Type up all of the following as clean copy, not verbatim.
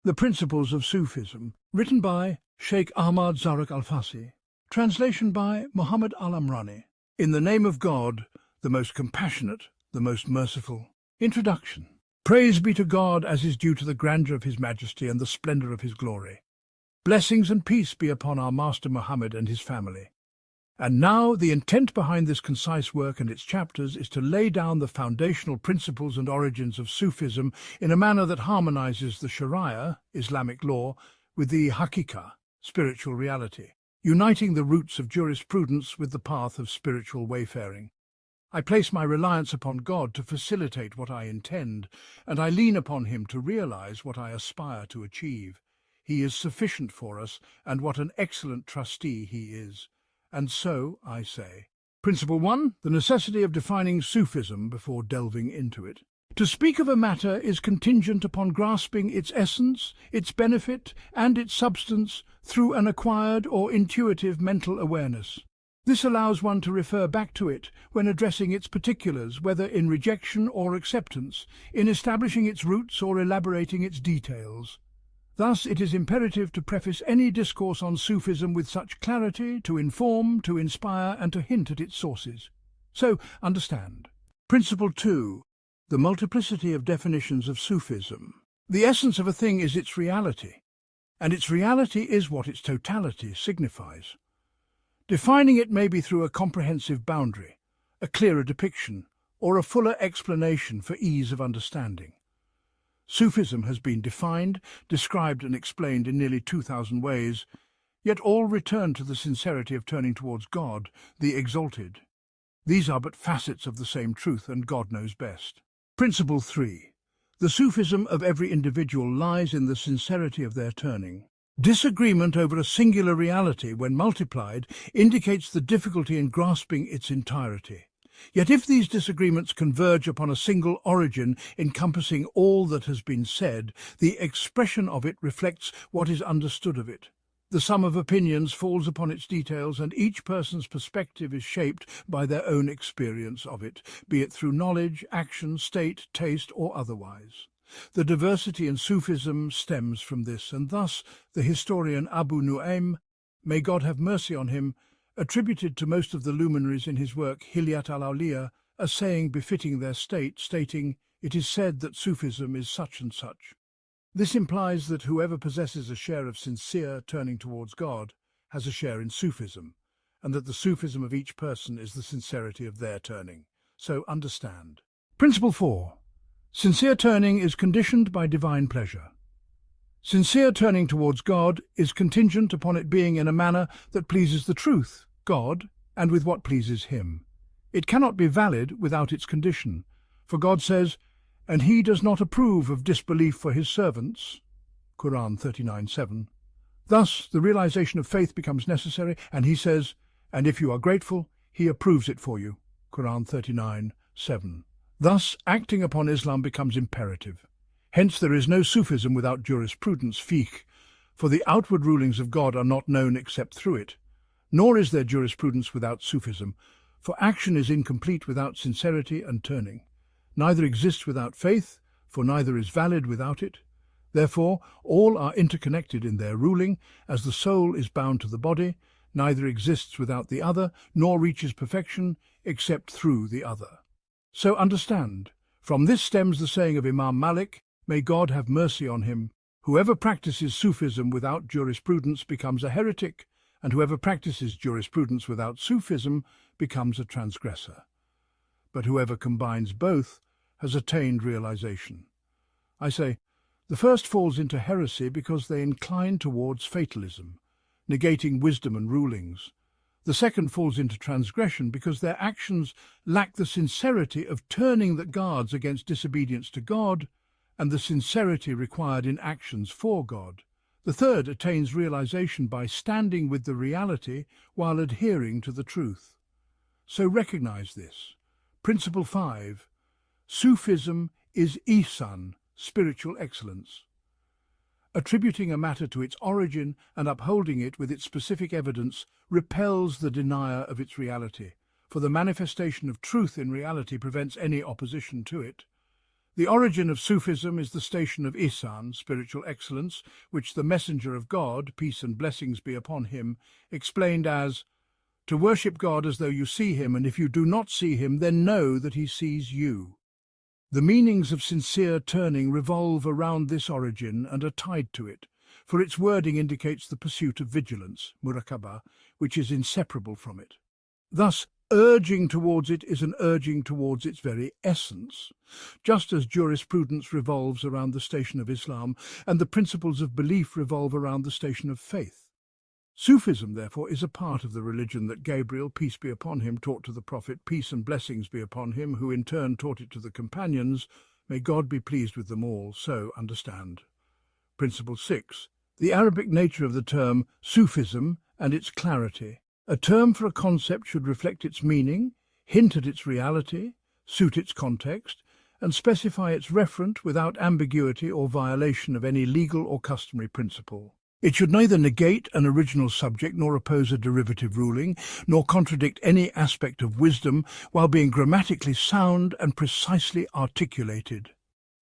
The Principles of Sufism, written by Sheikh Ahmad Zarruq Al-Fasi, translation by Muhammad Al-Amrani. In the name of God, the most compassionate, the most merciful. Introduction. Praise be to God as is due to the grandeur of His majesty and the splendor of His glory. Blessings and peace be upon our Master Muhammad and his family. And now the intent behind this concise work and its chapters is to lay down the foundational principles and origins of Sufism in a manner that harmonizes the Sharia, Islamic law, with the Haqiqah, spiritual reality, uniting the roots of jurisprudence with the path of spiritual wayfaring. I place my reliance upon God to facilitate what I intend, and I lean upon Him to realize what I aspire to achieve. He is sufficient for us, and what an excellent trustee He is. And so, I say. Principle 1. The necessity of defining Sufism before delving into it. To speak of a matter is contingent upon grasping its essence, its benefit, and its substance through an acquired or intuitive mental awareness. This allows one to refer back to it when addressing its particulars, whether in rejection or acceptance, in establishing its roots or elaborating its details. Thus, it is imperative to preface any discourse on Sufism with such clarity, to inform, to inspire, and to hint at its sources. So, understand. Principle 2. The multiplicity of definitions of Sufism. The essence of a thing is its reality, and its reality is what its totality signifies. Defining it may be through a comprehensive boundary, a clearer depiction, or a fuller explanation for ease of understanding. Sufism has been defined, described and explained in nearly 2,000 ways, yet all return to the sincerity of turning towards God, the Exalted. These are but facets of the same truth, and God knows best. Principle 3. The Sufism of every individual lies in the sincerity of their turning. Disagreement over a singular reality, when multiplied, indicates the difficulty in grasping its entirety. Yet if these disagreements converge upon a single origin encompassing all that has been said, the expression of it reflects what is understood of it. The sum of opinions falls upon its details, and each person's perspective is shaped by their own experience of it, be it through knowledge, action, state, taste, or otherwise. The diversity in Sufism stems from this, and thus the historian Abu Nu'aym, may God have mercy on him, attributed to most of the luminaries in his work Hilyat al-Awliya a saying befitting their state, stating, "It is said that Sufism is such and such." This implies that whoever possesses a share of sincere turning towards God has a share in Sufism, and that the Sufism of each person is the sincerity of their turning. So understand. Principle 4. Sincere turning is conditioned by divine pleasure. Sincere turning towards God is contingent upon it being in a manner that pleases the truth, God, and with what pleases Him. It cannot be valid without its condition, for God says, "And He does not approve of disbelief for His servants." Quran 39:7. Thus, the realization of faith becomes necessary, and He says, "And if you are grateful, He approves it for you." Quran 39:7. Thus, acting upon Islam becomes imperative. Hence, there is no Sufism without jurisprudence, fiqh, for the outward rulings of God are not known except through it. Nor is there jurisprudence without Sufism, for action is incomplete without sincerity and turning. Neither exists without faith, for neither is valid without it. Therefore, all are interconnected in their ruling, as the soul is bound to the body, neither exists without the other, nor reaches perfection except through the other. So understand, from this stems the saying of Imam Malik, may God have mercy on him, whoever practices Sufism without jurisprudence becomes a heretic, and whoever practices jurisprudence without Sufism becomes a transgressor. But whoever combines both has attained realization. I say, the first falls into heresy because they incline towards fatalism, negating wisdom and rulings. The second falls into transgression because their actions lack the sincerity of turning the guards against disobedience to God and the sincerity required in actions for God. The third attains realization by standing with the reality while adhering to the truth. So recognize this. Principle 5. Sufism is ihsan, spiritual excellence. Attributing a matter to its origin and upholding it with its specific evidence repels the denier of its reality, for the manifestation of truth in reality prevents any opposition to it. The origin of Sufism is the station of Ihsan, spiritual excellence, which the Messenger of God, peace and blessings be upon him, explained as, to worship God as though you see him, and if you do not see him, then know that he sees you. The meanings of sincere turning revolve around this origin and are tied to it, for its wording indicates the pursuit of vigilance, muraqabah, which is inseparable from it. Thus, urging towards it is an urging towards its very essence, just as jurisprudence revolves around the station of Islam and the principles of belief revolve around the station of faith. Sufism, therefore, is a part of the religion that Gabriel, peace be upon him, taught to the Prophet, peace and blessings be upon him, who in turn taught it to the companions. May God be pleased with them all, so understand. Principle 6. The Arabic nature of the term Sufism and its clarity. A term for a concept should reflect its meaning, hint at its reality, suit its context, and specify its referent without ambiguity or violation of any legal or customary principle. It should neither negate an original subject nor oppose a derivative ruling, nor contradict any aspect of wisdom, while being grammatically sound and precisely articulated.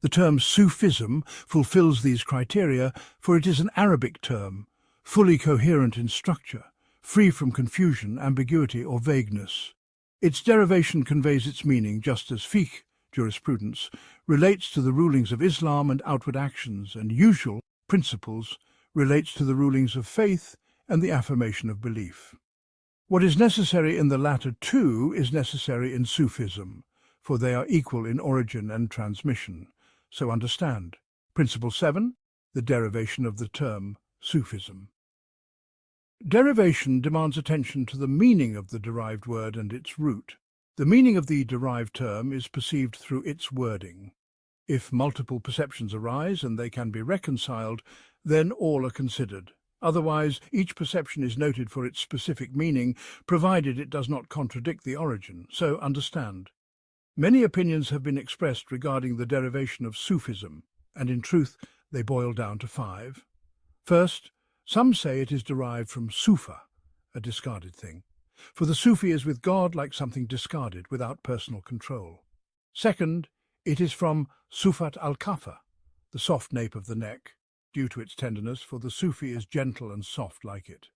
The term Sufism fulfills these criteria, for it is an Arabic term, fully coherent in structure, free from confusion, ambiguity, or vagueness. Its derivation conveys its meaning, just as fiqh, jurisprudence, relates to the rulings of Islam and outward actions, and usual, principles, relates to the rulings of faith and the affirmation of belief. What is necessary in the latter two is necessary in Sufism, for they are equal in origin and transmission. So understand. Principle 7. The derivation of the term Sufism. Derivation demands attention to the meaning of the derived word and its root. The meaning of the derived term is perceived through its wording. If multiple perceptions arise and they can be reconciled, then all are considered. Otherwise, each perception is noted for its specific meaning, provided it does not contradict the origin. So understand. Many opinions have been expressed regarding the derivation of Sufism, and in truth they boil down to 5. First, some say it is derived from Sufa, a discarded thing, for the Sufi is with God like something discarded, without personal control. Second, it is from Sufat al-Kafa, the soft nape of the neck, due to its tenderness, for the Sufi is gentle and soft like it.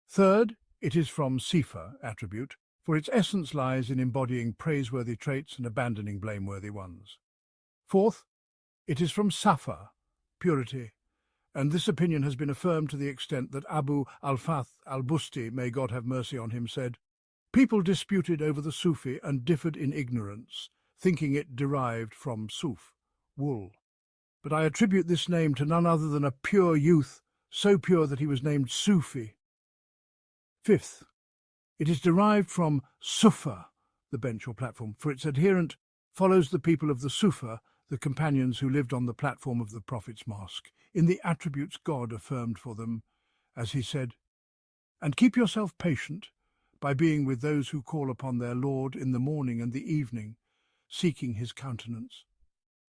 Third, it is from Sifa, attribute, for its essence lies in embodying praiseworthy traits and abandoning blameworthy ones. Fourth, it is from Safa, purity, and this opinion has been affirmed to the extent that Abu al-Fath al-Busti, may God have mercy on him, said, "People disputed over the Sufi and differed in ignorance, thinking it derived from Suf, wool. But I attribute this name to none other than a pure youth, so pure that he was named Sufi." Fifth, it is derived from Sufa, the bench or platform, for its adherent follows the people of the Sufa, the companions who lived on the platform of the Prophet's mosque, in the attributes God affirmed for them, as he said, "And keep yourself patient by being with those who call upon their Lord in the morning and the evening, seeking his countenance.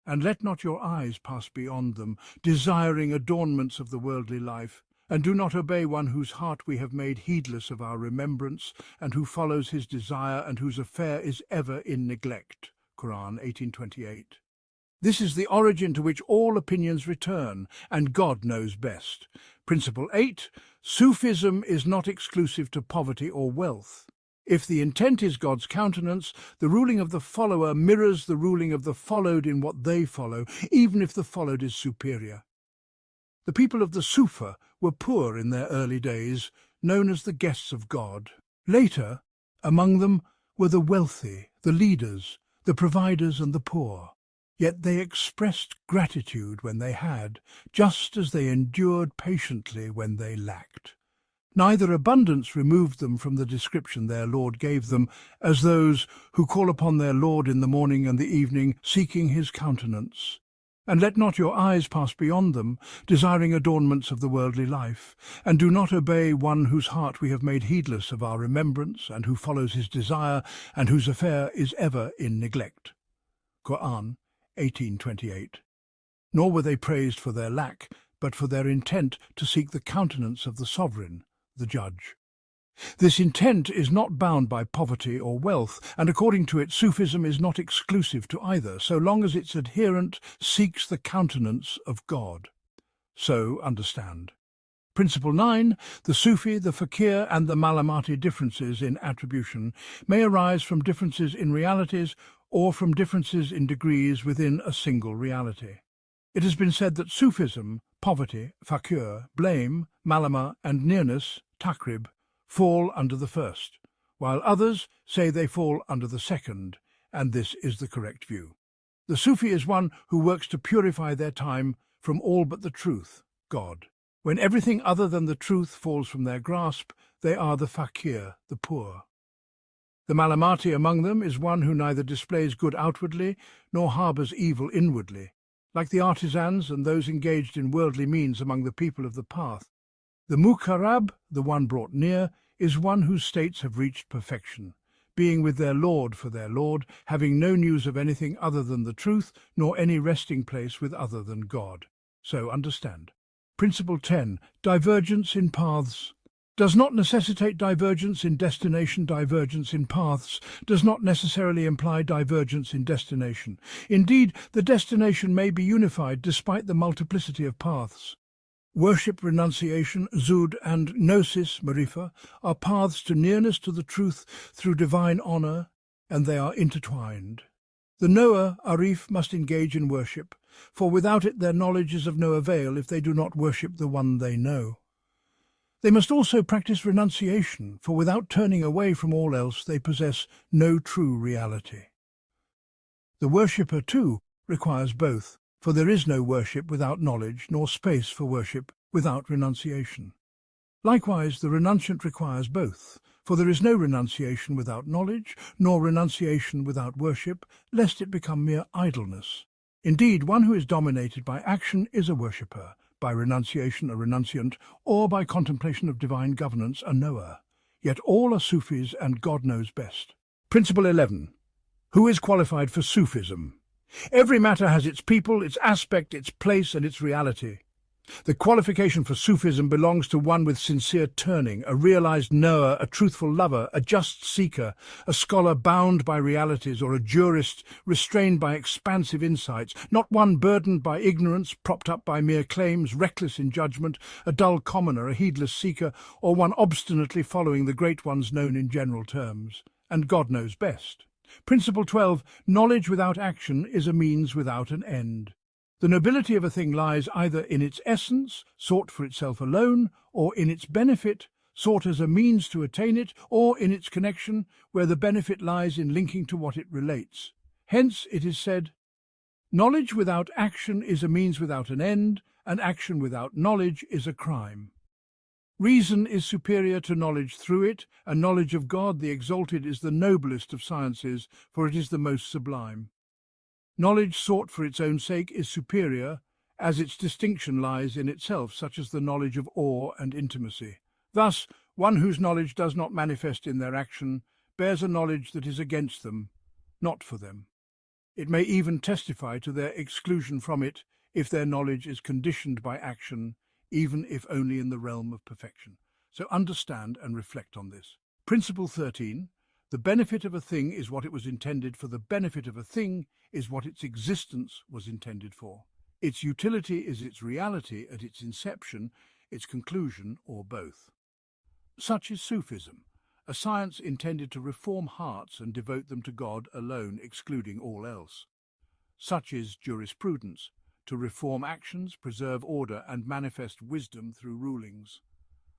And let not your eyes pass beyond them, desiring adornments of the worldly life, and do not obey one whose heart we have made heedless of our remembrance, and who follows his desire, and whose affair is ever in neglect." Quran 18:28. This is the origin to which all opinions return, and God knows best. Principle 8. Sufism is not exclusive to poverty or wealth. If the intent is God's countenance, the ruling of the follower mirrors the ruling of the followed in what they follow, even if the followed is superior. The people of the Sufa were poor in their early days, known as the guests of God. Later, among them were the wealthy, the leaders, the providers and the poor. Yet they expressed gratitude when they had, just as they endured patiently when they lacked. Neither abundance removed them from the description their Lord gave them, as those who call upon their Lord in the morning and the evening, seeking his countenance. And let not your eyes pass beyond them, desiring adornments of the worldly life, and do not obey one whose heart we have made heedless of our remembrance, and who follows his desire, and whose affair is ever in neglect. Quran 18:28. Nor were they praised for their lack, but for their intent to seek the countenance of the sovereign, the judge. This intent is not bound by poverty or wealth, and according to it, Sufism is not exclusive to either, so long as its adherent seeks the countenance of God. So understand. Principle 9. The Sufi, the Fakir and the Malamati differences in attribution may arise from differences in realities or from differences in degrees within a single reality. It has been said that Sufism, poverty, fakir, blame, malama and nearness, takrib, fall under the first, while others say they fall under the second, and this is the correct view. The Sufi is one who works to purify their time from all but the truth, God. When everything other than the truth falls from their grasp, they are the fakir, the poor. The Malamati among them is one who neither displays good outwardly nor harbours evil inwardly, like the artisans and those engaged in worldly means among the people of the path. The Mukarrab, the one brought near, is one whose states have reached perfection, being with their Lord for their Lord, having no news of anything other than the truth, nor any resting place with other than God. So understand. Principle 10. Divergence in paths does not necessitate divergence in destination. Divergence in paths does not necessarily imply divergence in destination. Indeed, the destination may be unified despite the multiplicity of paths. Worship, renunciation, zud, and gnosis, marifa, are paths to nearness to the truth through divine honour, and they are intertwined. The knower, arif, must engage in worship, for without it their knowledge is of no avail if they do not worship the one they know. They must also practice renunciation, for without turning away from all else they possess no true reality. The worshipper, too, requires both, for there is no worship without knowledge, nor space for worship without renunciation. Likewise, the renunciant requires both, for there is no renunciation without knowledge, nor renunciation without worship, lest it become mere idleness. Indeed, one who is dominated by action is a worshipper, by renunciation a renunciant, or by contemplation of divine governance a knower. Yet all are Sufis, and God knows best. Principle 11. Who is qualified for Sufism? Every matter has its people, its aspect, its place, and its reality. The qualification for Sufism belongs to one with sincere turning, a realized knower, a truthful lover, a just seeker, a scholar bound by realities, or a jurist restrained by expansive insights, not one burdened by ignorance, propped up by mere claims, reckless in judgment, a dull commoner, a heedless seeker, or one obstinately following the great ones known in general terms. And God knows best. Principle 12. Knowledge without action is a means without an end. The nobility of a thing lies either in its essence, sought for itself alone, or in its benefit, sought as a means to attain it, or in its connection, where the benefit lies in linking to what it relates. Hence it is said, knowledge without action is a means without an end, and action without knowledge is a crime. Reason is superior to knowledge through it, and knowledge of God the Exalted is the noblest of sciences, for it is the most sublime. Knowledge sought for its own sake is superior, as its distinction lies in itself, such as the knowledge of awe and intimacy. Thus, one whose knowledge does not manifest in their action bears a knowledge that is against them, not for them. It may even testify to their exclusion from it if their knowledge is conditioned by action, even if only in the realm of perfection. So understand and reflect on this. Principle 13. The benefit of a thing is what it was intended for. The benefit of a thing is what its existence was intended for. Its utility is its reality at its inception, its conclusion, or both. Such is Sufism, a science intended to reform hearts and devote them to God alone, excluding all else. Such is jurisprudence, to reform actions, preserve order, and manifest wisdom through rulings.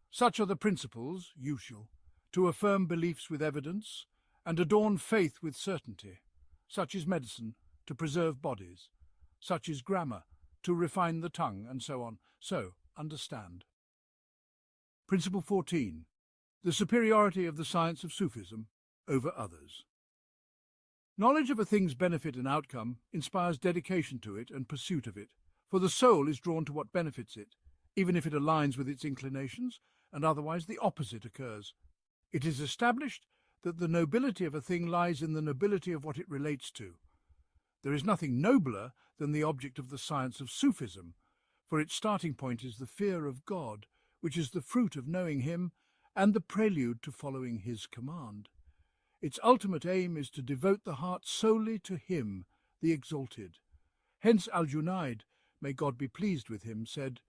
Such are the principles, usual, to affirm beliefs with evidence, and adorn faith with certainty. Such is medicine, to preserve bodies. Such is grammar, to refine the tongue, and so on. So, understand. Principle 14. The superiority of the science of Sufism over others. Knowledge of a thing's benefit and outcome inspires dedication to it and pursuit of it, for the soul is drawn to what benefits it, even if it aligns with its inclinations, and otherwise the opposite occurs. It is established that the nobility of a thing lies in the nobility of what it relates to. There is nothing nobler than the object of the science of Sufism, for its starting point is the fear of God, which is the fruit of knowing Him, and the prelude to following his command. Its ultimate aim is to devote the heart solely to him, the exalted. Hence Al-Junayd, may God be pleased with him, said,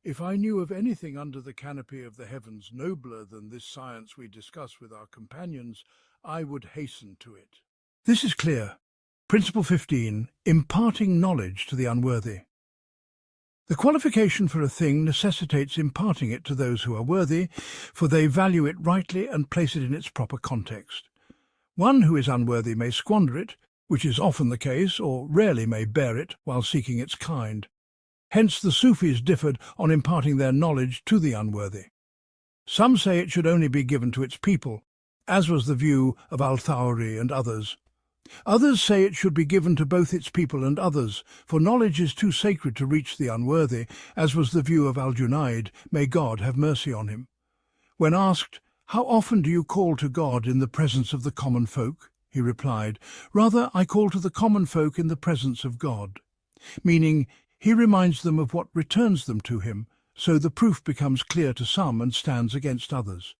"If I knew of anything under the canopy of the heavens nobler than this science we discuss with our companions, I would hasten to it." This is clear. Principle 15, imparting knowledge to the unworthy. The qualification for a thing necessitates imparting it to those who are worthy, for they value it rightly and place it in its proper context. One who is unworthy may squander it, which is often the case, or rarely may bear it while seeking its kind. Hence the Sufis differed on imparting their knowledge to the unworthy. Some say it should only be given to its people, as was the view of Al-Thawri and others. Others say it should be given to both its people and others, for knowledge is too sacred to reach the unworthy, as was the view of Al-Junayd, may God have mercy on him. When asked, "How often do you call to God in the presence of the common folk?" he replied, "Rather, I call to the common folk in the presence of God," meaning he reminds them of what returns them to him, so the proof becomes clear to some and stands against others.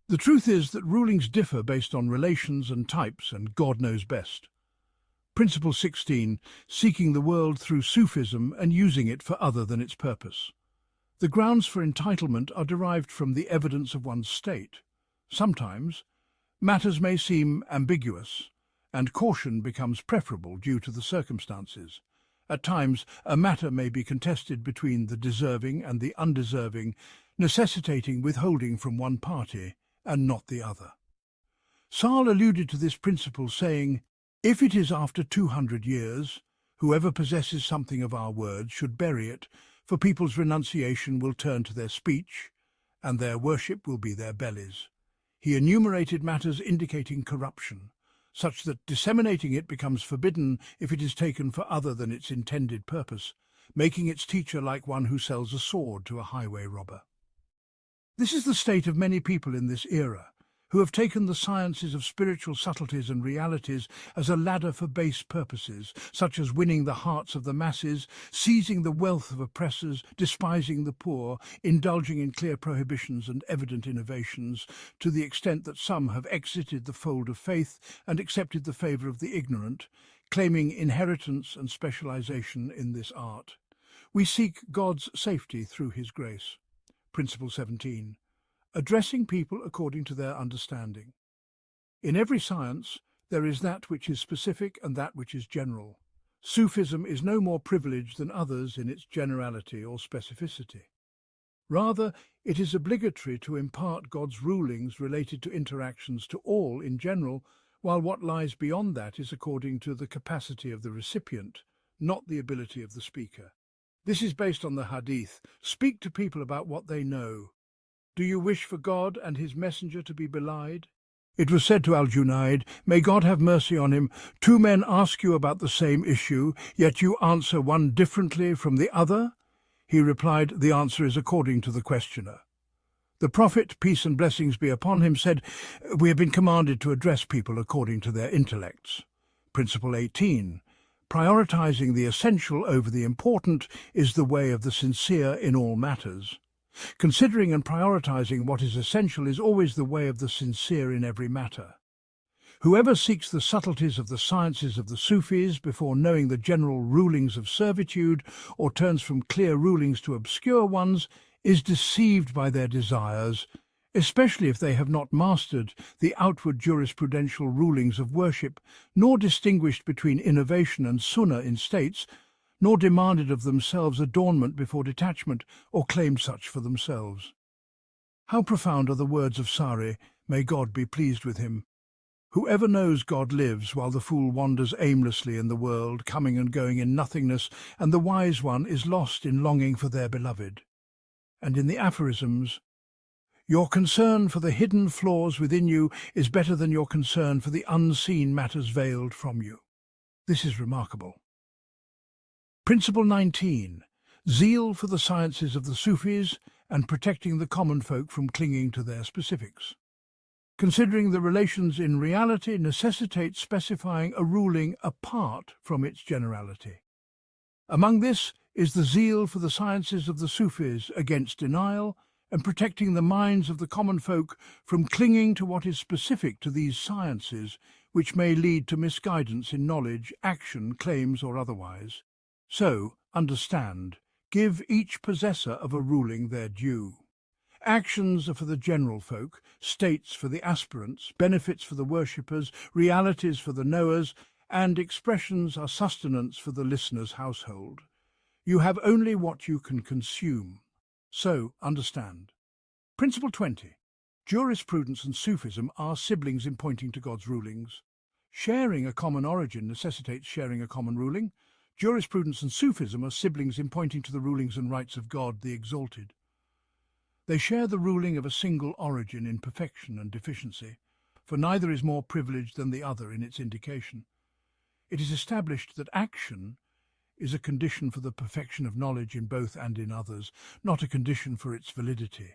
The truth is that rulings differ based on relations and types, and God knows best. Principle 16, seeking the world through Sufism and using it for other than its purpose. The grounds for entitlement are derived from the evidence of one's state. Sometimes matters may seem ambiguous, and caution becomes preferable due to the circumstances. At times, a matter may be contested between the deserving and the undeserving, necessitating withholding from one party and not the other. Sahl alluded to this principle, saying, "If it is after 200 years, whoever possesses something of our words should bury it, for people's renunciation will turn to their speech, and their worship will be their bellies." He enumerated matters indicating corruption, such that disseminating it becomes forbidden if it is taken for other than its intended purpose, making its teacher like one who sells a sword to a highway robber. This is the state of many people in this era, who have taken the sciences of spiritual subtleties and realities as a ladder for base purposes, such as winning the hearts of the masses, seizing the wealth of oppressors, despising the poor, indulging in clear prohibitions and evident innovations, to the extent that some have exited the fold of faith and accepted the favour of the ignorant, claiming inheritance and specialization in this art. We seek God's safety through his grace. Principle 17. Addressing people according to their understanding. In every science, there is that which is specific and that which is general. Sufism is no more privileged than others in its generality or specificity. Rather, it is obligatory to impart God's rulings related to interactions to all in general, while what lies beyond that is according to the capacity of the recipient, not the ability of the speaker. This is based on the hadith, "Speak to people about what they know. Do you wish for God and his messenger to be belied?" It was said to Al-Junayd, may God have mercy on him, "Two men ask you about the same issue, yet you answer one differently from the other?" He replied, "The answer is according to the questioner." The Prophet, peace and blessings be upon him, said, "We have been commanded to address people according to their intellects." Principle 18. Prioritizing the essential over the important is the way of the sincere in all matters. Considering and prioritizing what is essential is always the way of the sincere in every matter. Whoever seeks the subtleties of the sciences of the Sufis before knowing the general rulings of servitude, or turns from clear rulings to obscure ones, is deceived by their desires, especially if they have not mastered the outward jurisprudential rulings of worship, nor distinguished between innovation and sunnah in states, nor demanded of themselves adornment before detachment, or claimed such for themselves. How profound are the words of Sari, may God be pleased with him. Whoever knows God lives, while the fool wanders aimlessly in the world, coming and going in nothingness, and the wise one is lost in longing for their beloved. And in the aphorisms, your concern for the hidden flaws within you is better than your concern for the unseen matters veiled from you. This is remarkable. Principle 19. Zeal for the sciences of the Sufis and protecting the common folk from clinging to their specifics. Considering the relations in reality necessitates specifying a ruling apart from its generality. Among this is the zeal for the sciences of the Sufis against denial and protecting the minds of the common folk from clinging to what is specific to these sciences, which may lead to misguidance in knowledge, action, claims, or otherwise. So, understand, give each possessor of a ruling their due. Actions are for the general folk, states for the aspirants, benefits for the worshippers, realities for the knowers, and expressions are sustenance for the listener's household. You have only what you can consume. So, understand. Principle 20. Jurisprudence and Sufism are siblings in pointing to God's rulings. Sharing a common origin necessitates sharing a common ruling. Jurisprudence and Sufism are siblings in pointing to the rulings and rights of God the Exalted. They share the ruling of a single origin in perfection and deficiency, for neither is more privileged than the other in its indication. It is established that action is a condition for the perfection of knowledge in both and in others, not a condition for its validity,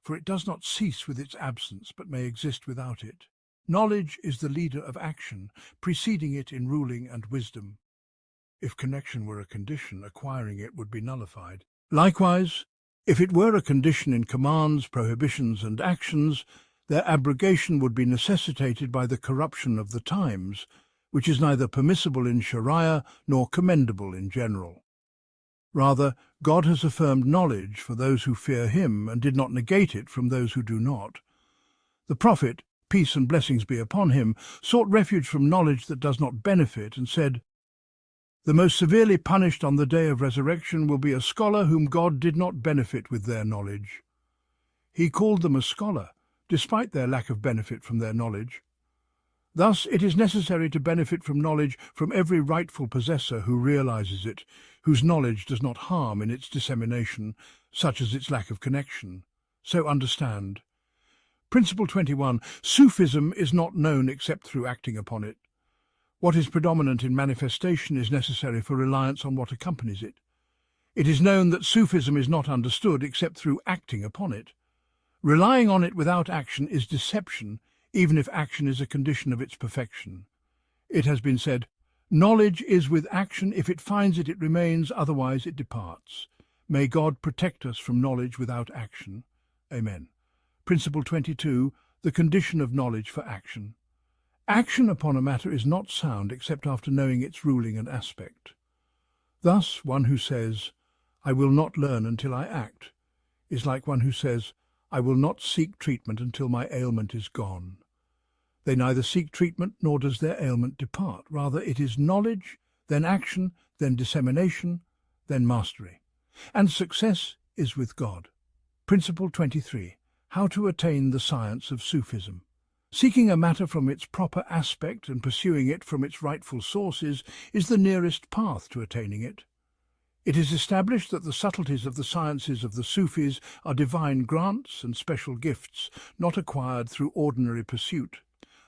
for it does not cease with its absence, but may exist without it. Knowledge is the leader of action, preceding it in ruling and wisdom. If connection were a condition, acquiring it would be nullified. Likewise, if it were a condition in commands, prohibitions, and actions, their abrogation would be necessitated by the corruption of the times, which is neither permissible in Sharia nor commendable in general. Rather, God has affirmed knowledge for those who fear him and did not negate it from those who do not. The Prophet, peace and blessings be upon him, sought refuge from knowledge that does not benefit and said, "The most severely punished on the day of resurrection will be a scholar whom God did not benefit with their knowledge." He called them a scholar, despite their lack of benefit from their knowledge. Thus, it is necessary to benefit from knowledge from every rightful possessor who realizes it, whose knowledge does not harm in its dissemination, such as its lack of connection. So understand. Principle 21. Sufism is not known except through acting upon it. What is predominant in manifestation is necessary for reliance on what accompanies it. It is known that Sufism is not understood except through acting upon it. Relying on it without action is deception, even if action is a condition of its perfection. It has been said, "Knowledge is with action. If it finds it, it remains, otherwise it departs." May God protect us from knowledge without action. Amen. Principle 22. The condition of knowledge for action. Action upon a matter is not sound except after knowing its ruling and aspect. Thus, one who says, "I will not learn until I act," is like one who says, "I will not seek treatment until my ailment is gone." They neither seek treatment nor does their ailment depart. Rather, it is knowledge, then action, then dissemination, then mastery. And success is with God. Principle 23. How to attain the science of Sufism. Seeking a matter from its proper aspect and pursuing it from its rightful sources is the nearest path to attaining it. It is established that the subtleties of the sciences of the Sufis are divine grants and special gifts, not acquired through ordinary pursuit.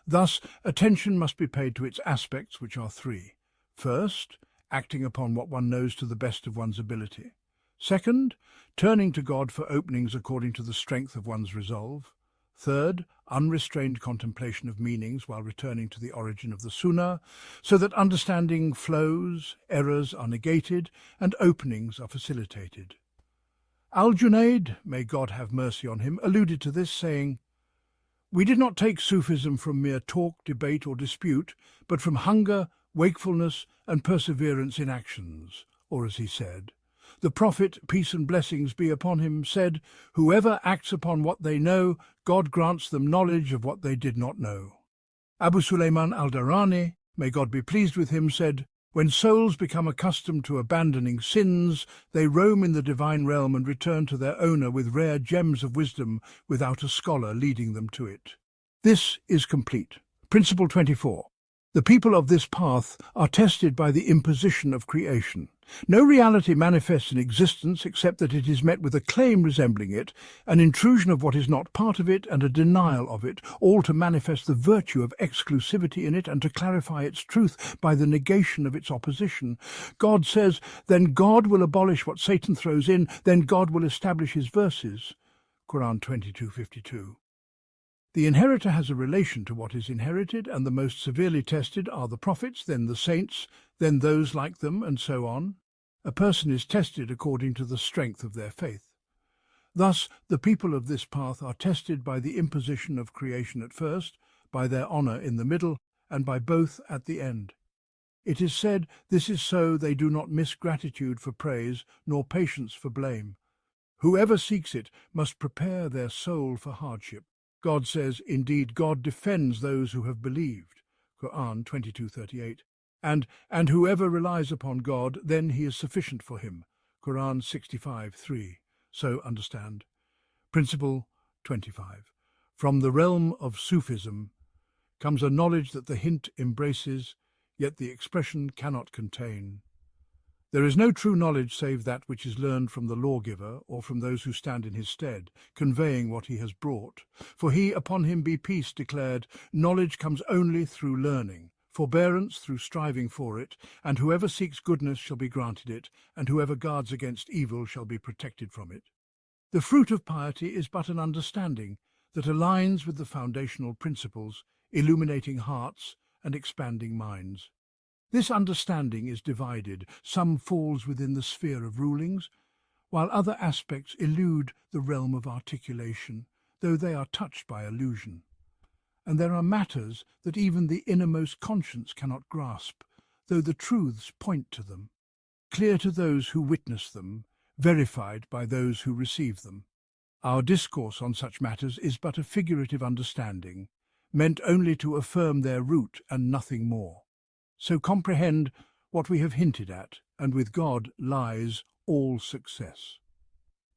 Thus, attention must be paid to its aspects, which are three. First, acting upon what one knows to the best of one's ability. Second, turning to God for openings according to the strength of one's resolve. Third, unrestrained contemplation of meanings while returning to the origin of the Sunnah, so that understanding flows, errors are negated, and openings are facilitated. Al-Junayd, may God have mercy on him, alluded to this, saying, "We did not take Sufism from mere talk, debate, or dispute, but from hunger, wakefulness, and perseverance in actions." Or as he said, "The Prophet, peace and blessings be upon him, said, 'Whoever acts upon what they know, God grants them knowledge of what they did not know.'" Abu Sulaiman al-Darani, may God be pleased with him, said, "When souls become accustomed to abandoning sins, they roam in the divine realm and return to their owner with rare gems of wisdom without a scholar leading them to it." This is complete. Principle 24. The people of this path are tested by the imposition of creation. No reality manifests in existence except that it is met with a claim resembling it, an intrusion of what is not part of it, and a denial of it, all to manifest the virtue of exclusivity in it and to clarify its truth by the negation of its opposition. God says, "Then God will abolish what Satan throws in, then God will establish his verses." Quran 22:52. The inheritor has a relation to what is inherited, and the most severely tested are the prophets, then the saints, then those like them, and so on. A person is tested according to the strength of their faith. Thus, the people of this path are tested by the imposition of creation at first, by their honour in the middle, and by both at the end. It is said, this is so they do not miss gratitude for praise, nor patience for blame. Whoever seeks it must prepare their soul for hardship. God says, indeed, God defends those who have believed. Quran 22:38. And whoever relies upon God, then he is sufficient for him. Quran 65:3. So understand. Principle 25. From the realm of Sufism comes a knowledge that the hint embraces, yet the expression cannot contain. There is no true knowledge save that which is learned from the lawgiver or from those who stand in his stead, conveying what he has brought. For he, upon him be peace, declared, knowledge comes only through learning, forbearance through striving for it, and whoever seeks goodness shall be granted it, and whoever guards against evil shall be protected from it. The fruit of piety is but an understanding that aligns with the foundational principles, illuminating hearts and expanding minds. This understanding is divided. Some falls within the sphere of rulings, while other aspects elude the realm of articulation, though they are touched by illusion. And there are matters that even the innermost conscience cannot grasp, though the truths point to them, clear to those who witness them, verified by those who receive them. Our discourse on such matters is but a figurative understanding, meant only to affirm their root and nothing more. So comprehend what we have hinted at, and with God lies all success.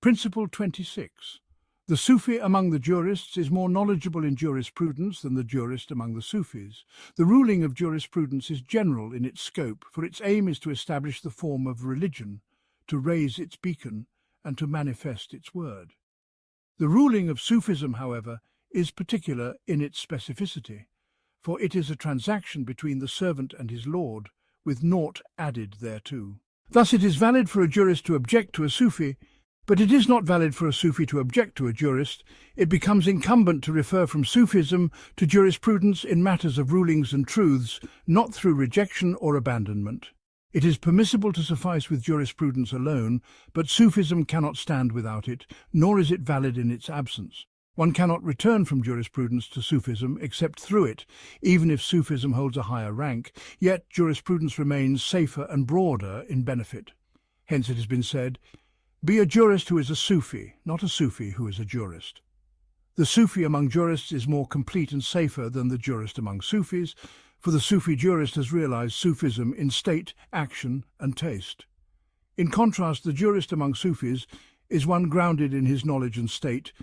Principle 26. The Sufi among the jurists is more knowledgeable in jurisprudence than the jurist among the Sufis. The ruling of jurisprudence is general in its scope, for its aim is to establish the form of religion, to raise its beacon, and to manifest its word. The ruling of Sufism, however, is particular in its specificity, for it is a transaction between the servant and his lord, with naught added thereto. Thus it is valid for a jurist to object to a Sufi, but it is not valid for a Sufi to object to a jurist. It becomes incumbent to refer from Sufism to jurisprudence in matters of rulings and truths, not through rejection or abandonment. It is permissible to suffice with jurisprudence alone, but Sufism cannot stand without it, nor is it valid in its absence. One cannot return from jurisprudence to Sufism except through it, even if Sufism holds a higher rank, yet jurisprudence remains safer and broader in benefit. Hence it has been said, be a jurist who is a Sufi, not a Sufi who is a jurist. The Sufi among jurists is more complete and safer than the jurist among Sufis, for the Sufi jurist has realized Sufism in state, action, and taste. In contrast, the jurist among Sufis is one grounded in his knowledge and state,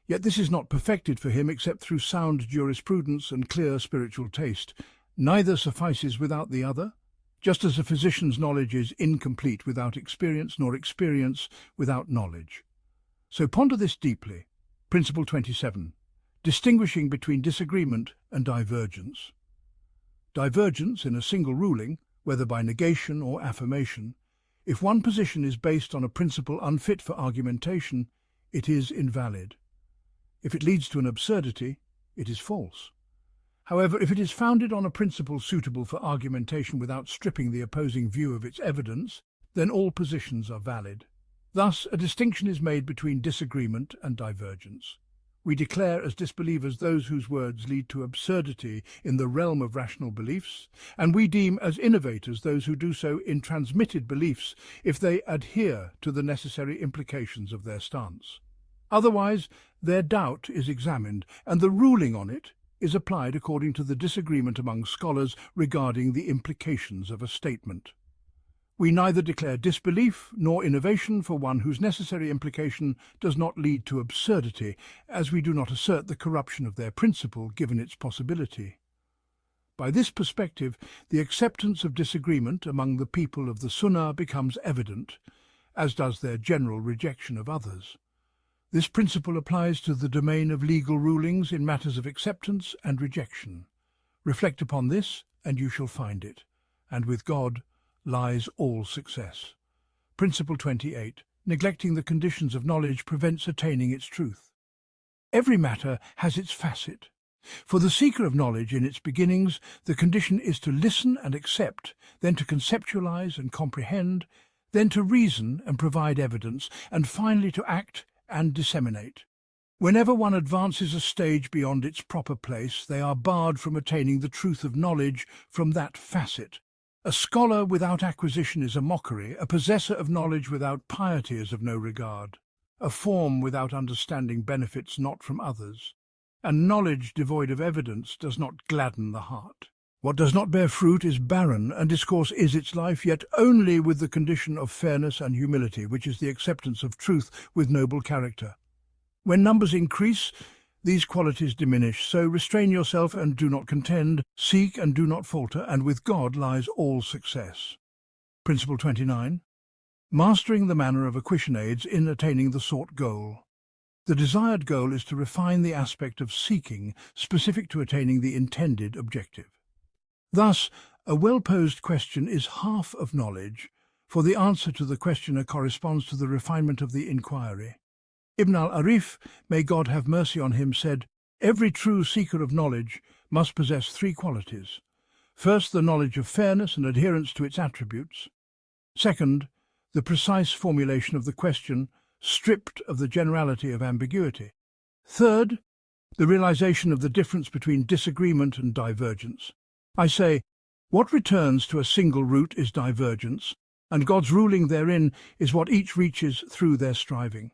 yet this is not perfected for him except through sound jurisprudence and clear spiritual taste. Neither suffices without the other, just as a physician's knowledge is incomplete without experience, nor experience without knowledge. So ponder this deeply. Principle 27. Distinguishing between disagreement and divergence. Divergence in a single ruling, whether by negation or affirmation, if one position is based on a principle unfit for argumentation, it is invalid. If it leads to an absurdity, it is false. However, if it is founded on a principle suitable for argumentation without stripping the opposing view of its evidence, then all positions are valid. Thus, a distinction is made between disagreement and divergence. We declare as disbelievers those whose words lead to absurdity in the realm of rational beliefs, and we deem as innovators those who do so in transmitted beliefs if they adhere to the necessary implications of their stance. Otherwise, their doubt is examined, and the ruling on it is applied according to the disagreement among scholars regarding the implications of a statement. We neither declare disbelief nor innovation for one whose necessary implication does not lead to absurdity, as we do not assert the corruption of their principle given its possibility. By this perspective, the acceptance of disagreement among the people of the Sunnah becomes evident, as does their general rejection of others. This principle applies to the domain of legal rulings in matters of acceptance and rejection. Reflect upon this, and you shall find it, and with God lies all success. Principle 28. Neglecting the conditions of knowledge prevents attaining its truth. Every matter has its facet. For the seeker of knowledge in its beginnings, the condition is to listen and accept, then to conceptualize and comprehend, then to reason and provide evidence, and finally to act and disseminate. Whenever one advances a stage beyond its proper place, they are barred from attaining the truth of knowledge from that facet. A scholar without acquisition is a mockery, a possessor of knowledge without piety is of no regard. A form without understanding benefits not from others, and knowledge devoid of evidence does not gladden the heart. What does not bear fruit is barren, and discourse is its life, yet only with the condition of fairness and humility, which is the acceptance of truth with noble character. When numbers increase, these qualities diminish, so restrain yourself and do not contend, seek and do not falter, and with God lies all success. Principle 29. Mastering the manner of acquisition aids in attaining the sought goal. The desired goal is to refine the aspect of seeking specific to attaining the intended objective. Thus, a well-posed question is half of knowledge, for the answer to the questioner corresponds to the refinement of the inquiry. Ibn al-Arif, may God have mercy on him, said, "Every true seeker of knowledge must possess three qualities. First, the knowledge of fairness and adherence to its attributes. Second, the precise formulation of the question, stripped of the generality of ambiguity. Third, the realization of the difference between disagreement and divergence. I say, what returns to a single root is divergence, and God's ruling therein is what each reaches through their striving.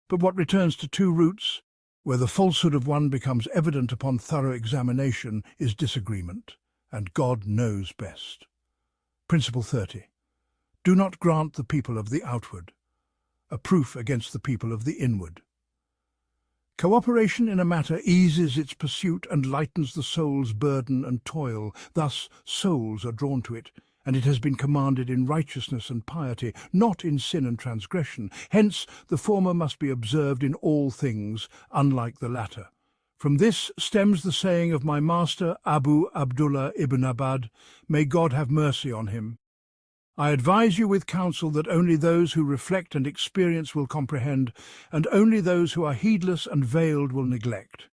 But what returns to two roots, where the falsehood of one becomes evident upon thorough examination, is disagreement, and God knows best." Principle 30. Do not grant the people of the outward, a proof against the people of the inward. Cooperation in a matter eases its pursuit and lightens the soul's burden and toil. Thus souls are drawn to it, and it has been commanded in righteousness and piety, not in sin and transgression. Hence the former must be observed in all things, unlike the latter. From this stems the saying of my master Abu Abdullah ibn Abbad, may God have mercy on him. I advise you with counsel that only those who reflect and experience will comprehend, and only those who are heedless and veiled will neglect.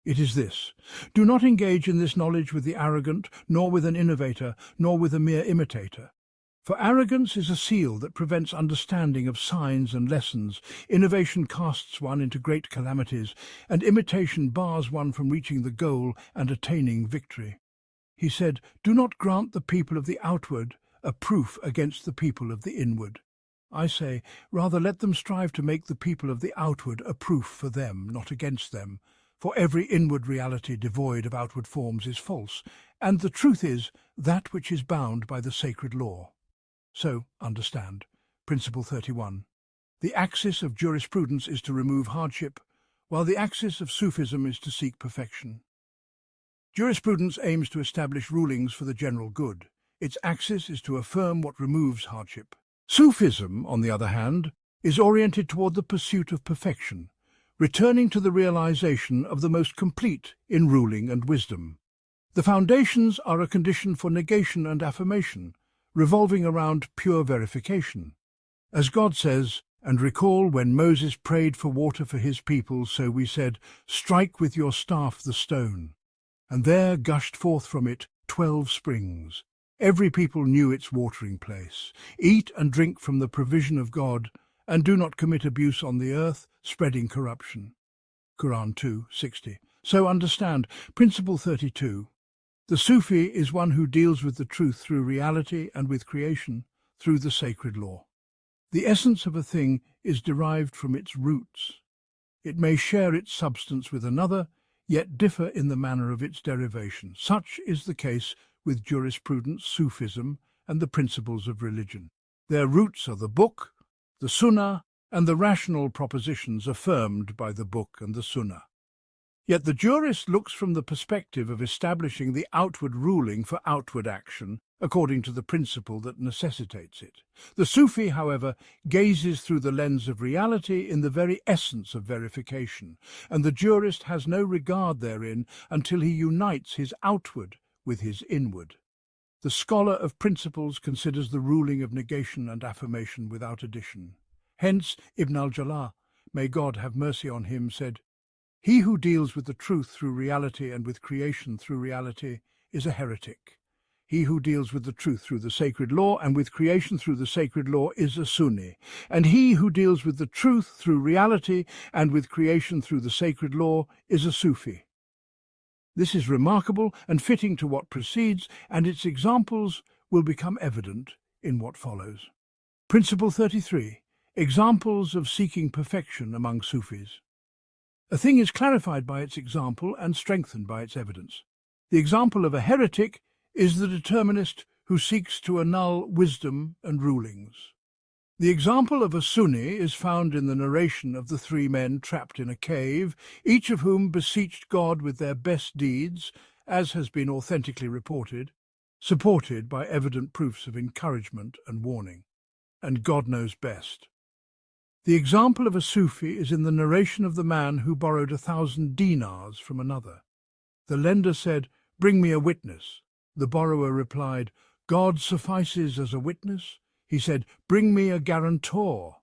It is this: do not engage in this knowledge with the arrogant, nor with an innovator, nor with a mere imitator. For arrogance is a seal that prevents understanding of signs and lessons, innovation casts one into great calamities, and imitation bars one from reaching the goal and attaining victory. He said, do not grant the people of the outward a proof against the people of the inward. I say, rather let them strive to make the people of the outward a proof for them, not against them. For every inward reality devoid of outward forms is false, and the truth is that which is bound by the sacred law. So, understand. Principle 31. The axis of jurisprudence is to remove hardship, while the axis of Sufism is to seek perfection. Jurisprudence aims to establish rulings for the general good. Its axis is to affirm what removes hardship. Sufism, on the other hand, is oriented toward the pursuit of perfection, returning to the realization of the most complete in ruling and wisdom. The foundations are a condition for negation and affirmation, revolving around pure verification. As God says, and recall when Moses prayed for water for his people, so we said, strike with your staff the stone. And there gushed forth from it 12 springs. Every people knew its watering place. Eat and drink from the provision of God, and do not commit abuse on the earth, spreading corruption. Quran 2:60. So understand, Principle 32. The Sufi is one who deals with the truth through reality and with creation, through the sacred law. The essence of a thing is derived from its roots. It may share its substance with another, yet differ in the manner of its derivation. Such is the case with jurisprudence, Sufism, and the principles of religion. Their roots are the book, the sunnah, and the rational propositions affirmed by the book and the sunnah. Yet the jurist looks from the perspective of establishing the outward ruling for outward action, according to the principle that necessitates it. The Sufi, however, gazes through the lens of reality in the very essence of verification, and the jurist has no regard therein until he unites his outward with his inward. The scholar of principles considers the ruling of negation and affirmation without addition. Hence, Ibn al-Jallah, may God have mercy on him, said, "He who deals with the truth through reality and with creation through reality is a heretic. He who deals with the truth through the sacred law and with creation through the sacred law is a Sunni, and he who deals with the truth through reality and with creation through the sacred law is a Sufi. This is remarkable and fitting to what precedes, and its examples will become evident in what follows. Principle 33. Examples of seeking perfection among Sufis. A thing is clarified by its example and strengthened by its evidence. The example of a heretic is the determinist who seeks to annul wisdom and rulings. The example of a Sunni is found in the narration of the three men trapped in a cave, each of whom beseeched God with their best deeds, as has been authentically reported, supported by evident proofs of encouragement and warning. And God knows best. The example of a Sufi is in the narration of the man who borrowed 1,000 dinars from another. The lender said, "Bring me a witness." The borrower replied, "God suffices as a witness." He said, "Bring me a guarantor."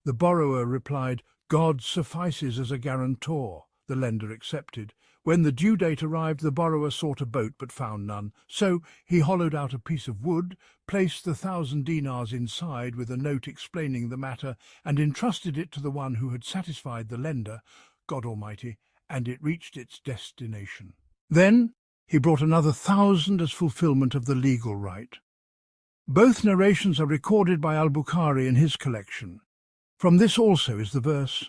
The borrower replied, "God suffices as a guarantor." The lender accepted. When the due date arrived, the borrower sought a boat but found none. So he hollowed out a piece of wood, placed the 1,000 dinars inside with a note explaining the matter, and entrusted it to the one who had satisfied the lender, God Almighty, and it reached its destination. Then he brought another 1,000 as fulfillment of the legal right. Both narrations are recorded by Al-Bukhari in his collection. From this also is the verse,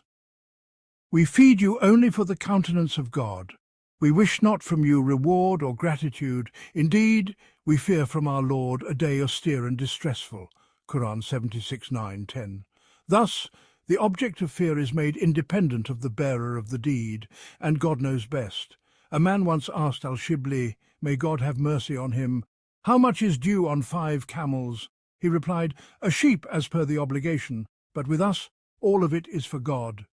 "We feed you only for the countenance of God. We wish not from you reward or gratitude. Indeed, we fear from our Lord a day austere and distressful." Quran 76:9-10. Thus, the object of fear is made independent of the bearer of the deed, and God knows best. A man once asked Al-Shibli, may God have mercy on him, "How much is due on 5 camels?" He replied, "A sheep as per the obligation, but with us all of it is for God."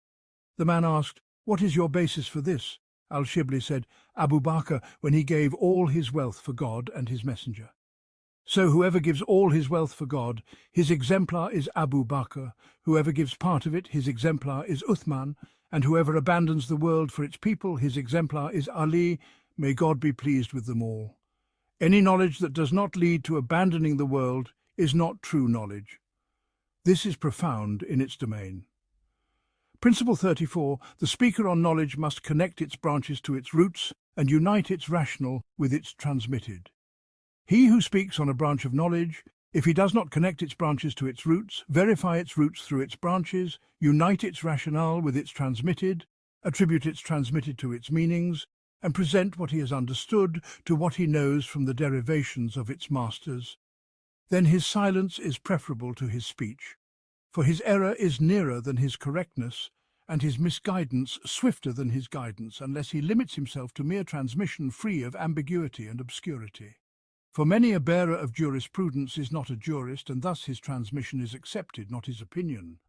The man asked, "What is your basis for this?" Al-Shibli said, "Abu Bakr, when he gave all his wealth for God and his messenger." So whoever gives all his wealth for God, his exemplar is Abu Bakr. Whoever gives part of it, his exemplar is Uthman. And whoever abandons the world for its people, his exemplar is Ali. May God be pleased with them all. Any knowledge that does not lead to abandoning the world is not true knowledge. This is profound in its domain. Principle 34. The speaker on knowledge must connect its branches to its roots and unite its rational with its transmitted. He who speaks on a branch of knowledge, if he does not connect its branches to its roots, verify its roots through its branches, unite its rationale with its transmitted, attribute its transmitted to its meanings, and present what he has understood to what he knows from the derivations of its masters, then his silence is preferable to his speech, for his error is nearer than his correctness, and his misguidance swifter than his guidance, unless he limits himself to mere transmission free of ambiguity and obscurity. For many a bearer of jurisprudence is not a jurist, and thus his transmission is accepted, not his opinion.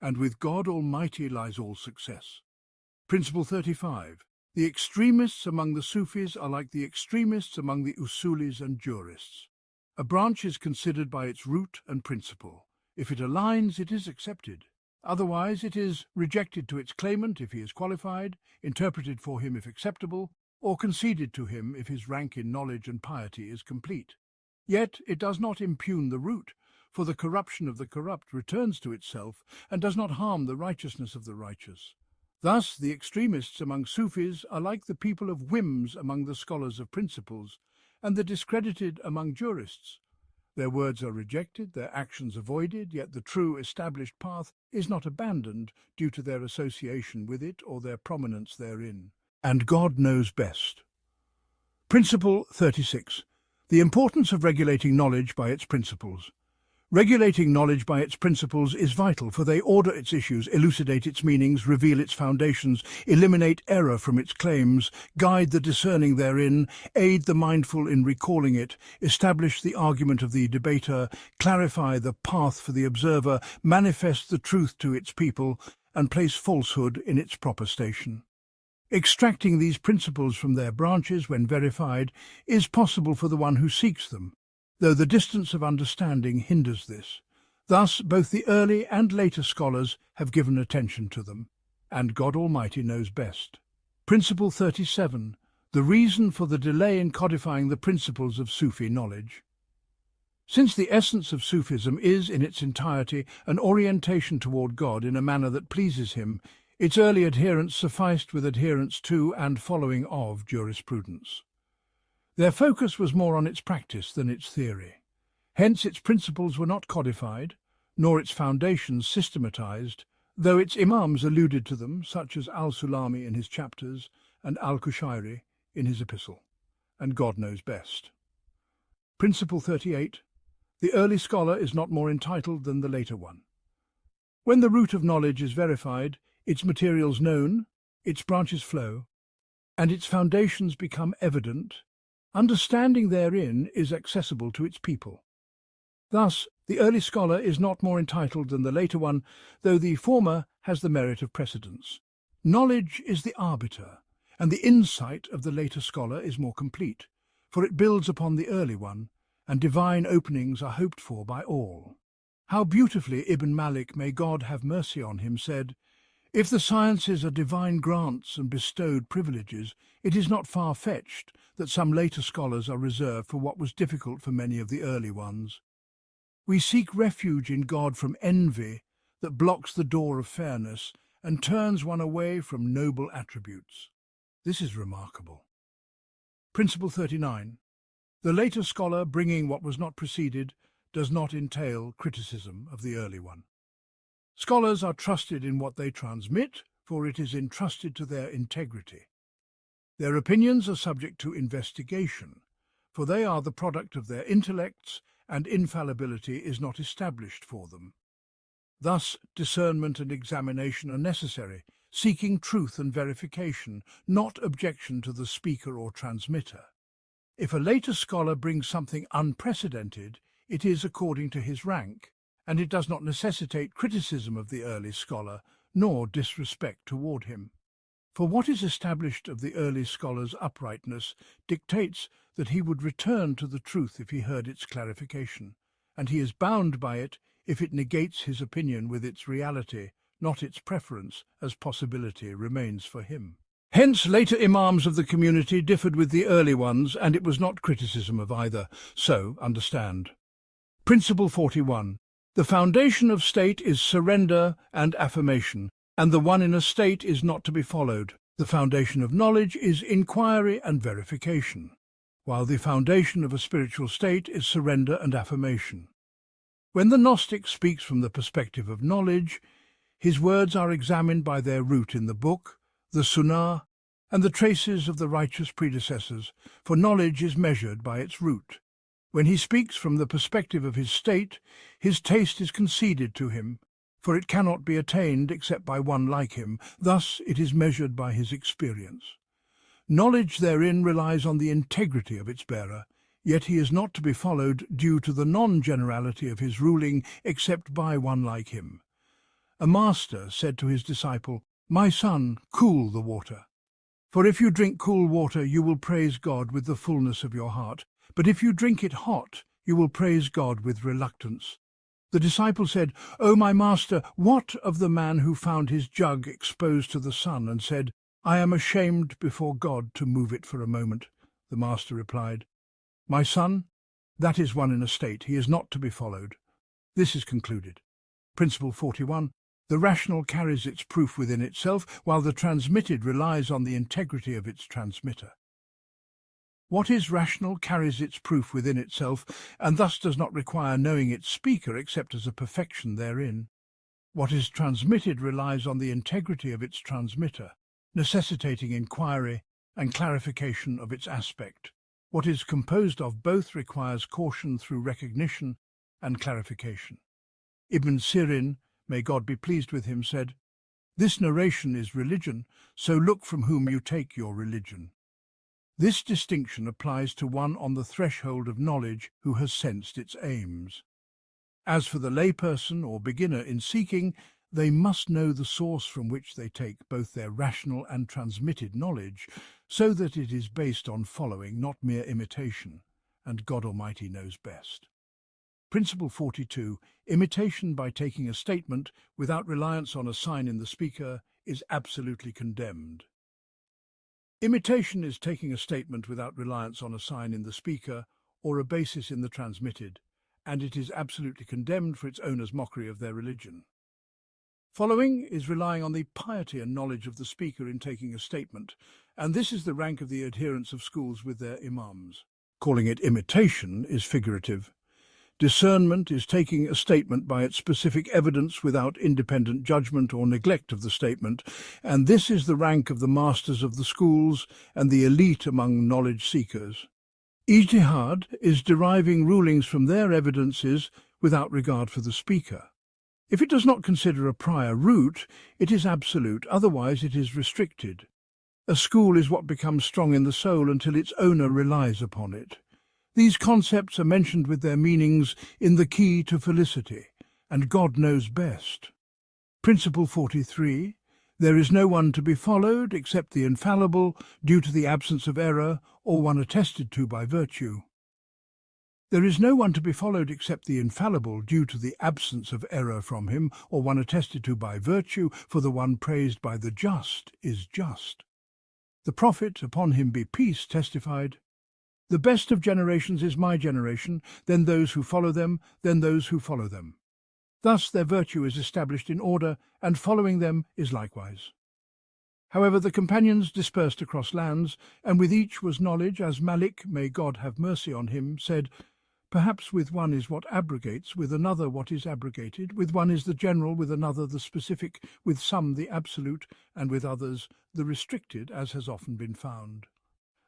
And with God Almighty lies all success. Principle 35. The extremists among the Sufis are like the extremists among the Usulis and jurists. A branch is considered by its root and principle. If it aligns, it is accepted. Otherwise, it is rejected to its claimant if he is qualified, interpreted for him if acceptable, or conceded to him if his rank in knowledge and piety is complete. Yet it does not impugn the root, for the corruption of the corrupt returns to itself and does not harm the righteousness of the righteous. Thus, the extremists among Sufis are like the people of whims among the scholars of principles, and the discredited among jurists. Their words are rejected, their actions avoided, yet the true established path is not abandoned due to their association with it or their prominence therein. And God knows best. Principle 36. The importance of regulating knowledge by its principles. Regulating knowledge by its principles is vital, for they order its issues, elucidate its meanings, reveal its foundations, eliminate error from its claims, guide the discerning therein, aid the mindful in recalling it, establish the argument of the debater, clarify the path for the observer, manifest the truth to its people, and place falsehood in its proper station. Extracting these principles from their branches, when verified, is possible for the one who seeks them, though the distance of understanding hinders this. Thus, both the early and later scholars have given attention to them, and God Almighty knows best. Principle 37. The reason for the delay in codifying the principles of Sufi knowledge. Since the essence of Sufism is, in its entirety, an orientation toward God in a manner that pleases him, its early adherents sufficed with adherence to and following of jurisprudence. Their focus was more on its practice than its theory. Hence its principles were not codified, nor its foundations systematized, though its imams alluded to them, such as Al-Sulami in his chapters and Al-Kushairi in his epistle, and God knows best. Principle 38. The early scholar is not more entitled than the later one. When the root of knowledge is verified, its materials known, its branches flow, and its foundations become evident, understanding therein is accessible to its people. Thus, the early scholar is not more entitled than the later one, though the former has the merit of precedence. Knowledge is the arbiter, and the insight of the later scholar is more complete, for it builds upon the early one, and divine openings are hoped for by all. How beautifully Ibn Malik, may God have mercy on him, said, "If the sciences are divine grants and bestowed privileges, it is not far-fetched that some later scholars are reserved for what was difficult for many of the early ones. We seek refuge in God from envy that blocks the door of fairness and turns one away from noble attributes." This is remarkable. Principle 39. The later scholar bringing what was not preceded does not entail criticism of the early one. Scholars are trusted in what they transmit, for it is entrusted to their integrity. Their opinions are subject to investigation, for they are the product of their intellects, and infallibility is not established for them. Thus, discernment and examination are necessary, seeking truth and verification, not objection to the speaker or transmitter. If a later scholar brings something unprecedented, it is according to his rank, and it does not necessitate criticism of the early scholar, nor disrespect toward him. For what is established of the early scholar's uprightness dictates that he would return to the truth if he heard its clarification, and he is bound by it if it negates his opinion with its reality, not its preference, as possibility remains for him. Hence, later imams of the community differed with the early ones, and it was not criticism of either. So, understand. Principle 41. The foundation of state is surrender and affirmation, and the one in a state is not to be followed. The foundation of knowledge is inquiry and verification, while the foundation of a spiritual state is surrender and affirmation. When the Gnostic speaks from the perspective of knowledge, his words are examined by their root in the book, the Sunnah, and the traces of the righteous predecessors, for knowledge is measured by its root. When he speaks from the perspective of his state, his taste is conceded to him, for it cannot be attained except by one like him. Thus it is measured by his experience. Knowledge therein relies on the integrity of its bearer, yet he is not to be followed due to the non-generality of his ruling except by one like him. A master said to his disciple, "My son, cool the water. For if you drink cool water, you will praise God with the fullness of your heart. But if you drink it hot, you will praise God with reluctance." The disciple said, "O my master, what of the man who found his jug exposed to the sun and said, 'I am ashamed before God to move it for a moment'?" The master replied, "My son, that is one in a state. He is not to be followed." This is concluded. Principle 41. The rational carries its proof within itself, while the transmitted relies on the integrity of its transmitter. What is rational carries its proof within itself, and thus does not require knowing its speaker except as a perfection therein. What is transmitted relies on the integrity of its transmitter, necessitating inquiry and clarification of its aspect. What is composed of both requires caution through recognition and clarification. Ibn Sirin, may God be pleased with him, said, "This narration is religion, so look from whom you take your religion." This distinction applies to one on the threshold of knowledge who has sensed its aims. As for the layperson or beginner in seeking, they must know the source from which they take both their rational and transmitted knowledge, so that it is based on following, not mere imitation, and God Almighty knows best. Principle 42. Imitation by taking a statement without reliance on a sign in the speaker is absolutely condemned. Imitation is taking a statement without reliance on a sign in the speaker or a basis in the transmitted, and it is absolutely condemned for its owner's mockery of their religion. Following is relying on the piety and knowledge of the speaker in taking a statement, and this is the rank of the adherents of schools with their imams. Calling it imitation is figurative. Discernment is taking a statement by its specific evidence without independent judgment or neglect of the statement, and this is the rank of the masters of the schools and the elite among knowledge seekers. Ijtihad is deriving rulings from their evidences without regard for the speaker. If it does not consider a prior root, it is absolute, otherwise it is restricted. A school is what becomes strong in the soul until its owner relies upon it. These concepts are mentioned with their meanings in the key to felicity, and God knows best. Principle 43. There is no one to be followed except the infallible, due to the absence of error, or one attested to by virtue. There is no one to be followed except the infallible, due to the absence of error from him, or one attested to by virtue, for the one praised by the just is just. The Prophet, upon him be peace, testified, "The best of generations is my generation, then those who follow them, then those who follow them." Thus their virtue is established in order, and following them is likewise. However, the companions dispersed across lands, and with each was knowledge, as Malik, may God have mercy on him, said, "Perhaps with one is what abrogates, with another what is abrogated, with one is the general, with another the specific, with some the absolute, and with others the restricted, as has often been found."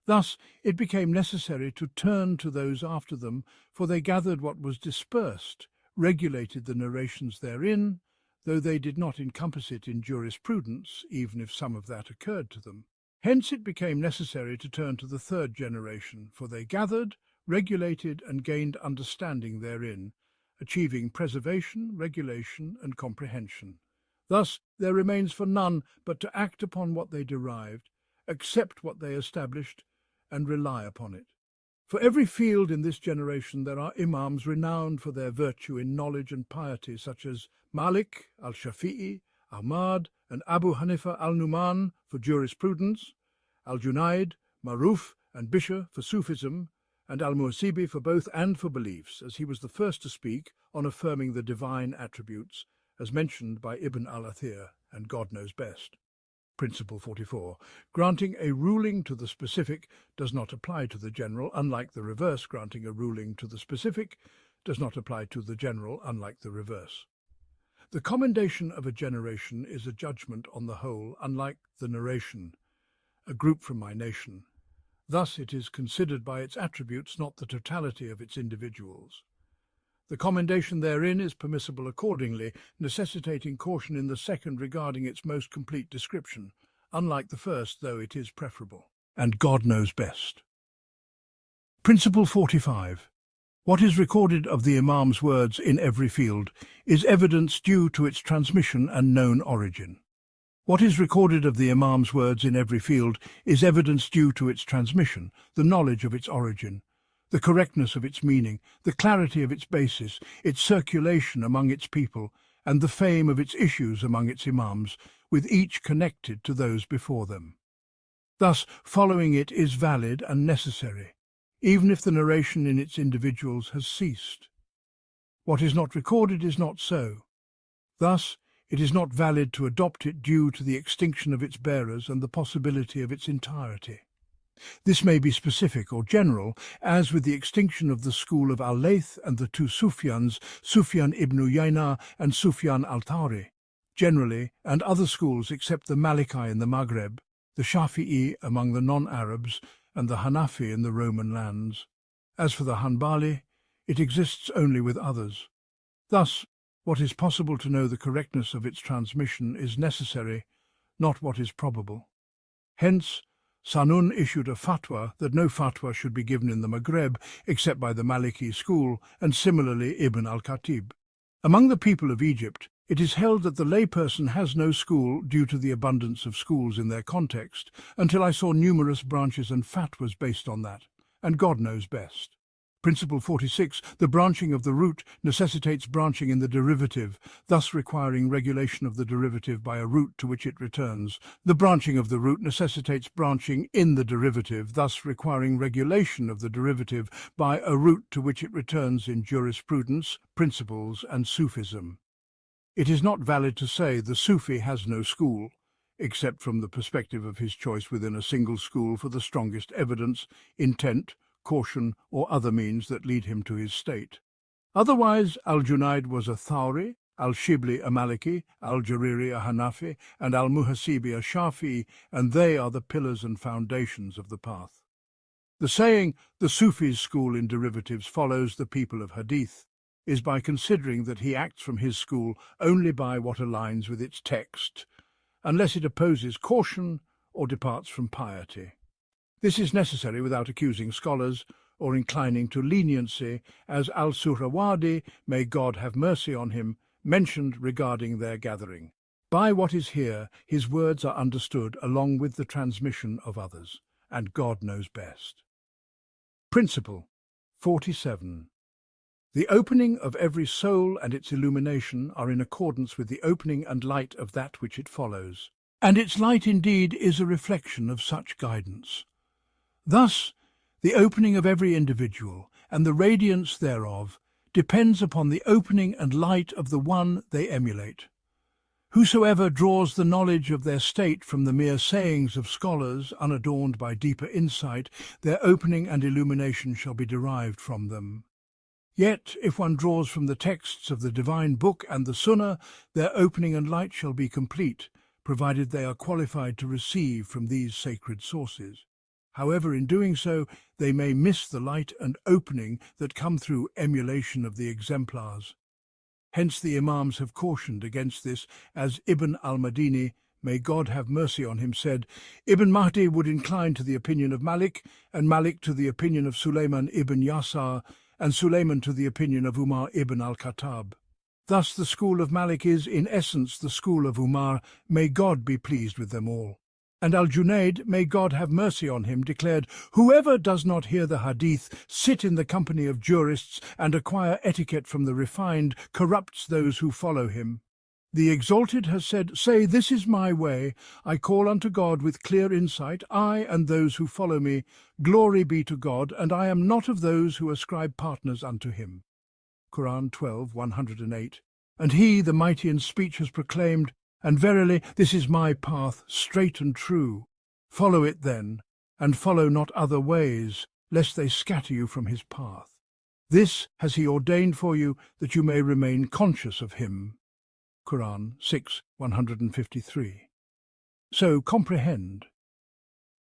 Thus it became necessary to turn to those after them, for they gathered what was dispersed, regulated the narrations therein, though they did not encompass it in jurisprudence, even if some of that occurred to them. Hence it became necessary to turn to the third generation, for they gathered, regulated, and gained understanding therein, achieving preservation, regulation, and comprehension. Thus there remains for none but to act upon what they derived, accept what they established, and rely upon it. For every field in this generation there are imams renowned for their virtue in knowledge and piety, such as Malik, Al-Shafi'i, Ahmad, and Abu Hanifa al-Numan for jurisprudence, Al-Junaid, Maruf, and Bishr for Sufism, and Al-Muhasibi for both and for beliefs, as he was the first to speak on affirming the divine attributes, as mentioned by Ibn al-Athir, and God knows best. Principle 44. Granting a ruling to the specific does not apply to the general, unlike the reverse. Granting a ruling to the specific does not apply to the general, unlike the reverse. The commendation of a generation is a judgment on the whole, unlike the narration, a group from my nation. Thus it is considered by its attributes, not the totality of its individuals. The commendation therein is permissible accordingly, necessitating caution in the second regarding its most complete description, unlike the first, though it is preferable. And God knows best. Principle 45. What is recorded of the Imam's words in every field is evidence due to its transmission and known origin. What is recorded of the Imam's words in every field is evidence due to its transmission, the knowledge of its origin, the correctness of its meaning, the clarity of its basis, its circulation among its people, and the fame of its issues among its Imams, with each connected to those before them. Thus, following it is valid and necessary, even if the narration in its individuals has ceased. What is not recorded is not so. Thus, it is not valid to adopt it due to the extinction of its bearers and the possibility of its entirety. This may be specific or general, as with the extinction of the school of Al-Layth and the two Sufyans, Sufyan ibn Uyayna and Sufyan al-Thawri, generally, and other schools except the Maliki in the Maghreb, the Shafi'i among the non-Arabs, and the Hanafi in the Roman lands. As for the Hanbali, it exists only with others. Thus, what is possible to know the correctness of its transmission is necessary, not what is probable. Hence, Sanun issued a fatwa that no fatwa should be given in the Maghreb except by the Maliki school, and similarly Ibn al-Khatib. Among the people of Egypt, it is held that the layperson has no school due to the abundance of schools in their context, until I saw numerous branches and fatwas based on that, and God knows best. Principle 46. The branching of the root necessitates branching in the derivative, thus requiring regulation of the derivative by a root to which it returns. The branching of the root necessitates branching in the derivative, thus requiring regulation of the derivative by a root to which it returns in jurisprudence, principles, and Sufism. It is not valid to say the Sufi has no school, except from the perspective of his choice within a single school for the strongest evidence, intent, caution, or other means that lead him to his state. Otherwise, Al-Junayd was a Thawri, Al-Shibli a Maliki, Al-Jariri a Hanafi, and Al-Muhasibi a Shafi'i, and they are the pillars and foundations of the path. The saying, the Sufi's school in derivatives follows the people of Hadith, is by considering that he acts from his school only by what aligns with its text, unless it opposes caution or departs from piety. This is necessary without accusing scholars or inclining to leniency, as Al-Suhrawadi, may God have mercy on him, mentioned regarding their gathering. By what is here, his words are understood along with the transmission of others, and God knows best. Principle 47. The opening of every soul and its illumination are in accordance with the opening and light of that which it follows, and its light indeed is a reflection of such guidance. Thus, the opening of every individual and the radiance thereof depends upon the opening and light of the one they emulate. Whosoever draws the knowledge of their state from the mere sayings of scholars, unadorned by deeper insight, their opening and illumination shall be derived from them. Yet, if one draws from the texts of the divine book and the Sunnah, their opening and light shall be complete, provided they are qualified to receive from these sacred sources. However, in doing so, they may miss the light and opening that come through emulation of the exemplars. Hence the Imams have cautioned against this, as Ibn al-Madini, may God have mercy on him, said, Ibn Mahdi would incline to the opinion of Malik, and Malik to the opinion of Sulayman ibn Yasar, and Sulayman to the opinion of Umar ibn al-Khattab. Thus the school of Malik is, in essence, the school of Umar, may God be pleased with them all. And Al-Junayd, may God have mercy on him, declared, whoever does not hear the hadith, sit in the company of jurists, and acquire etiquette from the refined, corrupts those who follow him. The Exalted has said, say, this is my way, I call unto God with clear insight, I and those who follow me, glory be to God, and I am not of those who ascribe partners unto him. Quran 12:108. And he, the mighty in speech, has proclaimed, and verily, this is my path, straight and true. Follow it then, and follow not other ways, lest they scatter you from his path. This has he ordained for you, that you may remain conscious of him. Quran 6:153. So comprehend.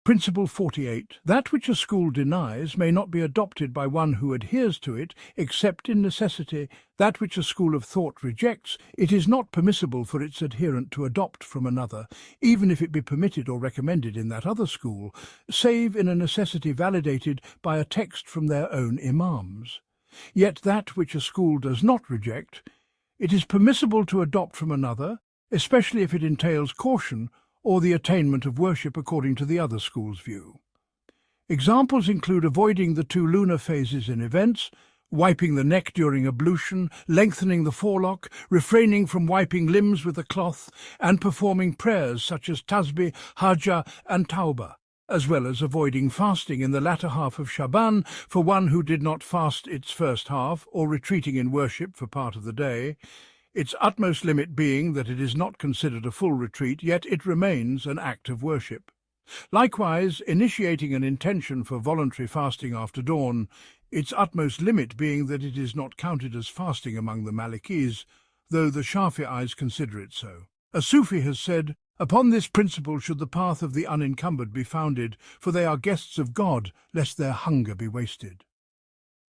Principle 48. That which a school denies may not be adopted by one who adheres to it, except in necessity. That which a school of thought rejects, it is not permissible for its adherent to adopt from another, even if it be permitted or recommended in that other school, save in a necessity validated by a text from their own imams. Yet that which a school does not reject, it is permissible to adopt from another, especially if it entails caution or the attainment of worship according to the other school's view. Examples include avoiding the 2 lunar phases in events, wiping the neck during ablution, lengthening the forelock, refraining from wiping limbs with a cloth, and performing prayers such as tasbih, hajjah, and tawbah, as well as avoiding fasting in the latter half of Shaban for one who did not fast its first half, or retreating in worship for part of the day, its utmost limit being that it is not considered a full retreat, yet it remains an act of worship. Likewise, initiating an intention for voluntary fasting after dawn, its utmost limit being that it is not counted as fasting among the Malikis, though the Shafi'is consider it so. A Sufi has said, upon this principle should the path of the unencumbered be founded, for they are guests of God, lest their hunger be wasted.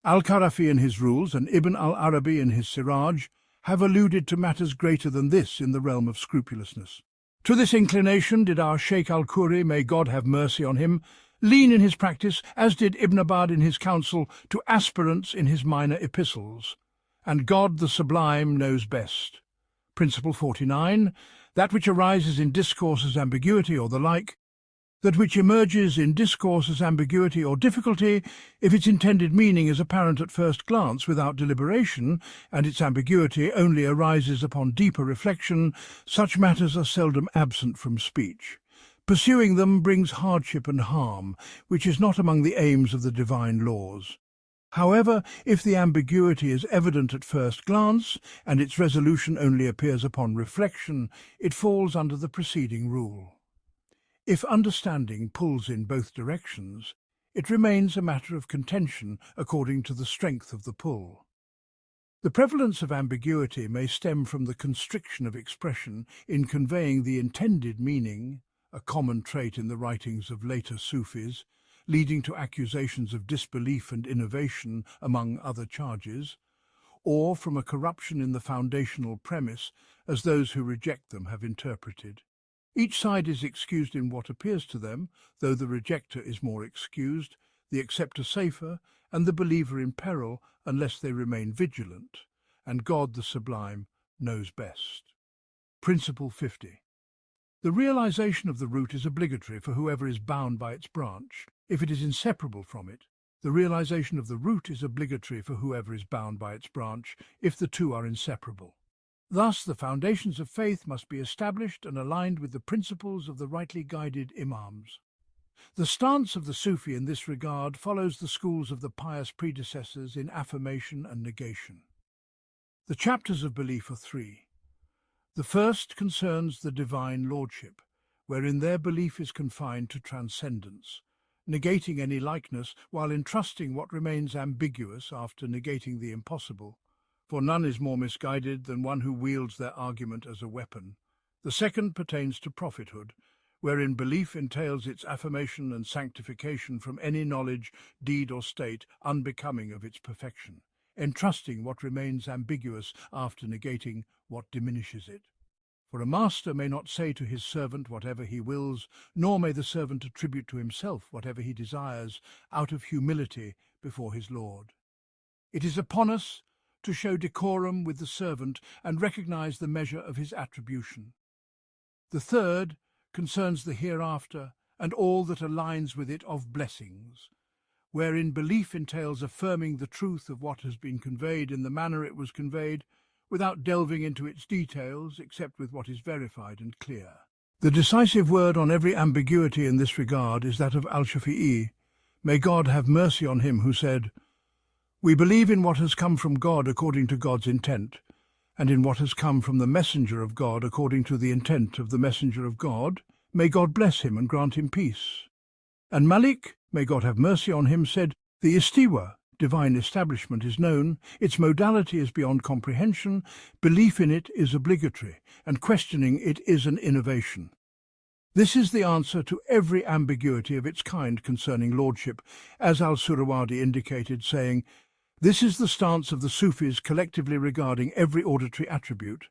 Al-Karafi in his rules and Ibn al-Arabi in his Siraj have alluded to matters greater than this in the realm of scrupulousness. To this inclination did our Sheikh al-Khuri, may God have mercy on him, lean in his practice, as did Ibn Abad in his counsel to aspirants in his minor epistles. And God the Sublime knows best. Principle 49. That which arises in discourse as ambiguity or the like, that which emerges in discourse as ambiguity or difficulty if its intended meaning is apparent at first glance without deliberation, and its ambiguity only arises upon deeper reflection, such matters are seldom absent from speech. Pursuing them brings hardship and harm, which is not among the aims of the divine laws. However, if the ambiguity is evident at first glance, and its resolution only appears upon reflection, it falls under the preceding rule. If understanding pulls in both directions, it remains a matter of contention according to the strength of the pull. The prevalence of ambiguity may stem from the constriction of expression in conveying the intended meaning, a common trait in the writings of later Sufis, leading to accusations of disbelief and innovation, among other charges, or from a corruption in the foundational premise, as those who reject them have interpreted. Each side is excused in what appears to them, though the rejecter is more excused, the acceptor safer, and the believer in peril unless they remain vigilant, and God the Sublime knows best. Principle 50. The realization of the root is obligatory for whoever is bound by its branch, if it is inseparable from it. The realization of the root is obligatory for whoever is bound by its branch, if the two are inseparable. Thus, the foundations of faith must be established and aligned with the principles of the rightly guided Imams. The stance of the Sufi in this regard follows the schools of the pious predecessors in affirmation and negation. The chapters of belief are three. The first concerns the divine lordship, wherein their belief is confined to transcendence, negating any likeness while entrusting what remains ambiguous after negating the impossible. For none is more misguided than one who wields their argument as a weapon. The second pertains to prophethood, wherein belief entails its affirmation and sanctification from any knowledge, deed or state unbecoming of its perfection, entrusting what remains ambiguous after negating what diminishes it. For a master may not say to his servant whatever he wills, nor may the servant attribute to himself whatever he desires, out of humility before his Lord. It is upon us to show decorum with the servant and recognize the measure of his attribution. The third concerns the hereafter and all that aligns with it of blessings, wherein belief entails affirming the truth of what has been conveyed in the manner it was conveyed, without delving into its details except with what is verified and clear. The decisive word on every ambiguity in this regard is that of Al-Shafi'i. May God have mercy on him, who said, "We believe in what has come from God according to God's intent, and in what has come from the messenger of God according to the intent of the messenger of God. May God bless him and grant him peace." And Malik, may God have mercy on him, said, "The istiwa, divine establishment, is known, its modality is beyond comprehension, belief in it is obligatory, and questioning it is an innovation." This is the answer to every ambiguity of its kind concerning lordship, as al-Surawadi indicated, saying, "This is the stance of the Sufis collectively regarding every auditory attribute,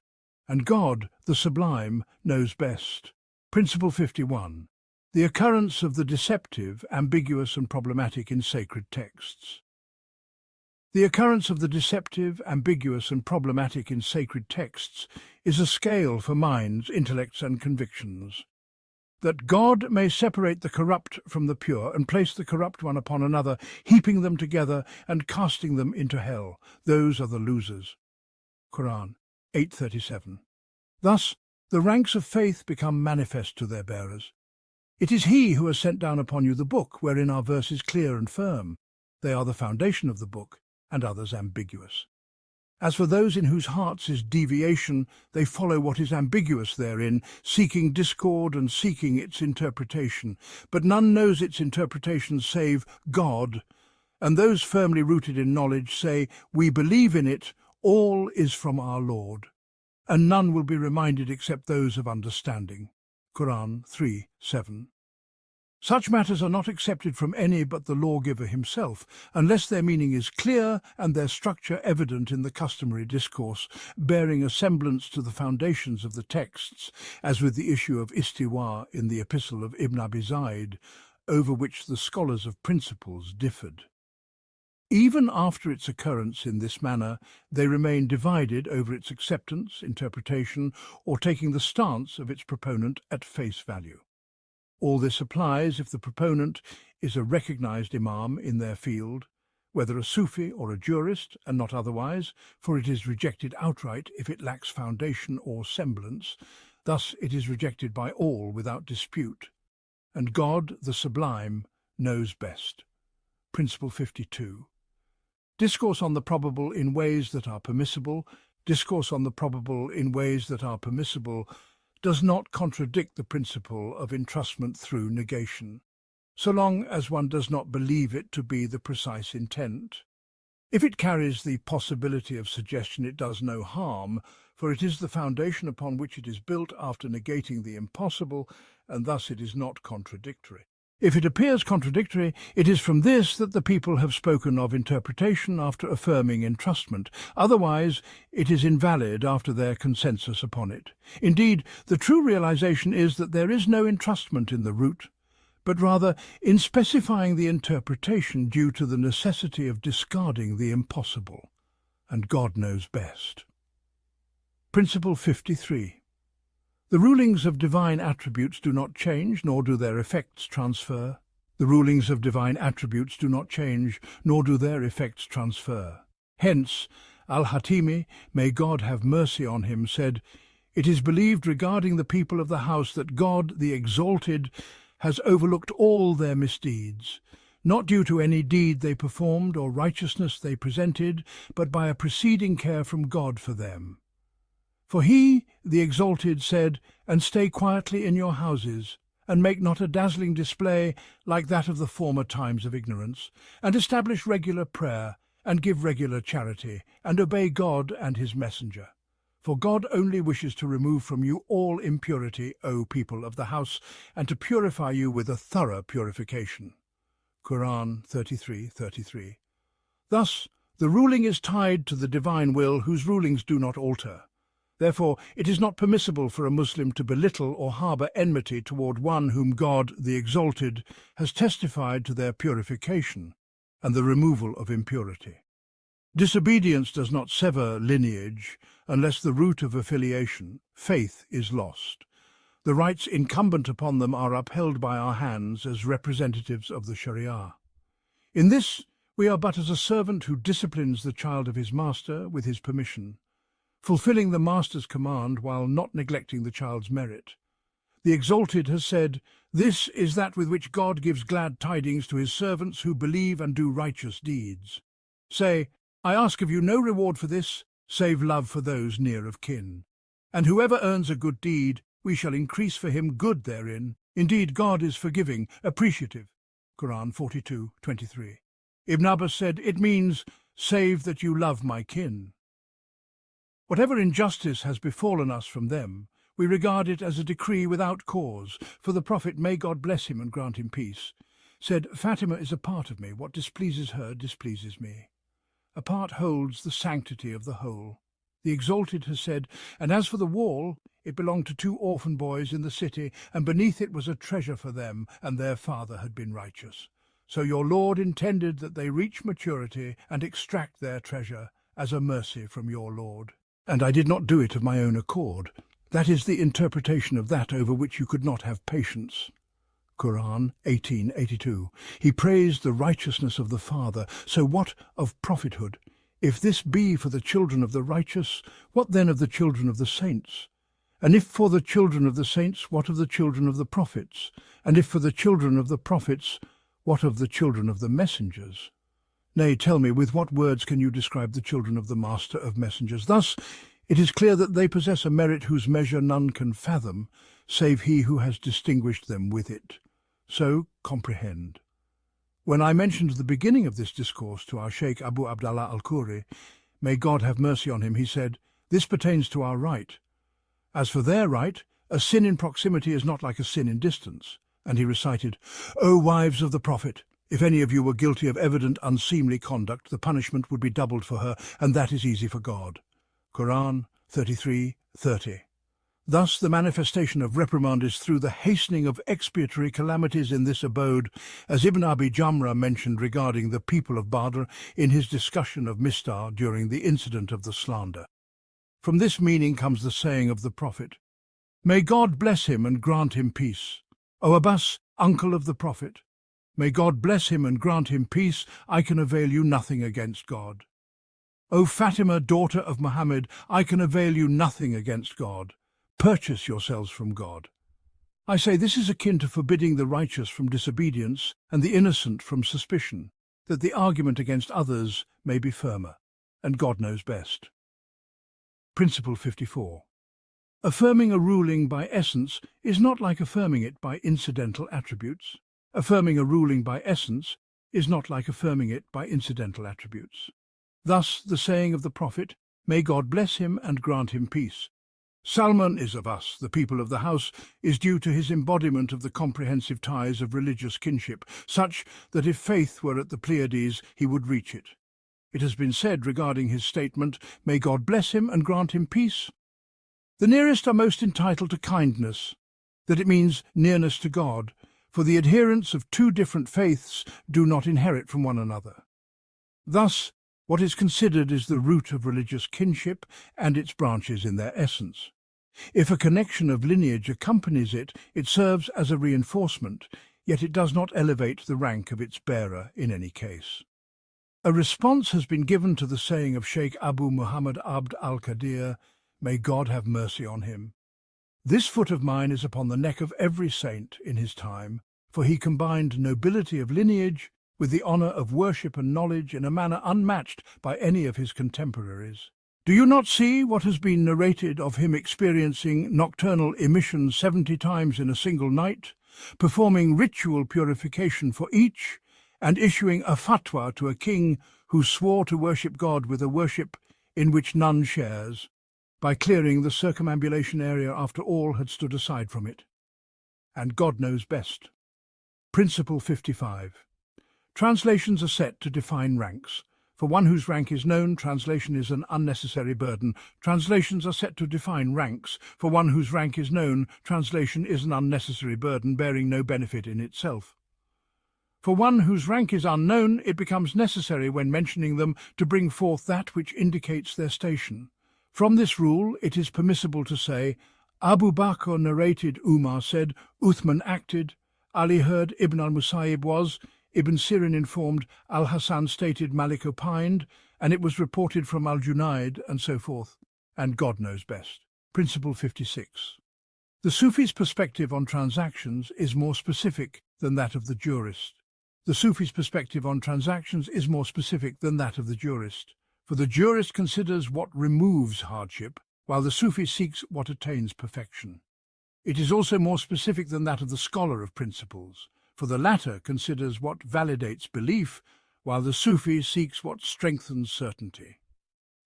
and God, the Sublime, knows best." Principle 51. The occurrence of the deceptive, ambiguous and problematic in sacred texts. The occurrence of the deceptive, ambiguous and problematic in sacred texts is a scale for minds, intellects and convictions. That God may separate the corrupt from the pure and place the corrupt one upon another, heaping them together and casting them into hell, those are the losers. Quran 8:37. Thus, the ranks of faith become manifest to their bearers. It is He who has sent down upon you the book, wherein are verses clear and firm. They are the foundation of the book, and others ambiguous. As for those in whose hearts is deviation, they follow what is ambiguous therein, seeking discord and seeking its interpretation. But none knows its interpretation save God. And those firmly rooted in knowledge say, "We believe in it, all is from our Lord." And none will be reminded except those of understanding. Quran 3:7. Such matters are not accepted from any but the lawgiver himself, unless their meaning is clear and their structure evident in the customary discourse, bearing a semblance to the foundations of the texts, as with the issue of istiwa in the epistle of Ibn Abi Zayd, over which the scholars of Principles differed. Even after its occurrence in this manner, they remain divided over its acceptance, interpretation, or taking the stance of its proponent at face value. All this applies if the proponent is a recognized imam in their field, whether a Sufi or a jurist, and not otherwise, for it is rejected outright if it lacks foundation or semblance. Thus it is rejected by all without dispute. And God, the Sublime, knows best. Principle 52. Discourse on the probable in ways that are permissible, discourse on the probable in ways that are permissible does not contradict the principle of entrustment through negation, so long as one does not believe it to be the precise intent. If it carries the possibility of suggestion, it does no harm, for it is the foundation upon which it is built after negating the impossible, and thus it is not contradictory. If it appears contradictory, it is from this that the people have spoken of interpretation after affirming entrustment. Otherwise, it is invalid after their consensus upon it. Indeed, the true realization is that there is no entrustment in the root, but rather in specifying the interpretation due to the necessity of discarding the impossible. And God knows best. Principle 53. The rulings of divine attributes do not change, nor do their effects transfer. The rulings of divine attributes do not change, nor do their effects transfer. Hence, Al-Hatimi, may God have mercy on him, said, "It is believed regarding the people of the house that God, the Exalted, has overlooked all their misdeeds, not due to any deed they performed or righteousness they presented, but by a preceding care from God for them. For he, the Exalted, said, and stay quietly in your houses, and make not a dazzling display like that of the former times of ignorance, and establish regular prayer, and give regular charity, and obey God and his messenger. For God only wishes to remove from you all impurity, O people of the house, and to purify you with a thorough purification." Quran 33:33. Thus, the ruling is tied to the divine will, whose rulings do not alter. Therefore, it is not permissible for a Muslim to belittle or harbour enmity toward one whom God, the Exalted, has testified to their purification and the removal of impurity. Disobedience does not sever lineage unless the root of affiliation, faith, is lost. The rights incumbent upon them are upheld by our hands as representatives of the Sharia. In this, we are but as a servant who disciplines the child of his master with his permission, fulfilling the master's command while not neglecting the child's merit. The Exalted has said, "This is that with which God gives glad tidings to his servants who believe and do righteous deeds. Say, I ask of you no reward for this, save love for those near of kin. And whoever earns a good deed, we shall increase for him good therein. Indeed, God is forgiving, appreciative." Quran 42:23. Ibn Abbas said, "It means, save that you love my kin." Whatever injustice has befallen us from them, we regard it as a decree without cause, for the Prophet, may God bless him and grant him peace, said, "Fatima is a part of me. What displeases her displeases me." A part holds the sanctity of the whole. The Exalted has said, "And as for the wall, it belonged to 2 orphan boys in the city, and beneath it was a treasure for them, and their father had been righteous. So your Lord intended that they reach maturity and extract their treasure as a mercy from your Lord. And I did not do it of my own accord." That is the interpretation of that over which you could not have patience. Quran 18:82. He praised the righteousness of the Father. So what of prophethood? If this be for the children of the righteous, what then of the children of the saints? And if for the children of the saints, what of the children of the prophets? And if for the children of the prophets, what of the children of the messengers? Nay, tell me, with what words can you describe the children of the Master of Messengers? Thus, it is clear that they possess a merit whose measure none can fathom, save he who has distinguished them with it. So, comprehend. When I mentioned the beginning of this discourse to our Sheikh Abu Abdallah al-Khoury, may God have mercy on him, he said, "This pertains to our right. As for their right, a sin in proximity is not like a sin in distance." And he recited, "O wives of the Prophet, if any of you were guilty of evident unseemly conduct, the punishment would be doubled for her, and that is easy for God." Quran 33:30. Thus the manifestation of reprimand is through the hastening of expiatory calamities in this abode, as Ibn Abi Jamrah mentioned regarding the people of Badr in his discussion of Mistar during the incident of the slander. From this meaning comes the saying of the Prophet, "May God bless him and grant him peace." O Abbas, uncle of the Prophet, may God bless him and grant him peace, I can avail you nothing against God. O Fatima, daughter of Muhammad, I can avail you nothing against God. Purchase yourselves from God. I say this is akin to forbidding the righteous from disobedience and the innocent from suspicion, that the argument against others may be firmer, and God knows best. Principle 54. Affirming a ruling by essence is not like affirming it by incidental attributes. Affirming a ruling by essence is not like affirming it by incidental attributes. Thus, the saying of the Prophet, may God bless him and grant him peace. Salman is of us, the people of the house, is due to his embodiment of the comprehensive ties of religious kinship, such that if faith were at the Pleiades, he would reach it. It has been said regarding his statement, may God bless him and grant him peace. The nearest are most entitled to kindness, that it means nearness to God, for the adherents of two different faiths do not inherit from one another. Thus, what is considered is the root of religious kinship and its branches in their essence. If a connection of lineage accompanies it, it serves as a reinforcement, yet it does not elevate the rank of its bearer in any case. A response has been given to the saying of Sheikh Abu Muhammad Abd al-Qadir, may God have mercy on him. This foot of mine is upon the neck of every saint in his time, for he combined nobility of lineage with the honour of worship and knowledge in a manner unmatched by any of his contemporaries. Do you not see what has been narrated of him experiencing nocturnal emission 70 times in a single night, performing ritual purification for each, and issuing a fatwa to a king who swore to worship God with a worship in which none shares, by clearing the circumambulation area after all had stood aside from it? And God knows best. Principle 55. Translations are set to define ranks. For one whose rank is known, translation is an unnecessary burden. Translations are set to define ranks. For one whose rank is known, translation is an unnecessary burden, bearing no benefit in itself. For one whose rank is unknown, it becomes necessary when mentioning them to bring forth that which indicates their station. From this rule, it is permissible to say, Abu Bakr narrated, Umar said, Uthman acted, Ali heard, Ibn al-Musayyib was, Ibn Sirin informed, Al-Hasan stated, Malik opined, and it was reported from Al-Junaid, and so forth. And God knows best. Principle 56. The Sufi's perspective on transactions is more specific than that of the jurist. The Sufi's perspective on transactions is more specific than that of the jurist, for the jurist considers what removes hardship, while the Sufi seeks what attains perfection. It is also more specific than that of the scholar of principles, for the latter considers what validates belief, while the Sufi seeks what strengthens certainty.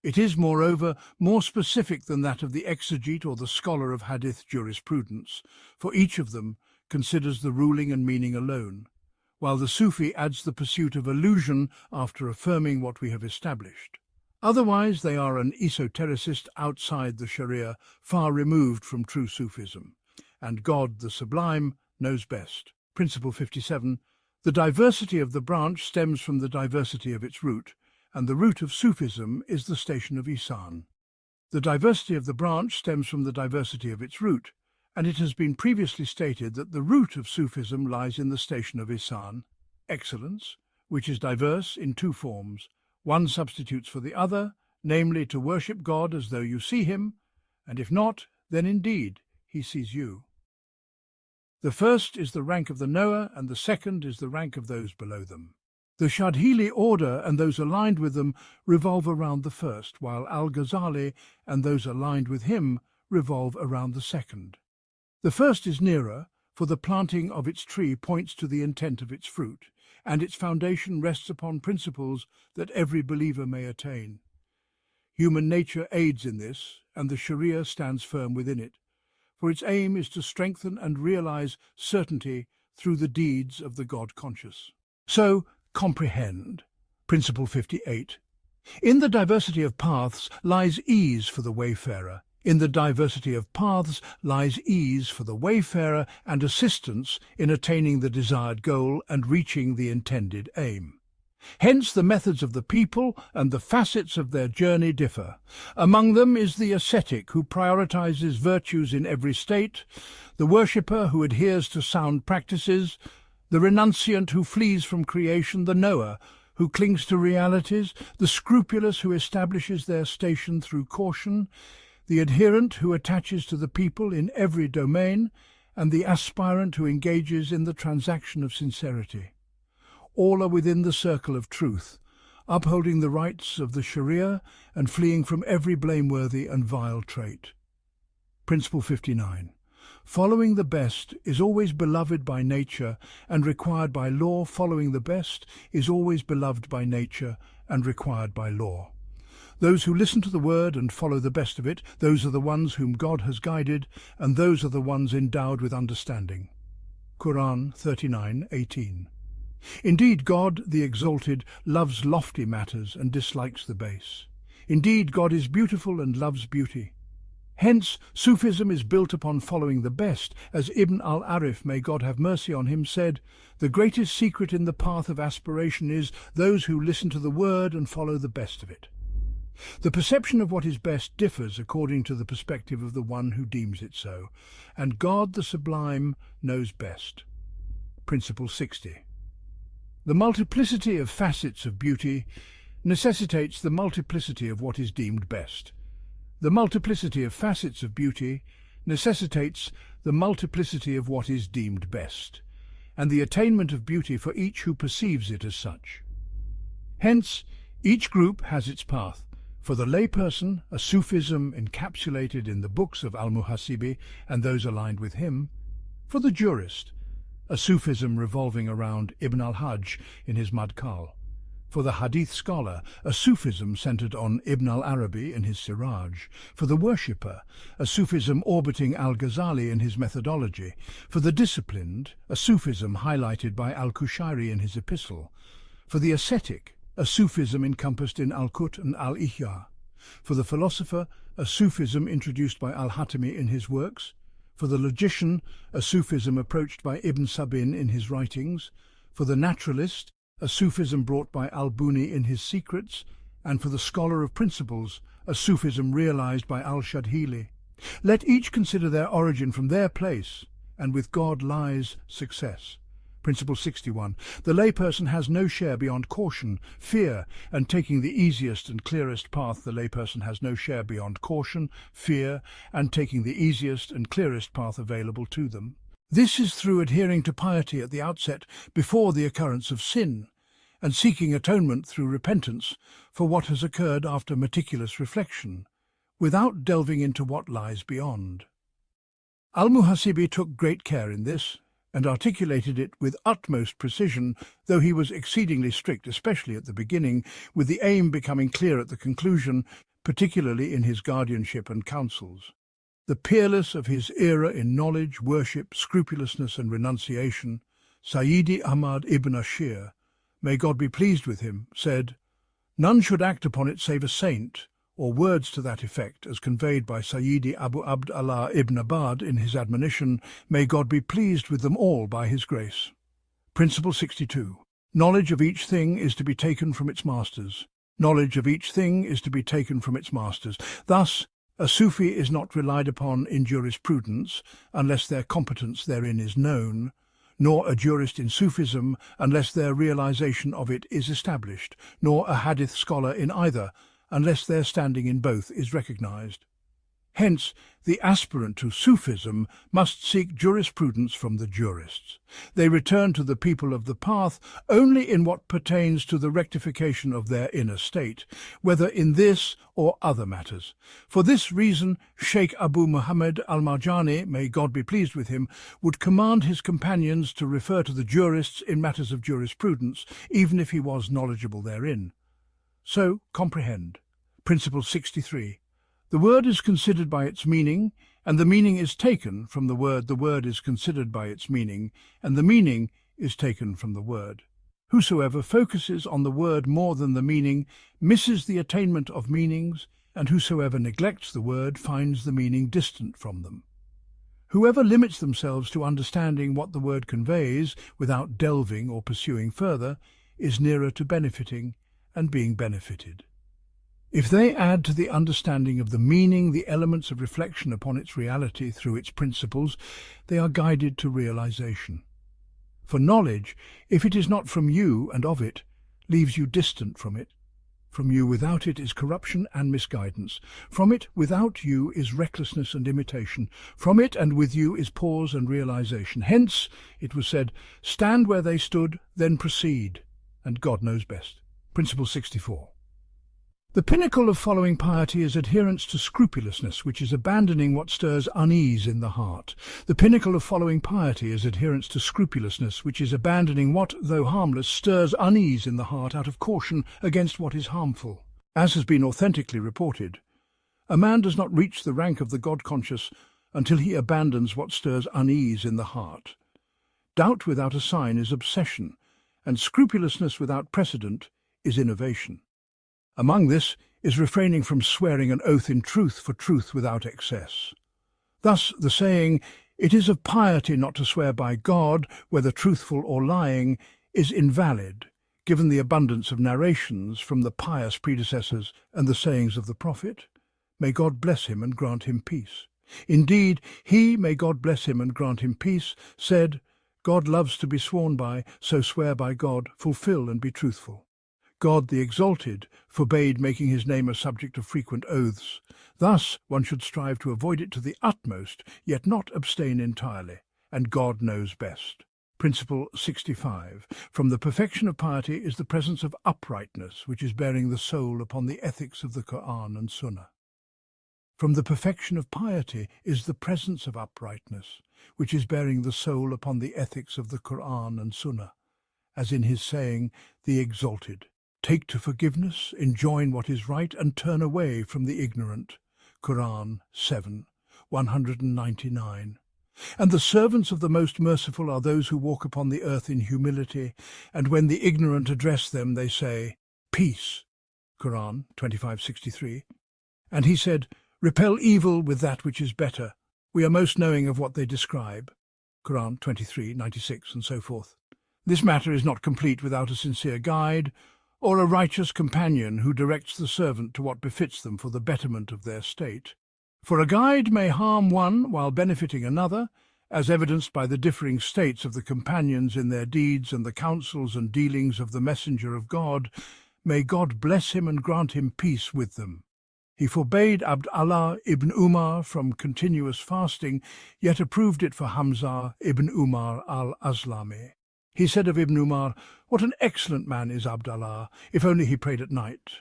It is, moreover, more specific than that of the exegete or the scholar of hadith jurisprudence, for each of them considers the ruling and meaning alone, while the Sufi adds the pursuit of illusion after affirming what we have established. Otherwise, they are an esotericist outside the Sharia, far removed from true Sufism, and God, the Sublime, knows best. Principle 57. The diversity of the branch stems from the diversity of its root, and the root of Sufism is the station of Ihsan. The diversity of the branch stems from the diversity of its root, and it has been previously stated that the root of Sufism lies in the station of Ihsan, excellence, which is diverse in two forms. One substitutes for the other, namely to worship God as though you see him, and if not, then indeed he sees you. The first is the rank of the knower, and the second is the rank of those below them. The Shadhili order and those aligned with them revolve around the first, while Al-Ghazali and those aligned with him revolve around the second. The first is nearer, for the planting of its tree points to the intent of its fruit, and its foundation rests upon principles that every believer may attain. Human nature aids in this, and the Sharia stands firm within it, for its aim is to strengthen and realize certainty through the deeds of the God-conscious. So, comprehend. Principle 58. In the diversity of paths lies ease for the wayfarer. In the diversity of paths lies ease for the wayfarer and assistance in attaining the desired goal and reaching the intended aim. Hence the methods of the people and the facets of their journey differ. Among them is the ascetic who prioritizes virtues in every state, the worshipper who adheres to sound practices, the renunciant who flees from creation, the knower who clings to realities, the scrupulous who establishes their station through caution, the adherent who attaches to the people in every domain, and the aspirant who engages in the transaction of sincerity. All are within the circle of truth, upholding the rights of the Sharia and fleeing from every blameworthy and vile trait. Principle 59. Following the best is always beloved by nature and required by law. Following the best is always beloved by nature and required by law. Those who listen to the word and follow the best of it, those are the ones whom God has guided, and those are the ones endowed with understanding. Quran 39:18. Indeed, God, the Exalted, loves lofty matters and dislikes the base. Indeed, God is beautiful and loves beauty. Hence, Sufism is built upon following the best, as Ibn al-Arif, may God have mercy on him, said, "The greatest secret in the path of aspiration is those who listen to the word and follow the best of it." The perception of what is best differs according to the perspective of the one who deems it so, and God the Sublime knows best. Principle 60. The multiplicity of facets of beauty necessitates the multiplicity of what is deemed best. The multiplicity of facets of beauty necessitates the multiplicity of what is deemed best, and the attainment of beauty for each who perceives it as such. Hence, each group has its path. For the layperson, a Sufism encapsulated in the books of Al-Muhasibi and those aligned with him. For the jurist, a Sufism revolving around Ibn al-Hajj in his Madkhal. For the Hadith scholar, a Sufism centered on Ibn al-Arabi in his Siraj. For the worshipper, a Sufism orbiting al-Ghazali in his methodology. For the disciplined, a Sufism highlighted by al-Kushairi in his epistle. For the ascetic, a Sufism encompassed in Al-Qut and Al-Ihya. For the philosopher, a Sufism introduced by Al-Hatimi in his works. For the logician, a Sufism approached by Ibn Sabin in his writings. For the naturalist, a Sufism brought by Al-Buni in his secrets. And for the scholar of principles, a Sufism realized by Al-Shadhili. Let each consider their origin from their place, and with God lies success. Principle 61. The layperson has no share beyond caution, fear, and taking the easiest and clearest path. The layperson has no share beyond caution, fear, and taking the easiest and clearest path available to them. This is through adhering to piety at the outset before the occurrence of sin, and seeking atonement through repentance for what has occurred after meticulous reflection, without delving into what lies beyond. Al-Muhasibi took great care in this, and articulated it with utmost precision, though he was exceedingly strict, especially at the beginning, with the aim becoming clear at the conclusion, particularly in his guardianship and counsels. The peerless of his era in knowledge, worship, scrupulousness and renunciation, Sayyidi Ahmad ibn Ashir, may God be pleased with him, said, "None should act upon it save a saint," or words to that effect, as conveyed by Sayyidi Abu Abd Allah ibn Abad in his admonition, "May God be pleased with them all by his grace." Principle 62. Knowledge of each thing is to be taken from its masters. Knowledge of each thing is to be taken from its masters. Thus, a Sufi is not relied upon in jurisprudence unless their competence therein is known, nor a jurist in Sufism unless their realization of it is established, nor a hadith scholar in either unless their standing in both is recognized. Hence, the aspirant to Sufism must seek jurisprudence from the jurists. They return to the people of the path only in what pertains to the rectification of their inner state, whether in this or other matters. For this reason, Sheikh Abu Muhammad al-Marjani, may God be pleased with him, would command his companions to refer to the jurists in matters of jurisprudence, even if he was knowledgeable therein. So, comprehend. Principle 63. The word is considered by its meaning, and the meaning is taken from the word. The word is considered by its meaning, and the meaning is taken from the word. Whosoever focuses on the word more than the meaning misses the attainment of meanings, and whosoever neglects the word finds the meaning distant from them. Whoever limits themselves to understanding what the word conveys without delving or pursuing further is nearer to benefiting and being benefited. If they add to the understanding of the meaning the elements of reflection upon its reality through its principles, they are guided to realization. For knowledge, if it is not from you and of it, leaves you distant from it. From you without it is corruption and misguidance. From it without you is recklessness and imitation. From it and with you is pause and realization. Hence, it was said, stand where they stood, then proceed, and God knows best. Principle 64. The pinnacle of following piety is adherence to scrupulousness, which is abandoning what stirs unease in the heart. The pinnacle of following piety is adherence to scrupulousness, which is abandoning what, though harmless, stirs unease in the heart out of caution against what is harmful. As has been authentically reported, a man does not reach the rank of the God-conscious until he abandons what stirs unease in the heart. Doubt without a sign is obsession, and scrupulousness without precedent is innovation. Among this is refraining from swearing an oath in truth for truth without excess. Thus the saying, "It is of piety not to swear by God, whether truthful or lying," is invalid, given the abundance of narrations from the pious predecessors and the sayings of the Prophet. May God bless him and grant him peace. Indeed, he, may God bless him and grant him peace, said, "God loves to be sworn by, so swear by God, fulfill and be truthful." God the Exalted forbade making his name a subject of frequent oaths. Thus one should strive to avoid it to the utmost, yet not abstain entirely, and God knows best. Principle 65. From the perfection of piety is the presence of uprightness, which is bearing the soul upon the ethics of the Quran and Sunnah. From the perfection of piety is the presence of uprightness, which is bearing the soul upon the ethics of the Quran and Sunnah, as in his saying, the Exalted, "Take to forgiveness, enjoin what is right, and turn away from the ignorant." Quran 7, 199. And the servants of the Most Merciful are those who walk upon the earth in humility, and when the ignorant address them, they say, "Peace." Quran 25:63. And he said, "Repel evil with that which is better. We are most knowing of what they describe." Quran 23:96, and so forth. This matter is not complete without a sincere guide, or a righteous companion who directs the servant to what befits them for the betterment of their state. For a guide may harm one while benefiting another, as evidenced by the differing states of the companions in their deeds and the counsels and dealings of the Messenger of God. May God bless him and grant him peace with them. He forbade Abd Allah ibn Umar from continuous fasting, yet approved it for Hamza ibn Umar al-Aslami. He said of Ibn Umar, "What an excellent man is Abd Allah, if only he prayed at night."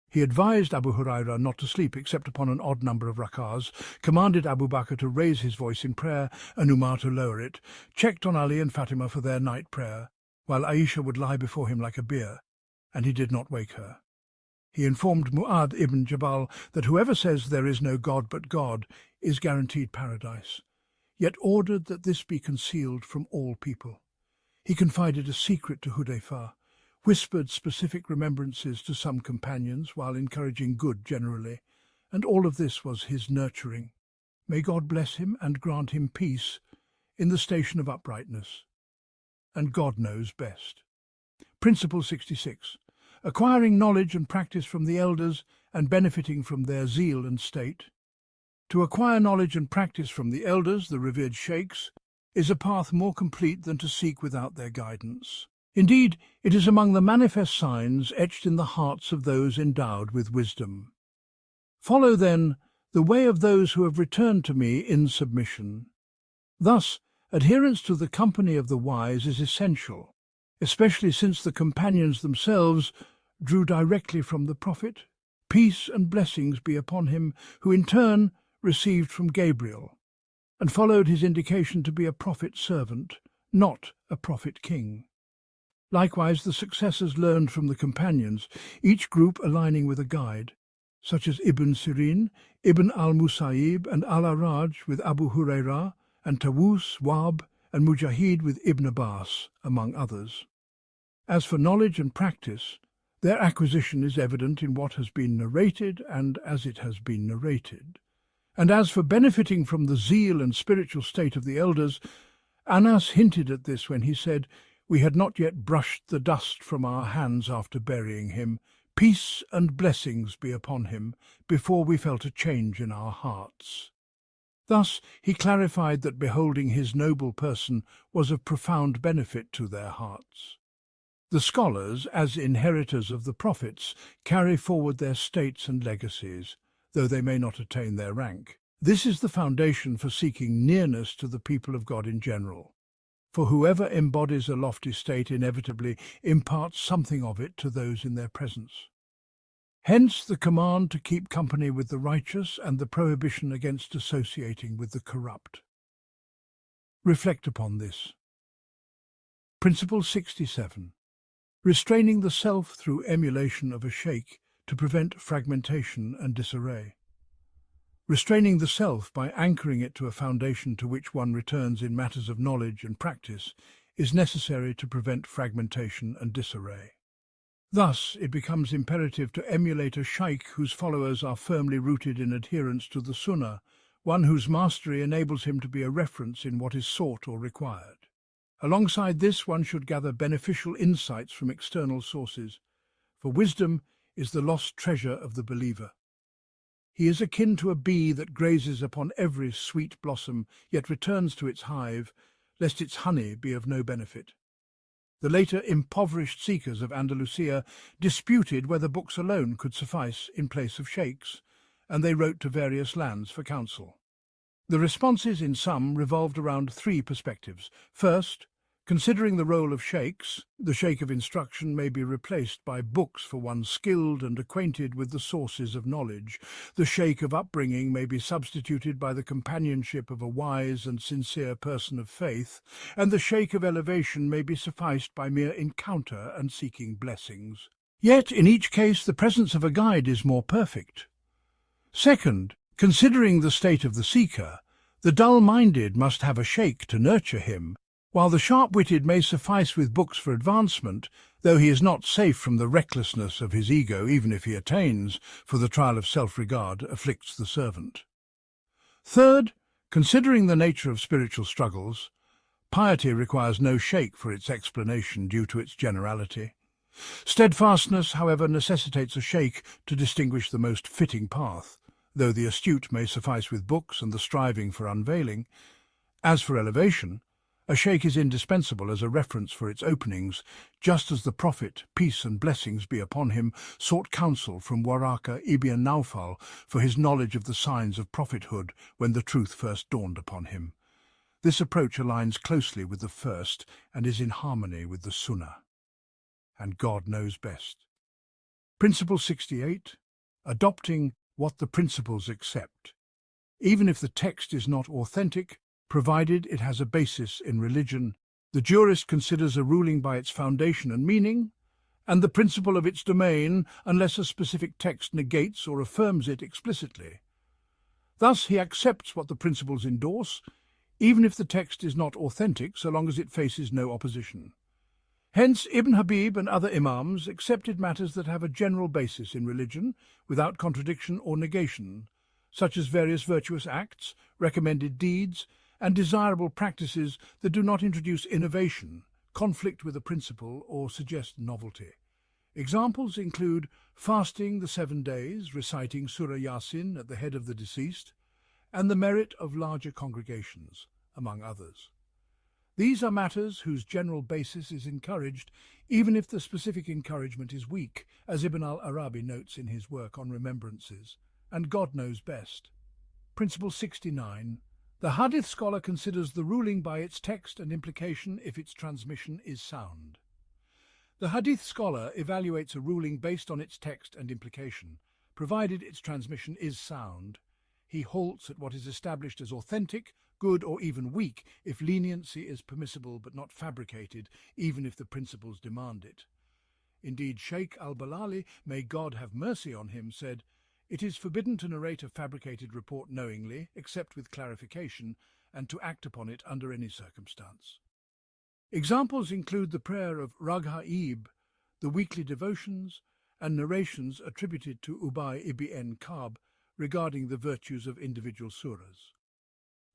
He advised Abu Huraira not to sleep except upon an odd number of rak'ahs, commanded Abu Bakr to raise his voice in prayer and Umar to lower it, checked on Ali and Fatima for their night prayer, while Aisha would lie before him like a bier, and he did not wake her. He informed Mu'adh ibn Jabal that whoever says there is no God but God is guaranteed paradise, yet ordered that this be concealed from all people. He confided a secret to Hudayfa, whispered specific remembrances to some companions while encouraging good generally, and all of this was his nurturing. May God bless him and grant him peace in the station of uprightness. And God knows best. Principle 66. Acquiring knowledge and practice from the elders and benefiting from their zeal and state. To acquire knowledge and practice from the elders, the revered Sheikhs, is a path more complete than to seek without their guidance. Indeed, it is among the manifest signs etched in the hearts of those endowed with wisdom. Follow, then, the way of those who have returned to me in submission. Thus, adherence to the company of the wise is essential, especially since the companions themselves drew directly from the Prophet. Peace and blessings be upon him, who in turn received from Gabriel, and followed his indication to be a prophet-servant, not a prophet-king. Likewise, the successors learned from the companions, each group aligning with a guide, such as Ibn Sirin, Ibn al-Musayyib, and al-Araj with Abu Huraira, and Tawus, Wab, and Mujahid with Ibn Abbas, among others. As for knowledge and practice, their acquisition is evident in what has been narrated and as it has been narrated. And as for benefiting from the zeal and spiritual state of the elders, Anas hinted at this when he said, We had not yet brushed the dust from our hands after burying him. Peace and blessings be upon him, before we felt a change in our hearts. Thus he clarified that beholding his noble person was of profound benefit to their hearts. The scholars, as inheritors of the prophets, carry forward their states and legacies, though they may not attain their rank. This is the foundation for seeking nearness to the people of God in general. For whoever embodies a lofty state inevitably imparts something of it to those in their presence. Hence the command to keep company with the righteous and the prohibition against associating with the corrupt. Reflect upon this. Principle 67. Restraining the self through emulation of a sheikh to prevent fragmentation and disarray. Restraining the self by anchoring it to a foundation to which one returns in matters of knowledge and practice is necessary to prevent fragmentation and disarray. Thus, it becomes imperative to emulate a sheikh whose followers are firmly rooted in adherence to the Sunnah, one whose mastery enables him to be a reference in what is sought or required. Alongside this, one should gather beneficial insights from external sources, for wisdom is the lost treasure of the believer. He is akin to a bee that grazes upon every sweet blossom, yet returns to its hive, lest its honey be of no benefit. The later impoverished seekers of Andalusia disputed whether books alone could suffice in place of sheikhs, and they wrote to various lands for counsel. The responses in some revolved around three perspectives. First, considering the role of sheikhs, the sheikh of instruction may be replaced by books for one skilled and acquainted with the sources of knowledge. The sheikh of upbringing may be substituted by the companionship of a wise and sincere person of faith, and the sheikh of elevation may be sufficed by mere encounter and seeking blessings. Yet, in each case, the presence of a guide is more perfect. Second, considering the state of the seeker, the dull-minded must have a sheikh to nurture him, while the sharp-witted may suffice with books for advancement, though he is not safe from the recklessness of his ego even if he attains, for the trial of self-regard afflicts the servant. Third, considering the nature of spiritual struggles, piety requires no sheikh for its explanation due to its generality. Steadfastness, however, necessitates a sheikh to distinguish the most fitting path, though the astute may suffice with books and the striving for unveiling. As for elevation, a sheikh is indispensable as a reference for its openings, just as the Prophet, peace and blessings be upon him, sought counsel from Waraka ibn Nawfal for his knowledge of the signs of prophethood when the truth first dawned upon him. This approach aligns closely with the first and is in harmony with the Sunnah. And God knows best. Principle 68. Adopting what the principles accept. Even if the text is not authentic, provided it has a basis in religion, the jurist considers a ruling by its foundation and meaning, and the principle of its domain, unless a specific text negates or affirms it explicitly. Thus he accepts what the principles endorse, even if the text is not authentic, so long as it faces no opposition. Hence Ibn Habib and other imams accepted matters that have a general basis in religion, without contradiction or negation, such as various virtuous acts, recommended deeds, and desirable practices that do not introduce innovation, conflict with a principle, or suggest novelty. Examples include fasting the 7 days, reciting Surah Yasin at the head of the deceased, and the merit of larger congregations, among others. These are matters whose general basis is encouraged, even if the specific encouragement is weak, as Ibn al-Arabi notes in his work on remembrances, and God knows best. Principle 69. The Hadith scholar considers the ruling by its text and implication if its transmission is sound. The Hadith scholar evaluates a ruling based on its text and implication, provided its transmission is sound. He halts at what is established as authentic, good or even weak if leniency is permissible but not fabricated, even if the principles demand it. Indeed, Sheikh al-Balali, may God have mercy on him, said, "It is forbidden to narrate a fabricated report knowingly, except with clarification, and to act upon it under any circumstance." Examples include the prayer of Raghaib, the weekly devotions, and narrations attributed to Ubay ibn Ka'b regarding the virtues of individual surahs.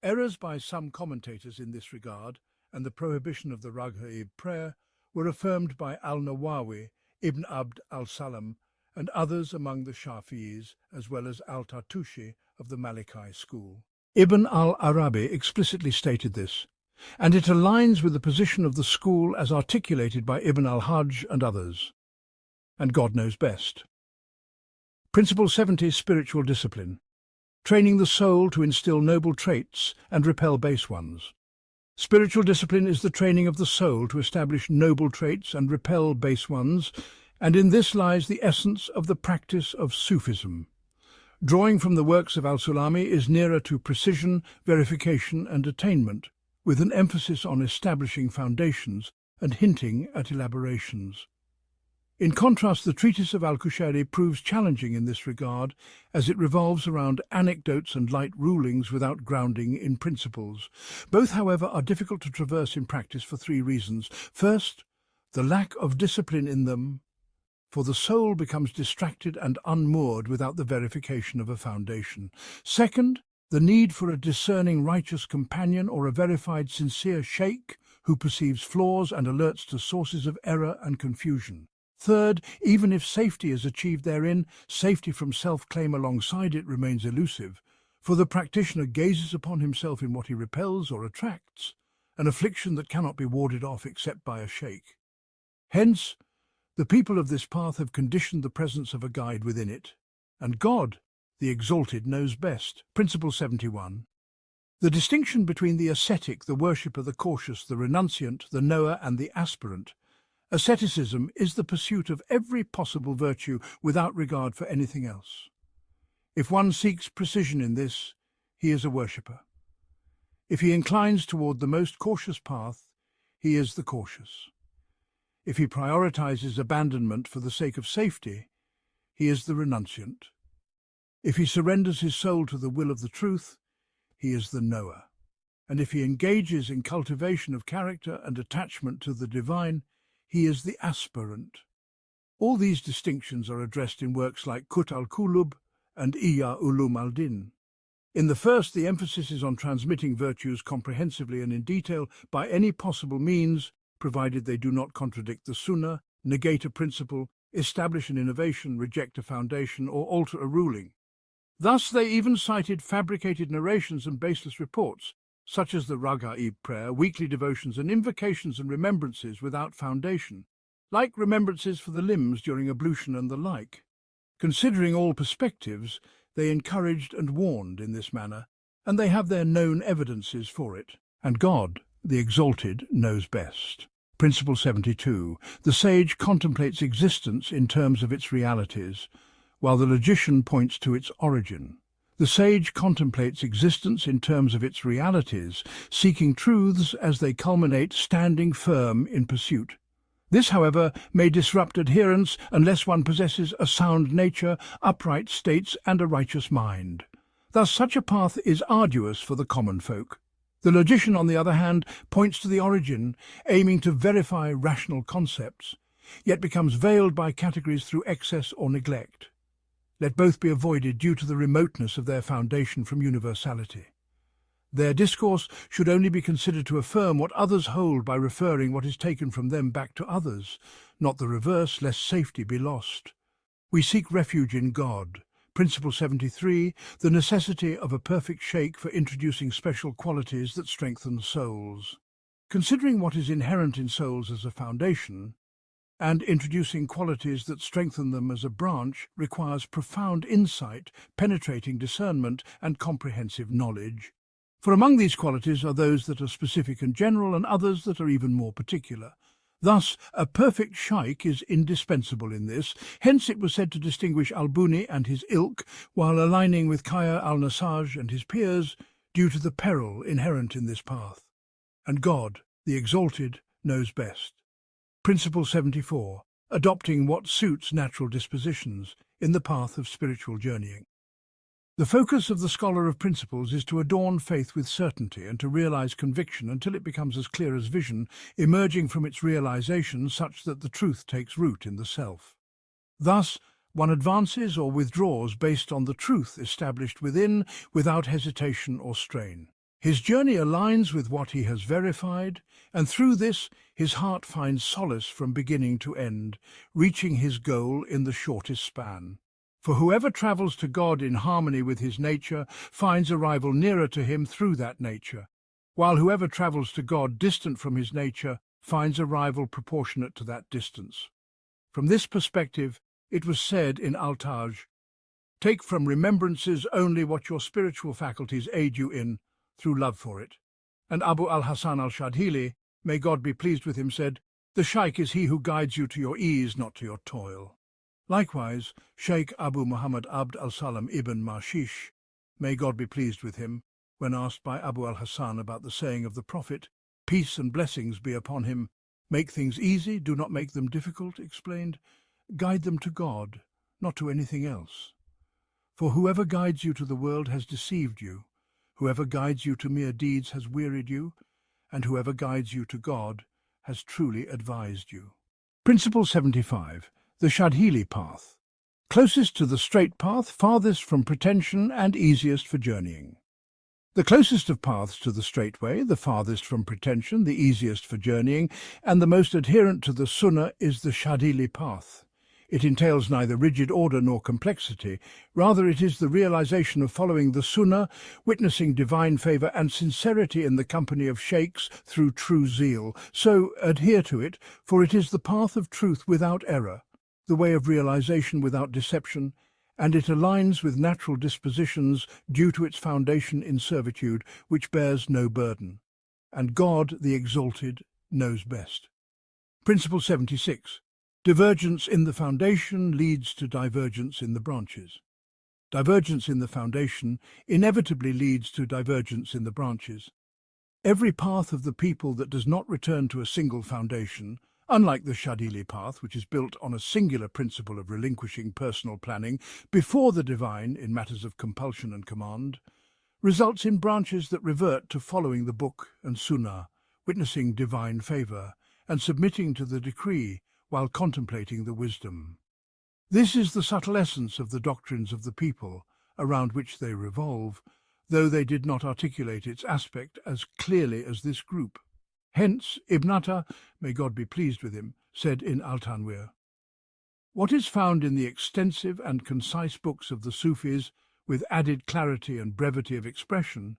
Errors by some commentators in this regard, and the prohibition of the Raghaib prayer, were affirmed by Al-Nawawi, Ibn Abd al-Salam, and others among the Shafi'is, as well as Al-Tartushi of the Maliki school. Ibn al-Arabi explicitly stated this, and it aligns with the position of the school as articulated by Ibn al-Hajj and others. And God knows best. Principle 70, Spiritual Discipline. Training the soul to instill noble traits and repel base ones. Spiritual discipline is the training of the soul to establish noble traits and repel base ones, and in this lies the essence of the practice of Sufism. Drawing from the works of Al-Sulami is nearer to precision, verification and attainment, with an emphasis on establishing foundations and hinting at elaborations. In contrast, the treatise of Al-Qushayri proves challenging in this regard, as it revolves around anecdotes and light rulings without grounding in principles. Both, however, are difficult to traverse in practice for three reasons. First, the lack of discipline in them, for the soul becomes distracted and unmoored without the verification of a foundation. Second, the need for a discerning righteous companion or a verified sincere sheikh who perceives flaws and alerts to sources of error and confusion. Third, even if safety is achieved therein, safety from self-claim alongside it remains elusive, for the practitioner gazes upon himself in what he repels or attracts, an affliction that cannot be warded off except by a sheikh. Hence, the people of this path have conditioned the presence of a guide within it, and God, the Exalted, knows best. Principle 71. The distinction between the ascetic, the worshipper, the cautious, the renunciant, the knower, and the aspirant. Asceticism is the pursuit of every possible virtue without regard for anything else. If one seeks precision in this, he is a worshipper. If he inclines toward the most cautious path, he is the cautious. If he prioritizes abandonment for the sake of safety, he is the renunciant. If he surrenders his soul to the will of the truth, he is the knower. And if he engages in cultivation of character and attachment to the divine, he is the aspirant. All these distinctions are addressed in works like Kut al-Kulub and Iya Ulum al-Din. In the first, the emphasis is on transmitting virtues comprehensively and in detail by any possible means, provided they do not contradict the Sunnah, negate a principle, establish an innovation, reject a foundation, or alter a ruling. Thus they even cited fabricated narrations and baseless reports, such as the Raga'ib prayer, weekly devotions and invocations and remembrances without foundation, like remembrances for the limbs during ablution and the like. Considering all perspectives, they encouraged and warned in this manner, and they have their known evidences for it. And God, the Exalted, knows best. Principle 72. The sage contemplates existence in terms of its realities, while the logician points to its origin. The sage contemplates existence in terms of its realities, seeking truths as they culminate, standing firm in pursuit. This, however, may disrupt adherence unless one possesses a sound nature, upright states, and a righteous mind. Thus, such a path is arduous for the common folk. The logician, on the other hand, points to the origin, aiming to verify rational concepts, yet becomes veiled by categories through excess or neglect. Let both be avoided due to the remoteness of their foundation from universality. Their discourse should only be considered to affirm what others hold by referring what is taken from them back to others, not the reverse, lest safety be lost. We seek refuge in God. Principle 73, the necessity of a perfect sheikh for introducing special qualities that strengthen souls. Considering what is inherent in souls as a foundation, and introducing qualities that strengthen them as a branch requires profound insight, penetrating discernment, and comprehensive knowledge. For among these qualities are those that are specific and general, and others that are even more particular. Thus, a perfect sheikh is indispensable in this. Hence it was said to distinguish Al-Buni and his ilk, while aligning with Khaya al-Nasaj and his peers, due to the peril inherent in this path. And God, the Exalted, knows best. Principle 74. Adopting what suits natural dispositions in the path of spiritual journeying. The focus of the scholar of principles is to adorn faith with certainty and to realize conviction until it becomes as clear as vision, emerging from its realization such that the truth takes root in the self. Thus, one advances or withdraws based on the truth established within, without hesitation or strain. His journey aligns with what he has verified, and through this his heart finds solace from beginning to end, reaching his goal in the shortest span. For whoever travels to God in harmony with his nature finds arrival nearer to him through that nature, while whoever travels to God distant from his nature finds arrival proportionate to that distance. From this perspective, it was said in Al-Taj, "Take from remembrances only what your spiritual faculties aid you in, through love for it." And Abu al-Hasan al-Shadhili, may God be pleased with him, said, "The Sheikh is he who guides you to your ease, not to your toil." Likewise, Sheikh Abu Muhammad Abd al-Salam ibn Marshish, may God be pleased with him, when asked by Abu al-Hasan about the saying of the Prophet, "Peace and blessings be upon him, make things easy, do not make them difficult," explained, "Guide them to God, not to anything else. For whoever guides you to the world has deceived you, whoever guides you to mere deeds has wearied you, and whoever guides you to God has truly advised you." Principle 75. The Shadhili Path. Closest to the straight path, farthest from pretension, and easiest for journeying. The closest of paths to the straight way, the farthest from pretension, the easiest for journeying, and the most adherent to the Sunnah is the Shadhili path. It entails neither rigid order nor complexity. Rather, it is the realization of following the Sunnah, witnessing divine favor and sincerity in the company of sheikhs through true zeal. So adhere to it, for it is the path of truth without error, the way of realization without deception, and it aligns with natural dispositions due to its foundation in servitude, which bears no burden. And God, the Exalted, knows best. Principle 76. Divergence in the foundation leads to divergence in the branches. Divergence in the foundation inevitably leads to divergence in the branches. Every path of the people that does not return to a single foundation, unlike the Shadhili path, which is built on a singular principle of relinquishing personal planning before the divine in matters of compulsion and command, results in branches that revert to following the Book and Sunnah, witnessing divine favor, and submitting to the decree while contemplating the wisdom. This is the subtle essence of the doctrines of the people around which they revolve, though they did not articulate its aspect as clearly as this group. Hence, Ibn Atta, may God be pleased with him, said in Al-Tanwir, "What is found in the extensive and concise books of the Sufis, with added clarity and brevity of expression,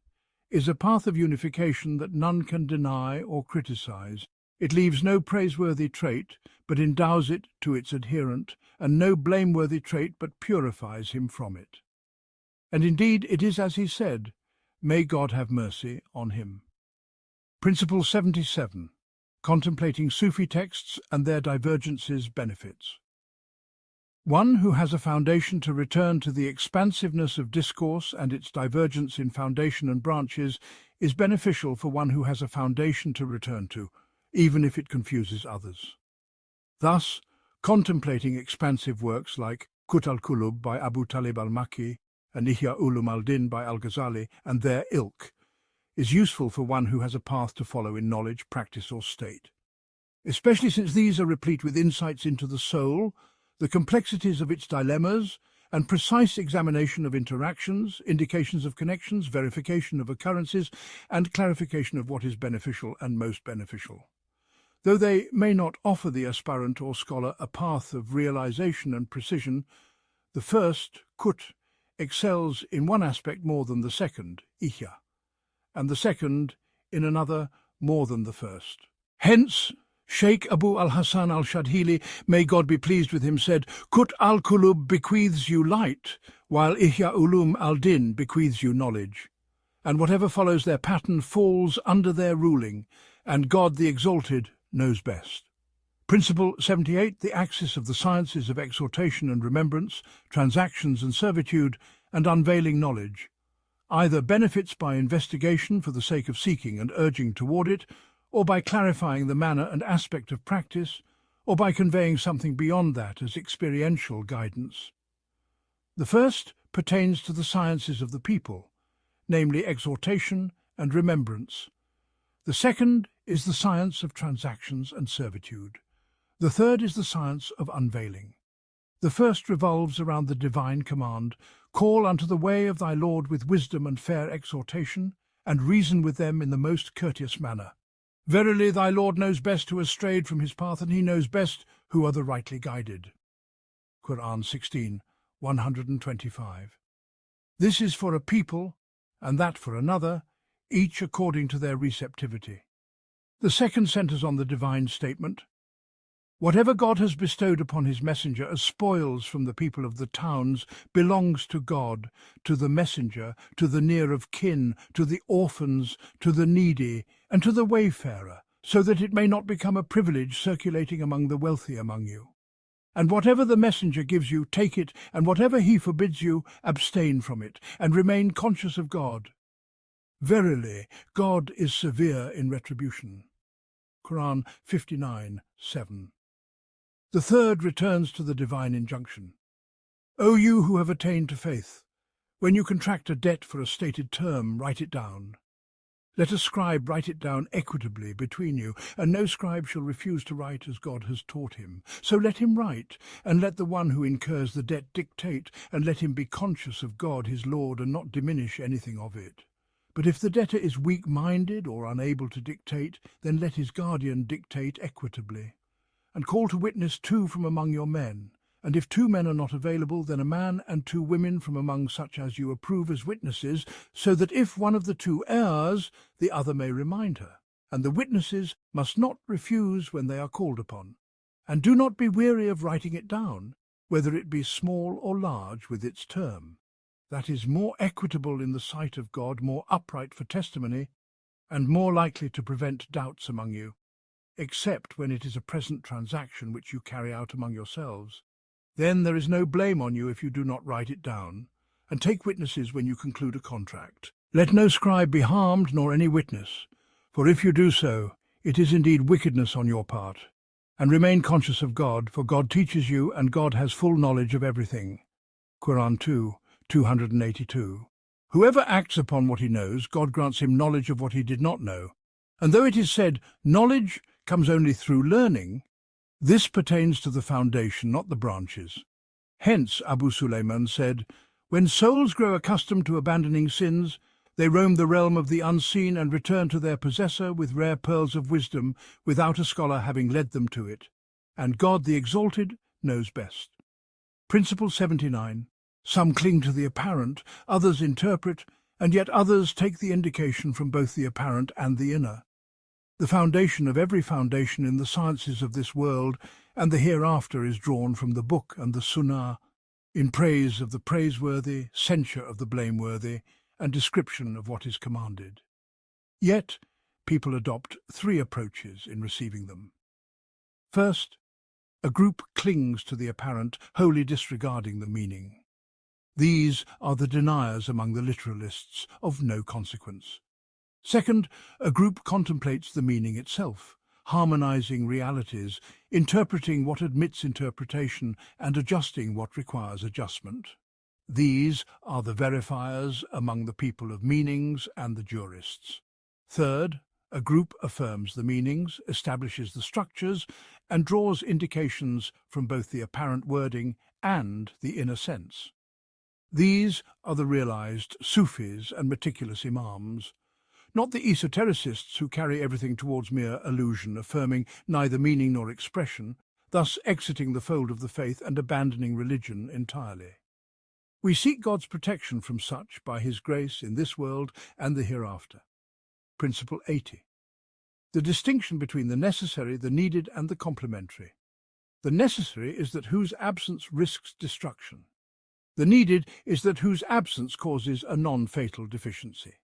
is a path of unification that none can deny or criticize. It leaves no praiseworthy trait, but endows it to its adherent, and no blameworthy trait, but purifies him from it." And indeed it is as he said, may God have mercy on him. Principle 77. Contemplating Sufi texts and their divergences benefits. One who has a foundation to return to the expansiveness of discourse and its divergence in foundation and branches is beneficial for one who has a foundation to return to, even if it confuses others. Thus, contemplating expansive works like Qut al-Qulub by Abu Talib al-Makki and Ihya Ulum al-Din by al-Ghazali and their ilk is useful for one who has a path to follow in knowledge, practice or state, especially since these are replete with insights into the soul, the complexities of its dilemmas, and precise examination of interactions, indications of connections, verification of occurrences, and clarification of what is beneficial and most beneficial. Though they may not offer the aspirant or scholar a path of realization and precision, the first, Qut, excels in one aspect more than the second, Ihya, and the second in another more than the first. Hence, Sheikh Abu al-Hasan al-Shadhili, may God be pleased with him, said, "Qut al-Qulub bequeaths you light, while Ihya Ulum al-Din bequeaths you knowledge. And whatever follows their pattern falls under their ruling, and God the Exalted knows best." Principle 78. The axis of the sciences of exhortation and remembrance, transactions and servitude, and unveiling knowledge, either benefits by investigation for the sake of seeking and urging toward it, or by clarifying the manner and aspect of practice, or by conveying something beyond that as experiential guidance. The first pertains to the sciences of the people, namely exhortation and remembrance. The second is the science of transactions and servitude. The third is the science of unveiling. The first revolves around the divine command, "Call unto the way of thy Lord with wisdom and fair exhortation, and reason with them in the most courteous manner. Verily thy Lord knows best who has strayed from his path, and he knows best who are the rightly guided. Quran 16, 125. This is for a people, and that for another, each according to their receptivity. The second centers on the divine statement. Whatever God has bestowed upon his messenger as spoils from the people of the towns belongs to God, to the messenger, to the near of kin, to the orphans, to the needy, and to the wayfarer, so that it may not become a privilege circulating among the wealthy among you. And whatever the messenger gives you, take it, and whatever he forbids you, abstain from it, and remain conscious of God. Verily, God is severe in retribution. Quran 59:7. The third returns to the divine injunction. O you who have attained to faith, when you contract a debt for a stated term, write it down. Let a scribe write it down equitably between you, and no scribe shall refuse to write as God has taught him. So let him write, and let the one who incurs the debt dictate, and let him be conscious of God his Lord, and not diminish anything of it. But if the debtor is weak-minded or unable to dictate, then let his guardian dictate equitably. And call to witness 2 from among your men. And if 2 men are not available, then a man and 2 women from among such as you approve as witnesses, so that if one of the 2 errs, the other may remind her. And the witnesses must not refuse when they are called upon. And do not be weary of writing it down, whether it be small or large with its term. That is more equitable in the sight of God, more upright for testimony, and more likely to prevent doubts among you, except when it is a present transaction which you carry out among yourselves. Then there is no blame on you if you do not write it down, and take witnesses when you conclude a contract. Let no scribe be harmed, nor any witness, for if you do so, it is indeed wickedness on your part. And remain conscious of God, for God teaches you, and God has full knowledge of everything. Quran 2, 282. Whoever acts upon what he knows, God grants him knowledge of what he did not know. And though it is said, knowledge comes only through learning, this pertains to the foundation, not the branches. Hence, Abu Sulayman said, when souls grow accustomed to abandoning sins, they roam the realm of the unseen and return to their possessor with rare pearls of wisdom, without a scholar having led them to it. And God the Exalted knows best. Principle 79. Some cling to the apparent, others interpret, and yet others take the indication from both the apparent and the inner. The foundation of every foundation in the sciences of this world and the hereafter is drawn from the book and the sunnah, in praise of the praiseworthy, censure of the blameworthy, and description of what is commanded. Yet, people adopt 3 approaches in receiving them. First, a group clings to the apparent, wholly disregarding the meaning. These are the deniers among the literalists, of no consequence. Second, a group contemplates the meaning itself, harmonizing realities, interpreting what admits interpretation, and adjusting what requires adjustment. These are the verifiers among the people of meanings and the jurists. Third, a group affirms the meanings, establishes the structures, and draws indications from both the apparent wording and the inner sense. These are the realized Sufis and meticulous Imams, not the esotericists who carry everything towards mere illusion, affirming neither meaning nor expression, thus exiting the fold of the faith and abandoning religion entirely. We seek God's protection from such by his grace in this world and the hereafter. Principle 80. The distinction between the necessary, the needed, and the complementary. The necessary is that whose absence risks destruction. The needed is that whose absence causes a non-fatal deficiency.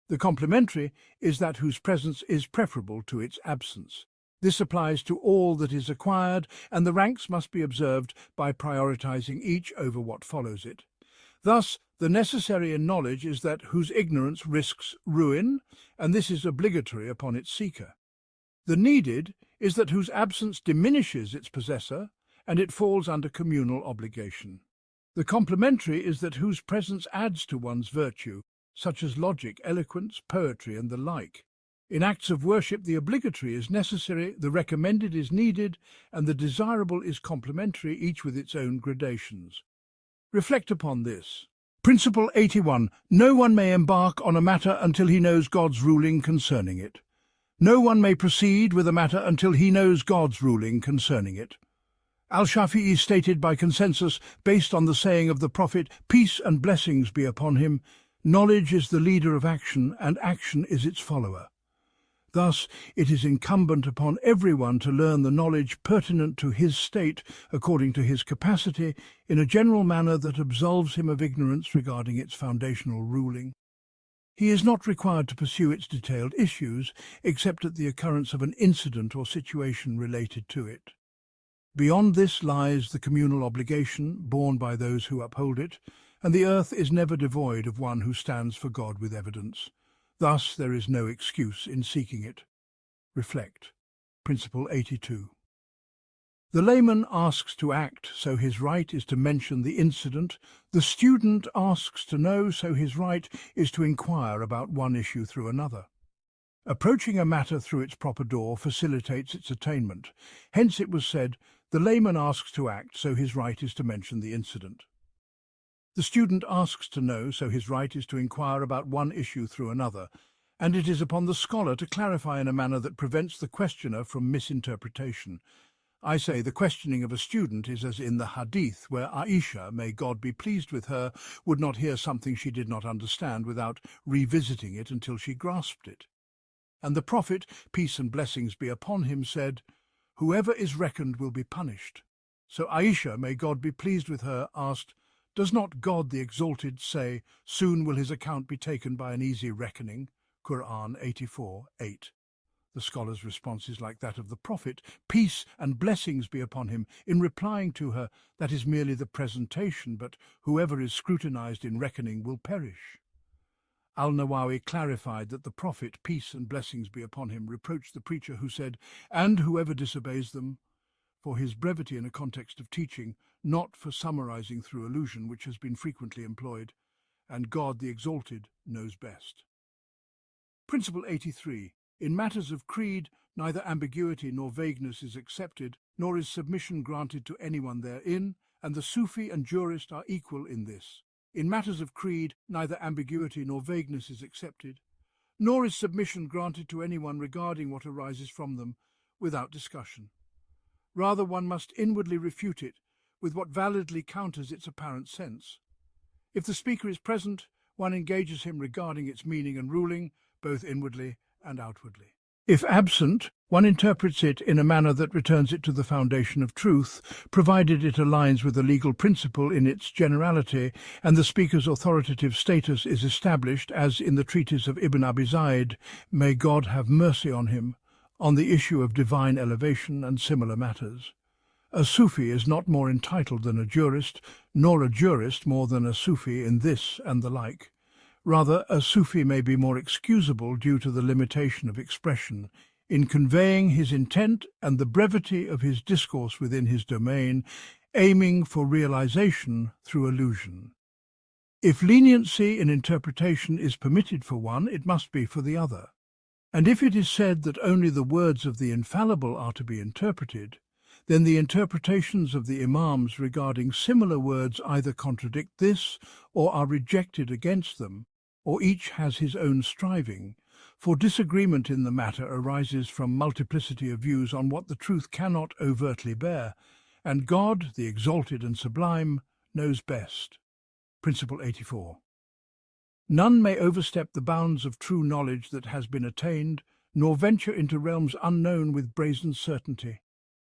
The complementary is that whose presence is preferable to its absence. This applies to all that is acquired, and the ranks must be observed by prioritizing each over what follows it. Thus, the necessary in knowledge is that whose ignorance risks ruin, and this is obligatory upon its seeker. The needed is that whose absence diminishes its possessor, and it falls under communal obligation. The complementary is that whose presence adds to one's virtue, such as logic, eloquence, poetry, and the like. In acts of worship, the obligatory is necessary, the recommended is needed, and the desirable is complementary, each with its own gradations. Reflect upon this. Principle 81. No one may embark on a matter until he knows God's ruling concerning it. No one may proceed with a matter until he knows God's ruling concerning it. Al-Shafi'i stated by consensus, based on the saying of the Prophet, peace and blessings be upon him, knowledge is the leader of action, and action is its follower. Thus, it is incumbent upon everyone to learn the knowledge pertinent to his state, according to his capacity, in a general manner that absolves him of ignorance regarding its foundational ruling. He is not required to pursue its detailed issues, except at the occurrence of an incident or situation related to it. Beyond this lies the communal obligation borne by those who uphold it, and the earth is never devoid of one who stands for God with evidence. Thus there is no excuse in seeking it. Reflect. Principle 82. The layman asks to act, so his right is to mention the incident. The student asks to know, so his right is to inquire about one issue through another. Approaching a matter through its proper door facilitates its attainment. Hence it was said, the layman asks to act, so his right is to mention the incident. The student asks to know, so his right is to inquire about one issue through another, and it is upon the scholar to clarify in a manner that prevents the questioner from misinterpretation. I say the questioning of a student is as in the hadith, where Aisha, may God be pleased with her, would not hear something she did not understand without revisiting it until she grasped it. And the Prophet, peace and blessings be upon him, said, "Whoever is reckoned will be punished." So Aisha, may God be pleased with her, asked, "Does not God the Exalted say, 'Soon will his account be taken by an easy reckoning'?" Quran 84:8. The scholar's response is like that of the Prophet, peace and blessings be upon him, in replying to her, that is merely the presentation, but whoever is scrutinized in reckoning will perish. Al-Nawawi clarified that the Prophet, peace and blessings be upon him, reproached the preacher who said, "And whoever disobeys them," for his brevity in a context of teaching, not for summarizing through allusion, which has been frequently employed, and God the Exalted knows best. Principle 83. In matters of creed, neither ambiguity nor vagueness is accepted, nor is submission granted to anyone therein, and the Sufi and jurist are equal in this. In matters of creed, neither ambiguity nor vagueness is accepted, nor is submission granted to anyone regarding what arises from them without discussion. Rather, one must inwardly refute it with what validly counters its apparent sense. If the speaker is present, one engages him regarding its meaning and ruling, both inwardly and outwardly. If absent, one interprets it in a manner that returns it to the foundation of truth, provided it aligns with a legal principle in its generality, and the speaker's authoritative status is established, as in the treatise of Ibn Abi Zayd, may God have mercy on him, on the issue of divine elevation and similar matters. A Sufi is not more entitled than a jurist, nor a jurist more than a Sufi in this and the like. Rather, a Sufi may be more excusable due to the limitation of expression, in conveying his intent and the brevity of his discourse within his domain, aiming for realization through allusion. If leniency in interpretation is permitted for one, it must be for the other. And if it is said that only the words of the infallible are to be interpreted, then the interpretations of the Imams regarding similar words either contradict this or are rejected against them, or each has his own striving, for disagreement in the matter arises from multiplicity of views on what the truth cannot overtly bear, and God, the Exalted and Sublime, knows best. Principle 84. None may overstep the bounds of true knowledge that has been attained, nor venture into realms unknown with brazen certainty.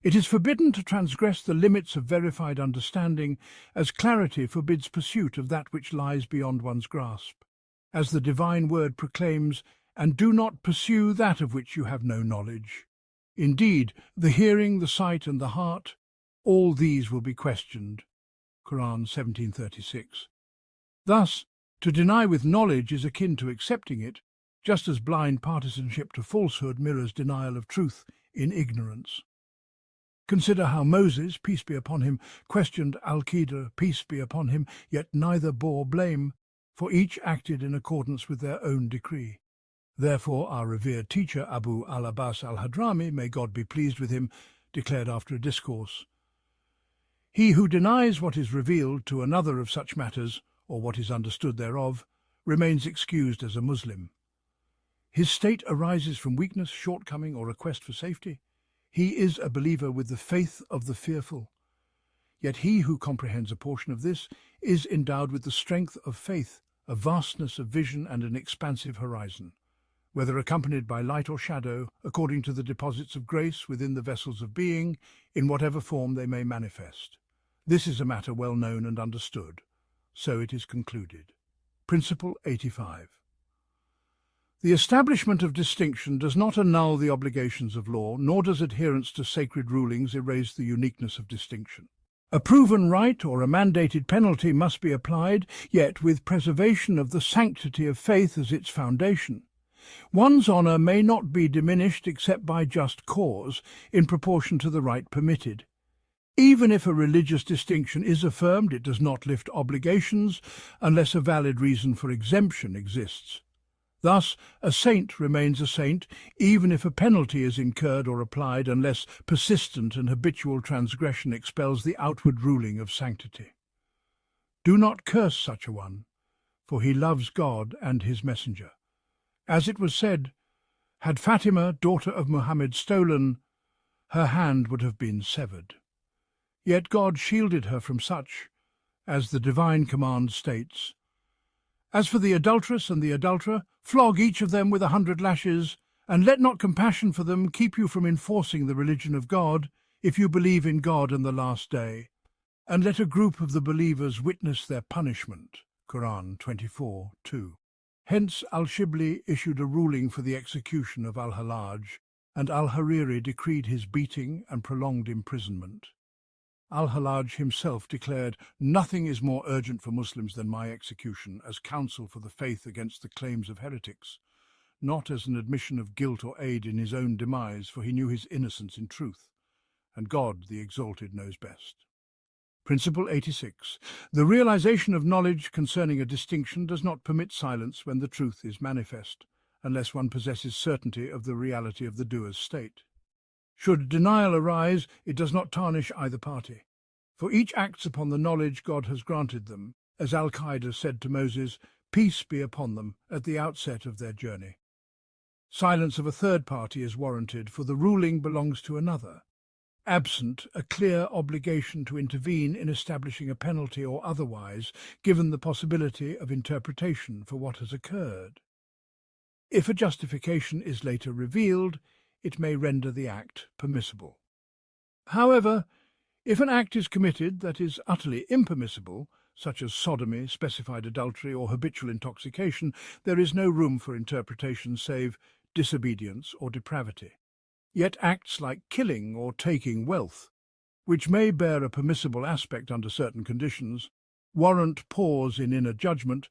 It is forbidden to transgress the limits of verified understanding, as clarity forbids pursuit of that which lies beyond one's grasp. As the divine word proclaims, "And do not pursue that of which you have no knowledge." Indeed, the hearing, the sight, and the heart, all these will be questioned. Quran 17:36. Thus, to deny with knowledge is akin to accepting it, just as blind partisanship to falsehood mirrors denial of truth in ignorance. Consider how Moses, peace be upon him, questioned Al-Qidr, peace be upon him, yet neither bore blame, for each acted in accordance with their own decree. Therefore our revered teacher Abu al-Abbas al-Hadrami, may God be pleased with him, declared after a discourse, "He who denies what is revealed to another of such matters or what is understood thereof, remains excused as a Muslim. His state arises from weakness, shortcoming, or request for safety. He is a believer with the faith of the fearful. Yet he who comprehends a portion of this is endowed with the strength of faith, a vastness of vision, and an expansive horizon, whether accompanied by light or shadow, according to the deposits of grace within the vessels of being, in whatever form they may manifest. This is a matter well known and understood. So it is concluded. Principle 85. The establishment of distinction does not annul the obligations of law, nor does adherence to sacred rulings erase the uniqueness of distinction. A proven right or a mandated penalty must be applied, yet with preservation of the sanctity of faith as its foundation. One's honour may not be diminished except by just cause, in proportion to the right permitted. Even if a religious distinction is affirmed, it does not lift obligations unless a valid reason for exemption exists. Thus, a saint remains a saint even if a penalty is incurred or applied, unless persistent and habitual transgression expels the outward ruling of sanctity. Do not curse such a one, for he loves God and his messenger. As it was said, had Fatima, daughter of Muhammad, stolen, her hand would have been severed. Yet God shielded her from such, as the divine command states. As for the adulteress and the adulterer, flog each of them with 100 lashes, and let not compassion for them keep you from enforcing the religion of God, if you believe in God and the last day. And let a group of the believers witness their punishment. Quran 24:2. Hence Al-Shibli issued a ruling for the execution of Al-Hallaj, and Al-Hariri decreed his beating and prolonged imprisonment. Al-Hallaj himself declared, "Nothing is more urgent for Muslims than my execution, as counsel for the faith against the claims of heretics, not as an admission of guilt or aid in his own demise, for he knew his innocence in truth, and God, the Exalted, knows best." Principle 86. The realization of knowledge concerning a distinction does not permit silence when the truth is manifest, unless one possesses certainty of the reality of the doer's state. Should denial arise, it does not tarnish either party, for each acts upon the knowledge God has granted them, as Al-Qaeda said to Moses, "Peace be upon them," at the outset of their journey. Silence of a third party is warranted, for the ruling belongs to another, absent a clear obligation to intervene in establishing a penalty or otherwise, given the possibility of interpretation for what has occurred. If a justification is later revealed, it may render the act permissible. However, if an act is committed that is utterly impermissible, such as sodomy, specified adultery, or habitual intoxication, there is no room for interpretation save disobedience or depravity. Yet acts like killing or taking wealth, which may bear a permissible aspect under certain conditions, warrant pause in inner judgment,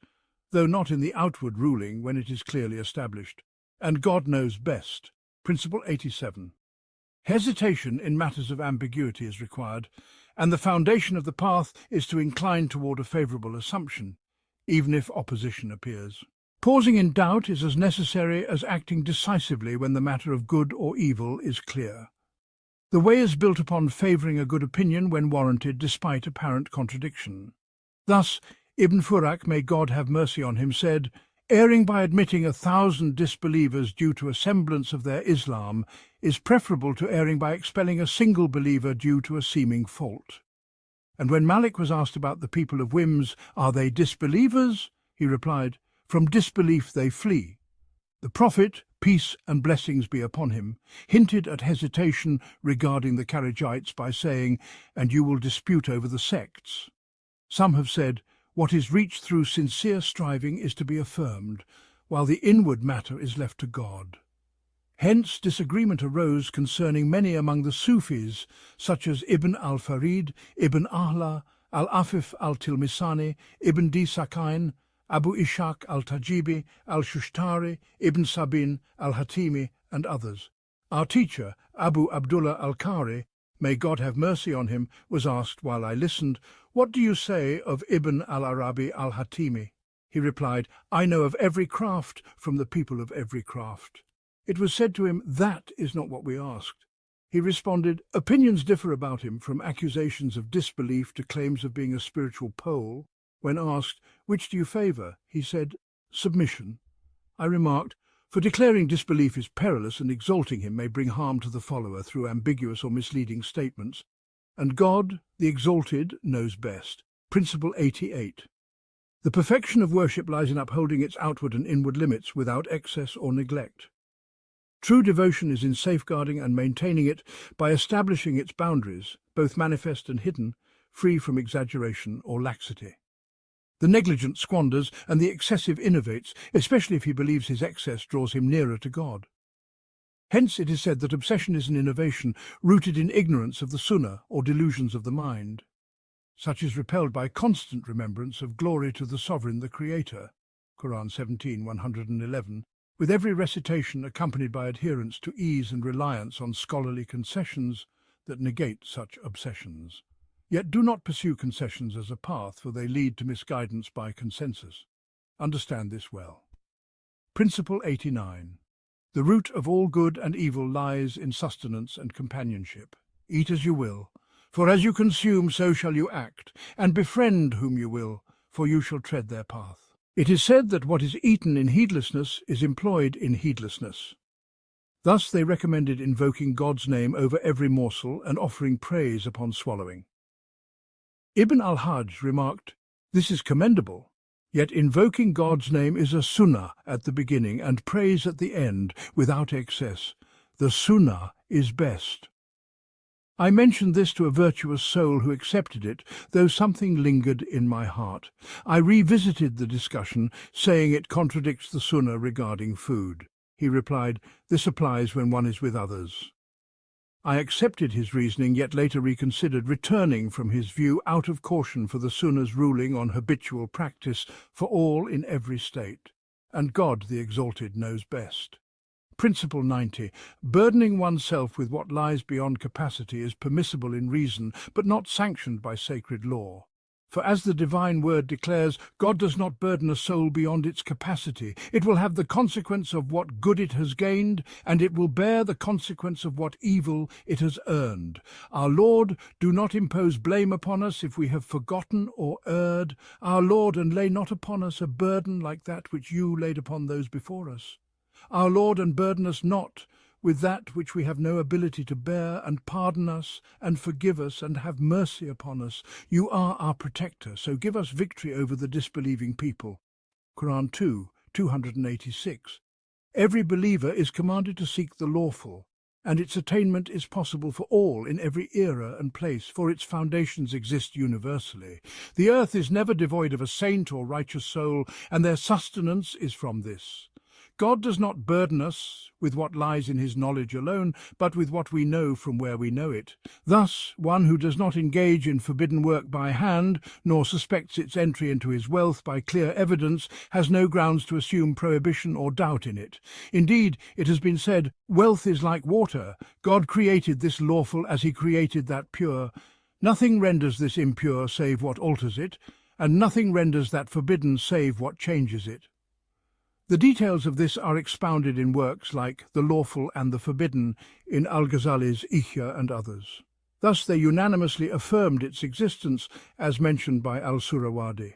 though not in the outward ruling when it is clearly established. And God knows best. Principle 87. Hesitation in matters of ambiguity is required, and the foundation of the path is to incline toward a favourable assumption, even if opposition appears. Pausing in doubt is as necessary as acting decisively when the matter of good or evil is clear. The way is built upon favouring a good opinion when warranted despite apparent contradiction. Thus, Ibn Furak, may God have mercy on him, said, "Erring by admitting 1,000 disbelievers due to a semblance of their Islam is preferable to erring by expelling a single believer due to a seeming fault." And when Malik was asked about the people of whims, "Are they disbelievers?" he replied, "From disbelief they flee." The Prophet, peace and blessings be upon him, hinted at hesitation regarding the Kharijites by saying, "And you will dispute over the sects." Some have said, what is reached through sincere striving is to be affirmed, while the inward matter is left to God. Hence disagreement arose concerning many among the Sufis, such as Ibn al-Farid, Ibn Ahla, Al-Afif al-Tilmisani, Ibn Disakain, Abu Ishaq al-Tajibi, al-Shushtari, Ibn Sabin, al-Hatimi, and others. Our teacher, Abu Abdullah al-Qari, may God have mercy on him, was asked while I listened, "What do you say of Ibn al-Arabi al-Hatimi?" He replied, "I know of every craft from the people of every craft." It was said to him, "That is not what we asked." He responded, "Opinions differ about him, from accusations of disbelief to claims of being a spiritual pole, When asked, "Which do you favour?" he said, "Submission." I remarked, "For declaring disbelief is perilous, and exalting him may bring harm to the follower through ambiguous or misleading statements. And God, the exalted, knows best." Principle 88. The perfection of worship lies in upholding its outward and inward limits without excess or neglect. True devotion is in safeguarding and maintaining it by establishing its boundaries, both manifest and hidden, free from exaggeration or laxity. The negligent squanders and the excessive innovates, especially if he believes his excess draws him nearer to God. Hence it is said that obsession is an innovation rooted in ignorance of the sunnah or delusions of the mind. Such is repelled by constant remembrance of glory to the Sovereign, the Creator, Quran 17:111, with every recitation accompanied by adherence to ease and reliance on scholarly concessions that negate such obsessions. Yet do not pursue concessions as a path, for they lead to misguidance by consensus. Understand this well. Principle 89. The root of all good and evil lies in sustenance and companionship. Eat as you will, for as you consume, so shall you act, and befriend whom you will, for you shall tread their path. It is said that what is eaten in heedlessness is employed in heedlessness. Thus they recommended invoking God's name over every morsel and offering praise upon swallowing. Ibn al-Hajj remarked, "This is commendable, yet invoking God's name is a sunnah at the beginning and praise at the end, without excess. The sunnah is best." I mentioned this to a virtuous soul who accepted it, though something lingered in my heart. I revisited the discussion, saying it contradicts the sunnah regarding food. He replied, "This applies when one is with others." I accepted his reasoning, yet later reconsidered, returning from his view out of caution for the sunnah's ruling on habitual practice for all in every state. And God, the Exalted, knows best. Principle 90. Burdening oneself with what lies beyond capacity is permissible in reason, but not sanctioned by sacred law. For as the divine word declares, God does not burden a soul beyond its capacity. It will have the consequence of what good it has gained, and it will bear the consequence of what evil it has earned. Our Lord, do not impose blame upon us if we have forgotten or erred. Our Lord, and lay not upon us a burden like that which you laid upon those before us. Our Lord, and burden us not with that which we have no ability to bear, and pardon us, and forgive us, and have mercy upon us. You are our protector, so give us victory over the disbelieving people. Quran 2:286. Every believer is commanded to seek the lawful, and its attainment is possible for all in every era and place, for its foundations exist universally. The earth is never devoid of a saint or righteous soul, and their sustenance is from this. God does not burden us with what lies in his knowledge alone, but with what we know from where we know it. Thus, one who does not engage in forbidden work by hand, nor suspects its entry into his wealth by clear evidence, has no grounds to assume prohibition or doubt in it. Indeed, it has been said, "Wealth is like water. God created this lawful as he created that pure. Nothing renders this impure save what alters it, and nothing renders that forbidden save what changes it." The details of this are expounded in works like The Lawful and the Forbidden in Al-Ghazali's Ihya and others. Thus they unanimously affirmed its existence, as mentioned by Al-Surawadi.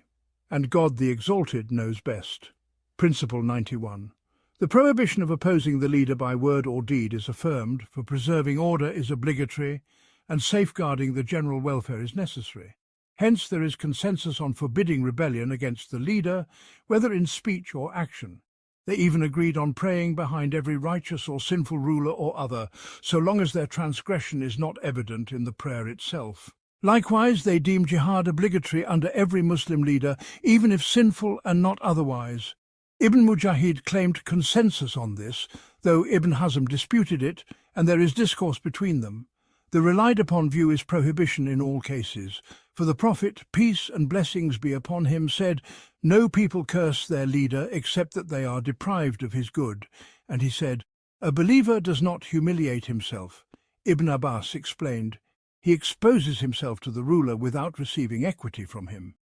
And God the Exalted knows best. Principle 91. The prohibition of opposing the leader by word or deed is affirmed, for preserving order is obligatory, and safeguarding the general welfare is necessary. Hence there is consensus on forbidding rebellion against the leader, whether in speech or action. They even agreed on praying behind every righteous or sinful ruler or other, so long as their transgression is not evident in the prayer itself. Likewise, they deemed jihad obligatory under every Muslim leader, even if sinful and not otherwise. Ibn Mujahid claimed consensus on this, though Ibn Hazm disputed it, and there is discourse between them. The relied-upon view is prohibition in all cases, for the Prophet, peace and blessings be upon him, said, "No people curse their leader except that they are deprived of his good." And he said, "A believer does not humiliate himself." Ibn Abbas explained, "He exposes himself to the ruler without receiving equity from him."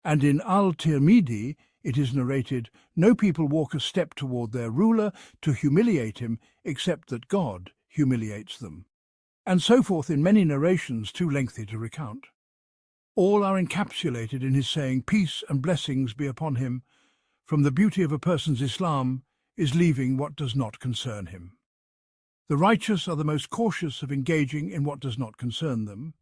And in Al-Tirmidhi it is narrated, "No people walk a step toward their ruler to humiliate him except that God humiliates them." And so forth in many narrations too lengthy to recount. All are encapsulated in his saying, "Peace and blessings be upon him." From the beauty of a person's Islam is leaving what does not concern him. The righteous are the most cautious of engaging in what does not concern them,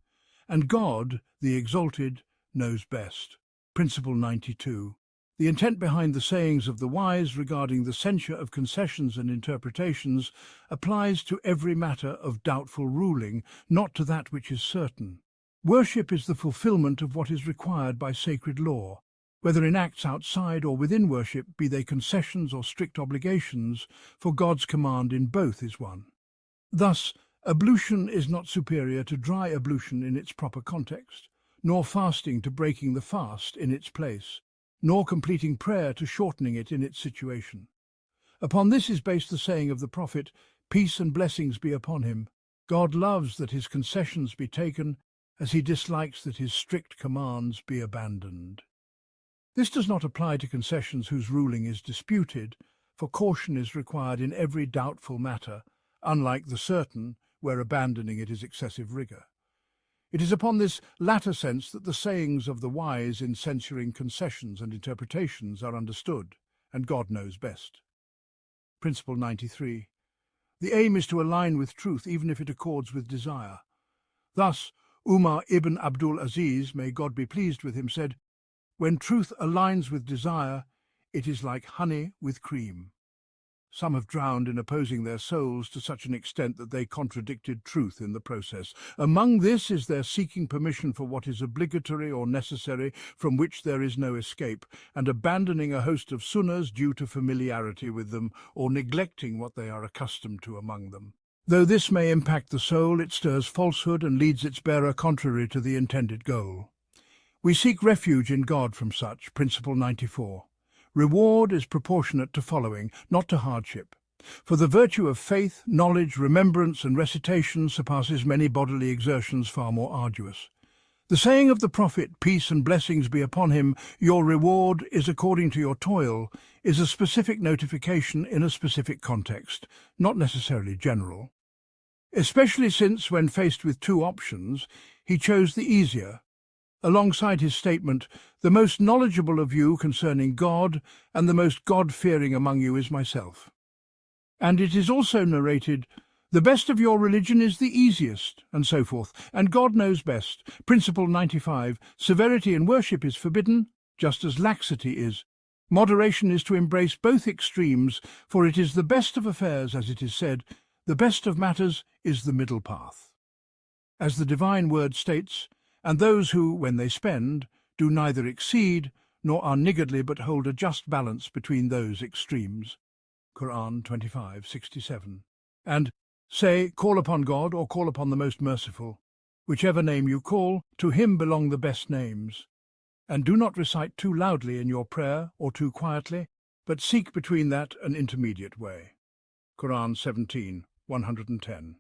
and God, the Exalted, knows best. Principle 92. The intent behind the sayings of the wise regarding the censure of concessions and interpretations applies to every matter of doubtful ruling, not to that which is certain. Worship is the fulfillment of what is required by sacred law, whether in acts outside or within worship, be they concessions or strict obligations, for God's command in both is one. Thus, ablution is not superior to dry ablution in its proper context, nor fasting to breaking the fast in its place, nor completing prayer to shortening it in its situation. Upon this is based the saying of the prophet, "Peace and blessings be upon him." God loves that his concessions be taken, as he dislikes that his strict commands be abandoned. This does not apply to concessions whose ruling is disputed, for caution is required in every doubtful matter, unlike the certain, where abandoning it is excessive rigour. It is upon this latter sense that the sayings of the wise in censuring concessions and interpretations are understood, and God knows best. Principle 93. The aim is to align with truth even if it accords with desire. Thus, Umar ibn Abdul Aziz, may God be pleased with him, said, "When truth aligns with desire, it is like honey with cream." Some have drowned in opposing their souls to such an extent that they contradicted truth in the process. Among this is their seeking permission for what is obligatory or necessary, from which there is no escape, and abandoning a host of sunnahs due to familiarity with them, or neglecting what they are accustomed to among them. Though this may impact the soul, it stirs falsehood and leads its bearer contrary to the intended goal. We seek refuge in God from such. Principle 94. Reward is proportionate to following, not to hardship. For the virtue of faith, knowledge, remembrance and recitation surpasses many bodily exertions far more arduous. The saying of the prophet, "Peace and blessings be upon him, your reward is according to your toil," is a specific notification in a specific context, not necessarily general. Especially since, when faced with two options, he chose the easier, alongside his statement, "The most knowledgeable of you concerning God, and the most God-fearing among you is myself." And it is also narrated, "The best of your religion is the easiest," and so forth, and God knows best. Principle 95. Severity in worship is forbidden, just as laxity is. Moderation is to embrace both extremes, for it is the best of affairs, as it is said, "The best of matters is the middle path." As the divine word states, "And those who, when they spend, do neither exceed nor are niggardly, but hold a just balance between those extremes." Quran 25:67. And say, "Call upon God or call upon the Most Merciful. Whichever name you call, to him belong the best names. And do not recite too loudly in your prayer or too quietly, but seek between that an intermediate way." Quran 17:110.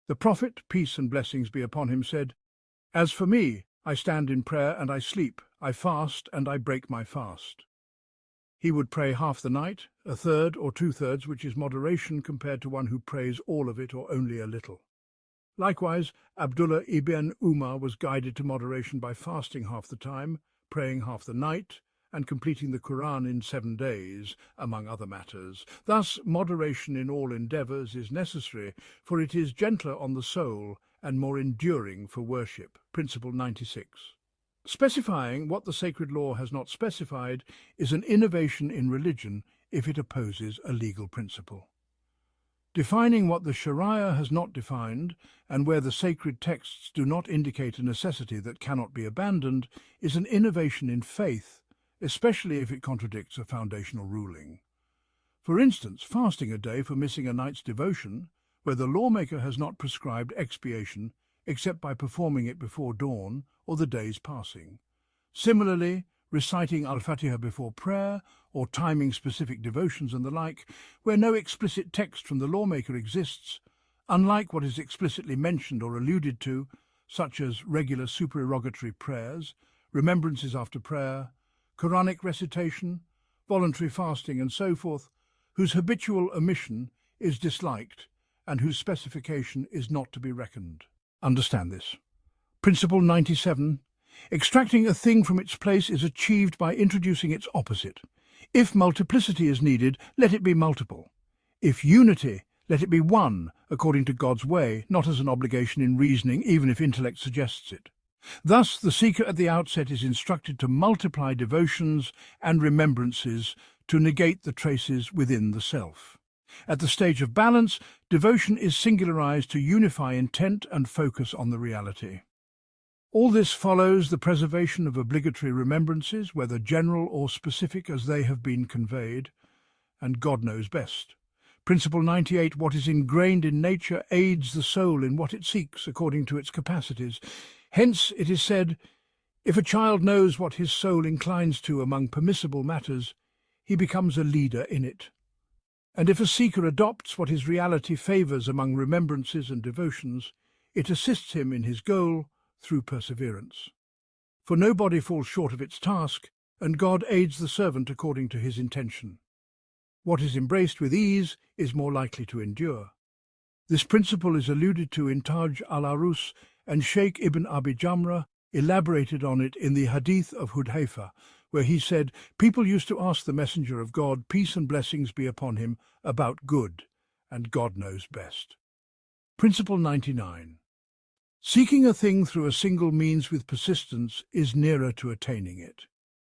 The Prophet, peace and blessings be upon him, said, "As for me, I stand in prayer and I sleep, I fast and I break my fast." He would pray half the night, a third or two-thirds, which is moderation compared to one who prays all of it or only a little. Likewise, Abdullah ibn Umar was guided to moderation by fasting half the time, praying half the night, and completing the Quran in 7 days, among other matters. Thus, moderation in all endeavours is necessary, for it is gentler on the soul and more enduring for worship. Principle 96. Specifying what the sacred law has not specified is an innovation in religion if it opposes a legal principle. Defining what the Sharia has not defined, and where the sacred texts do not indicate a necessity that cannot be abandoned, is an innovation in faith, especially if it contradicts a foundational ruling. For instance, fasting a day for missing a night's devotion, where the lawmaker has not prescribed expiation except by performing it before dawn or the day's passing. Similarly, reciting Al-Fatiha before prayer, or timing specific devotions and the like, where no explicit text from the lawmaker exists, unlike what is explicitly mentioned or alluded to, such as regular supererogatory prayers, remembrances after prayer, Quranic recitation, voluntary fasting and so forth, whose habitual omission is disliked and whose specification is not to be reckoned. Understand this. Principle 97. Extracting a thing from its place is achieved by introducing its opposite. If multiplicity is needed, let it be multiple. If unity, let it be one, according to God's way, not as an obligation in reasoning, even if intellect suggests it. Thus, the seeker at the outset is instructed to multiply devotions and remembrances to negate the traces within the self. At the stage of balance, devotion is singularized to unify intent and focus on the reality. All this follows the preservation of obligatory remembrances, whether general or specific as they have been conveyed, and God knows best. Principle 98, what is ingrained in nature aids the soul in what it seeks according to its capacities. Hence, it is said, if a child knows what his soul inclines to among permissible matters, he becomes a leader in it. And if a seeker adopts what his reality favours among remembrances and devotions, it assists him in his goal through perseverance. For no body falls short of its task, and God aids the servant according to his intention. What is embraced with ease is more likely to endure. This principle is alluded to in Taj al-Arus, and Sheikh Ibn Abi Jamrah elaborated on it in the Hadith of Hudhayfa, where he said, people used to ask the Messenger of God, peace and blessings be upon him, about good, and God knows best. Principle 99. Seeking a thing through a single means with persistence is nearer to attaining it.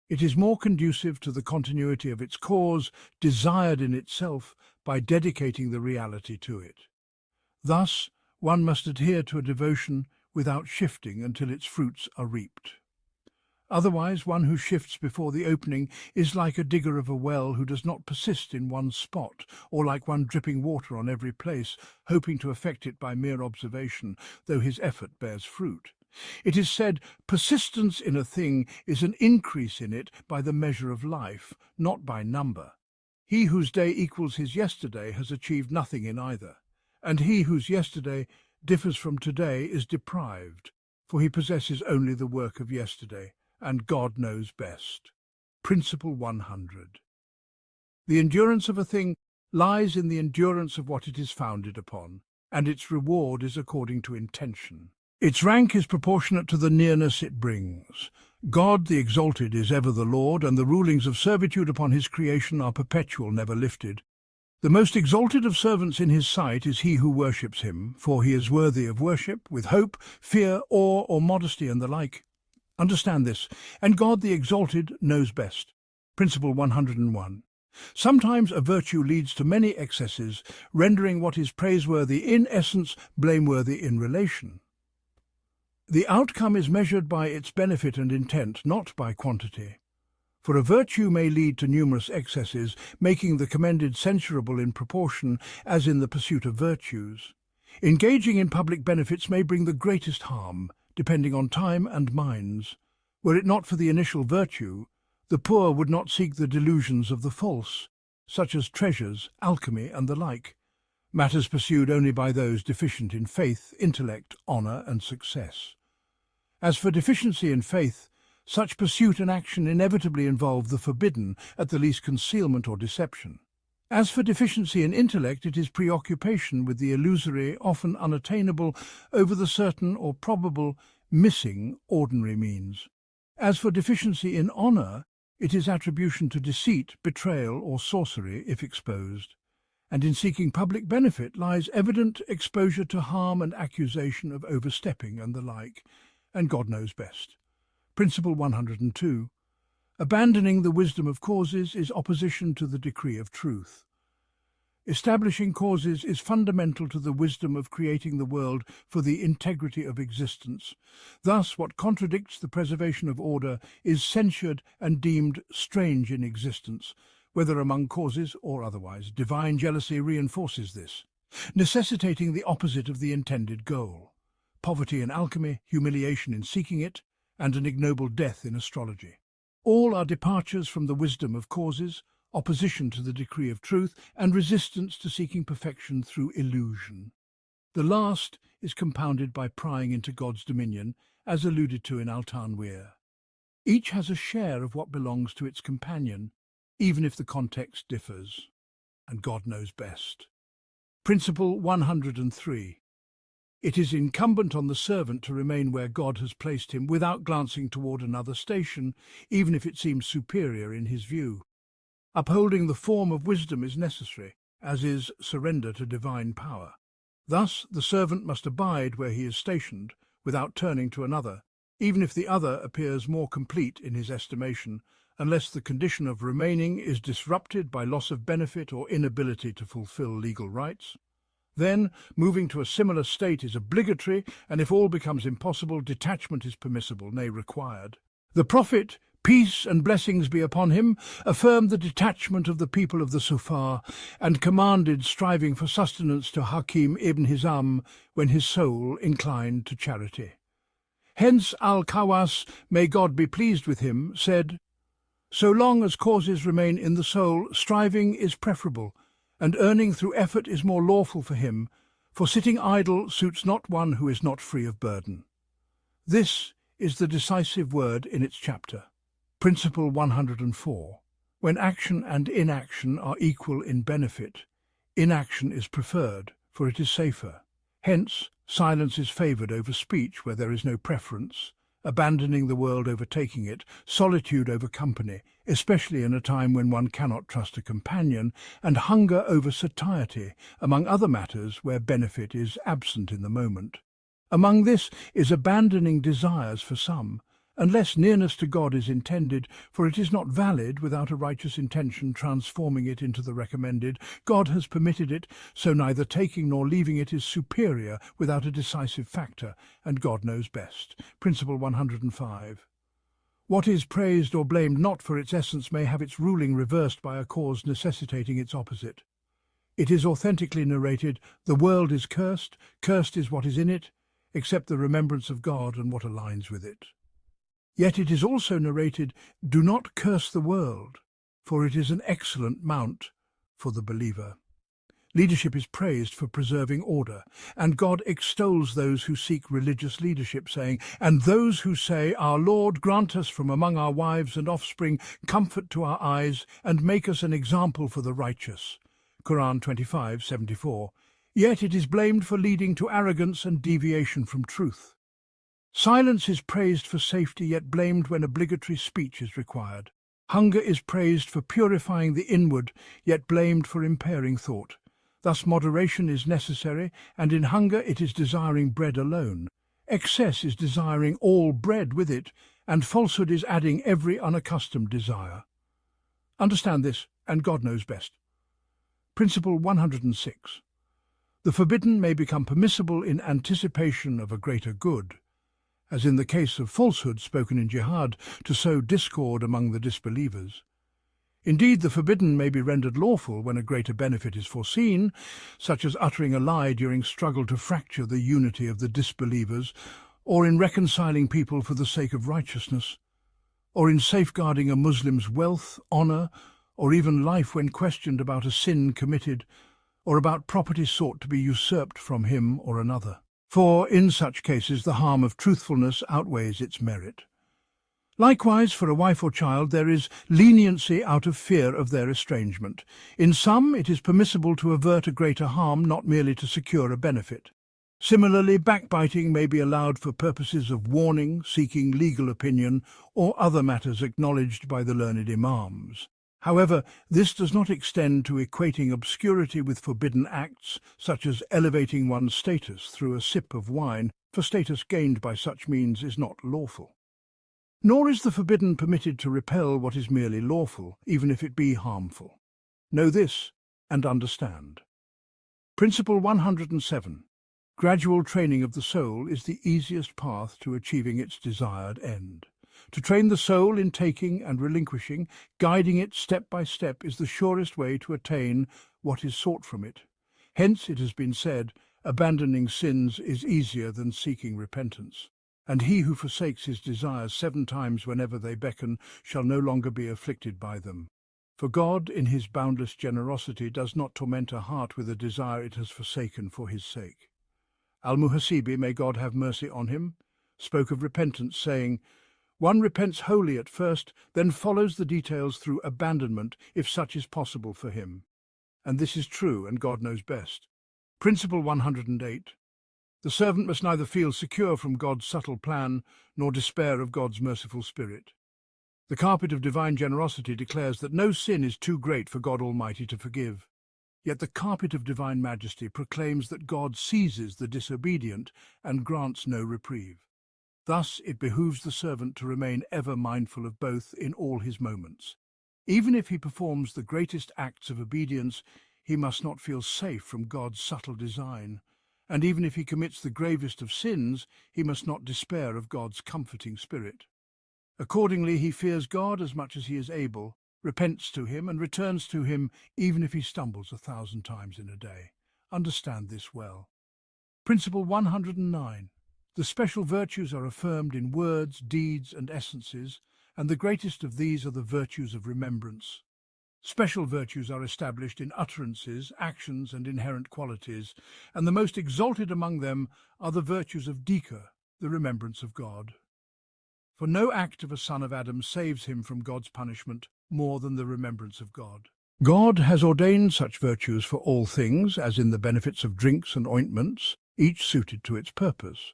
It is more conducive to the continuity of its cause, desired in itself, by dedicating the reality to it. Thus, one must adhere to a devotion without shifting until its fruits are reaped. Otherwise, one who shifts before the opening is like a digger of a well who does not persist in one spot, or like one dripping water on every place, hoping to effect it by mere observation, though his effort bears fruit. It is said, persistence in a thing is an increase in it by the measure of life, not by number. He whose day equals his yesterday has achieved nothing in either, and he whose yesterday differs from today is deprived, for he possesses only the work of yesterday, and God knows best. Principle 100. The endurance of a thing lies in the endurance of what it is founded upon, and its reward is according to intention. Its rank is proportionate to the nearness it brings. God the Exalted is ever the Lord, and the rulings of servitude upon his creation are perpetual, never lifted. The most exalted of servants in his sight is he who worships him, for he is worthy of worship, with hope, fear, awe, or modesty, and the like. Understand this, and God the Exalted knows best. Principle 101. Sometimes a virtue leads to many excesses, rendering what is praiseworthy in essence blameworthy in relation. The outcome is measured by its benefit and intent, not by quantity. For a virtue may lead to numerous excesses, making the commended censurable in proportion, as in the pursuit of virtues. Engaging in public benefits may bring the greatest harm, depending on time and minds. Were it not for the initial virtue, the poor would not seek the delusions of the false, such as treasures, alchemy, and the like, matters pursued only by those deficient in faith, intellect, honour, and success. As for deficiency in faith, such pursuit and action inevitably involve the forbidden, at the least concealment or deception. As for deficiency in intellect, it is preoccupation with the illusory, often unattainable, over the certain or probable, missing ordinary means. As for deficiency in honour, it is attribution to deceit, betrayal, or sorcery, if exposed. And in seeking public benefit lies evident exposure to harm and accusation of overstepping and the like, and God knows best. Principle 102. Abandoning the wisdom of causes is opposition to the decree of truth. Establishing causes is fundamental to the wisdom of creating the world for the integrity of existence. Thus, what contradicts the preservation of order is censured and deemed strange in existence, whether among causes or otherwise. Divine jealousy reinforces this, necessitating the opposite of the intended goal: poverty in alchemy, humiliation in seeking it, and an ignoble death in astrology. All are departures from the wisdom of causes, opposition to the decree of truth, and resistance to seeking perfection through illusion. The last is compounded by prying into God's dominion, as alluded to in Al-Tanwir. Each has a share of what belongs to its companion, even if the context differs, and God knows best. Principle 103. It is incumbent on the servant to remain where God has placed him without glancing toward another station, even if it seems superior in his view. Upholding the form of wisdom is necessary, as is surrender to divine power. Thus, the servant must abide where he is stationed, without turning to another, even if the other appears more complete in his estimation, unless the condition of remaining is disrupted by loss of benefit or inability to fulfill legal rights. Then, moving to a similar state is obligatory, and if all becomes impossible, detachment is permissible, nay, required. The Prophet, peace and blessings be upon him, affirmed the detachment of the people of the Sufar and commanded striving for sustenance to Hakim ibn Hizam when his soul inclined to charity. Hence Al-Khawas, may God be pleased with him, said, "So long as causes remain in the soul, striving is preferable, and earning through effort is more lawful for him, for sitting idle suits not one who is not free of burden." This is the decisive word in its chapter. Principle 104. When action and inaction are equal in benefit, inaction is preferred, for it is safer. Hence, silence is favoured over speech where there is no preference, abandoning the world over taking it, solitude over company, especially in a time when one cannot trust a companion, and hunger over satiety, among other matters where benefit is absent in the moment. Among this is abandoning desires for some, unless nearness to God is intended, for it is not valid without a righteous intention transforming it into the recommended. God has permitted it, so neither taking nor leaving it is superior without a decisive factor, and God knows best. Principle 105. What is praised or blamed not for its essence may have its ruling reversed by a cause necessitating its opposite. It is authentically narrated, "The world is cursed, cursed is what is in it, except the remembrance of God and what aligns with it." Yet it is also narrated, "Do not curse the world, for it is an excellent mount for the believer." Leadership is praised for preserving order, and God extols those who seek religious leadership, saying, "And those who say, 'Our Lord, grant us from among our wives and offspring comfort to our eyes, and make us an example for the righteous.'" Quran 25:74. Yet it is blamed for leading to arrogance and deviation from truth. Silence is praised for safety, yet blamed when obligatory speech is required. Hunger is praised for purifying the inward, yet blamed for impairing thought. Thus moderation is necessary, and in hunger it is desiring bread alone. Excess is desiring all bread with it, and falsehood is adding every unaccustomed desire. Understand this, and God knows best. Principle 106. The forbidden may become permissible in anticipation of a greater good, as in the case of falsehood spoken in jihad to sow discord among the disbelievers. Indeed, the forbidden may be rendered lawful when a greater benefit is foreseen, such as uttering a lie during struggle to fracture the unity of the disbelievers, or in reconciling people for the sake of righteousness, or in safeguarding a Muslim's wealth, honour, or even life when questioned about a sin committed, or about property sought to be usurped from him or another. For in such cases the harm of truthfulness outweighs its merit. Likewise, for a wife or child there is leniency out of fear of their estrangement. In some it is permissible to avert a greater harm, not merely to secure a benefit. Similarly, backbiting may be allowed for purposes of warning, seeking legal opinion, or other matters acknowledged by the learned imams. However, this does not extend to equating obscurity with forbidden acts, such as elevating one's status through a sip of wine, for status gained by such means is not lawful. Nor is the forbidden permitted to repel what is merely lawful, even if it be harmful. Know this and understand. Principle 107. Gradual training of the soul is the easiest path to achieving its desired end. To train the soul in taking and relinquishing, guiding it step by step, is the surest way to attain what is sought from it. Hence it has been said, abandoning sins is easier than seeking repentance. And he who forsakes his desires 7 times whenever they beckon shall no longer be afflicted by them. For God, in his boundless generosity, does not torment a heart with a desire it has forsaken for his sake. Al-Muhasibi, may God have mercy on him, spoke of repentance, saying, "One repents wholly at first, then follows the details through abandonment, if such is possible for him." And this is true, and God knows best. Principle 108. The servant must neither feel secure from God's subtle plan nor despair of God's merciful spirit. The carpet of divine generosity declares that no sin is too great for God Almighty to forgive. Yet the carpet of divine majesty proclaims that God seizes the disobedient and grants no reprieve. Thus it behooves the servant to remain ever mindful of both in all his moments. Even if he performs the greatest acts of obedience, he must not feel safe from God's subtle design. And even if he commits the gravest of sins, he must not despair of God's comforting spirit. Accordingly, he fears God as much as he is able, repents to him, and returns to him even if he stumbles 1,000 times in a day. Understand this well. Principle 109. The special virtues are affirmed in words, deeds, and essences, and the greatest of these are the virtues of remembrance. Special virtues are established in utterances, actions, and inherent qualities, and the most exalted among them are the virtues of dhikr, the remembrance of God. For no act of a son of Adam saves him from God's punishment more than the remembrance of God. God has ordained such virtues for all things, as in the benefits of drinks and ointments, each suited to its purpose.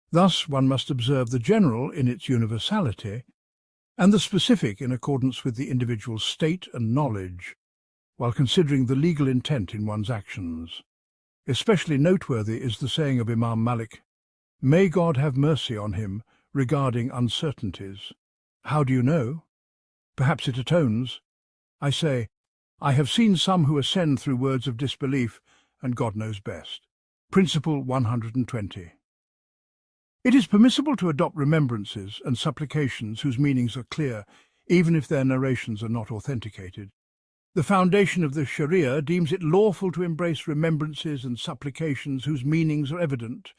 Thus one must observe the general in its universality, and the specific in accordance with the individual's state and knowledge, while considering the legal intent in one's actions. Especially noteworthy is the saying of Imam Malik, "May God have mercy on him," regarding uncertainties. How do you know? Perhaps it atones. I say, I have seen some who ascend through words of disbelief, and God knows best. Principle 120. It is permissible to adopt remembrances and supplications whose meanings are clear, even if their narrations are not authenticated. The foundation of the Sharia deems it lawful to embrace remembrances and supplications whose meanings are evident,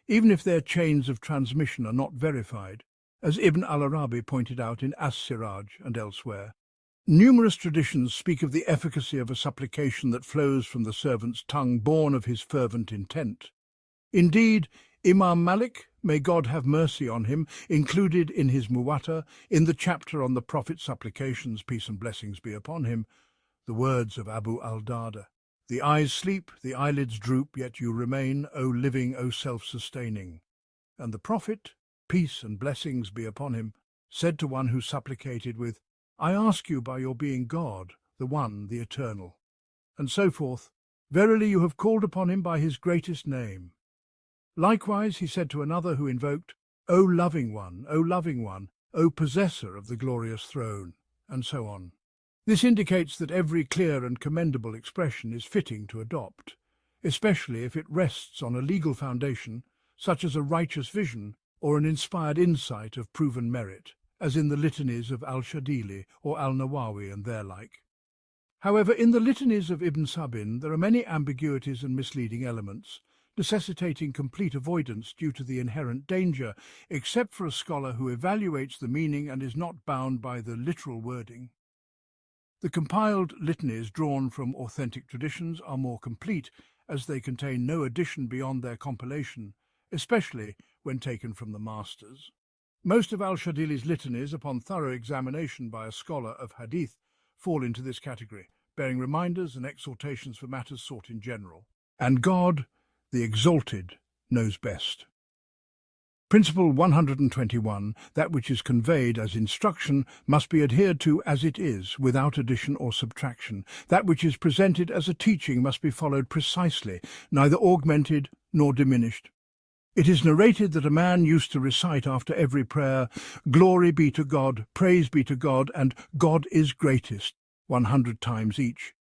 even if their chains of transmission are not verified, as Ibn al-Arabi pointed out in As-Siraj and elsewhere. Numerous traditions speak of the efficacy of a supplication that flows from the servant's tongue born of his fervent intent. Indeed, Imam Malik, may God have mercy on him, included in his Muwatta, in the chapter on the Prophet's supplications, peace and blessings be upon him, the words of Abu al-Darda, "The eyes sleep, the eyelids droop, yet you remain, O living, O self-sustaining." And the Prophet, peace and blessings be upon him, said to one who supplicated with, "I ask you by your being God, the One, the Eternal," and so forth, "Verily you have called upon him by his greatest name." Likewise he said to another who invoked, "O loving one, O loving one, O possessor of the glorious throne," and so on. This indicates that every clear and commendable expression is fitting to adopt, especially if it rests on a legal foundation, such as a righteous vision or an inspired insight of proven merit, as in the litanies of Al-Shadili or Al-Nawawi and their like. However, in the litanies of Ibn Sabin there are many ambiguities and misleading elements, necessitating complete avoidance due to the inherent danger, except for a scholar who evaluates the meaning and is not bound by the literal wording. The compiled litanies drawn from authentic traditions are more complete, as they contain no addition beyond their compilation, especially when taken from the masters. Most of Al-Shadili's litanies, upon thorough examination by a scholar of hadith, fall into this category, bearing reminders and exhortations for matters sought in general. And God, the Exalted, knows best. Principle 121. That which is conveyed as instruction must be adhered to as it is, without addition or subtraction. That which is presented as a teaching must be followed precisely, neither augmented nor diminished. It is narrated that a man used to recite after every prayer, "Glory be to God, praise be to God, and God is greatest," 100 times each.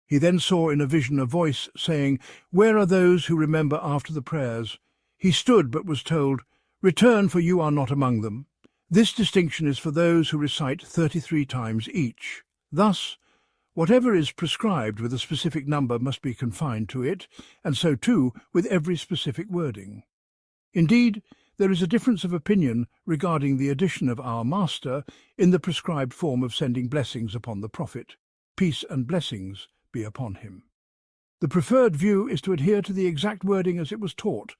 He then saw in a vision a voice saying, "Where are those who remember after the prayers?" He stood but was told, "Return, for you are not among them." This distinction is for those who recite 33 times each. Thus, whatever is prescribed with a specific number must be confined to it, and so too with every specific wording. Indeed, there is a difference of opinion regarding the addition of our Master in the prescribed form of sending blessings upon the Prophet, peace and blessings be upon him. The preferred view is to adhere to the exact wording as it was taught,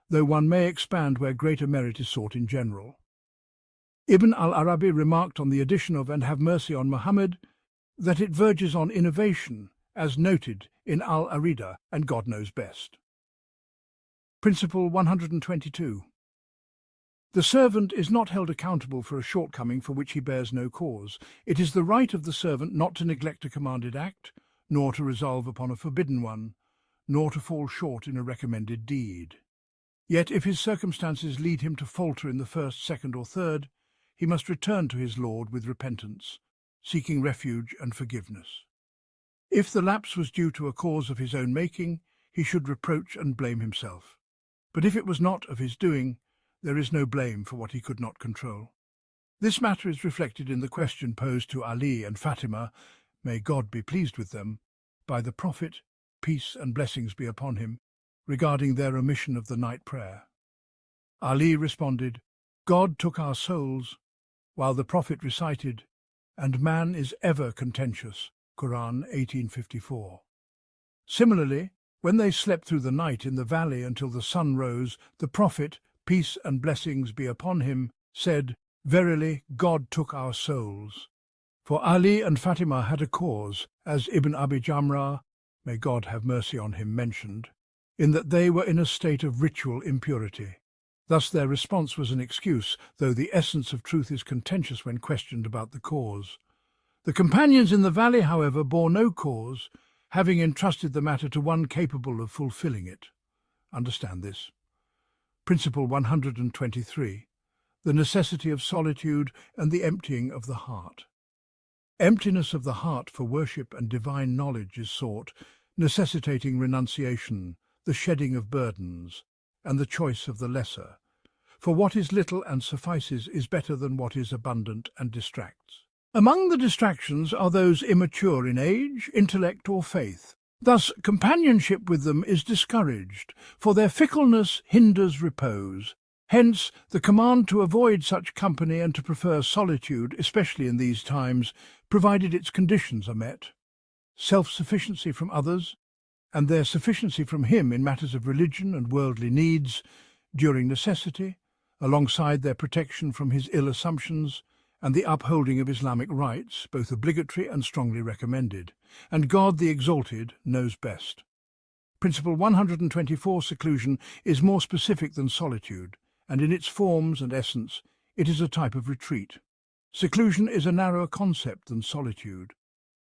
though one may expand where greater merit is sought in general. Ibn al-Arabi remarked on the addition of "and have mercy on Muhammad" that it verges on innovation, as noted in Al-Arida and God Knows Best. Principle 122. The servant is not held accountable for a shortcoming for which he bears no cause. It is the right of the servant not to neglect a commanded act, nor to resolve upon a forbidden one, nor to fall short in a recommended deed. Yet if his circumstances lead him to falter in the first, second, or third, he must return to his Lord with repentance, seeking refuge and forgiveness. If the lapse was due to a cause of his own making, he should reproach and blame himself. But if it was not of his doing, there is no blame for what he could not control. This matter is reflected in the question posed to Ali and Fatima, may God be pleased with them, by the Prophet, peace and blessings be upon him, regarding their omission of the night prayer. Ali responded, God took our souls, while the Prophet recited, and man is ever contentious, Quran 1854. Similarly, when they slept through the night in the valley until the sun rose, the Prophet, peace and blessings be upon him, said, verily God took our souls. For Ali and Fatima had a cause, as Ibn Abi Jamrah, may God have mercy on him, mentioned, in that they were in a state of ritual impurity. Thus their response was an excuse, though the essence of truth is contentious when questioned about the cause. The companions in the valley, however, bore no cause, having entrusted the matter to one capable of fulfilling it. Understand this. Principle 123. The necessity of solitude and the emptying of the heart. Emptiness of the heart for worship and divine knowledge is sought, necessitating renunciation, the shedding of burdens, and the choice of the lesser. For what is little and suffices is better than what is abundant and distracts. Among the distractions are those immature in age, intellect, or faith. Thus, companionship with them is discouraged, for their fickleness hinders repose. Hence, the command to avoid such company and to prefer solitude, especially in these times, provided its conditions are met. Self-sufficiency from others, and their sufficiency from him in matters of religion and worldly needs, during necessity, alongside their protection from his ill assumptions, and the upholding of Islamic rights, both obligatory and strongly recommended. And God the Exalted knows best. Principle 124, seclusion, is more specific than solitude, and in its forms and essence, it is a type of retreat. Seclusion is a narrower concept than solitude,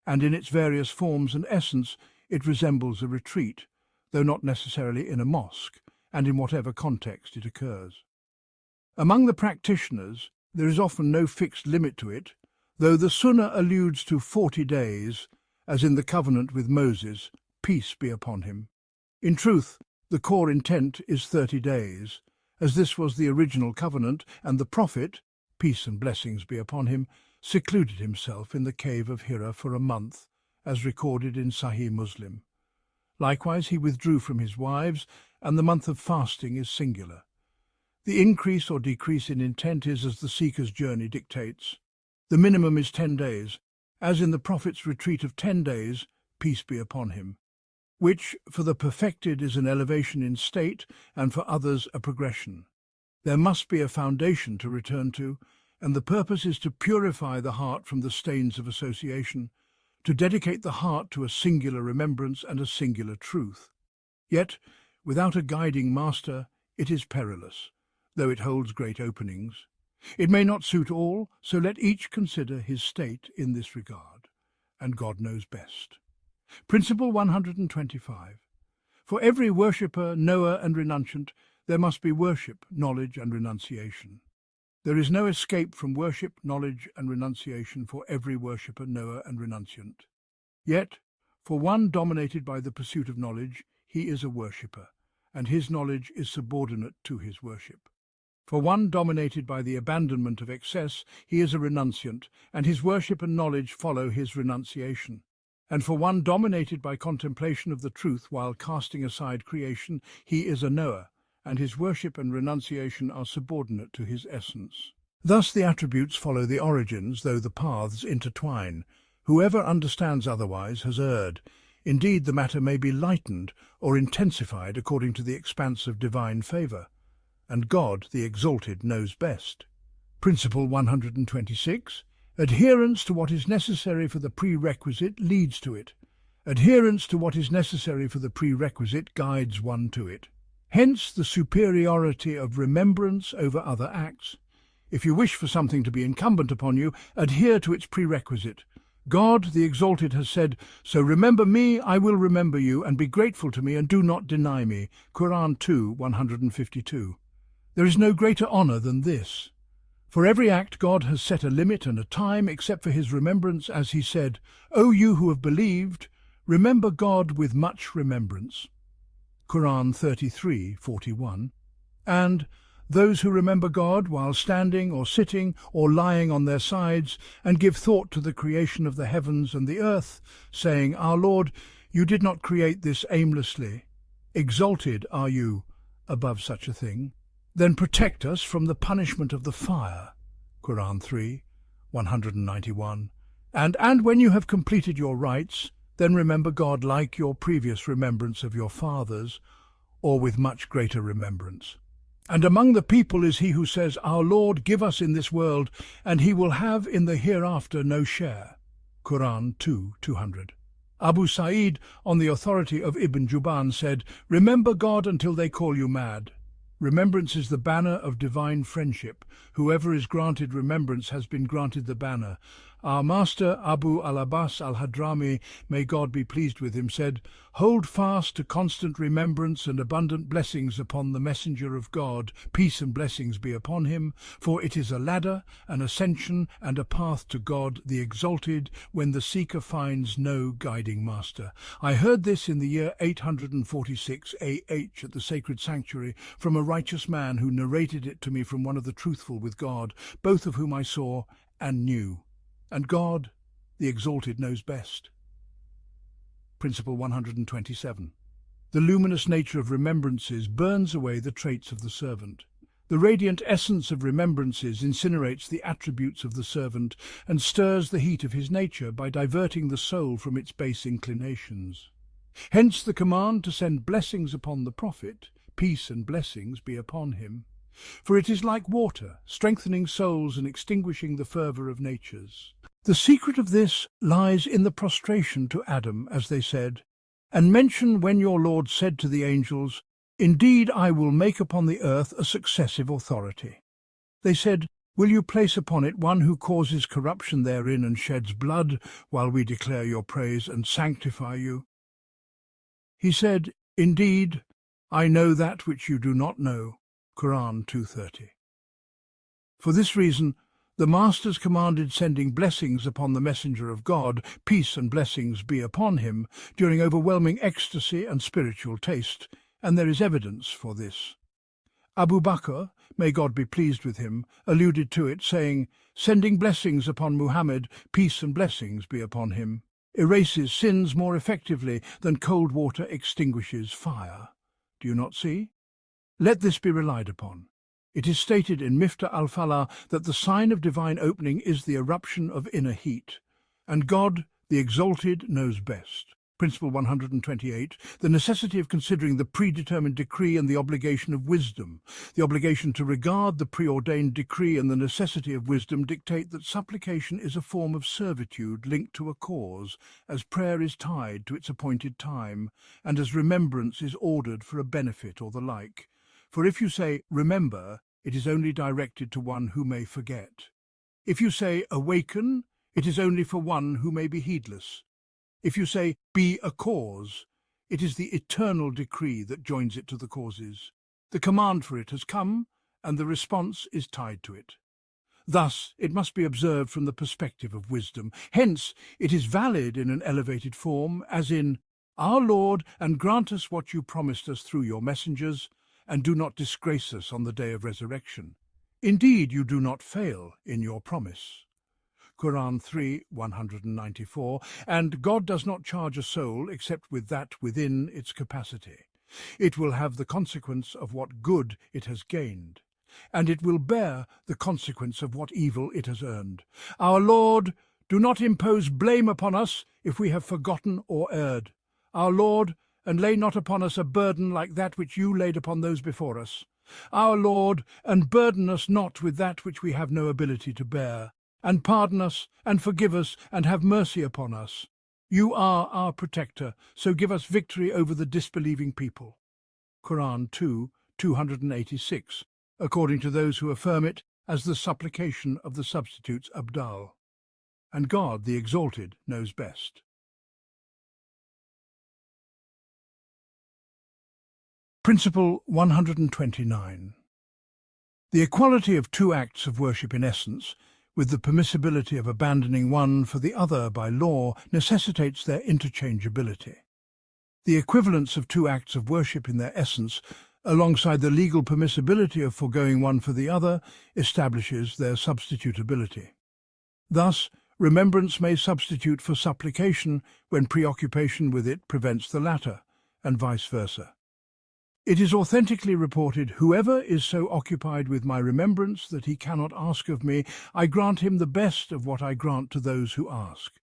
and in its various forms and essence, it resembles a retreat, though not necessarily in a mosque, and in whatever context it occurs. Among the practitioners, there is often no fixed limit to it, though the Sunnah alludes to 40 days, as in the covenant with Moses, peace be upon him. In truth, the core intent is 30 days, as this was the original covenant, and the Prophet, peace and blessings be upon him, secluded himself in the cave of Hira for a month, as recorded in Sahih Muslim. Likewise, he withdrew from his wives, and the month of fasting is singular. The increase or decrease in intent is as the seeker's journey dictates. The minimum is 10 days, as in the Prophet's retreat of 10 days, peace be upon him, which for the perfected is an elevation in state and for others a progression. There must be a foundation to return to, and the purpose is to purify the heart from the stains of association, to dedicate the heart to a singular remembrance and a singular truth. Yet, without a guiding master, it is perilous, though it holds great openings. It may not suit all, so let each consider his state in this regard, and God knows best. Principle 125. For every worshipper, knower and renunciant, there must be worship, knowledge and renunciation. There is no escape from worship, knowledge and renunciation for every worshipper, knower and renunciant. Yet, for one dominated by the pursuit of knowledge, he is a worshipper, and his knowledge is subordinate to his worship. For one dominated by the abandonment of excess, he is a renunciant, and his worship and knowledge follow his renunciation. And for one dominated by contemplation of the truth while casting aside creation, he is a knower, and his worship and renunciation are subordinate to his essence. Thus the attributes follow the origins, though the paths intertwine. Whoever understands otherwise has erred. Indeed, the matter may be lightened or intensified according to the expanse of divine favour. And God, the Exalted, knows best. Principle 126. Adherence to what is necessary for the prerequisite leads to it. Adherence to what is necessary for the prerequisite guides one to it. Hence the superiority of remembrance over other acts. If you wish for something to be incumbent upon you, adhere to its prerequisite. God, the Exalted, has said, "So remember me, I will remember you, and be grateful to me, and do not deny me." Quran 2:152. There is no greater honor than this. For every act God has set a limit and a time, except for his remembrance, as he said, "O you who have believed, remember God with much remembrance." Quran 33:41. And those who remember God while standing or sitting or lying on their sides, and give thought to the creation of the heavens and the earth, saying, "Our Lord, you did not create this aimlessly. Exalted are you above such a thing. Then protect us from the punishment of the fire." Quran 3:191. And when you have completed your rites, then remember God like your previous remembrance of your fathers, or with much greater remembrance. And among the people is he who says, "Our Lord, give us in this world, and he will have in the hereafter no share." Quran 2:200. Abu Sa'id, on the authority of Ibn Juban, said, "Remember God until they call you mad." Remembrance is the banner of divine friendship. Whoever is granted remembrance has been granted the banner. Our master, Abu al-Abbas al-Hadrami, may God be pleased with him, said, "Hold fast to constant remembrance and abundant blessings upon the messenger of God, peace and blessings be upon him, for it is a ladder, an ascension, and a path to God, the Exalted, when the seeker finds no guiding master." I heard this in the year 846 AH at the sacred sanctuary from a righteous man who narrated it to me from one of the truthful with God, both of whom I saw and knew. And God, the Exalted, knows best. Principle 127. The luminous nature of remembrances burns away the traits of the servant. The radiant essence of remembrances incinerates the attributes of the servant and stirs the heat of his nature by diverting the soul from its base inclinations. Hence the command to send blessings upon the Prophet, peace and blessings be upon him. For it is like water, strengthening souls and extinguishing the fervour of natures. The secret of this lies in the prostration to Adam, as they said, and mention when your Lord said to the angels, "Indeed I will make upon the earth a successive authority." They said, "Will you place upon it one who causes corruption therein and sheds blood, while we declare your praise and sanctify you?" He said, "Indeed, I know that which you do not know." Quran 2:30. For this reason, the Masters commanded sending blessings upon the Messenger of God, peace and blessings be upon him, during overwhelming ecstasy and spiritual taste, and there is evidence for this. Abu Bakr, may God be pleased with him, alluded to it, saying, "Sending blessings upon Muhammad, peace and blessings be upon him, erases sins more effectively than cold water extinguishes fire." Do you not see? Let this be relied upon. It is stated in Miftah al-Falah that the sign of divine opening is the eruption of inner heat, and God, the Exalted, knows best. Principle 128, the necessity of considering the predetermined decree and the obligation of wisdom. The obligation to regard the preordained decree and the necessity of wisdom dictate that supplication is a form of servitude linked to a cause, as prayer is tied to its appointed time, and as remembrance is ordered for a benefit or the like. For if you say, "Remember," it is only directed to one who may forget. If you say, "Awaken," it is only for one who may be heedless. If you say, "Be a cause," it is the eternal decree that joins it to the causes. The command for it has come, and the response is tied to it. Thus, it must be observed from the perspective of wisdom. Hence, it is valid in an elevated form, as in, "Our Lord, and grant us what you promised us through your messengers, and do not disgrace us on the day of resurrection. Indeed, you do not fail in your promise." Quran 3:194, and God does not charge a soul except with that within its capacity. It will have the consequence of what good it has gained, and it will bear the consequence of what evil it has earned. Our Lord, do not impose blame upon us if we have forgotten or erred. Our Lord, and lay not upon us a burden like that which you laid upon those before us. Our Lord, and burden us not with that which we have no ability to bear. And pardon us, and forgive us, and have mercy upon us. You are our protector, so give us victory over the disbelieving people. Quran 2, 286, according to those who affirm it as the supplication of the substitutes Abdal. And God, the Exalted, knows best. Principle 129. The equality of two acts of worship in essence, with the permissibility of abandoning one for the other by law, necessitates their interchangeability. The equivalence of two acts of worship in their essence, alongside the legal permissibility of foregoing one for the other, establishes their substitutability. Thus, remembrance may substitute for supplication when preoccupation with it prevents the latter, and vice versa. It is authentically reported, "Whoever is so occupied with my remembrance that he cannot ask of me, I grant him the best of what I grant to those who ask."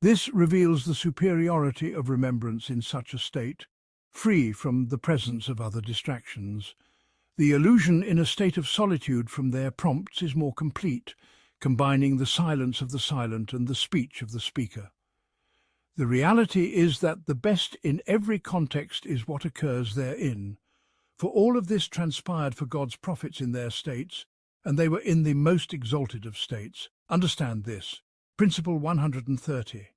This reveals the superiority of remembrance in such a state, free from the presence of other distractions. The illusion in a state of solitude from their prompts is more complete, combining the silence of the silent and the speech of the speaker. The reality is that the best in every context is what occurs therein, for all of this transpired for God's prophets in their states, and they were in the most exalted of states. Understand this. Principle 130.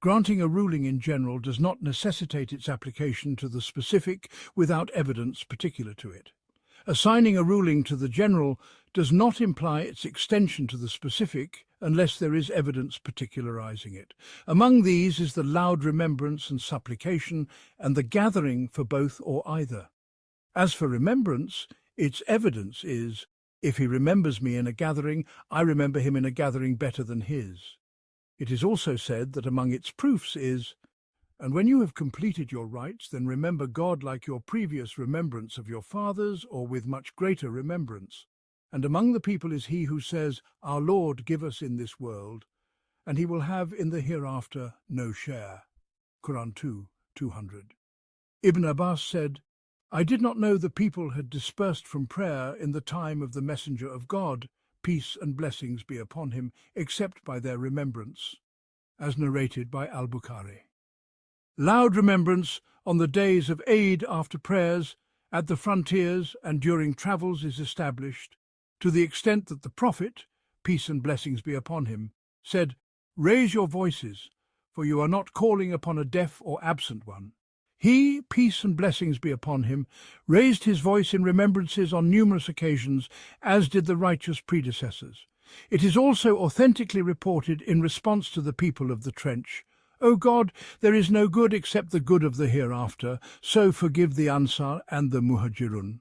Granting a ruling in general does not necessitate its application to the specific without evidence particular to it. Assigning a ruling to the general does not imply its extension to the specific unless there is evidence particularizing it. Among these is the loud remembrance and supplication, and the gathering for both or either. As for remembrance, its evidence is, if he remembers me in a gathering, I remember him in a gathering better than his. It is also said that among its proofs is, and when you have completed your rites, then remember God like your previous remembrance of your fathers, or with much greater remembrance. And among the people is he who says, Our Lord, give us in this world, and he will have in the hereafter no share. Quran 2, 200. Ibn Abbas said, I did not know the people had dispersed from prayer in the time of the Messenger of God, peace and blessings be upon him, except by their remembrance, as narrated by Al-Bukhari. Loud remembrance on the days of Eid after prayers, at the frontiers and during travels is established, to the extent that the Prophet, peace and blessings be upon him, said, Raise your voices, for you are not calling upon a deaf or absent one. He, peace and blessings be upon him, raised his voice in remembrances on numerous occasions, as did the righteous predecessors. It is also authentically reported in response to the people of the trench, O God, there is no good except the good of the hereafter, so forgive the Ansar and the Muhajirun.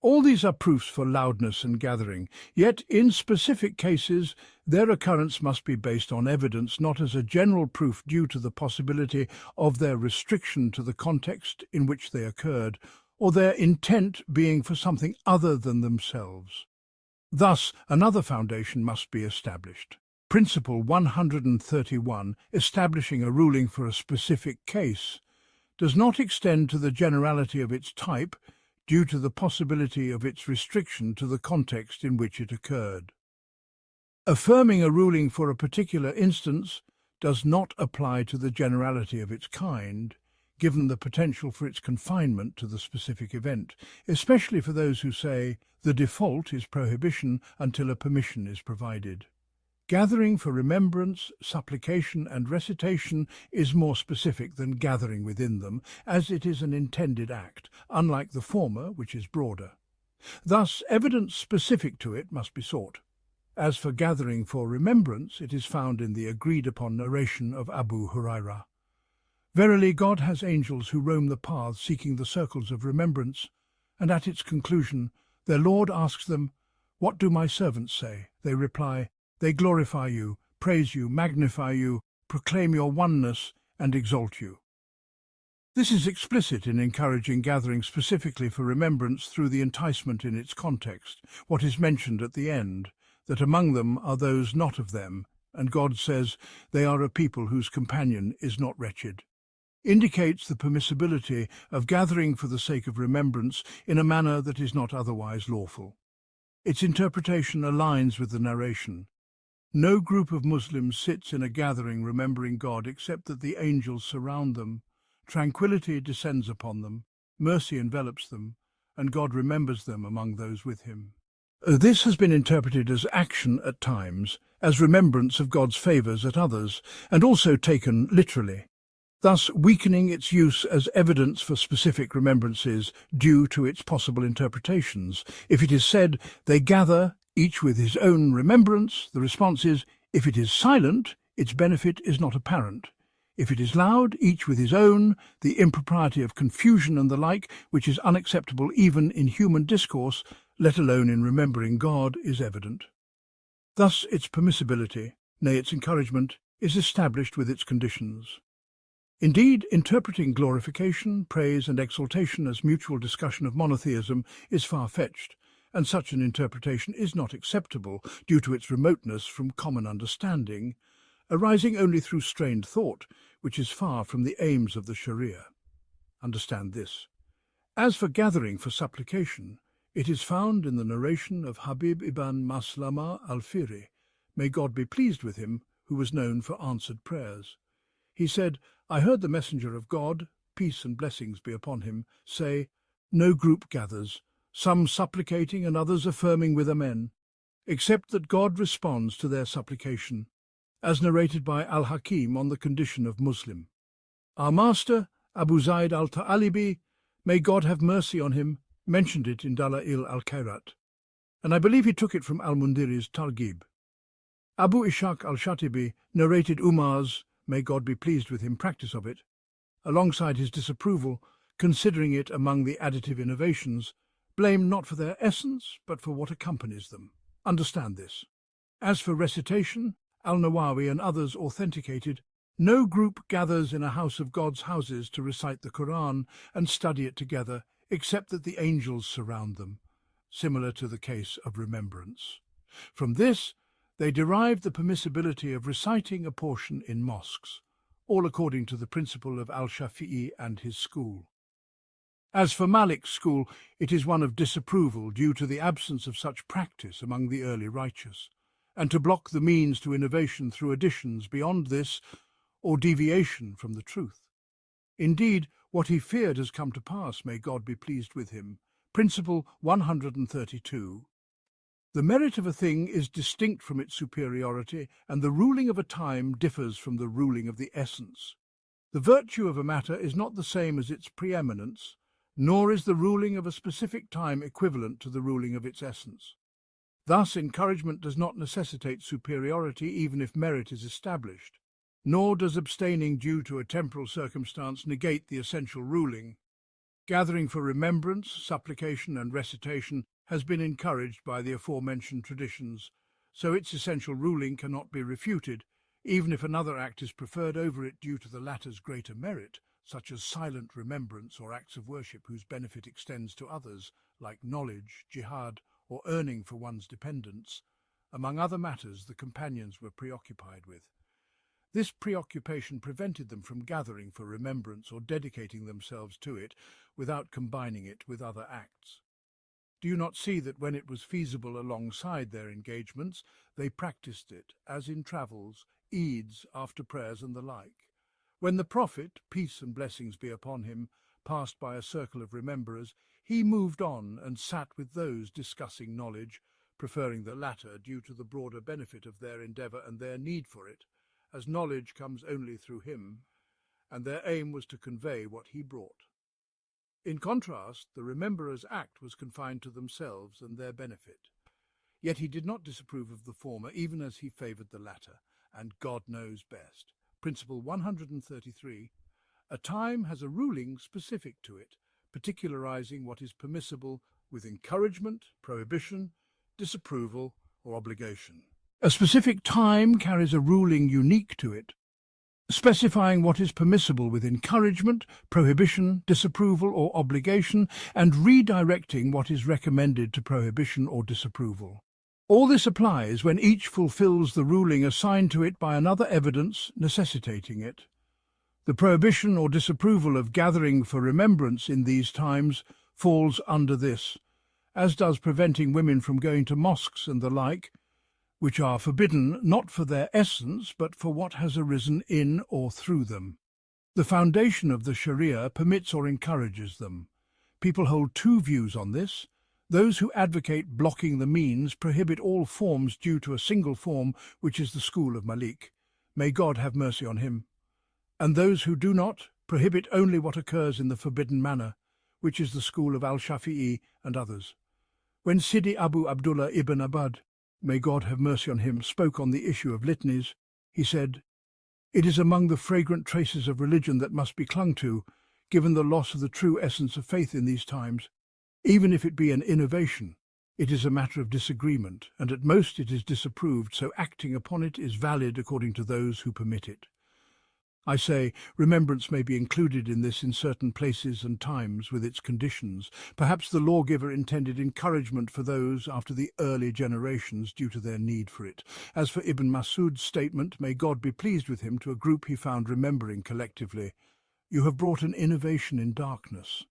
All these are proofs for loudness and gathering, yet in specific cases their occurrence must be based on evidence, not as a general proof due to the possibility of their restriction to the context in which they occurred, or their intent being for something other than themselves. Thus, another foundation must be established. Principle 131, establishing a ruling for a specific case, does not extend to the generality of its type, due to the possibility of its restriction to the context in which it occurred. Affirming a ruling for a particular instance does not apply to the generality of its kind, given the potential for its confinement to the specific event, especially for those who say the default is prohibition until a permission is provided. Gathering for remembrance, supplication and recitation is more specific than gathering within them, as it is an intended act, unlike the former, which is broader. Thus, evidence specific to it must be sought. As for gathering for remembrance, it is found in the agreed-upon narration of Abu Hurairah. Verily, God has angels who roam the paths seeking the circles of remembrance, and at its conclusion, their Lord asks them, What do my servants say? They reply, They glorify you, praise you, magnify you, proclaim your oneness, and exalt you. This is explicit in encouraging gathering specifically for remembrance through the enticement in its context, what is mentioned at the end, that among them are those not of them, and God says they are a people whose companion is not wretched, indicates the permissibility of gathering for the sake of remembrance in a manner that is not otherwise lawful. Its interpretation aligns with the narration. No group of Muslims sits in a gathering remembering God except that the angels surround them, tranquility descends upon them, mercy envelops them, and God remembers them among those with him. This has been interpreted as action at times, as remembrance of God's favours at others, and also taken literally, thus weakening its use as evidence for specific remembrances due to its possible interpretations. If it is said, "They gather, each with his own remembrance," the response is, if it is silent, its benefit is not apparent. If it is loud, each with his own, the impropriety of confusion and the like, which is unacceptable even in human discourse, let alone in remembering God, is evident. Thus its permissibility, nay its encouragement, is established with its conditions. Indeed, interpreting glorification, praise and exaltation as mutual discussion of monotheism is far-fetched, and such an interpretation is not acceptable due to its remoteness from common understanding, arising only through strained thought, which is far from the aims of the Sharia. Understand this. As for gathering for supplication, it is found in the narration of Habib ibn Maslama al-Firi, may God be pleased with him, who was known for answered prayers. He said, "I heard the messenger of God, peace and blessings be upon him, say, 'No group gathers, some supplicating and others affirming with amen, except that God responds to their supplication,' as narrated by Al-Hakim on the condition of Muslim. Our master, Abu Zayd al-Ta'alibi, may God have mercy on him, mentioned it in Dala'il al-Khairat, and I believe he took it from Al-Mundiri's Targhib. Abu Ishaq al-Shatibi narrated Umar's, may God be pleased with him, practice of it, alongside his disapproval, considering it among the additive innovations, blamed not for their essence, but for what accompanies them. Understand this. As for recitation, Al-Nawawi and others authenticated, no group gathers in a house of God's houses to recite the Quran and study it together, except that the angels surround them, similar to the case of remembrance. From this, they derived the permissibility of reciting a portion in mosques, all according to the principle of Al-Shafi'i and his school. As for Malik's school, it is one of disapproval due to the absence of such practice among the early righteous, and to block the means to innovation through additions beyond this or deviation from the truth. Indeed, what he feared has come to pass, may God be pleased with him. Principle 132. The merit of a thing is distinct from its superiority, and the ruling of a time differs from the ruling of the essence. The virtue of a matter is not the same as its preeminence, nor is the ruling of a specific time equivalent to the ruling of its essence. Thus, encouragement does not necessitate superiority even if merit is established, nor does abstaining due to a temporal circumstance negate the essential ruling. Gathering for remembrance, supplication and recitation has been encouraged by the aforementioned traditions, so its essential ruling cannot be refuted, even if another act is preferred over it due to the latter's greater merit, such as silent remembrance or acts of worship whose benefit extends to others, like knowledge, jihad, or earning for one's dependents, among other matters the companions were preoccupied with. This preoccupation prevented them from gathering for remembrance or dedicating themselves to it without combining it with other acts. Do you not see that when it was feasible alongside their engagements, they practiced it, as in travels, Eids, after prayers and the like? When the Prophet, peace and blessings be upon him, passed by a circle of rememberers, he moved on and sat with those discussing knowledge, preferring the latter due to the broader benefit of their endeavour and their need for it, as knowledge comes only through him, and their aim was to convey what he brought. In contrast, the rememberer's act was confined to themselves and their benefit. Yet he did not disapprove of the former, even as he favoured the latter, and God knows best. Principle 133. A time has a ruling specific to it, particularizing what is permissible with encouragement, prohibition, disapproval, or obligation. A specific time carries a ruling unique to it, specifying what is permissible with encouragement, prohibition, disapproval, or obligation, and redirecting what is recommended to prohibition or disapproval. All this applies when each fulfills the ruling assigned to it by another evidence necessitating it. The prohibition or disapproval of gathering for remembrance in these times falls under this, as does preventing women from going to mosques and the like, which are forbidden not for their essence but for what has arisen in or through them. The foundation of the Sharia permits or encourages them, People hold two views on this. Those who advocate blocking the means prohibit all forms due to a single form, which is the school of Malik. May God have mercy on him. And those who do not prohibit only what occurs in the forbidden manner, which is the school of Al-Shafi'i and others. When Sidi Abu Abdullah ibn Abad, may God have mercy on him, spoke on the issue of litanies, he said, "It is among the fragrant traces of religion that must be clung to, given the loss of the true essence of faith in these times. Even if it be an innovation, it is a matter of disagreement, and at most it is disapproved, so acting upon it is valid according to those who permit it. I say, remembrance may be included in this in certain places and times with its conditions. Perhaps the lawgiver intended encouragement for those after the early generations due to their need for it. As for Ibn Mas'ud's statement, may God be pleased with him, to a group he found remembering collectively, "You have brought an innovation in darkness,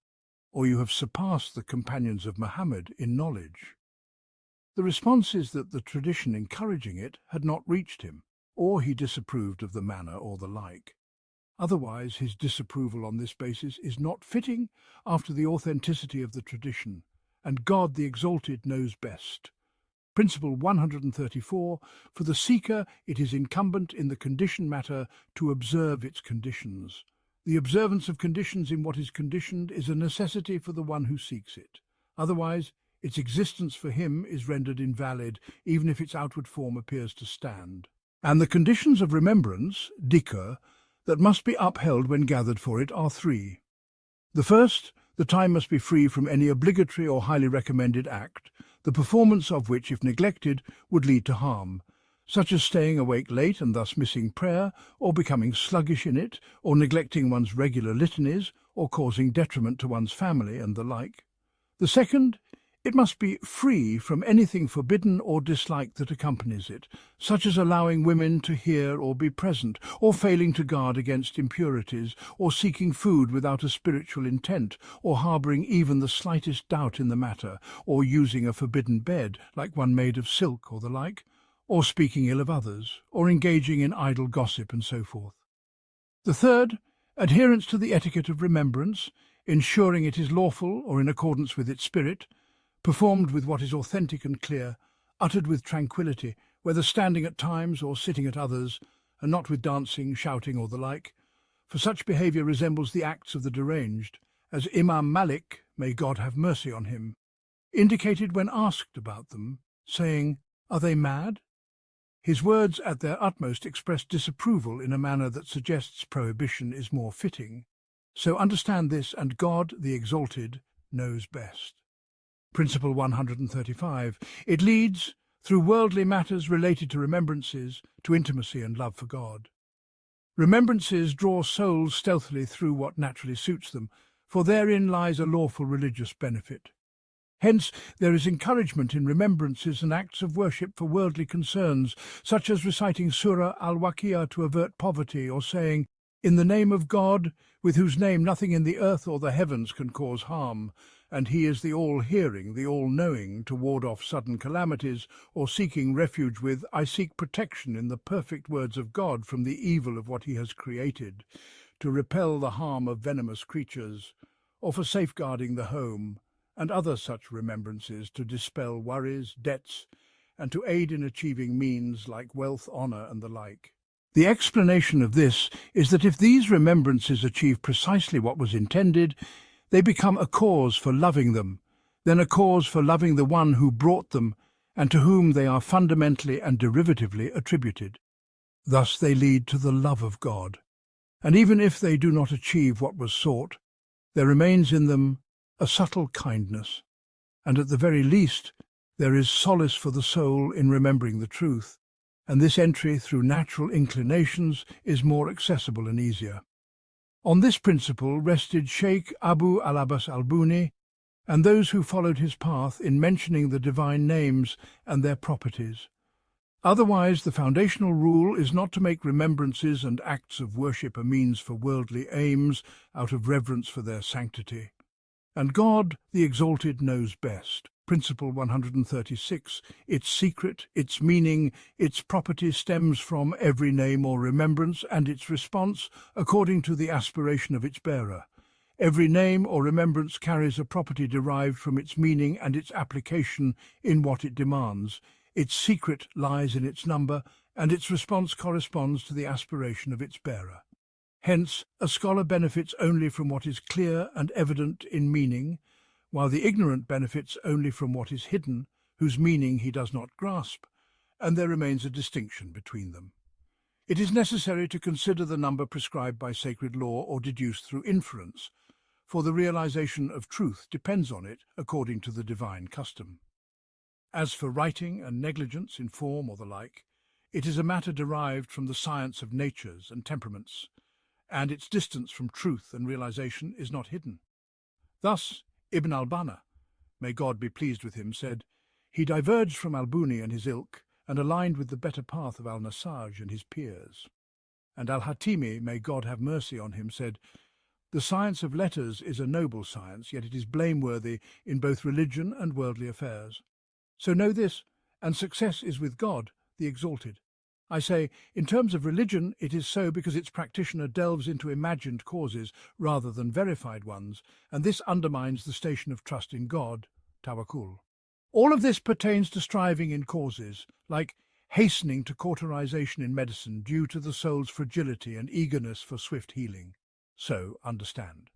or you have surpassed the companions of Muhammad in knowledge." The response is that the tradition encouraging it had not reached him, or he disapproved of the manner or the like. Otherwise, his disapproval on this basis is not fitting after the authenticity of the tradition, and God the Exalted knows best. Principle 134, for the seeker it is incumbent in the conditioned matter to observe its conditions. The observance of conditions in what is conditioned is a necessity for the one who seeks it. Otherwise, its existence for him is rendered invalid, even if its outward form appears to stand. And the conditions of remembrance, dhikr, that must be upheld when gathered for it are three. The first, the time must be free from any obligatory or highly recommended act, the performance of which, if neglected, would lead to harm, such as staying awake late and thus missing prayer, or becoming sluggish in it, or neglecting one's regular litanies, or causing detriment to one's family and the like. The second, it must be free from anything forbidden or disliked that accompanies it, such as allowing women to hear or be present, or failing to guard against impurities, or seeking food without a spiritual intent, or harbouring even the slightest doubt in the matter, or using a forbidden bed, like one made of silk or the like, or speaking ill of others, or engaging in idle gossip and so forth. The third, adherence to the etiquette of remembrance, ensuring it is lawful or in accordance with its spirit, performed with what is authentic and clear, uttered with tranquillity, whether standing at times or sitting at others, and not with dancing, shouting, or the like, for such behaviour resembles the acts of the deranged, as Imam Malik, may God have mercy on him, indicated when asked about them, saying, "Are they mad?" His words at their utmost expressed disapproval in a manner that suggests prohibition is more fitting. So understand this, and God, the Exalted, knows best. Principle 135. It leads, through worldly matters related to remembrances, to intimacy and love for God. Remembrances draw souls stealthily through what naturally suits them, for therein lies a lawful religious benefit. Hence, there is encouragement in remembrances and acts of worship for worldly concerns, such as reciting Surah Al-Waqi'ah to avert poverty, or saying, "In the name of God, with whose name nothing in the earth or the heavens can cause harm, and he is the all-hearing, the all-knowing, to ward off sudden calamities," or seeking refuge with, "I seek protection in the perfect words of God from the evil of what he has created, to repel the harm of venomous creatures," or for safeguarding the home, and other such remembrances to dispel worries, debts, and to aid in achieving means like wealth, honour, and the like. The explanation of this is that if these remembrances achieve precisely what was intended, they become a cause for loving them, then a cause for loving the one who brought them and to whom they are fundamentally and derivatively attributed. Thus they lead to the love of God, and even if they do not achieve what was sought, there remains in them a subtle kindness, and at the very least there is solace for the soul in remembering the truth, and this entry through natural inclinations is more accessible and easier. On this principle rested Sheikh Abu al-Abbas al-Buni and those who followed his path in mentioning the divine names and their properties. Otherwise, the foundational rule is not to make remembrances and acts of worship a means for worldly aims out of reverence for their sanctity. And God, the Exalted, knows best. Principle 136, its secret, its meaning, its property stems from every name or remembrance and its response according to the aspiration of its bearer. Every name or remembrance carries a property derived from its meaning and its application in what it demands. Its secret lies in its number, and its response corresponds to the aspiration of its bearer. Hence, a scholar benefits only from what is clear and evident in meaning, while the ignorant benefits only from what is hidden, whose meaning he does not grasp, and there remains a distinction between them. It is necessary to consider the number prescribed by sacred law or deduced through inference, for the realization of truth depends on it according to the divine custom. As for writing and negligence in form or the like, it is a matter derived from the science of natures and temperaments, and its distance from truth and realization is not hidden. Thus, Ibn al-Banna, may God be pleased with him, said, "He diverged from al-Buni and his ilk, and aligned with the better path of al-Nasaj and his peers." And al-Hatimi, may God have mercy on him, said, "The science of letters is a noble science, yet it is blameworthy in both religion and worldly affairs. So know this, and success is with God, the Exalted. I say, in terms of religion, it is so because its practitioner delves into imagined causes rather than verified ones, and this undermines the station of trust in God, tawakkul. All of this pertains to striving in causes, like hastening to cauterization in medicine due to the soul's fragility and eagerness for swift healing. So understand.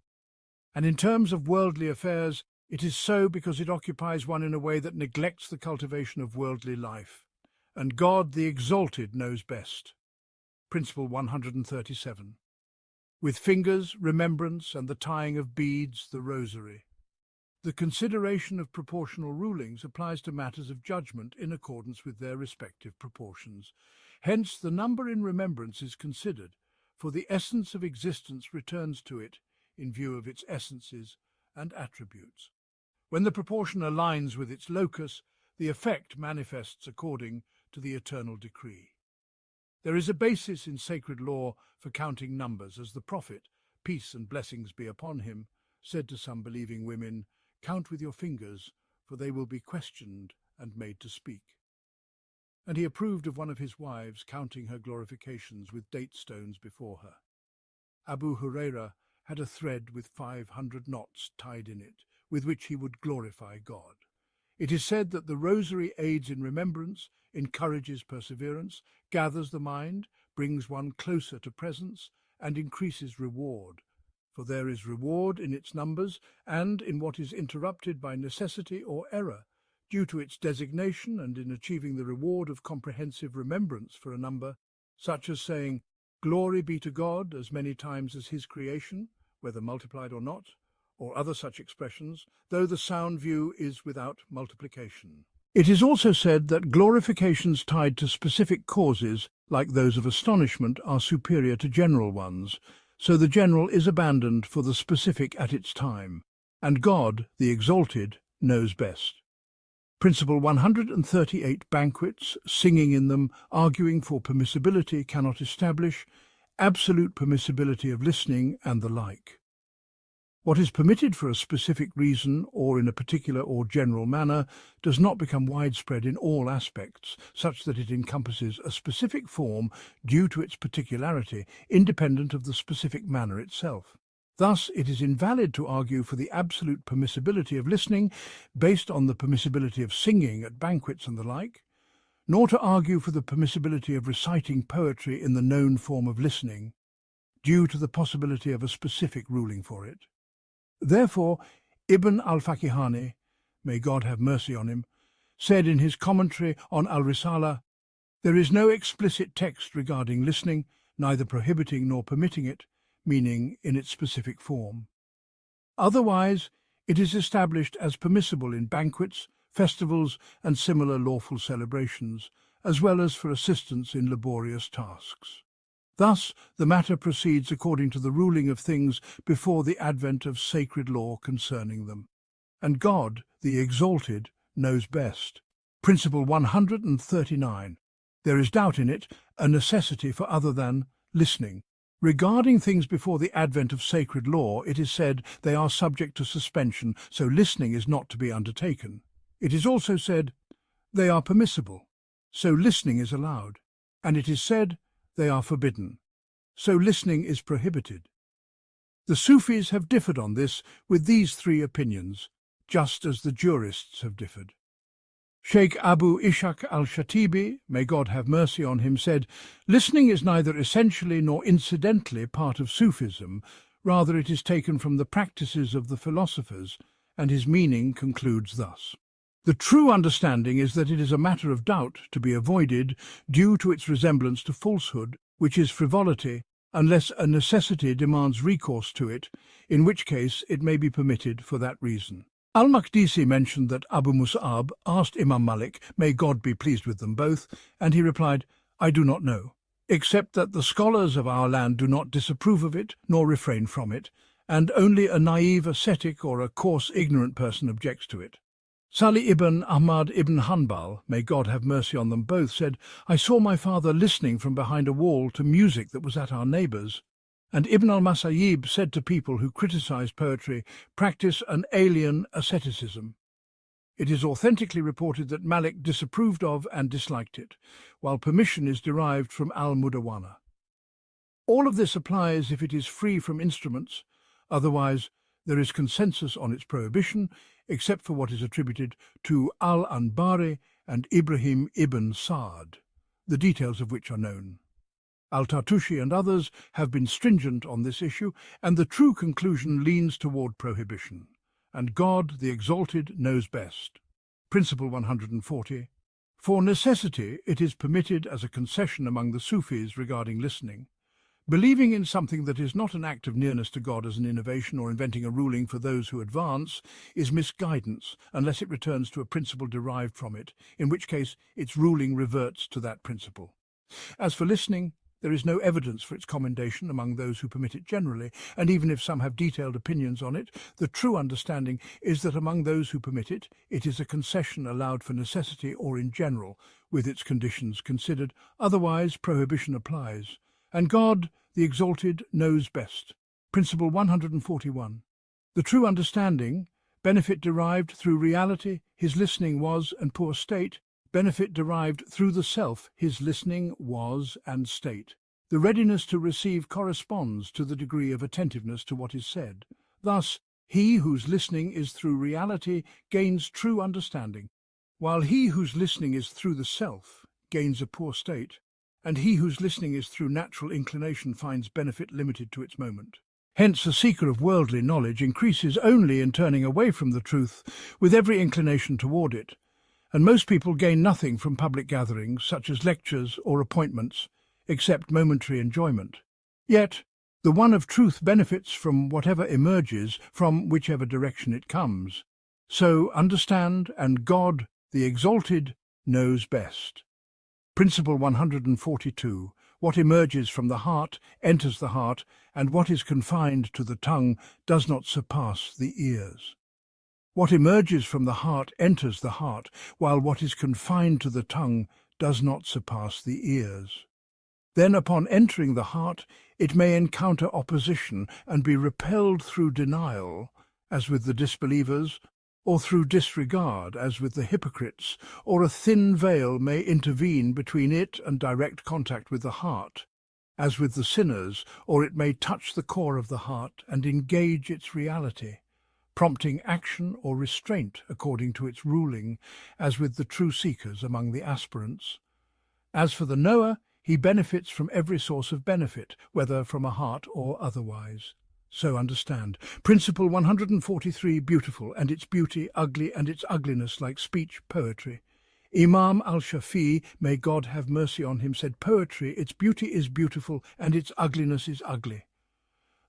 And in terms of worldly affairs, it is so because it occupies one in a way that neglects the cultivation of worldly life. And God, the Exalted, knows best. Principle 137. With fingers, remembrance, and the tying of beads, the rosary. The consideration of proportional rulings applies to matters of judgment in accordance with their respective proportions. Hence, the number in remembrance is considered, for the essence of existence returns to it in view of its essences and attributes. When the proportion aligns with its locus, the effect manifests according to the eternal decree. There is a basis in sacred law for counting numbers, as the Prophet, peace and blessings be upon him, said to some believing women, "Count with your fingers, for they will be questioned and made to speak." And he approved of one of his wives counting her glorifications with date stones before her. Abu Huraira had a thread with 500 knots tied in it, with which he would glorify God. It is said that the rosary aids in remembrance, encourages perseverance, gathers the mind, brings one closer to presence, and increases reward. For there is reward in its numbers and in what is interrupted by necessity or error, due to its designation, and in achieving the reward of comprehensive remembrance for a number, such as saying, "Glory be to God," as many times as his creation, whether multiplied or not, or other such expressions, though the sound view is without multiplication. It is also said that glorifications tied to specific causes, like those of astonishment, are superior to general ones, so the general is abandoned for the specific at its time, and God, the Exalted, knows best. Principle 138. Banquets, singing in them, arguing for permissibility cannot establish absolute permissibility of listening and the like. What is permitted for a specific reason or in a particular or general manner does not become widespread in all aspects, such that it encompasses a specific form due to its particularity, independent of the specific manner itself. Thus, it is invalid to argue for the absolute permissibility of listening based on the permissibility of singing at banquets and the like, nor to argue for the permissibility of reciting poetry in the known form of listening, due to the possibility of a specific ruling for it. Therefore, Ibn al-Fakihani, may God have mercy on him, said in his commentary on Al-Risala, "There is no explicit text regarding listening, neither prohibiting nor permitting it, meaning in its specific form. Otherwise, it is established as permissible in banquets, festivals, and similar lawful celebrations, as well as for assistance in laborious tasks. Thus, the matter proceeds according to the ruling of things before the advent of sacred law concerning them. And God, the Exalted, knows best. Principle 139. There is doubt in it, a necessity for other than listening. Regarding things before the advent of sacred law, it is said they are subject to suspension, so listening is not to be undertaken. It is also said they are permissible, so listening is allowed. And it is said they are forbidden, so listening is prohibited. The Sufis have differed on this with these three opinions, just as the jurists have differed. Sheikh Abu Ishaq al-Shatibi, may God have mercy on him, said, "Listening is neither essentially nor incidentally part of Sufism, rather it is taken from the practices of the philosophers," and his meaning concludes thus. The true understanding is that it is a matter of doubt to be avoided due to its resemblance to falsehood, which is frivolity, unless a necessity demands recourse to it, in which case it may be permitted for that reason. Al-Maqdisi mentioned that Abu Mus'ab asked Imam Malik, may God be pleased with them both, and he replied, "I do not know, except that the scholars of our land do not disapprove of it nor refrain from it, and only a naive ascetic or a coarse ignorant person objects to it." Salih ibn Ahmad ibn Hanbal, may God have mercy on them both, said, "I saw my father listening from behind a wall to music that was at our neighbours." And Ibn al-Musayyib said to people who criticized poetry, "Practice an alien asceticism." It is authentically reported that Malik disapproved of and disliked it, while permission is derived from al-Mudawana. All of this applies if it is free from instruments, otherwise there is consensus on its prohibition, except for what is attributed to al-Anbari and Ibrahim ibn Sa'd, the details of which are known. Al-Tartushi and others have been stringent on this issue, and the true conclusion leans toward prohibition. And God, the Exalted, knows best. Principle 140. For necessity, it is permitted as a concession among the Sufis regarding listening. Believing in something that is not an act of nearness to God as an innovation or inventing a ruling for those who advance is misguidance unless it returns to a principle derived from it, in which case its ruling reverts to that principle. As for listening, there is no evidence for its commendation among those who permit it generally, and even if some have detailed opinions on it, the true understanding is that among those who permit it, it is a concession allowed for necessity or in general, with its conditions considered, otherwise prohibition applies. And God, the Exalted, knows best. Principle 141. The true understanding, benefit derived through reality, his listening was and poor state, benefit derived through the self, his listening was and state. The readiness to receive corresponds to the degree of attentiveness to what is said. Thus, he whose listening is through reality gains true understanding, while he whose listening is through the self gains a poor state, and he whose listening is through natural inclination finds benefit limited to its moment. Hence, a seeker of worldly knowledge increases only in turning away from the truth with every inclination toward it, and most people gain nothing from public gatherings, such as lectures or appointments, except momentary enjoyment. Yet, the one of truth benefits from whatever emerges, from whichever direction it comes. So understand, and God, the Exalted, knows best. Principle 142. What emerges from the heart enters the heart, and what is confined to the tongue does not surpass the ears. What emerges from the heart enters the heart, while what is confined to the tongue does not surpass the ears. Then, upon entering the heart, it may encounter opposition and be repelled through denial, as with the disbelievers, or through disregard, as with the hypocrites, or a thin veil may intervene between it and direct contact with the heart, as with the sinners, or it may touch the core of the heart and engage its reality, prompting action or restraint according to its ruling, as with the true seekers among the aspirants. As for the knower, he benefits from every source of benefit, whether from a heart or otherwise. So understand. Principle 143, beautiful, and its beauty ugly, and its ugliness like speech poetry. Imam al-Shafi'i, may God have mercy on him, said, "Poetry, its beauty is beautiful, and its ugliness is ugly."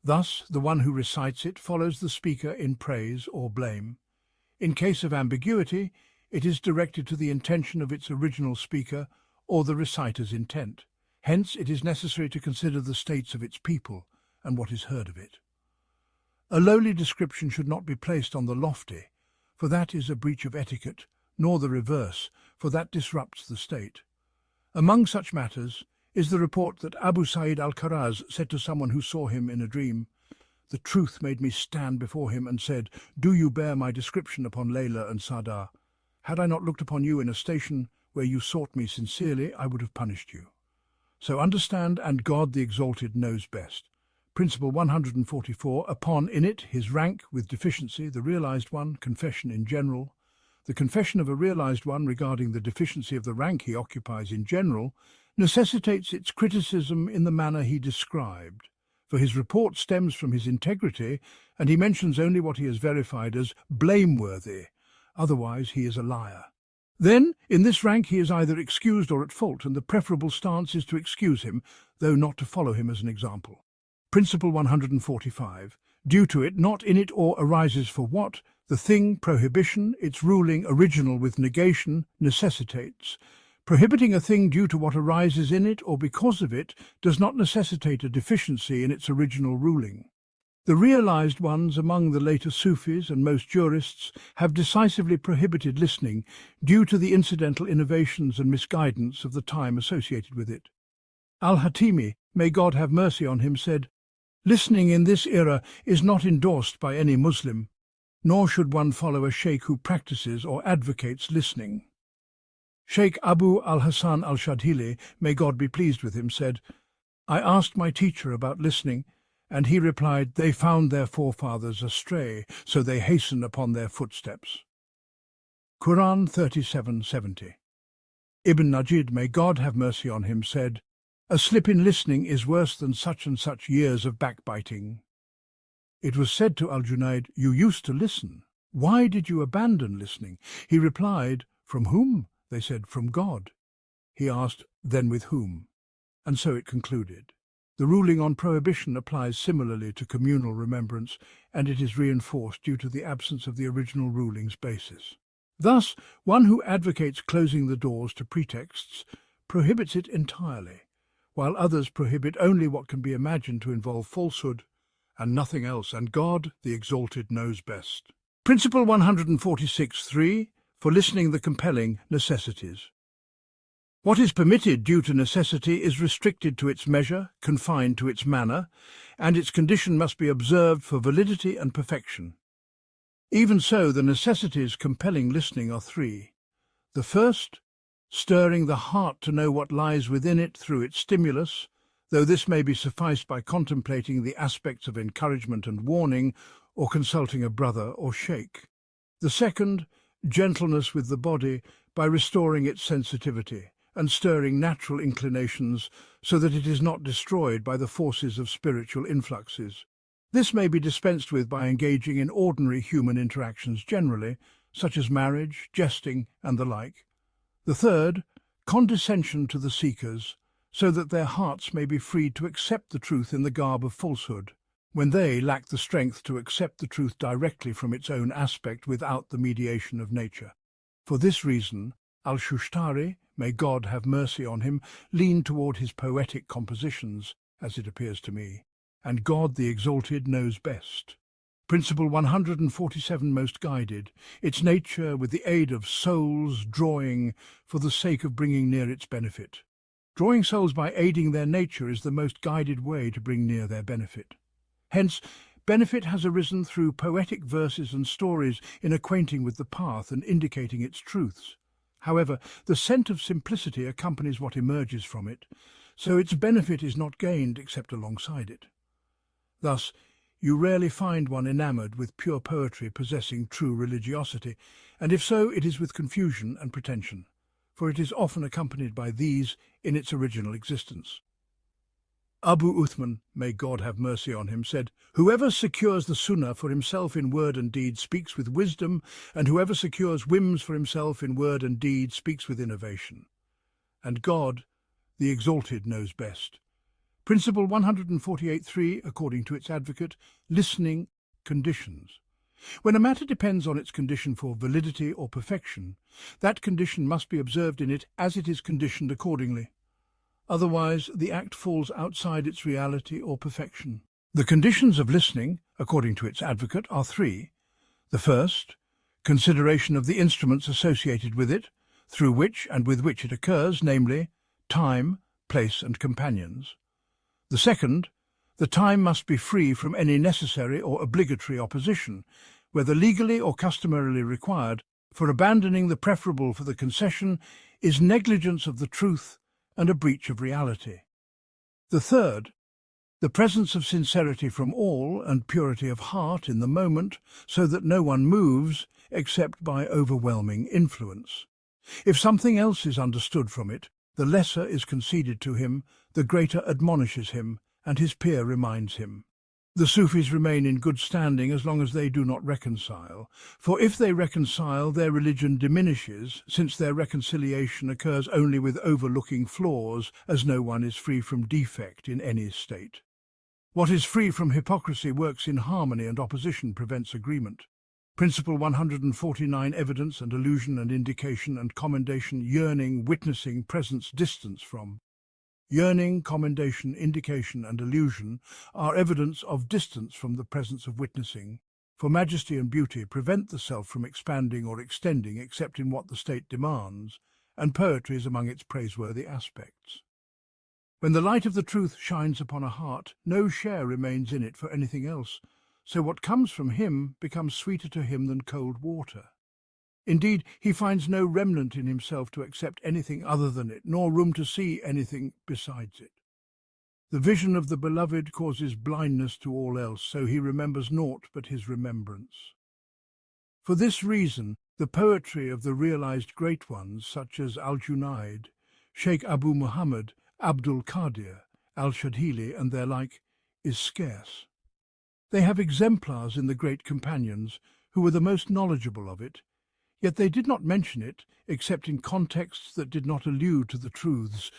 Thus, the one who recites it follows the speaker in praise or blame. In case of ambiguity, it is directed to the intention of its original speaker or the reciter's intent. Hence, it is necessary to consider the states of its people and what is heard of it. A lowly description should not be placed on the lofty, for that is a breach of etiquette, nor the reverse, for that disrupts the state. Among such matters is the report that Abu Sa'id al-Kharaz said to someone who saw him in a dream, "The truth made me stand before him and said, 'Do you bear my description upon Layla and Sada? Had I not looked upon you in a station where you sought me sincerely, I would have punished you.' So understand, and God the Exalted knows best. Principle 144, upon in it his rank with deficiency, the realized one, confession in general. The confession of a realized one regarding the deficiency of the rank he occupies in general necessitates its criticism in the manner he described, for his report stems from his integrity, and he mentions only what he has verified as blameworthy, otherwise he is a liar. Then, in this rank he is either excused or at fault, and the preferable stance is to excuse him, though not to follow him as an example. Principle 145. Due to it, not in it, or arises for what, the thing, prohibition, its ruling, original with negation, necessitates. Prohibiting a thing due to what arises in it or because of it does not necessitate a deficiency in its original ruling. The realized ones among the later Sufis and most jurists have decisively prohibited listening due to the incidental innovations and misguidance of the time associated with it. Al-Hatimi, may God have mercy on him, said, "Listening in this era is not endorsed by any Muslim, nor should one follow a sheikh who practices or advocates listening." Sheikh Abu al-Hasan al-Shadhili, may God be pleased with him, said, "I asked my teacher about listening, and he replied, they found their forefathers astray, so they hasten upon their footsteps." Quran 37:70. Ibn Najid, may God have mercy on him, said, "A slip in listening is worse than such and such years of backbiting." It was said to Al-Junayd, "You used to listen. Why did you abandon listening?" He replied, "From whom?" They said, "From God." He asked, "Then with whom?" And so it concluded. The ruling on prohibition applies similarly to communal remembrance, and it is reinforced due to the absence of the original ruling's basis. Thus, one who advocates closing the doors to pretexts prohibits it entirely, while others prohibit only what can be imagined to involve falsehood and nothing else, and God, the Exalted, knows best. Principle 146.3. For listening the compelling necessities. What is permitted due to necessity is restricted to its measure, confined to its manner, and its condition must be observed for validity and perfection. Even so, the necessities compelling listening are three. The first, stirring the heart to know what lies within it through its stimulus, though this may be sufficed by contemplating the aspects of encouragement and warning, or consulting a brother or sheikh. The second, gentleness with the body by restoring its sensitivity and stirring natural inclinations so that it is not destroyed by the forces of spiritual influxes. This may be dispensed with by engaging in ordinary human interactions generally, such as marriage, jesting, and the like. The third, condescension to the seekers, so that their hearts may be freed to accept the truth in the garb of falsehood, when they lack the strength to accept the truth directly from its own aspect without the mediation of nature. For this reason, Al-Shushtari, may God have mercy on him, leaned toward his poetic compositions, as it appears to me, and God the Exalted knows best. Principle 147 most guided, its nature with the aid of souls drawing for the sake of bringing near its benefit. Drawing souls by aiding their nature is the most guided way to bring near their benefit. Hence, benefit has arisen through poetic verses and stories in acquainting with the path and indicating its truths. However, the scent of simplicity accompanies what emerges from it, so its benefit is not gained except alongside it. Thus, you rarely find one enamoured with pure poetry possessing true religiosity, and if so, it is with confusion and pretension, for it is often accompanied by these in its original existence. Abu Uthman, may God have mercy on him, said, "Whoever secures the sunnah for himself in word and deed speaks with wisdom, and whoever secures whims for himself in word and deed speaks with innovation. And God, the Exalted, knows best." Principle 148.3, according to its advocate, listening conditions. When a matter depends on its condition for validity or perfection, that condition must be observed in it as it is conditioned accordingly. Otherwise, the act falls outside its reality or perfection. The conditions of listening, according to its advocate, are three. The first, consideration of the instruments associated with it, through which and with which it occurs, namely, time, place, and companions. The second, the time must be free from any necessary or obligatory opposition, whether legally or customarily required, for abandoning the preferable for the concession is negligence of the truth and a breach of reality. The third, The presence of sincerity from all and purity of heart in the moment, so that no one moves except by overwhelming influence. If something else is understood from it, the lesser is conceded to him, the greater admonishes him, and his peer reminds him. The Sufis remain in good standing as long as they do not reconcile, for if they reconcile, their religion diminishes, since their reconciliation occurs only with overlooking flaws, as no one is free from defect in any state. What is free from hypocrisy works in harmony, and opposition prevents agreement. Principle 149: evidence and illusion and indication and commendation, yearning, witnessing, presence, distance from. Yearning, commendation, indication, and illusion are evidence of distance from the presence of witnessing, for majesty and beauty prevent the self from expanding or extending except in what the state demands, and poetry is among its praiseworthy aspects. When the light of the truth shines upon a heart, no share remains in it for anything else, so what comes from him becomes sweeter to him than cold water. Indeed, he finds no remnant in himself to accept anything other than it, nor room to see anything besides it. The vision of the beloved causes blindness to all else, so he remembers naught but his remembrance. For this reason, the poetry of the realized great ones, such as Al-Junaid, Sheikh Abu Muhammad, Abdul Qadir, Al-Shadhili, and their like, is scarce. They have exemplars in the great companions, who were the most knowledgeable of it, yet they did not mention it except in contexts that did not allude to the truths,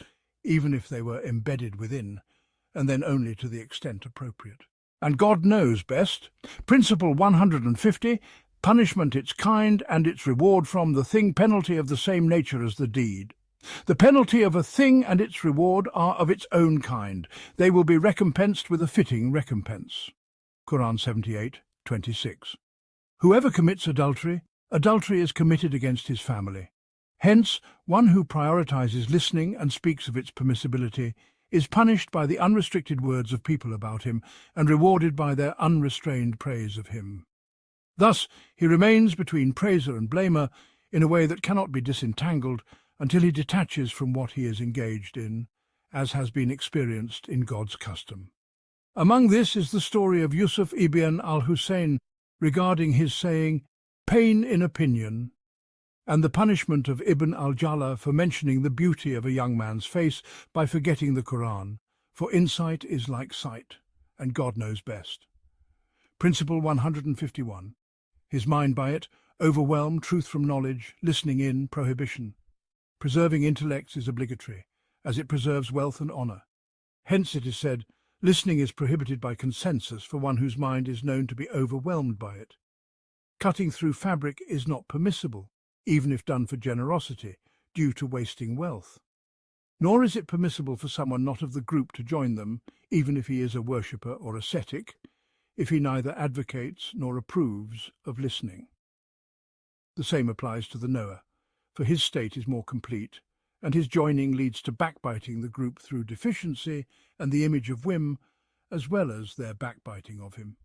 even if they were embedded within, and then only to the extent appropriate. And God knows best. Principle 150, punishment its kind and its reward from the thing, penalty of the same nature as the deed. The penalty of a thing and its reward are of its own kind. They will be recompensed with a fitting recompense. Quran 78:26. Whoever commits adultery, adultery is committed against his family. Hence, one who prioritizes listening and speaks of its permissibility is punished by the unrestricted words of people about him and rewarded by their unrestrained praise of him. Thus, he remains between praiser and blamer in a way that cannot be disentangled until he detaches from what he is engaged in, as has been experienced in God's custom. Among this is the story of Yusuf ibn al-Hussein regarding his saying, "pain in opinion," and the punishment of Ibn al-Jala for mentioning the beauty of a young man's face by forgetting the Quran, for insight is like sight, and God knows best. Principle 151. His mind by it, overwhelm truth from knowledge, listening in, prohibition. Preserving intellects is obligatory, as it preserves wealth and honour. Hence it is said, listening is prohibited by consensus for one whose mind is known to be overwhelmed by it. Cutting through fabric is not permissible, even if done for generosity, due to wasting wealth. Nor is it permissible for someone not of the group to join them, even if he is a worshipper or ascetic, if he neither advocates nor approves of listening. The same applies to the knower, for his state is more complete, and his joining leads to backbiting the group through deficiency and the image of whim, as well as their backbiting of him.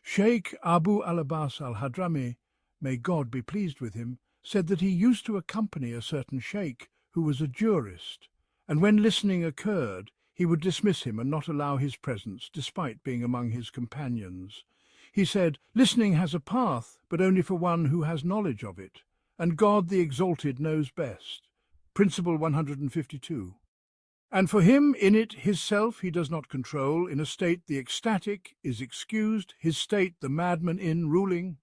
Sheikh Abu al-Abbas al-Hadrami, may God be pleased with him, said that he used to accompany a certain sheikh who was a jurist, and when listening occurred, he would dismiss him and not allow his presence, despite being among his companions. He said, listening has a path, but only for one who has knowledge of it, and God the Exalted knows best. Principle 152. And for him in it his self he does not control, in a state the ecstatic is excused, his state the madman in ruling.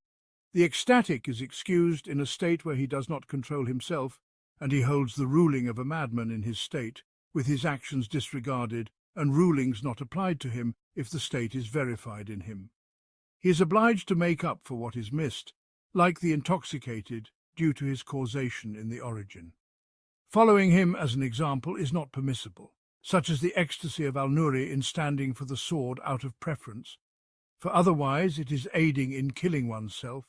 The ecstatic is excused in a state where he does not control himself, and he holds the ruling of a madman in his state, with his actions disregarded and rulings not applied to him if the state is verified in him. He is obliged to make up for what is missed, like the intoxicated, due to his causation in the origin. Following him as an example is not permissible, such as the ecstasy of Al-Nuri in standing for the sword out of preference, for otherwise it is aiding in killing oneself,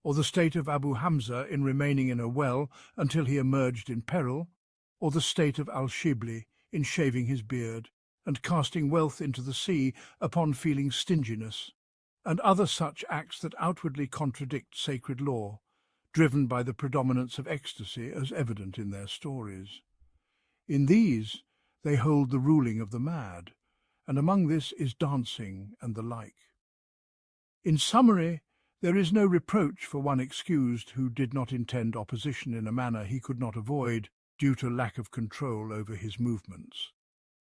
or the state of Abu Hamza in remaining in a well until he emerged in peril, or the state of Al-Shibli in shaving his beard and casting wealth into the sea upon feeling stinginess, and other such acts that outwardly contradict sacred law, driven by the predominance of ecstasy as evident in their stories. In these they hold the ruling of the mad, and among this is dancing and the like. In summary, there is no reproach for one excused who did not intend opposition in a manner he could not avoid due to lack of control over his movements.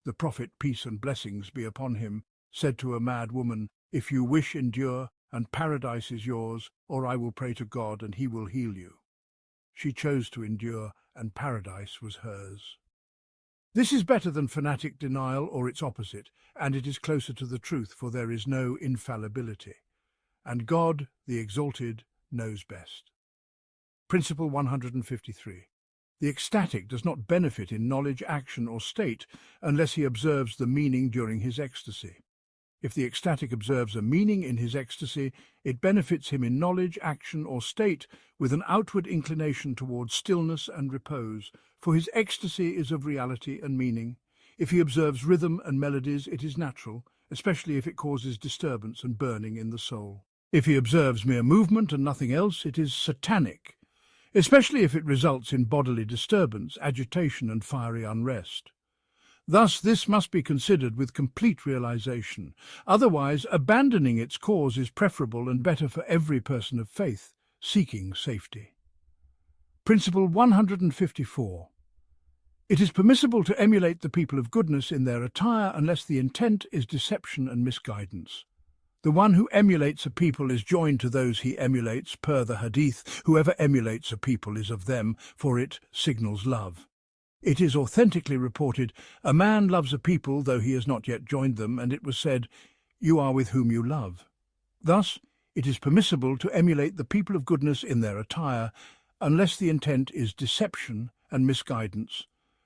The Prophet, peace and blessings be upon him, said to a mad woman, "If you wish, endure, and paradise is yours, or I will pray to God and he will heal you." She chose to endure, and paradise was hers. This is better than fanatic denial or its opposite, and it is closer to the truth, for there is no infallibility. And God, the Exalted, knows best. Principle 153. The ecstatic does not benefit in knowledge, action, or state unless he observes the meaning during his ecstasy. If the ecstatic observes a meaning in his ecstasy, it benefits him in knowledge, action, or state with an outward inclination towards stillness and repose, for his ecstasy is of reality and meaning. If he observes rhythm and melodies, it is natural, especially if it causes disturbance and burning in the soul. If he observes mere movement and nothing else, it is satanic, especially if it results in bodily disturbance, agitation, and fiery unrest. Thus, this must be considered with complete realization. Otherwise, abandoning its cause is preferable and better for every person of faith seeking safety. Principle 154. It is permissible to emulate the people of goodness in their attire unless the intent is deception and misguidance. The one who emulates a people is joined to those he emulates, per the hadith, "Whoever emulates a people is of them, for it signals love." It is authentically reported, "A man loves a people though he has not yet joined them," and it was said, "You are with whom you love." Thus, it is permissible to emulate the people of goodness in their attire, unless the intent is deception and misguidance,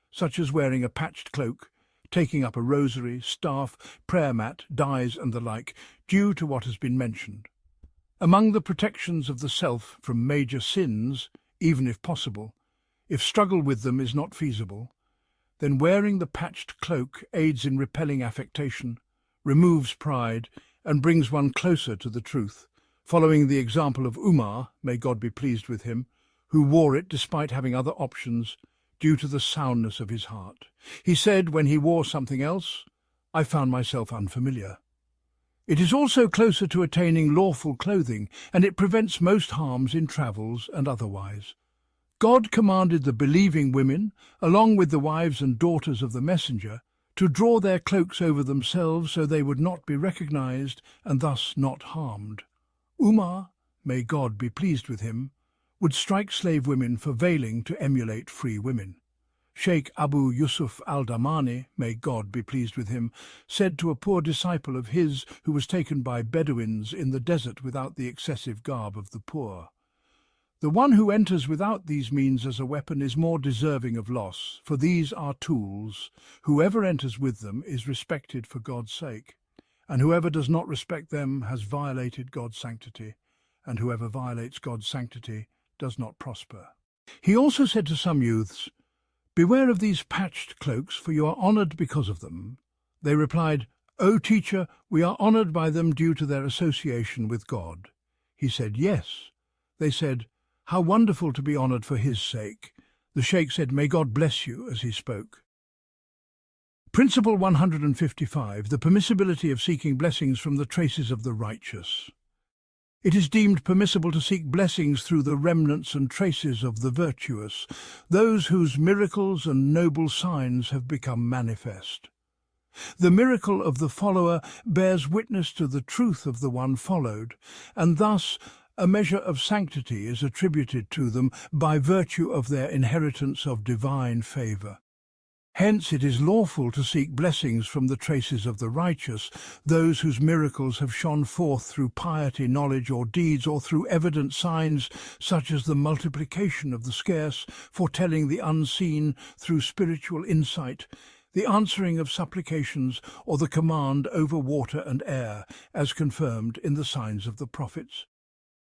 such as wearing a patched cloak, taking up a rosary, staff, prayer mat, dyes, and the like, due to what has been mentioned. Among the protections of the self from major sins, even if possible, if struggle with them is not feasible, then wearing the patched cloak aids in repelling affectation, removes pride, and brings one closer to the truth, following the example of Umar, may God be pleased with him, who wore it despite having other options due to the soundness of his heart. He said when he wore something else, "I found myself unfamiliar." It is also closer to attaining lawful clothing, and it prevents most harms in travels and otherwise. God commanded the believing women, along with the wives and daughters of the messenger, to draw their cloaks over themselves so they would not be recognized and thus not harmed. Umar, may God be pleased with him, would strike slave women for veiling to emulate free women. Sheikh Abu Yusuf al-Damani, may God be pleased with him, said to a poor disciple of his who was taken by Bedouins in the desert without the excessive garb of the poor, "The one who enters without these means as a weapon is more deserving of loss, for these are tools. Whoever enters with them is respected for God's sake, and whoever does not respect them has violated God's sanctity, and whoever violates God's sanctity does not prosper." He also said to some youths, "Beware of these patched cloaks, for you are honoured because of them." They replied, "O teacher, we are honoured by them due to their association with God." He said, "Yes." They said, "How wonderful to be honoured for his sake." The Sheikh said, "May God bless you," as he spoke. Principle 155. The permissibility of seeking blessings from the traces of the righteous. It is deemed permissible to seek blessings through the remnants and traces of the virtuous, those whose miracles and noble signs have become manifest. The miracle of the follower bears witness to the truth of the one followed, and thus a measure of sanctity is attributed to them by virtue of their inheritance of divine favour. Hence it is lawful to seek blessings from the traces of the righteous, those whose miracles have shone forth through piety, knowledge, or deeds, or through evident signs such as the multiplication of the scarce, foretelling the unseen through spiritual insight, the answering of supplications, or the command over water and air, as confirmed in the signs of the prophets.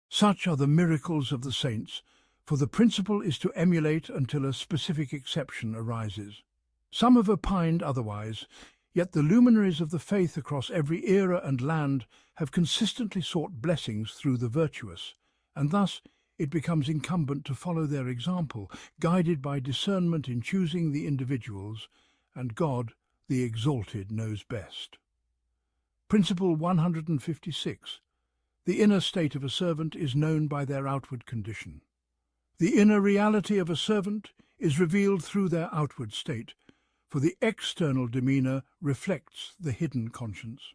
Such are the miracles of the saints, for the principle is to emulate until a specific exception arises. Some have opined otherwise, yet the luminaries of the faith across every era and land have consistently sought blessings through the virtuous, and thus it becomes incumbent to follow their example, guided by discernment in choosing the individuals, and God, the Exalted, knows best. Principle 156. The inner state of a servant is known by their outward condition. The inner reality of a servant is revealed through their outward state, for the external demeanour reflects the hidden conscience.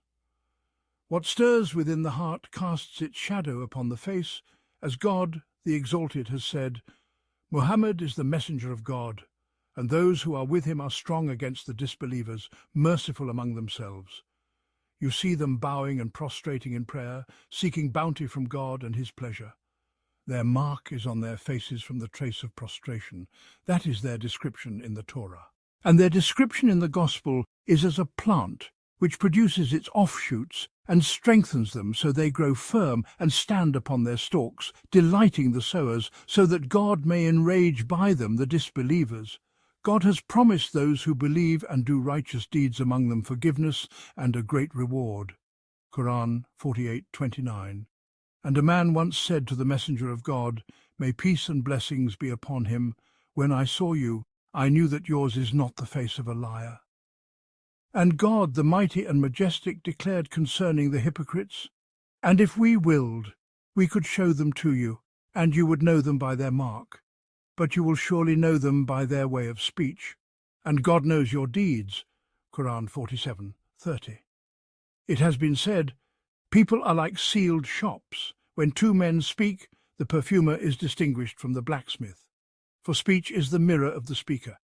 What stirs within the heart casts its shadow upon the face, as God, the Exalted, has said, "Muhammad is the messenger of God, and those who are with him are strong against the disbelievers, merciful among themselves." You see them bowing and prostrating in prayer, seeking bounty from God and his pleasure. Their mark is on their faces from the trace of prostration. That is their description in the Torah. And their description in the Gospel is as a plant which produces its offshoots and strengthens them so they grow firm and stand upon their stalks, delighting the sowers, so that God may enrage by them the disbelievers. God has promised those who believe and do righteous deeds among them forgiveness and a great reward. Quran 48:29. And a man once said to the messenger of God, "May peace and blessings be upon him, when I saw you, I knew that yours is not the face of a liar." And God, the mighty and majestic, declared concerning the hypocrites, "And if we willed, we could show them to you, and you would know them by their mark. But you will surely know them by their way of speech, and God knows your deeds." Quran 47:30. It has been said, "People are like sealed shops. When two men speak, the perfumer is distinguished from the blacksmith. For speech is the mirror of the speaker,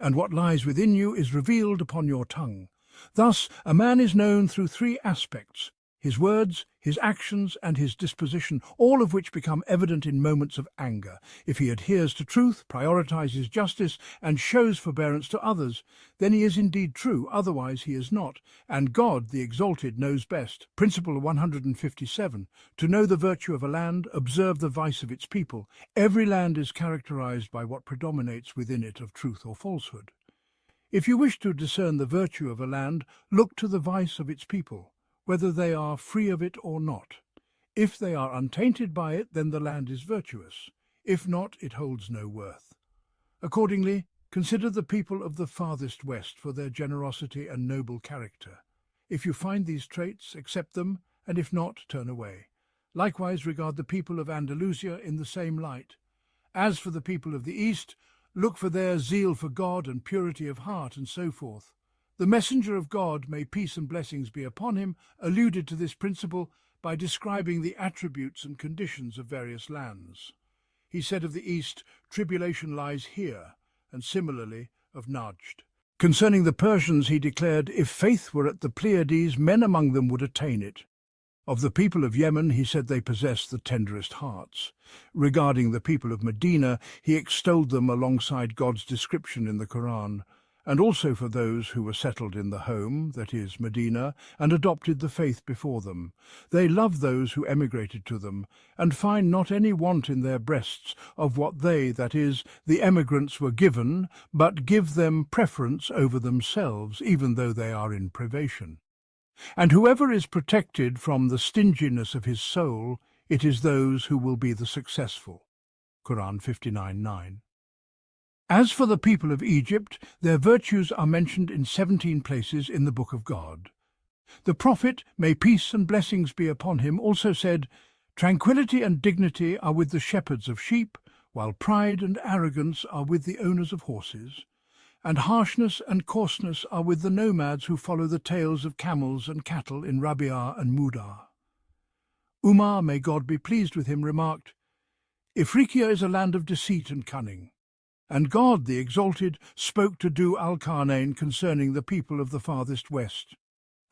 and what lies within you is revealed upon your tongue." Thus, a man is known through three aspects: his words, his actions, and his disposition, all of which become evident in moments of anger. If he adheres to truth, prioritizes justice, and shows forbearance to others, then he is indeed true, otherwise he is not. And God, the Exalted, knows best. Principle 157. To know the virtue of a land, observe the vice of its people. Every land is characterized by what predominates within it of truth or falsehood. If you wish to discern the virtue of a land, look to the vice of its people, whether they are free of it or not. If they are untainted by it, then the land is virtuous. If not, it holds no worth. Accordingly, consider the people of the farthest west for their generosity and noble character. If you find these traits, accept them, and if not, turn away. Likewise, regard the people of Andalusia in the same light. As for the people of the East, look for their zeal for God and purity of heart, and so forth. The messenger of God, may peace and blessings be upon him, alluded to this principle by describing the attributes and conditions of various lands. He said of the East, "Tribulation lies here," and similarly of Najd. Concerning the Persians, he declared, "If faith were at the Pleiades, men among them would attain it." Of the people of Yemen, he said they possessed the tenderest hearts. Regarding the people of Medina, he extolled them alongside God's description in the Quran, and also for those who were settled in the home, that is, Medina, and adopted the faith before them. They love those who emigrated to them, and find not any want in their breasts of what they, that is, the emigrants, were given, but give them preference over themselves, even though they are in privation. And whoever is protected from the stinginess of his soul, it is those who will be the successful. Quran 59:9. As for the people of Egypt, their virtues are mentioned in 17 places in the Book of God. The Prophet, may peace and blessings be upon him, also said, "Tranquility and dignity are with the shepherds of sheep, while pride and arrogance are with the owners of horses. And harshness and coarseness are with the nomads who follow the tails of camels and cattle in Rabi'ah and Mudar." Umar, may God be pleased with him, remarked, "Ifriqiya is a land of deceit and cunning." And God, the Exalted, spoke to Du al-Qarnayn concerning the people of the farthest west.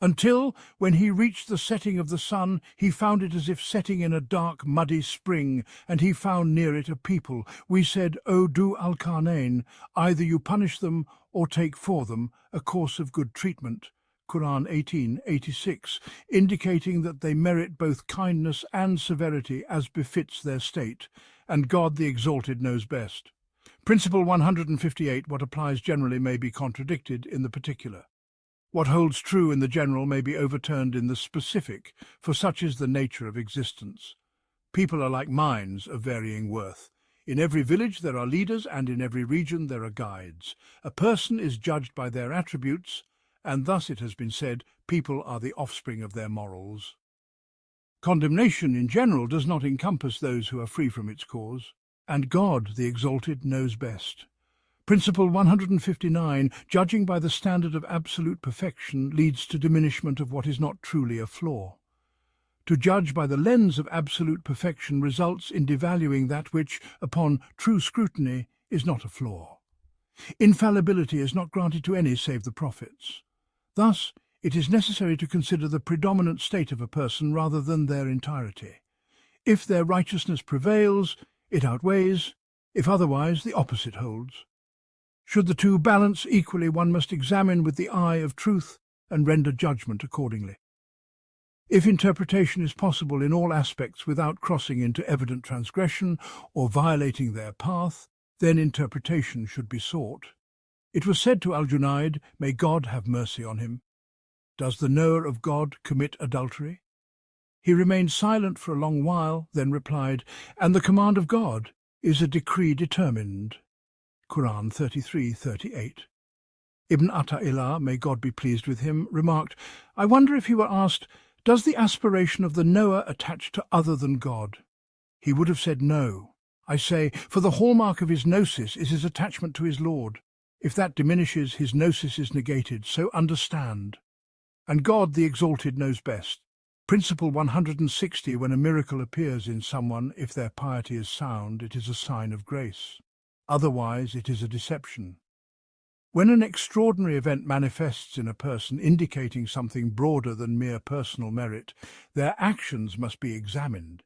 Until, when he reached the setting of the sun, he found it as if setting in a dark, muddy spring, and he found near it a people. We said, "O Du al-Qarnayn, either you punish them or take for them a course of good treatment." Quran 18:86, indicating that they merit both kindness and severity as befits their state, and God the Exalted knows best. Principle 158, what applies generally may be contradicted in the particular. What holds true in the general may be overturned in the specific, for such is the nature of existence. People are like mines of varying worth. In every village there are leaders, and in every region there are guides. A person is judged by their attributes, and thus it has been said, people are the offspring of their morals. Condemnation in general does not encompass those who are free from its cause, and God, the Exalted, knows best. Principle 159, judging by the standard of absolute perfection leads to diminishment of what is not truly a flaw. To judge by the lens of absolute perfection results in devaluing that which, upon true scrutiny, is not a flaw. Infallibility is not granted to any save the prophets. Thus, it is necessary to consider the predominant state of a person rather than their entirety. If their righteousness prevails, it outweighs; if otherwise, the opposite holds. Should the two balance equally, one must examine with the eye of truth and render judgment accordingly. If interpretation is possible in all aspects without crossing into evident transgression or violating their path, then interpretation should be sought. It was said to Al-Junayd, may God have mercy on him, "Does the knower of God commit adultery?" He remained silent for a long while, then replied, "And the command of God is a decree determined." Quran 33:38. Ibn Atta'illah, may God be pleased with him, remarked, I wonder if he were asked, does the aspiration of the knower attach to other than God? He would have said no. I say, for the hallmark of his gnosis is his attachment to his Lord. If that diminishes, his gnosis is negated, so understand. And God, the Exalted, knows best. Principle 160, when a miracle appears in someone, if their piety is sound, it is a sign of grace. Otherwise, it is a deception. When an extraordinary event manifests in a person indicating something broader than mere personal merit, their actions must be examined.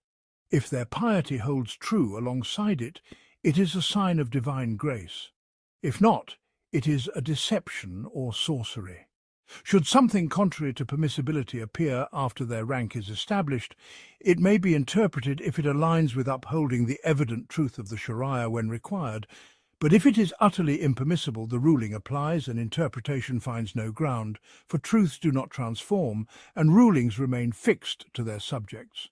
If their piety holds true alongside it, it is a sign of divine grace. If not, it is a deception or sorcery. Should something contrary to permissibility appear after their rank is established, it may be interpreted if it aligns with upholding the evident truth of the Sharia when required, but if it is utterly impermissible, the ruling applies and interpretation finds no ground, for truths do not transform and rulings remain fixed to their subjects.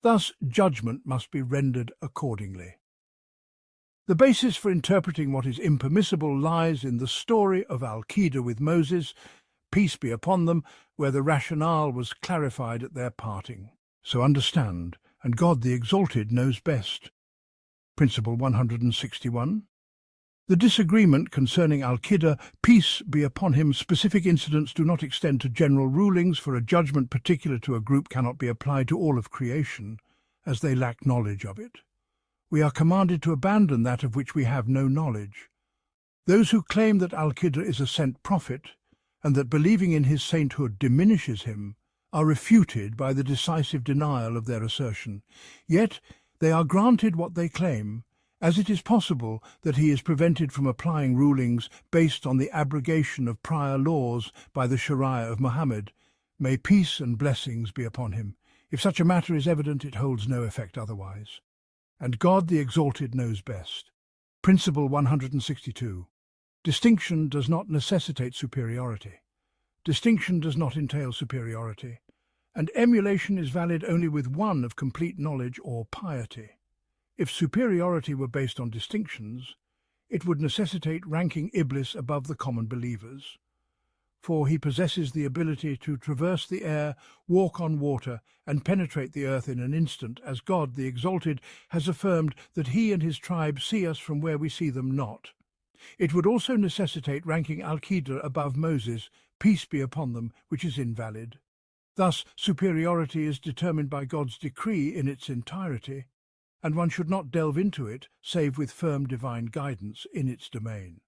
Thus, judgment must be rendered accordingly. The basis for interpreting what is impermissible lies in the story of Al-Qidah with Moses, peace be upon them, where the rationale was clarified at their parting. So understand, and God the Exalted knows best. Principle 161. The disagreement concerning Al-Qidah, peace be upon him, specific incidents do not extend to general rulings, for a judgment particular to a group cannot be applied to all of creation, as they lack knowledge of it. We are commanded to abandon that of which we have no knowledge. Those who claim that Al-Qidah is a sent prophet, and that believing in his sainthood diminishes him, are refuted by the decisive denial of their assertion. Yet they are granted what they claim, as it is possible that he is prevented from applying rulings based on the abrogation of prior laws by the Sharia of Muhammad. May peace and blessings be upon him. If such a matter is evident, it holds no effect otherwise. And God the Exalted knows best. Principle 162. Distinction does not necessitate superiority. Distinction does not entail superiority, and emulation is valid only with one of complete knowledge or piety. If superiority were based on distinctions, it would necessitate ranking Iblis above the common believers, for he possesses the ability to traverse the air, walk on water, and penetrate the earth in an instant, as God, the Exalted, has affirmed that he and his tribe see us from where we see them not. It would also necessitate ranking Al-Qidah above Moses, peace be upon them, which is invalid. Thus, superiority is determined by God's decree in its entirety, and one should not delve into it save with firm divine guidance in its domain.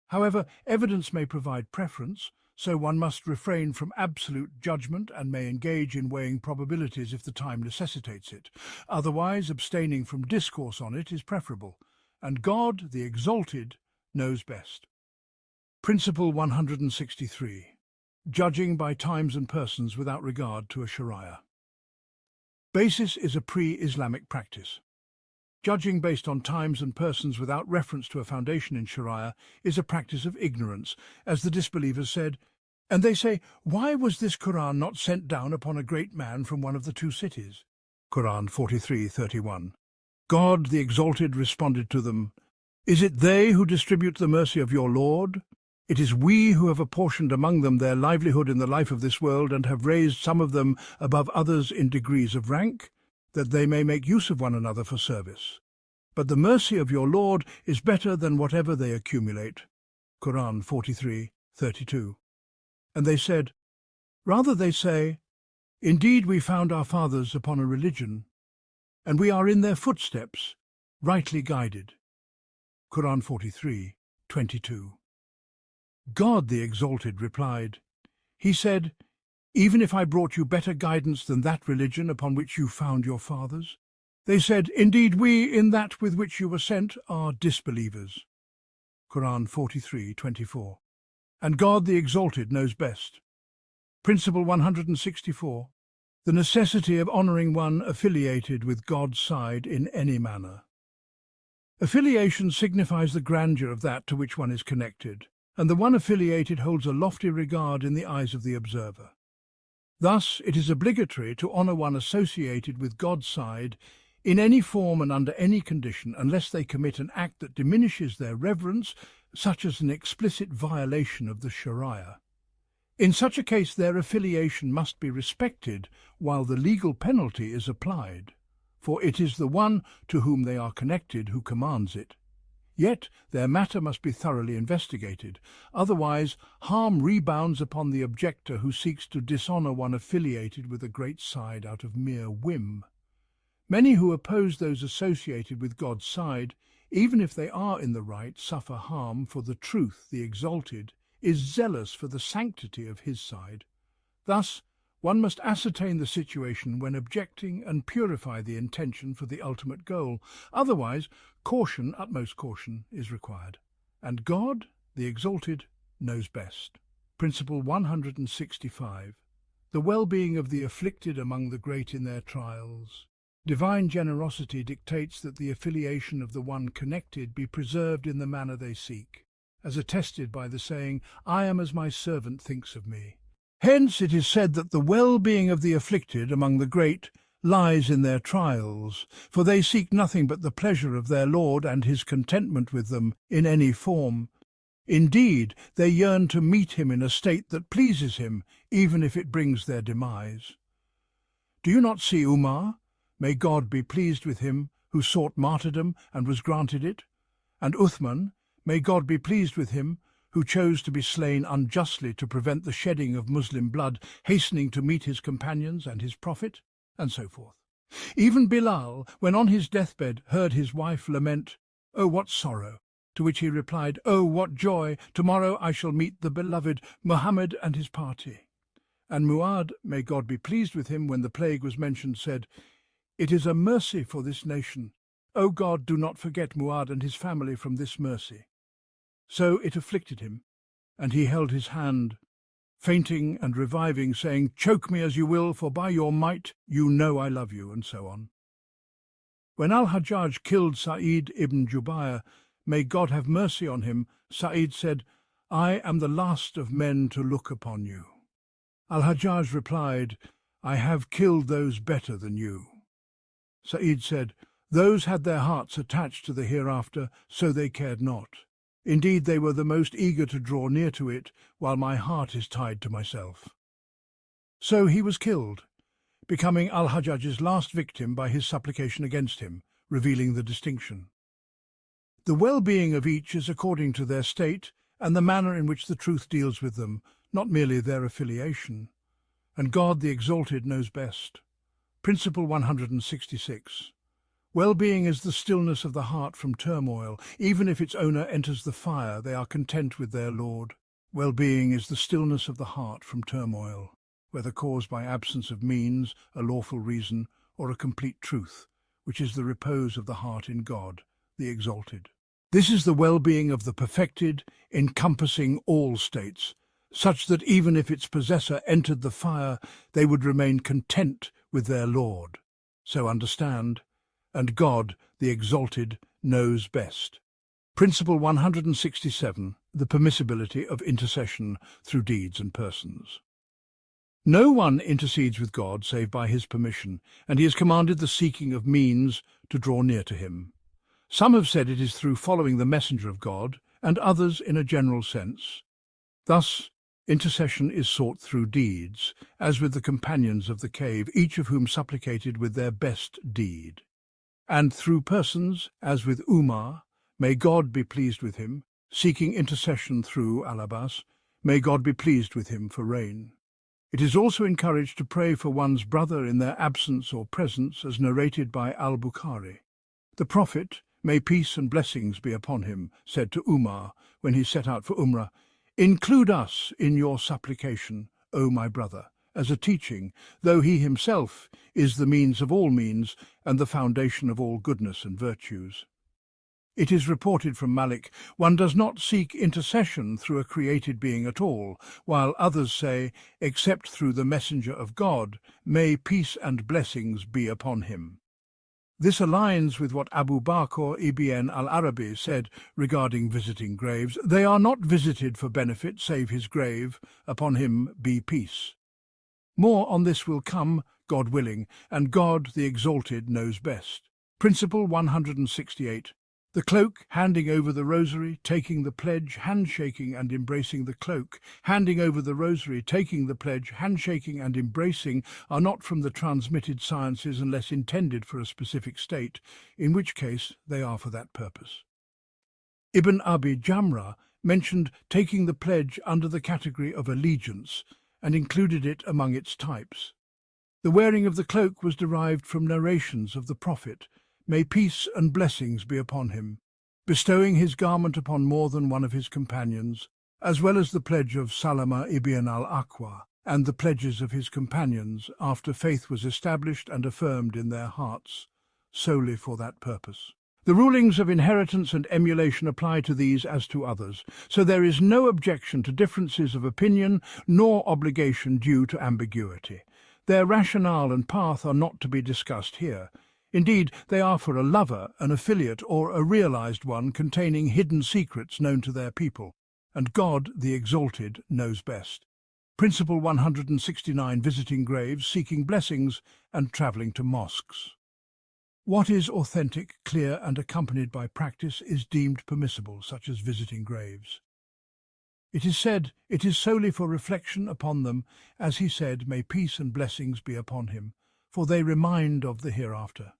However, evidence may provide preference, so one must refrain from absolute judgment and may engage in weighing probabilities if the time necessitates it. Otherwise, abstaining from discourse on it is preferable, and God, the Exalted, knows best. Principle 163. Judging by times and persons without regard to a Sharia. Basis is a pre-Islamic practice. Judging based on times and persons without reference to a foundation in Sharia is a practice of ignorance, as the disbelievers said, and they say, why was this Quran not sent down upon a great man from one of the two cities? Quran 43:31. God, the Exalted, responded to them, is it they who distribute the mercy of your Lord? It is we who have apportioned among them their livelihood in the life of this world, and have raised some of them above others in degrees of rank, that they may make use of one another for service. But the mercy of your Lord is better than whatever they accumulate. Quran 43:32. And they said, rather they say, indeed we found our fathers upon a religion, and we are in their footsteps, rightly guided. Quran 43:22. God the Exalted replied, He said, even if I brought you better guidance than that religion upon which you found your fathers. They said, indeed we, in that with which you were sent, are disbelievers. Quran 43:24. And God the Exalted knows best. Principle 164. The necessity of honouring one affiliated with God's side in any manner. Affiliation signifies the grandeur of that to which one is connected, and the one affiliated holds a lofty regard in the eyes of the observer. Thus, it is obligatory to honour one associated with God's side in any form and under any condition, unless they commit an act that diminishes their reverence, such as an explicit violation of the Sharia. In such a case, their affiliation must be respected while the legal penalty is applied, for it is the one to whom they are connected who commands it. Yet their matter must be thoroughly investigated, otherwise harm rebounds upon the objector who seeks to dishonour one affiliated with a great side out of mere whim. Many who oppose those associated with God's side, even if they are in the right, suffer harm, for the truth, the Exalted, is zealous for the sanctity of his side. Thus, one must ascertain the situation when objecting and purify the intention for the ultimate goal. Otherwise, caution, utmost caution, is required. And God, the Exalted, knows best. Principle 165. The well-being of the afflicted among the great in their trials. Divine generosity dictates that the affiliation of the one connected be preserved in the manner they seek, as attested by the saying, I am as my servant thinks of me. Hence it is said that the well-being of the afflicted among the great lies in their trials, for they seek nothing but the pleasure of their Lord and his contentment with them in any form. Indeed, they yearn to meet him in a state that pleases him, even if it brings their demise. Do you not see Umar, may God be pleased with him, who sought martyrdom and was granted it? And Uthman, may God be pleased with him, who chose to be slain unjustly to prevent the shedding of Muslim blood, hastening to meet his companions and his Prophet, and so forth. Even Bilal, when on his deathbed, heard his wife lament, "Oh, what sorrow!" To which he replied, "Oh, what joy! Tomorrow I shall meet the beloved Muhammad and his party." And Mu'ad, may God be pleased with him, when the plague was mentioned, said, "It is a mercy for this nation. O God, do not forget Mu'ad and his family from this mercy." So it afflicted him, and he held his hand, fainting and reviving, saying, "Choke me as you will, for by your might you know I love you," and so on. When Al-Hajjaj killed Sa'id ibn Jubayr, may God have mercy on him, Sa'id said, "I am the last of men to look upon you." Al-Hajjaj replied, "I have killed those better than you." Sa'id said, "Those had their hearts attached to the hereafter, so they cared not. Indeed, they were the most eager to draw near to it, while my heart is tied to myself." So he was killed, becoming Al-Hajjaj's last victim by his supplication against him, revealing the distinction. The well-being of each is according to their state and the manner in which the truth deals with them, not merely their affiliation. And God the Exalted knows best. Principle 166. Well-being is the stillness of the heart from turmoil. Even if its owner enters the fire, they are content with their Lord. Well-being is the stillness of the heart from turmoil, whether caused by absence of means, a lawful reason, or a complete truth, which is the repose of the heart in God, the Exalted. This is the well-being of the perfected, encompassing all states, such that even if its possessor entered the fire, they would remain content with their Lord. So understand, and God, the Exalted, knows best. Principle 167. The permissibility of intercession through deeds and persons. No one intercedes with God save by his permission, and he has commanded the seeking of means to draw near to him. Some have said it is through following the messenger of God, and others in a general sense. Thus, intercession is sought through deeds, as with the companions of the cave, each of whom supplicated with their best deed. And through persons, as with Umar, may God be pleased with him, seeking intercession through Al-Abbas, may God be pleased with him for rain. It is also encouraged to pray for one's brother in their absence or presence, as narrated by Al-Bukhari. The Prophet, may peace and blessings be upon him, said to Umar when he set out for Umrah, "Include us in your supplication, O my brother," as a teaching, though he himself is the means of all means and the foundation of all goodness and virtues. It is reported from Malik, one does not seek intercession through a created being at all, while others say, except through the messenger of God, may peace and blessings be upon him. This aligns with what Abu Bakr ibn al-Arabi said regarding visiting graves. They are not visited for benefit, save his grave, upon him be peace. More on this will come, God willing, and God the Exalted knows best. Principle 168. The cloak, handing over the rosary, taking the pledge, handshaking and embracing the cloak, handing over the rosary, taking the pledge, handshaking and embracing are not from the transmitted sciences unless intended for a specific state, in which case they are for that purpose. Ibn Abi Jamrah mentioned taking the pledge under the category of allegiance and included it among its types. The wearing of the cloak was derived from narrations of the Prophet, may peace and blessings be upon him, bestowing his garment upon more than one of his companions, as well as the pledge of Salama ibn al-Aqwa and the pledges of his companions after faith was established and affirmed in their hearts, solely for that purpose. The rulings of inheritance and emulation apply to these as to others, so there is no objection to differences of opinion nor obligation due to ambiguity. Their rationale and path are not to be discussed here. Indeed, they are for a lover, an affiliate, or a realized one containing hidden secrets known to their people, and God, the Exalted, knows best. Principle 169. Visiting graves, seeking blessings, and travelling to mosques. What is authentic, clear, and accompanied by practice is deemed permissible, such as visiting graves. It is said, it is solely for reflection upon them, as he said, may peace and blessings be upon him, for they remind of the hereafter.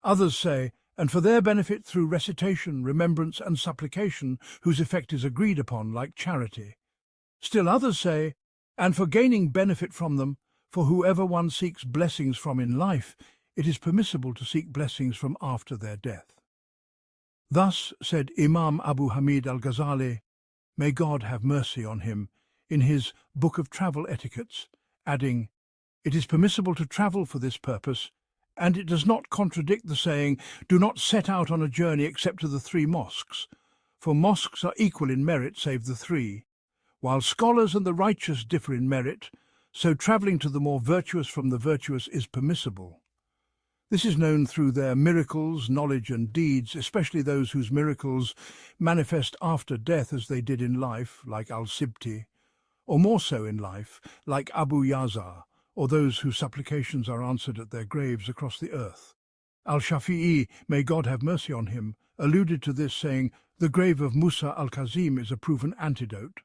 Others say, and for their benefit through recitation, remembrance, and supplication, whose effect is agreed upon, like charity. Still others say, and for gaining benefit from them, for whoever one seeks blessings from in life, it is permissible to seek blessings from after their death. Thus said Imam Abu Hamid al-Ghazali, may God have mercy on him, in his Book of Travel Etiquettes, adding, it is permissible to travel for this purpose, and it does not contradict the saying, do not set out on a journey except to the 3 mosques, for mosques are equal in merit save the 3. While scholars and the righteous differ in merit, so travelling to the more virtuous from the virtuous is permissible. This is known through their miracles, knowledge and deeds, especially those whose miracles manifest after death as they did in life, like Al-Sibti, or more so in life, like Abu Yazar, or those whose supplications are answered at their graves across the earth. Al-Shafi'i, may God have mercy on him, alluded to this saying, the grave of Musa al-Kazim is a proven antidote.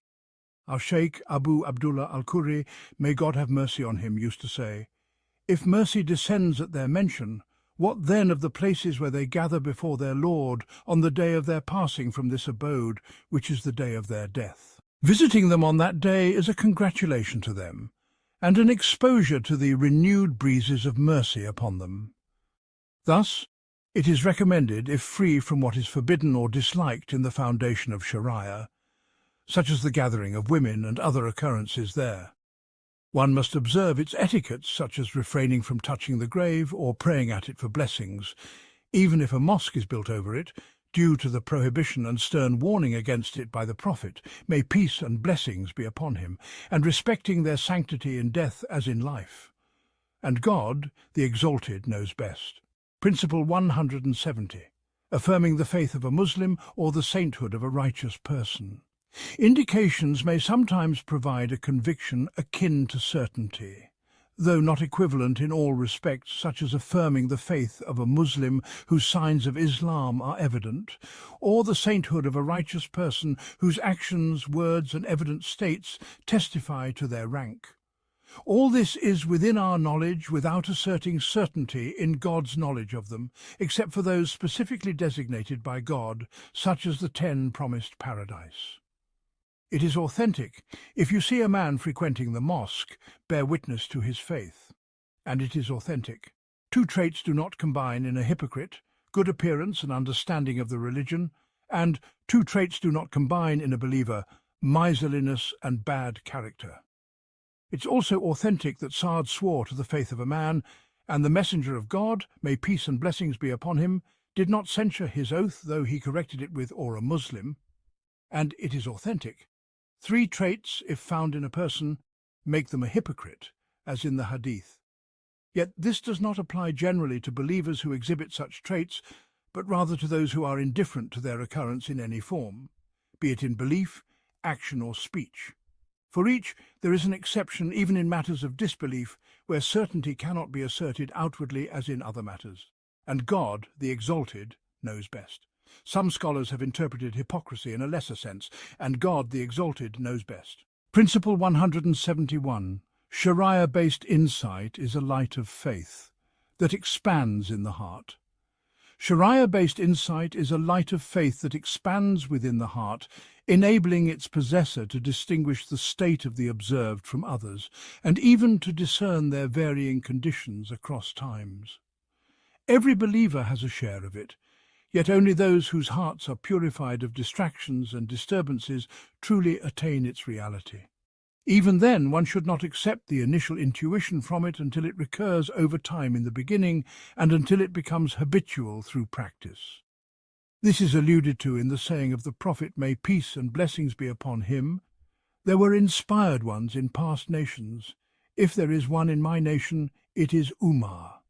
Our Sheikh Abu Abdullah al-Khuri, may God have mercy on him, used to say, if mercy descends at their mention, what then of the places where they gather before their Lord on the day of their passing from this abode, which is the day of their death? Visiting them on that day is a congratulation to them, and an exposure to the renewed breezes of mercy upon them. Thus, it is recommended, if free from what is forbidden or disliked in the foundation of Sharia, such as the gathering of women and other occurrences there. One must observe its etiquettes, such as refraining from touching the grave or praying at it for blessings, even if a mosque is built over it, due to the prohibition and stern warning against it by the Prophet, may peace and blessings be upon him, and respecting their sanctity in death as in life. And God, the Exalted, knows best. Principle 170. Affirming the faith of a Muslim or the sainthood of a righteous person. Indications may sometimes provide a conviction akin to certainty. though not equivalent in all respects, such as affirming the faith of a Muslim whose signs of Islam are evident, or the sainthood of a righteous person whose actions, words, and evident states testify to their rank. All this is within our knowledge without asserting certainty in God's knowledge of them, except for those specifically designated by God, such as the 10 promised paradise. It is authentic. If you see a man frequenting the mosque, bear witness to his faith. And it is authentic. 2 traits do not combine in a hypocrite: good appearance and understanding of the religion, and 2 traits do not combine in a believer: miserliness and bad character. It's also authentic that Sa'd swore to the faith of a man, and the messenger of God, may peace and blessings be upon him, did not censure his oath, though he corrected it with "or a Muslim." And it is authentic. 3 traits, if found in a person, make them a hypocrite, as in the hadith. Yet this does not apply generally to believers who exhibit such traits, but rather to those who are indifferent to their occurrence in any form, be it in belief, action, or speech. For each, there is an exception even in matters of disbelief, where certainty cannot be asserted outwardly as in other matters. And God, the Exalted, knows best. Some scholars have interpreted hypocrisy in a lesser sense, and God, the Exalted, knows best. Principle 171. Sharia-based insight is a light of faith that expands in the heart. Sharia-based insight is a light of faith that expands within the heart, enabling its possessor to distinguish the state of the observed from others, and even to discern their varying conditions across times. Every believer has a share of it, yet only those whose hearts are purified of distractions and disturbances truly attain its reality. Even then, one should not accept the initial intuition from it until it recurs over time in the beginning and until it becomes habitual through practice. This is alluded to in the saying of the Prophet, may peace and blessings be upon him: "There were inspired ones in past nations. If there is one in my nation, it is Umar."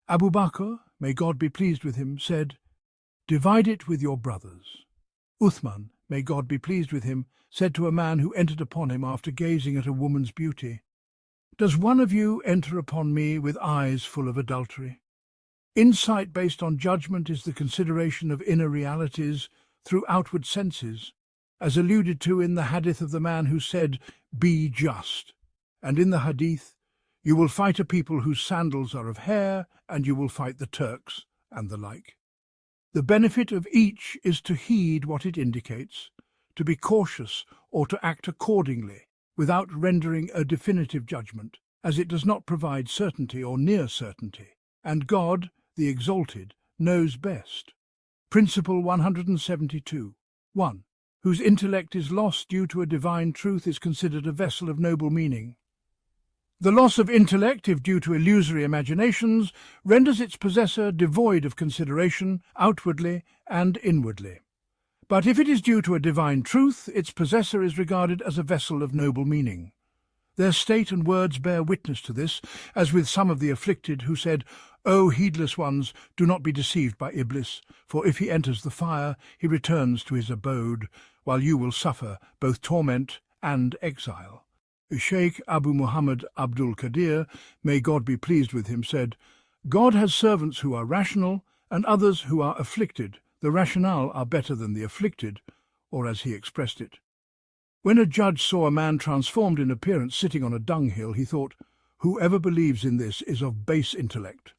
Abu Bakr, may God be pleased with him, said, "Divide it with your brothers." Uthman, may God be pleased with him, said to a man who entered upon him after gazing at a woman's beauty, "Does one of you enter upon me with eyes full of adultery?" Insight based on judgment is the consideration of inner realities through outward senses, as alluded to in the hadith of the man who said, "Be just," and in the hadith, "You will fight a people whose sandals are of hair, and you will fight the Turks," and the like. The benefit of each is to heed what it indicates, to be cautious or to act accordingly, without rendering a definitive judgment, as it does not provide certainty or near certainty, and God, the Exalted, knows best. Principle 172. 1. Whose intellect is lost due to a divine truth is considered a vessel of noble meaning. The loss of intellect, if due to illusory imaginations, renders its possessor devoid of consideration, outwardly and inwardly. But if it is due to a divine truth, its possessor is regarded as a vessel of noble meaning. Their state and words bear witness to this, as with some of the afflicted who said, "O heedless ones, do not be deceived by Iblis, for if he enters the fire, he returns to his abode, while you will suffer both torment and exile." Sheikh Abu Muhammad Abdul Qadir, may God be pleased with him, said, "God has servants who are rational and others who are afflicted. The rational are better than the afflicted," or as he expressed it. When a judge saw a man transformed in appearance sitting on a dunghill, he thought, "Whoever believes in this is of base intellect."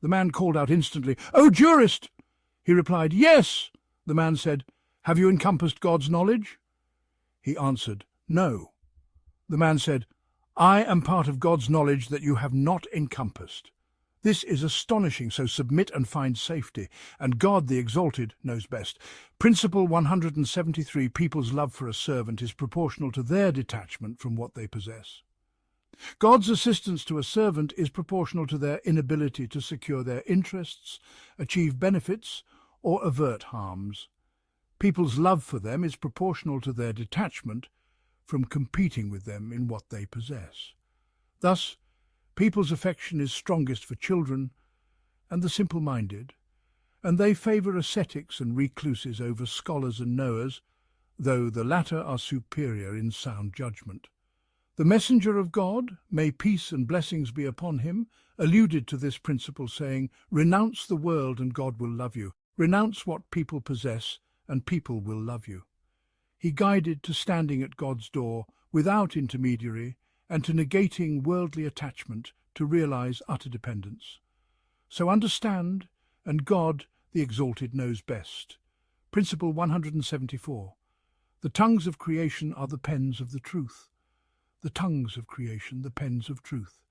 The man called out instantly, "O jurist!" He replied, "Yes." The man said, "Have you encompassed God's knowledge?" He answered, "No." The man said, "I am part of God's knowledge that you have not encompassed. This is astonishing, so submit and find safety, and God the Exalted knows best." Principle 173. People's love for a servant is proportional to their detachment from what they possess. God's assistance to a servant is proportional to their inability to secure their interests, achieve benefits, or avert harms. People's love for them is proportional to their detachment from competing with them in what they possess. Thus, people's affection is strongest for children and the simple-minded, and they favour ascetics and recluses over scholars and knowers, though the latter are superior in sound judgment. The messenger of God, may peace and blessings be upon him, alluded to this principle, saying, "Renounce the world and God will love you. Renounce what people possess and people will love you." He guided to standing at God's door without intermediary and to negating worldly attachment to realize utter dependence. So understand, and God, the Exalted, knows best. Principle 174. The tongues of creation are the pens of the truth. The tongues of creation, the pens of truth.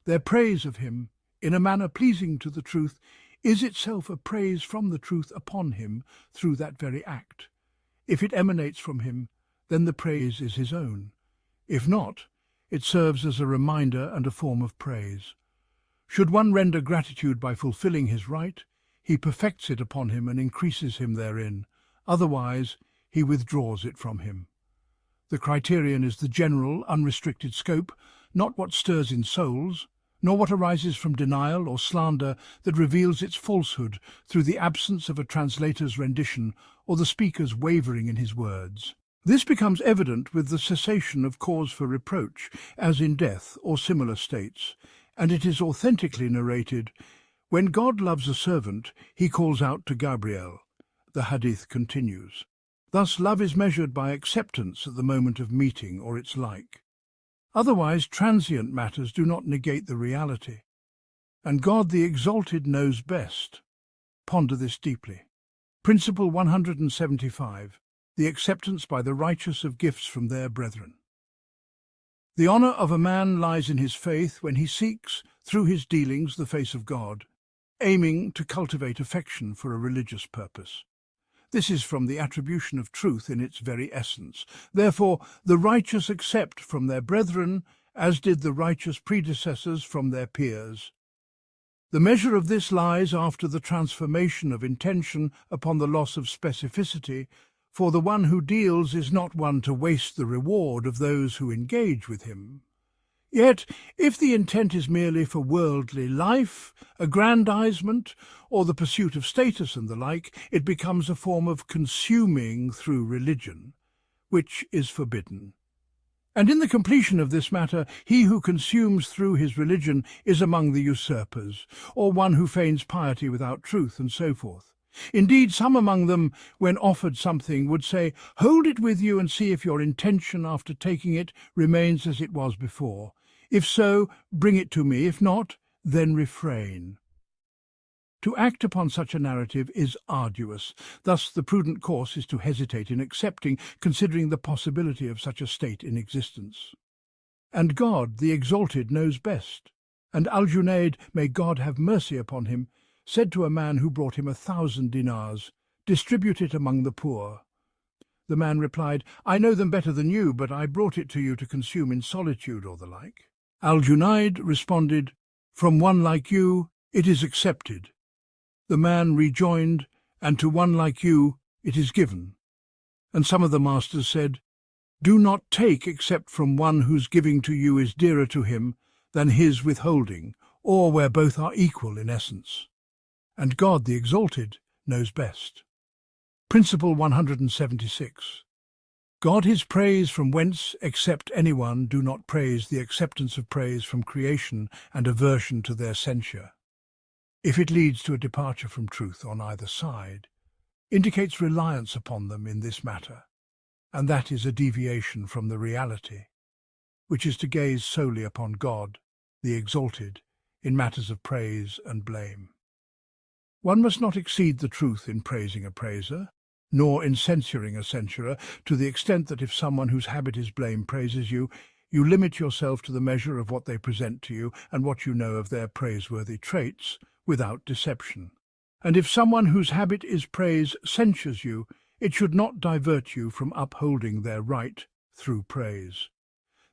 Their praise of him, in a manner pleasing to the truth, is itself a praise from the truth upon him through that very act. If it emanates from him, then the praise is his own. If not, it serves as a reminder and a form of praise. Should one render gratitude by fulfilling his right, he perfects it upon him and increases him therein. Otherwise, he withdraws it from him. The criterion is the general, unrestricted scope, not what stirs in souls, nor what arises from denial or slander that reveals its falsehood through the absence of a translator's rendition or the speaker's wavering in his words. This becomes evident with the cessation of cause for reproach, as in death or similar states, and it is authentically narrated, "When God loves a servant, he calls out to Gabriel." The hadith continues. Thus love is measured by acceptance at the moment of meeting or its like. Otherwise, transient matters do not negate the reality. And God the Exalted knows best. Ponder this deeply. Principle 175. The acceptance by the righteous of gifts from their brethren. The honour of a man lies in his faith when he seeks, through his dealings, the face of God, aiming to cultivate affection for a religious purpose. This is from the attribution of truth in its very essence. Therefore, the righteous accept from their brethren, as did the righteous predecessors from their peers. The measure of this lies after the transformation of intention upon the loss of specificity, for the one who deals is not one to waste the reward of those who engage with him. Yet, if the intent is merely for worldly life, aggrandizement, or the pursuit of status and the like, it becomes a form of consuming through religion, which is forbidden. And in the completion of this matter, he who consumes through his religion is among the usurpers, or one who feigns piety without truth, and so forth. Indeed, some among them, when offered something, would say, "Hold it with you and see if your intention after taking it remains as it was before. If so, bring it to me. If not, then refrain." To act upon such a narrative is arduous. Thus the prudent course is to hesitate in accepting, considering the possibility of such a state in existence. And God, the Exalted, knows best. And Al-Junayd, may God have mercy upon him, said to a man who brought him 1,000 dinars, "Distribute it among the poor." The man replied, "I know them better than you, but I brought it to you to consume in solitude," or the like. Al-Junayd responded, "From one like you, it is accepted." The man rejoined, "And to one like you, it is given." And some of the masters said, "Do not take except from one whose giving to you is dearer to him than his withholding, or where both are equal in essence. And God, the Exalted, knows best. Principle 176. God his praise from whence except anyone do not praise the acceptance of praise from creation and aversion to their censure. If it leads to a departure from truth on either side, indicates reliance upon them in this matter, and that is a deviation from the reality, which is to gaze solely upon God, the Exalted, in matters of praise and blame. One must not exceed the truth in praising a praiser, nor in censuring a censurer, to the extent that if someone whose habit is blame praises you, you limit yourself to the measure of what they present to you and what you know of their praiseworthy traits, without deception. And if someone whose habit is praise censures you, it should not divert you from upholding their right through praise.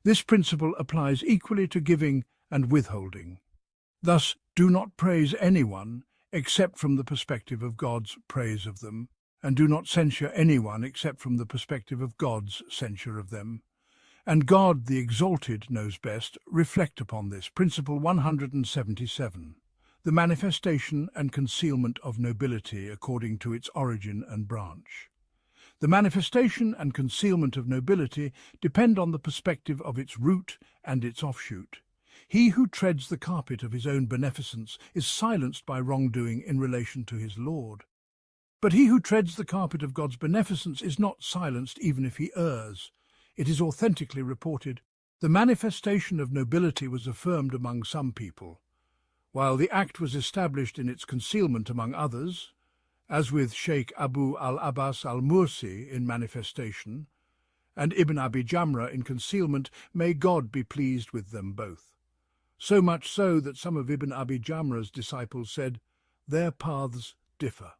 This principle applies equally to giving and withholding. Thus, do not praise anyone except from the perspective of God's praise of them, and do not censure anyone except from the perspective of God's censure of them. And God, the Exalted, knows best. Reflect upon this. Principle 177. The manifestation and concealment of nobility according to its origin and branch. The manifestation and concealment of nobility depend on the perspective of its root and its offshoot. He who treads the carpet of his own beneficence is silenced by wrongdoing in relation to his Lord. But he who treads the carpet of God's beneficence is not silenced even if he errs. It is authentically reported, "The manifestation of nobility was affirmed among some people, while the act was established in its concealment among others," as with Sheikh Abu al-Abbas al-Mursi in manifestation, and Ibn Abi Jamra in concealment, may God be pleased with them both. So much so that some of Ibn Abi Jamra's disciples said, "Their paths differ."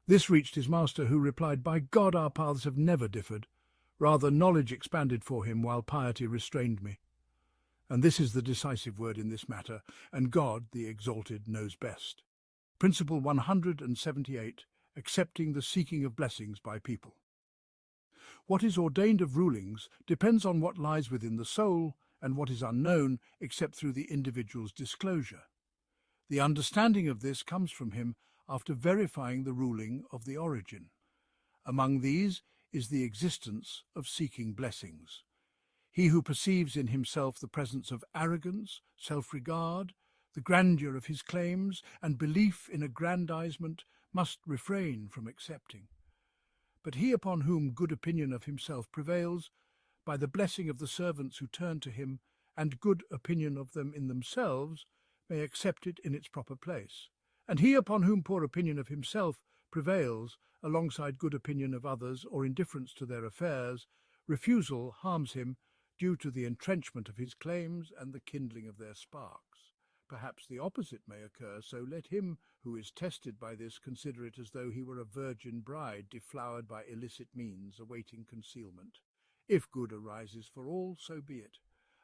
This reached his master, who replied, "By God, our paths have never differed. Rather, knowledge expanded for him while piety restrained me." And this is the decisive word in this matter, and God, the Exalted, knows best. Principle 178, Accepting the Seeking of Blessings by People. What is ordained of rulings depends on what lies within the soul, and what is unknown except through the individual's disclosure. The understanding of this comes from him after verifying the ruling of the origin. Among these is the existence of seeking blessings. He who perceives in himself the presence of arrogance, self-regard, the grandeur of his claims, and belief in aggrandizement must refrain from accepting. But he upon whom good opinion of himself prevails, by the blessing of the servants who turn to him, and good opinion of them in themselves, may accept it in its proper place. And he upon whom poor opinion of himself prevails, alongside good opinion of others or indifference to their affairs, refusal harms him due to the entrenchment of his claims and the kindling of their sparks. Perhaps the opposite may occur, so let him who is tested by this consider it as though he were a virgin bride deflowered by illicit means, awaiting concealment. If good arises for all, so be it.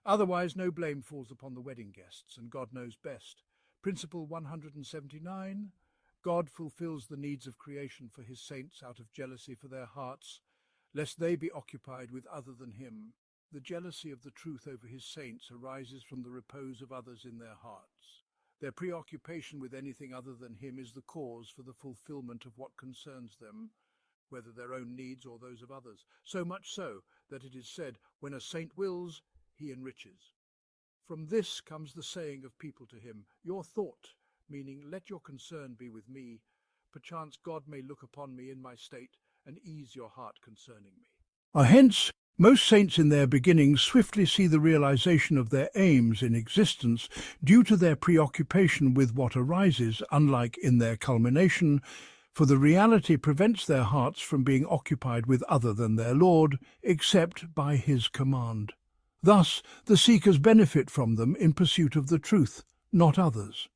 Otherwise no blame falls upon the wedding guests, and God knows best. Principle 179, God fulfills the needs of creation for his saints out of jealousy for their hearts, lest they be occupied with other than him. The jealousy of the truth over his saints arises from the repose of others in their hearts. Their preoccupation with anything other than him is the cause for the fulfillment of what concerns them, whether their own needs or those of others, so much so that it is said, "When a saint wills, he enriches." From this comes the saying of people to him, "Your thought," meaning, "Let your concern be with me. Perchance God may look upon me in my state and ease your heart concerning me." Hence, most saints in their beginnings swiftly see the realization of their aims in existence due to their preoccupation with what arises, unlike in their culmination, for the reality prevents their hearts from being occupied with other than their Lord, except by his command. Thus, the seekers benefit from them in pursuit of the truth, not others.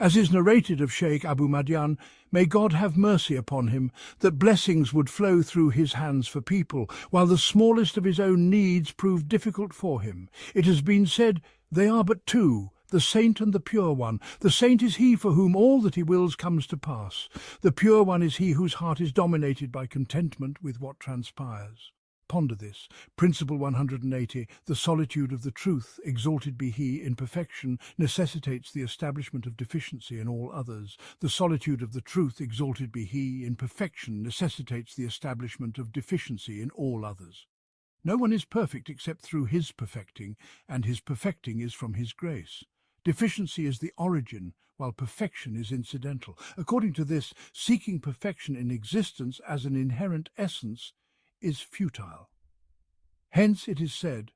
As is narrated of Sheikh Abu Madian, may God have mercy upon him, that blessings would flow through his hands for people, while the smallest of his own needs proved difficult for him. It has been said, "They are but two, the saint and the pure one. The saint is he for whom all that he wills comes to pass. The pure one is he whose heart is dominated by contentment with what transpires." Ponder this. Principle 180, the solitude of the truth, exalted be he, in perfection, necessitates the establishment of deficiency in all others. The solitude of the truth, exalted be he, in perfection, necessitates the establishment of deficiency in all others. No one is perfect except through his perfecting, and his perfecting is from his grace. Deficiency is the origin, while perfection is incidental. According to this, seeking perfection in existence as an inherent essence is futile. Hence it is said,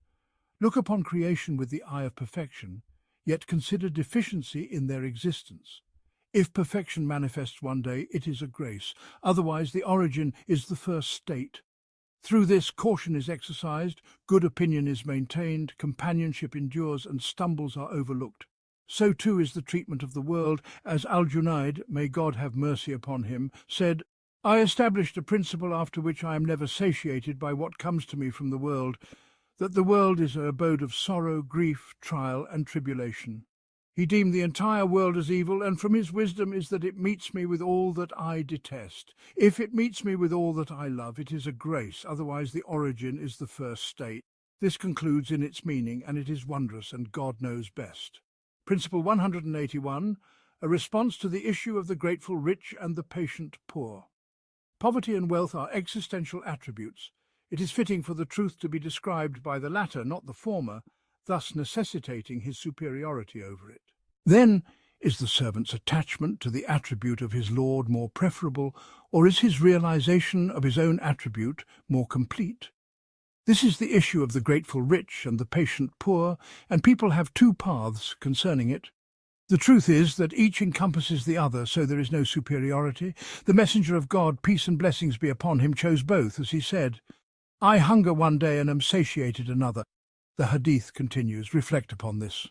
"Look upon creation with the eye of perfection, yet consider deficiency in their existence. If perfection manifests one day, it is a grace. Otherwise, the origin is the first state. Through this, caution is exercised, good opinion is maintained, companionship endures, and stumbles are overlooked. So too is the treatment of the world, as Al-Junayd, may God have mercy upon him, said, "I established a principle after which I am never satiated by what comes to me from the world, that the world is an abode of sorrow, grief, trial, and tribulation. He deemed the entire world as evil, and from his wisdom is that it meets me with all that I detest. If it meets me with all that I love, it is a grace, otherwise the origin is the first state." This concludes in its meaning, and it is wondrous, and God knows best. Principle 181, a response to the issue of the grateful rich and the patient poor. Poverty and wealth are existential attributes. It is fitting for the truth to be described by the latter, not the former, thus necessitating his superiority over it. Then, is the servant's attachment to the attribute of his Lord more preferable, or is his realization of his own attribute more complete? This is the issue of the grateful rich and the patient poor, and people have two paths concerning it. The truth is that each encompasses the other, so there is no superiority. The messenger of God, peace and blessings be upon him, chose both, as he said, "I hunger one day and am satiated another." The hadith continues. Reflect upon this.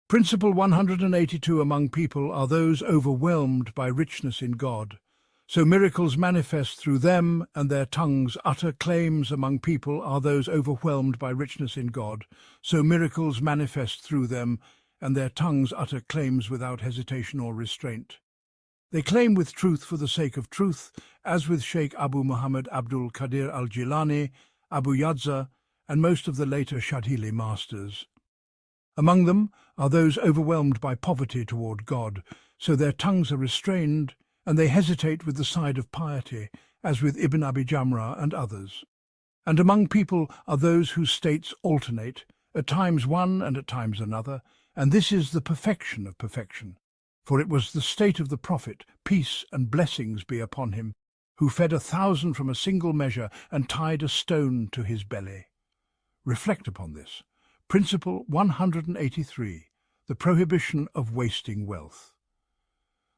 Principle 182 among people are those overwhelmed by richness in God. So miracles manifest through them, and their tongues utter claims among people are those overwhelmed by richness in God. So miracles manifest through them, and their tongues utter claims without hesitation or restraint. They claim with truth for the sake of truth, as with Sheikh Abu Muhammad Abdul Qadir al-Jilani, Abu Yadza, and most of the later Shadhili masters. Among them are those overwhelmed by poverty toward God, so their tongues are restrained, and they hesitate with the side of piety, as with Ibn Abi Jamrah and others. And among people are those whose states alternate, at times one and at times another, and this is the perfection of perfection. For it was the state of the Prophet, peace and blessings be upon him, who fed 1,000 from a single measure and tied a stone to his belly. Reflect upon this. Principle 183, the prohibition of wasting wealth.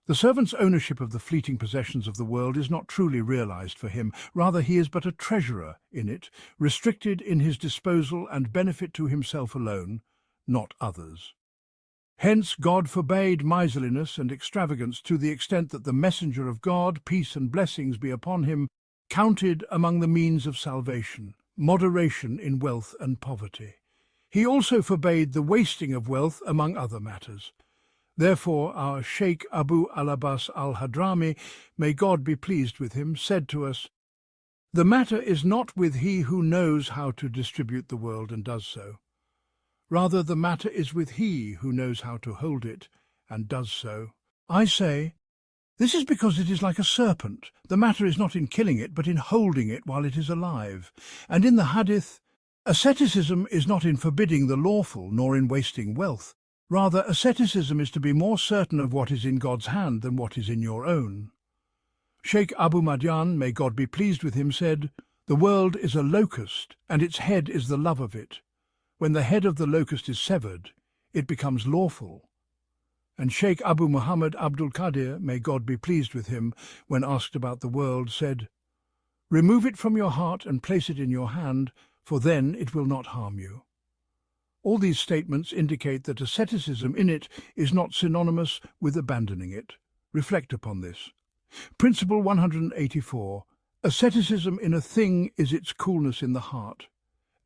The servant's ownership of the fleeting possessions of the world is not truly realized for him. Rather, he is but a treasurer in it, restricted in his disposal and benefit to himself alone, not others. Hence, God forbade miserliness and extravagance to the extent that the messenger of God, peace and blessings be upon him, counted among the means of salvation, moderation in wealth and poverty. He also forbade the wasting of wealth among other matters. Therefore, our Sheikh Abu al-Abbas al-Hadrami, may God be pleased with him, said to us, "The matter is not with he who knows how to distribute the world and does so. Rather, the matter is with he who knows how to hold it and does so. I say, this is because it is like a serpent. The matter is not in killing it, but in holding it while it is alive. And in the hadith, asceticism is not in forbidding the lawful, nor in wasting wealth. Rather, asceticism is to be more certain of what is in God's hand than what is in your own." Sheikh Abu Madyan, may God be pleased with him, said, "The world is a locust, and its head is the love of it. When the head of the locust is severed, it becomes lawful." And Sheikh Abu Muhammad Abdul Qadir, may God be pleased with him, when asked about the world, said, "Remove it from your heart and place it in your hand, for then it will not harm you." All these statements indicate that asceticism in it is not synonymous with abandoning it. Reflect upon this. Principle 184. Asceticism in a thing is its coolness in the heart.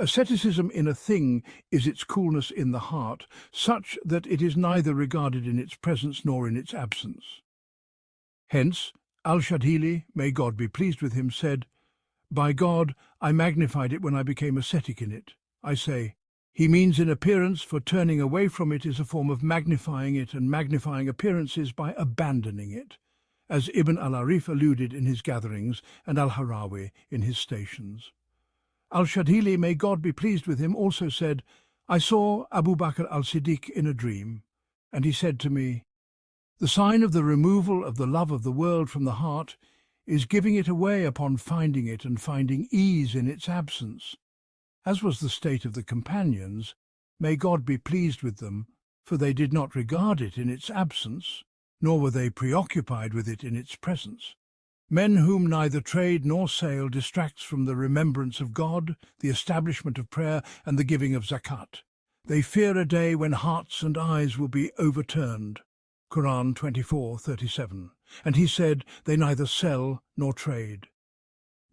Asceticism in a thing is its coolness in the heart, such that it is neither regarded in its presence nor in its absence. Hence, Al-Shadhili, may God be pleased with him, said, "By God, I magnified it when I became ascetic in it." I say, he means in appearance, for turning away from it is a form of magnifying it, and magnifying appearances by abandoning it, as Ibn al-Arif alluded in his gatherings and al-Harawi in his stations. Al-Shadhili, may God be pleased with him, also said, "I saw Abu Bakr al-Siddiq in a dream, and he said to me, 'The sign of the removal of the love of the world from the heart is giving it away upon finding it and finding ease in its absence,' as was the state of the companions, may God be pleased with them, for they did not regard it in its absence, nor were they preoccupied with it in its presence. Men whom neither trade nor sale distracts from the remembrance of God, the establishment of prayer, and the giving of zakat. They fear a day when hearts and eyes will be overturned." Quran 24:37. And he said, "They neither sell nor trade."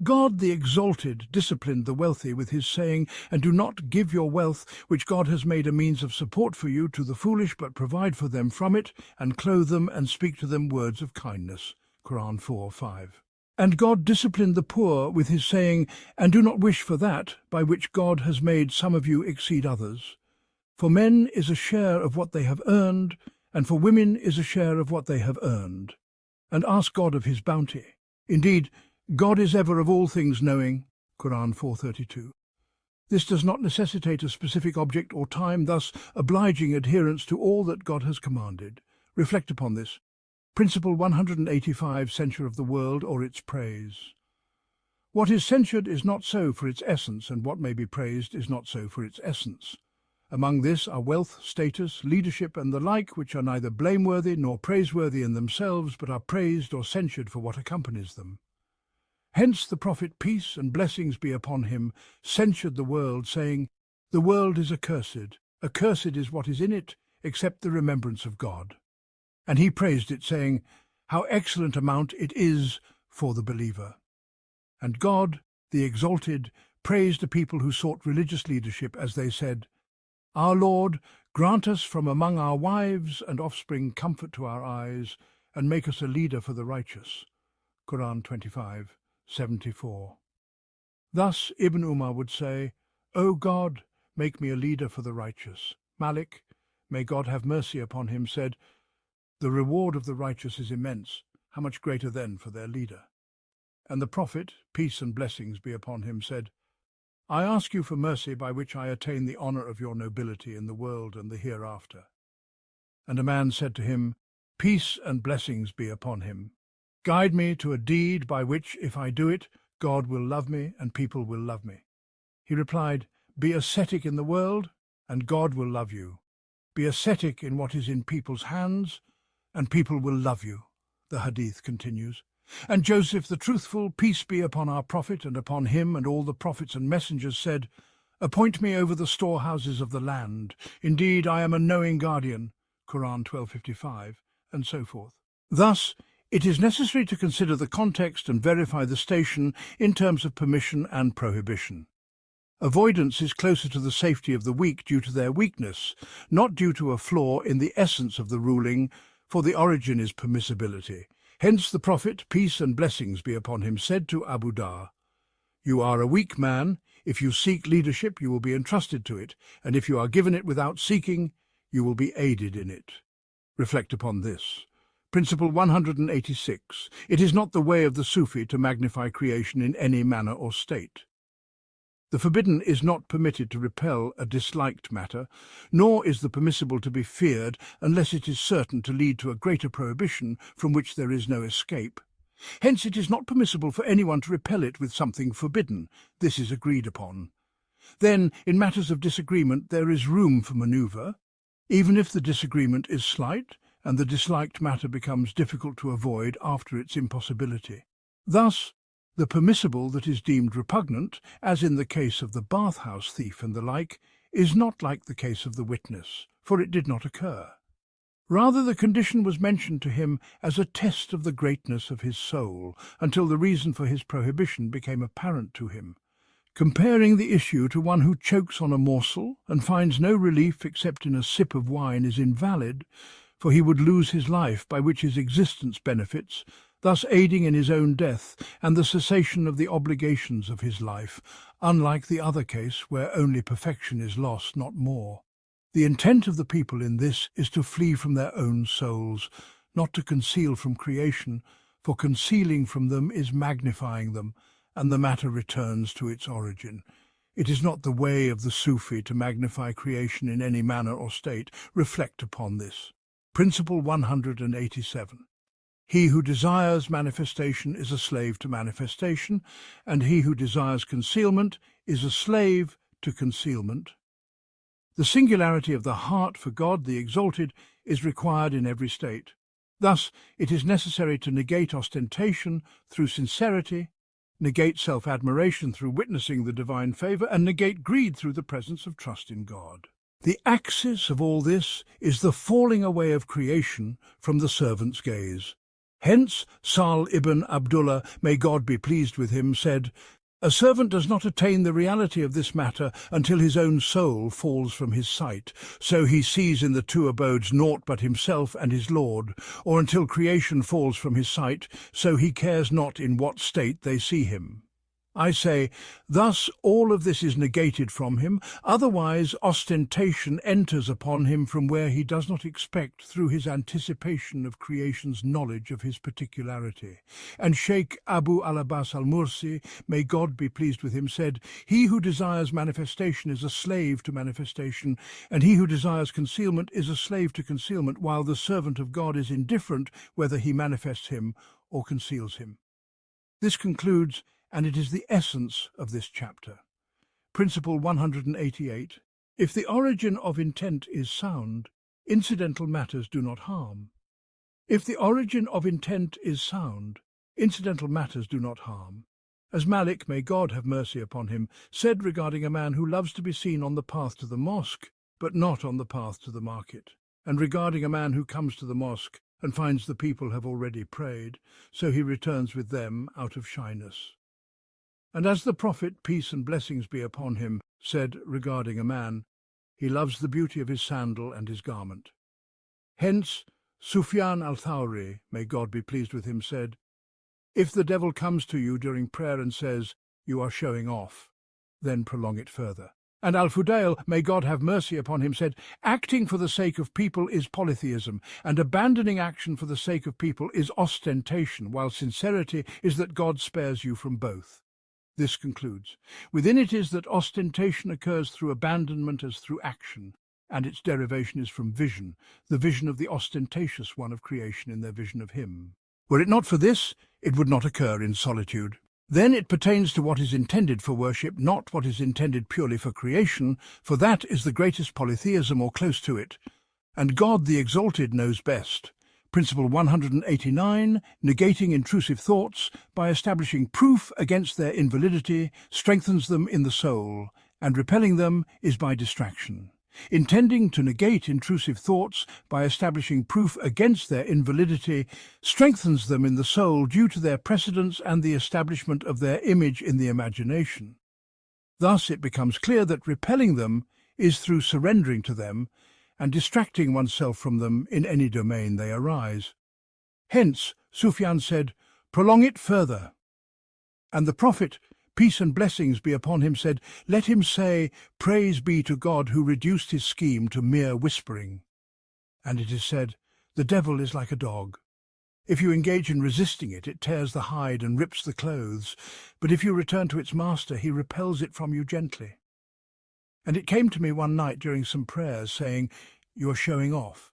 God the Exalted disciplined the wealthy with his saying, "And do not give your wealth, which God has made a means of support for you, to the foolish, but provide for them from it, and clothe them, and speak to them words of kindness." Quran 4:5. And God disciplined the poor with his saying, "And do not wish for that by which God has made some of you exceed others. For men is a share of what they have earned, and for women is a share of what they have earned. And ask God of his bounty. Indeed, God is ever of all things knowing, Quran 4:32. This does not necessitate a specific object or time, thus obliging adherence to all that God has commanded. Reflect upon this. Principle 185, Censure of the world or its praise. What is censured is not so for its essence, and what may be praised is not so for its essence. Among this are wealth, status, leadership, and the like, which are neither blameworthy nor praiseworthy in themselves, but are praised or censured for what accompanies them. Hence the Prophet, peace and blessings be upon him, censured the world, saying, "The world is accursed. Accursed is what is in it, except the remembrance of God." And he praised it, saying, "How excellent a mount it is for the believer." And God, the Exalted, praised a people who sought religious leadership as they said, "Our Lord, grant us from among our wives and offspring comfort to our eyes, and make us a leader for the righteous." Quran 25:74. Thus Ibn Umar would say, "O God, make me a leader for the righteous." Malik, may God have mercy upon him, said, "The reward of the righteous is immense, how much greater then for their leader?" And the Prophet, peace and blessings be upon him, said, "I ask you for mercy by which I attain the honour of your nobility in the world and the hereafter." And a man said to him, "Peace and blessings be upon him. Guide me to a deed by which, if I do it, God will love me and people will love me." He replied, "Be ascetic in the world, and God will love you. Be ascetic in what is in people's hands, and people will love you." The hadith continues. And Joseph the Truthful, peace be upon our Prophet and upon him and all the prophets and messengers, said, "Appoint me over the storehouses of the land. Indeed, I am a knowing guardian." Quran 12:55, and so forth. Thus, it is necessary to consider the context and verify the station in terms of permission and prohibition. Avoidance is closer to the safety of the weak due to their weakness, not due to a flaw in the essence of the ruling, for the origin is permissibility. Hence the Prophet, peace and blessings be upon him, said to Abu Dhar, "You are a weak man. If you seek leadership, you will be entrusted to it, and if you are given it without seeking, you will be aided in it." Reflect upon this. Principle 186. It is not the way of the Sufi to magnify creation in any manner or state. The forbidden is not permitted to repel a disliked matter, nor is the permissible to be feared unless it is certain to lead to a greater prohibition from which there is no escape. Hence it is not permissible for anyone to repel it with something forbidden. This is agreed upon. Then, in matters of disagreement, there is room for manoeuvre, even if the disagreement is slight and the disliked matter becomes difficult to avoid after its impossibility. Thus, the permissible that is deemed repugnant, as in the case of the bathhouse thief and the like, is not like the case of the witness, for it did not occur. Rather, the condition was mentioned to him as a test of the greatness of his soul, until the reason for his prohibition became apparent to him. Comparing the issue to one who chokes on a morsel and finds no relief except in a sip of wine is invalid, for he would lose his life by which his existence benefits, thus aiding in his own death and the cessation of the obligations of his life, unlike the other case where only perfection is lost, not more. The intent of the people in this is to flee from their own souls, not to conceal from creation, for concealing from them is magnifying them, and the matter returns to its origin. It is not the way of the Sufi to magnify creation in any manner or state. Reflect upon this. Principle 187. He who desires manifestation is a slave to manifestation, and he who desires concealment is a slave to concealment. The singularity of the heart for God, the Exalted, is required in every state. Thus, it is necessary to negate ostentation through sincerity, negate self-admiration through witnessing the divine favour, and negate greed through the presence of trust in God. The axis of all this is the falling away of creation from the servant's gaze. Hence, Sal ibn Abdullah, may God be pleased with him, said, "A servant does not attain the reality of this matter until his own soul falls from his sight, so he sees in the two abodes naught but himself and his Lord, or until creation falls from his sight, so he cares not in what state they see him." I say, thus all of this is negated from him, otherwise ostentation enters upon him from where he does not expect through his anticipation of creation's knowledge of his particularity. And Sheikh Abu al-Abbas al-Mursi, may God be pleased with him, said, he who desires manifestation is a slave to manifestation, and he who desires concealment is a slave to concealment, while the servant of God is indifferent whether he manifests him or conceals him. This concludes, and it is the essence of this chapter. Principle 188. If the origin of intent is sound, incidental matters do not harm. If the origin of intent is sound, incidental matters do not harm. As Malik, may God have mercy upon him, said regarding a man who loves to be seen on the path to the mosque, but not on the path to the market, and regarding a man who comes to the mosque and finds the people have already prayed, so he returns with them out of shyness. And as the Prophet, peace and blessings be upon him, said regarding a man, he loves the beauty of his sandal and his garment. Hence, Sufyan al-Thawri, may God be pleased with him, said, if the devil comes to you during prayer and says, you are showing off, then prolong it further. And Al-Fudail, may God have mercy upon him, said, acting for the sake of people is polytheism, and abandoning action for the sake of people is ostentation, while sincerity is that God spares you from both. This concludes. Within it is that ostentation occurs through abandonment as through action, and its derivation is from vision, the vision of the ostentatious one of creation in their vision of him. Were it not for this, it would not occur in solitude. Then it pertains to what is intended for worship, not what is intended purely for creation, for that is the greatest polytheism or close to it. And God the Exalted knows best. Principle 189, negating intrusive thoughts by establishing proof against their invalidity, strengthens them in the soul, and repelling them is by distraction. Intending to negate intrusive thoughts by establishing proof against their invalidity strengthens them in the soul due to their precedence and the establishment of their image in the imagination. Thus it becomes clear that repelling them is through surrendering to them and distracting oneself from them in any domain they arise. Hence, Sufyan said, prolong it further. And the Prophet, peace and blessings be upon him, said, let him say, praise be to God who reduced his scheme to mere whispering. And it is said, the devil is like a dog. If you engage in resisting it, it tears the hide and rips the clothes, but if you return to its master, he repels it from you gently. And it came to me one night during some prayers, saying, you are showing off.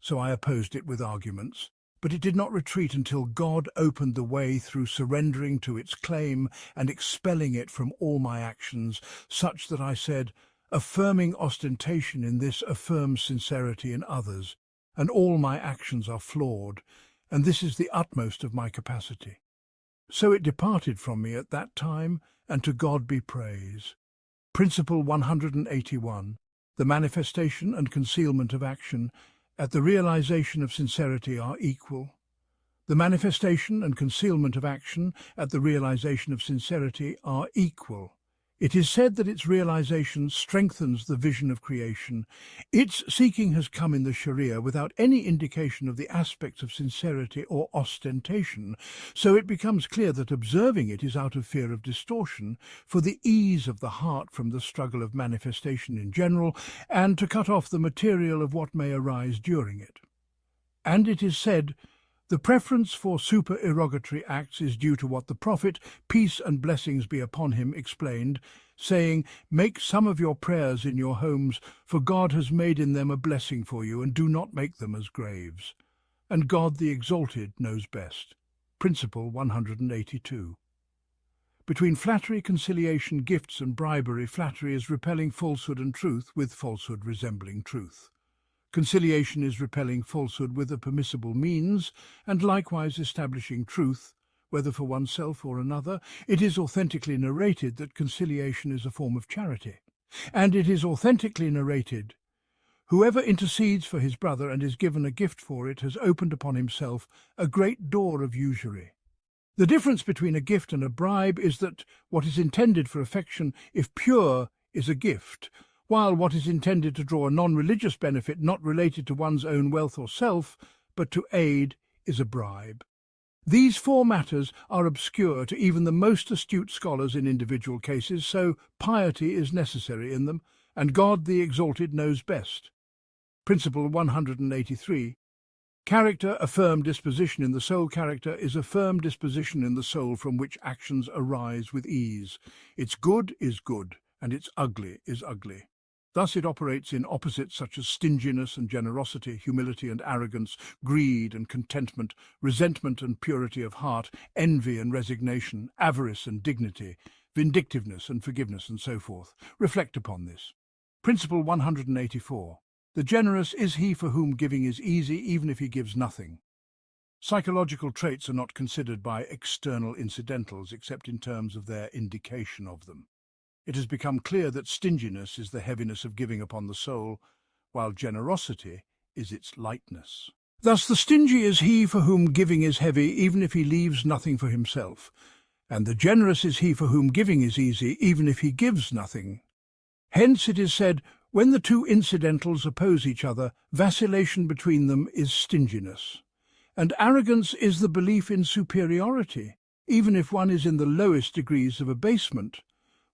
So I opposed it with arguments, but it did not retreat until God opened the way through surrendering to its claim and expelling it from all my actions, such that I said, affirming ostentation in this affirms sincerity in others, and all my actions are flawed, and this is the utmost of my capacity. So it departed from me at that time, and to God be praise. Principle 181. The manifestation and concealment of action at the realization of sincerity are equal. The manifestation and concealment of action at the realization of sincerity are equal. It is said that its realization strengthens the vision of creation. Its seeking has come in the Sharia without any indication of the aspects of sincerity or ostentation, so it becomes clear that observing it is out of fear of distortion, for the ease of the heart from the struggle of manifestation in general, and to cut off the material of what may arise during it. And it is said, the preference for supererogatory acts is due to what the Prophet, peace and blessings be upon him, explained, saying, make some of your prayers in your homes, for God has made in them a blessing for you, and do not make them as graves. And God the Exalted knows best. Principle 182. Between flattery, conciliation, gifts and bribery, flattery is repelling falsehood and truth, with falsehood resembling truth. Conciliation is repelling falsehood with a permissible means, and likewise establishing truth, whether for oneself or another. It is authentically narrated that conciliation is a form of charity. And it is authentically narrated, whoever intercedes for his brother and is given a gift for it has opened upon himself a great door of usury. The difference between a gift and a bribe is that what is intended for affection, if pure, is a gift, while what is intended to draw a non-religious benefit not related to one's own wealth or self, but to aid, is a bribe. These four matters are obscure to even the most astute scholars in individual cases, so piety is necessary in them, and God the Exalted knows best. Principle 183. Character, a firm disposition in the soul. Character is a firm disposition in the soul from which actions arise with ease. Its good is good, and its ugly is ugly. Thus it operates in opposites such as stinginess and generosity, humility and arrogance, greed and contentment, resentment and purity of heart, envy and resignation, avarice and dignity, vindictiveness and forgiveness, and so forth. Reflect upon this. Principle 184. The generous is he for whom giving is easy, even if he gives nothing. Psychological traits are not considered by external incidentals except in terms of their indication of them. It has become clear that stinginess is the heaviness of giving upon the soul, while generosity is its lightness. Thus the stingy is he for whom giving is heavy, even if he leaves nothing for himself, and the generous is he for whom giving is easy, even if he gives nothing. Hence it is said, when the two incidentals oppose each other, vacillation between them is stinginess. And arrogance is the belief in superiority, even if one is in the lowest degrees of abasement,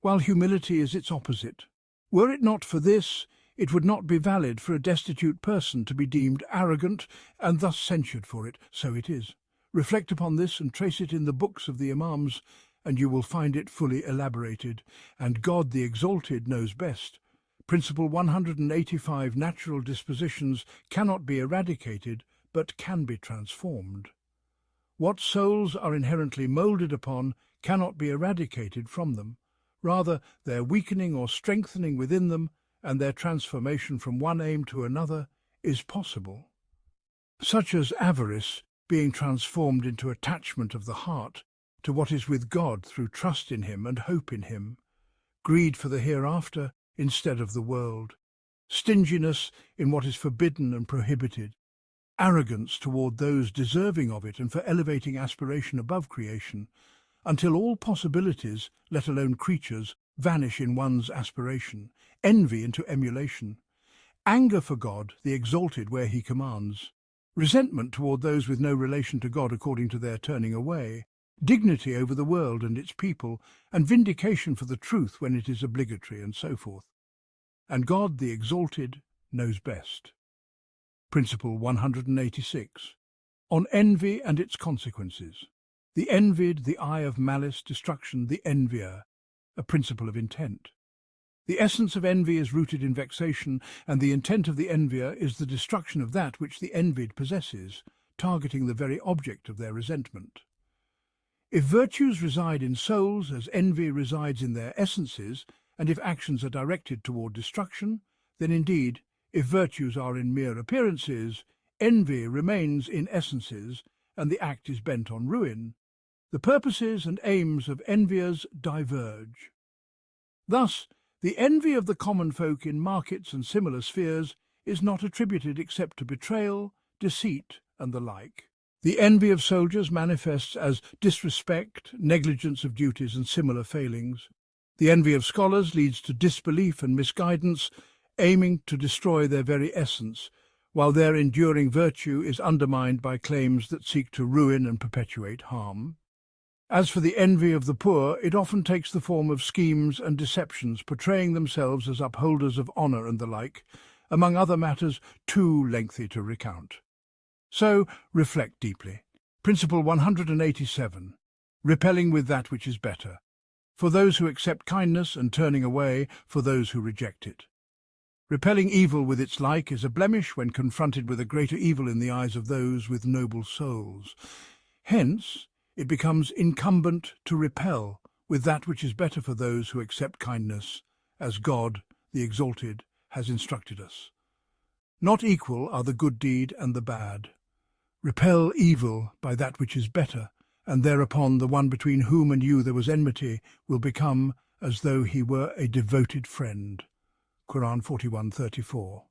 while humility is its opposite. Were it not for this, it would not be valid for a destitute person to be deemed arrogant and thus censured for it. So it is. Reflect upon this and trace it in the books of the Imams, and you will find it fully elaborated, and God the Exalted knows best. Principle 185. Natural dispositions cannot be eradicated, but can be transformed. What souls are inherently moulded upon cannot be eradicated from them. Rather, their weakening or strengthening within them, and their transformation from one aim to another, is possible. Such as avarice being transformed into attachment of the heart to what is with God through trust in Him and hope in Him, greed for the hereafter instead of the world, stinginess in what is forbidden and prohibited, arrogance toward those deserving of it and for elevating aspiration above creation, until all possibilities, let alone creatures, vanish in one's aspiration, envy into emulation, anger for God, the Exalted, where He commands, resentment toward those with no relation to God according to their turning away, dignity over the world and its people, and vindication for the truth when it is obligatory, and so forth. And God, the Exalted, knows best. Principle 186. On envy and its consequences. The envied, the eye of malice, destruction, the envier, a principle of intent. The essence of envy is rooted in vexation, and the intent of the envier is the destruction of that which the envied possesses, targeting the very object of their resentment. If virtues reside in souls as envy resides in their essences, and if actions are directed toward destruction, then indeed, if virtues are in mere appearances, envy remains in essences, and the act is bent on ruin. The purposes and aims of enviers diverge. Thus, the envy of the common folk in markets and similar spheres is not attributed except to betrayal, deceit, and the like. The envy of soldiers manifests as disrespect, negligence of duties, and similar failings. The envy of scholars leads to disbelief and misguidance, aiming to destroy their very essence, while their enduring virtue is undermined by claims that seek to ruin and perpetuate harm. As for the envy of the poor, it often takes the form of schemes and deceptions, portraying themselves as upholders of honour and the like, among other matters too lengthy to recount. So, reflect deeply. Principle 187. Repelling with that which is better. For those who accept kindness, and turning away for those who reject it. Repelling evil with its like is a blemish when confronted with a greater evil in the eyes of those with noble souls. Hence, it becomes incumbent to repel with that which is better for those who accept kindness, as God, the Exalted, has instructed us. Not equal are the good deed and the bad. Repel evil by that which is better, and thereupon the one between whom and you there was enmity will become as though he were a devoted friend. Quran 41:34.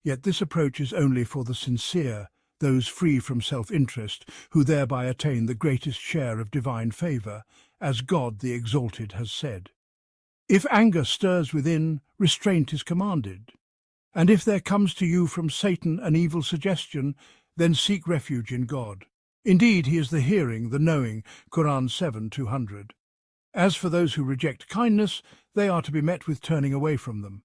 Yet this approach is only for the sincere, those free from self-interest, who thereby attain the greatest share of divine favour, as God the Exalted has said. If anger stirs within, restraint is commanded. And if there comes to you from Satan an evil suggestion, then seek refuge in God. Indeed, he is the hearing, the knowing, Quran 7:200. As for those who reject kindness, they are to be met with turning away from them.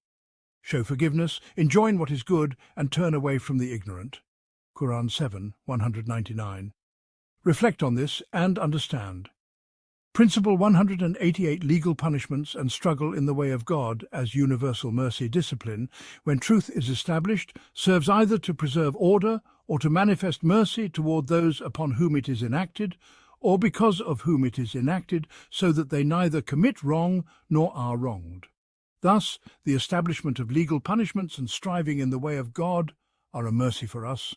Show forgiveness, enjoin what is good, and turn away from the ignorant. Quran 7:199. Reflect on this and understand. Principle 188 Legal punishments and struggle in the way of God as universal mercy discipline, when truth is established, serves either to preserve order or to manifest mercy toward those upon whom it is enacted, or because of whom it is enacted, so that they neither commit wrong nor are wronged. Thus, the establishment of legal punishments and striving in the way of God are a mercy for us,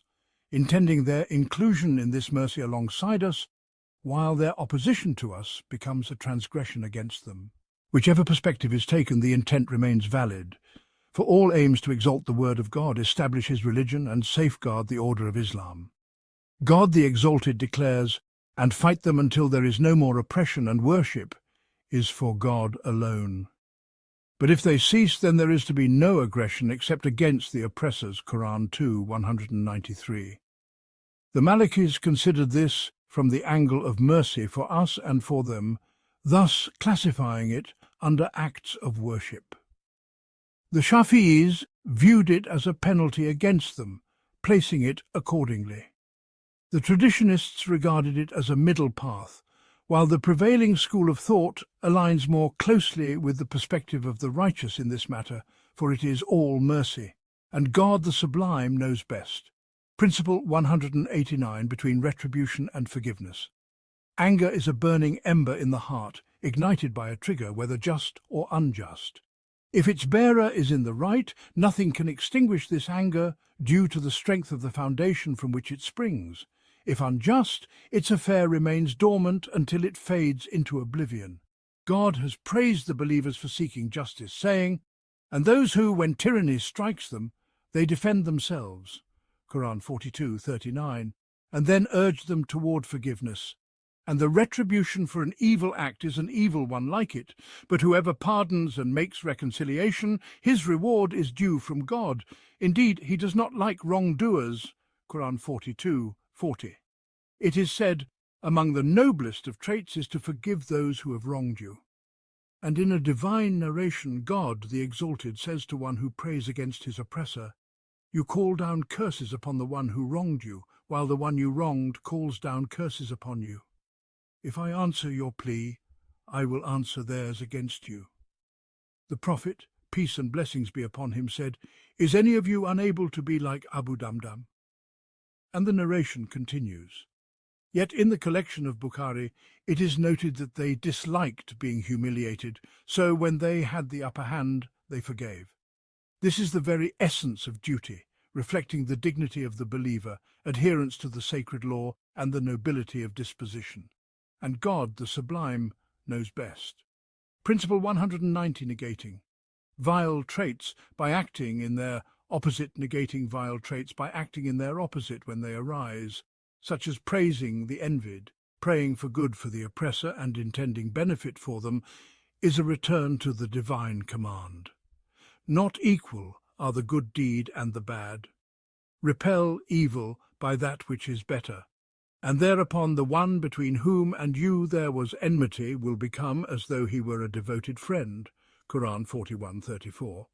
intending their inclusion in this mercy alongside us, while their opposition to us becomes a transgression against them. Whichever perspective is taken, the intent remains valid, for all aims to exalt the word of God, establish his religion, and safeguard the order of Islam. God the Exalted declares, "And fight them until there is no more oppression, and worship is for God alone. But if they cease, then there is to be no aggression except against the oppressors." Quran 2:193. The Malikis considered this from the angle of mercy for us and for them, thus classifying it under acts of worship. The Shafi'is viewed it as a penalty against them, placing it accordingly. The traditionists regarded it as a middle path, while the prevailing school of thought aligns more closely with the perspective of the righteous in this matter, for it is all mercy, and God the Sublime knows best. Principle 189 between retribution and forgiveness. Anger is a burning ember in the heart, ignited by a trigger, whether just or unjust. If its bearer is in the right, nothing can extinguish this anger due to the strength of the foundation from which it springs. If unjust, its affair remains dormant until it fades into oblivion. God has praised the believers for seeking justice, saying, "And those who, when tyranny strikes them, they defend themselves." Quran 42:39, and then urge them toward forgiveness. And the retribution for an evil act is an evil one like it, but whoever pardons and makes reconciliation, his reward is due from God. Indeed, he does not like wrongdoers. Quran 42:40. It is said, among the noblest of traits is to forgive those who have wronged you. And in a divine narration, God, the Exalted, says to one who prays against his oppressor, "You call down curses upon the one who wronged you, while the one you wronged calls down curses upon you. If I answer your plea, I will answer theirs against you." The Prophet, peace and blessings be upon him, said, "Is any of you unable to be like Abu Damdam?" And the narration continues. Yet in the collection of Bukhari, it is noted that they disliked being humiliated, so when they had the upper hand, they forgave. This is the very essence of duty, reflecting the dignity of the believer, adherence to the sacred law, and the nobility of disposition. And God, the Sublime, knows best. Principle 190 negating. Vile traits by acting in their opposite, negating vile traits by acting in their opposite when they arise, such as praising the envied, praying for good for the oppressor and intending benefit for them, is a return to the divine command. Not equal are the good deed and the bad. Repel evil by that which is better, and thereupon the one between whom and you there was enmity will become as though he were a devoted friend. Quran 41:34.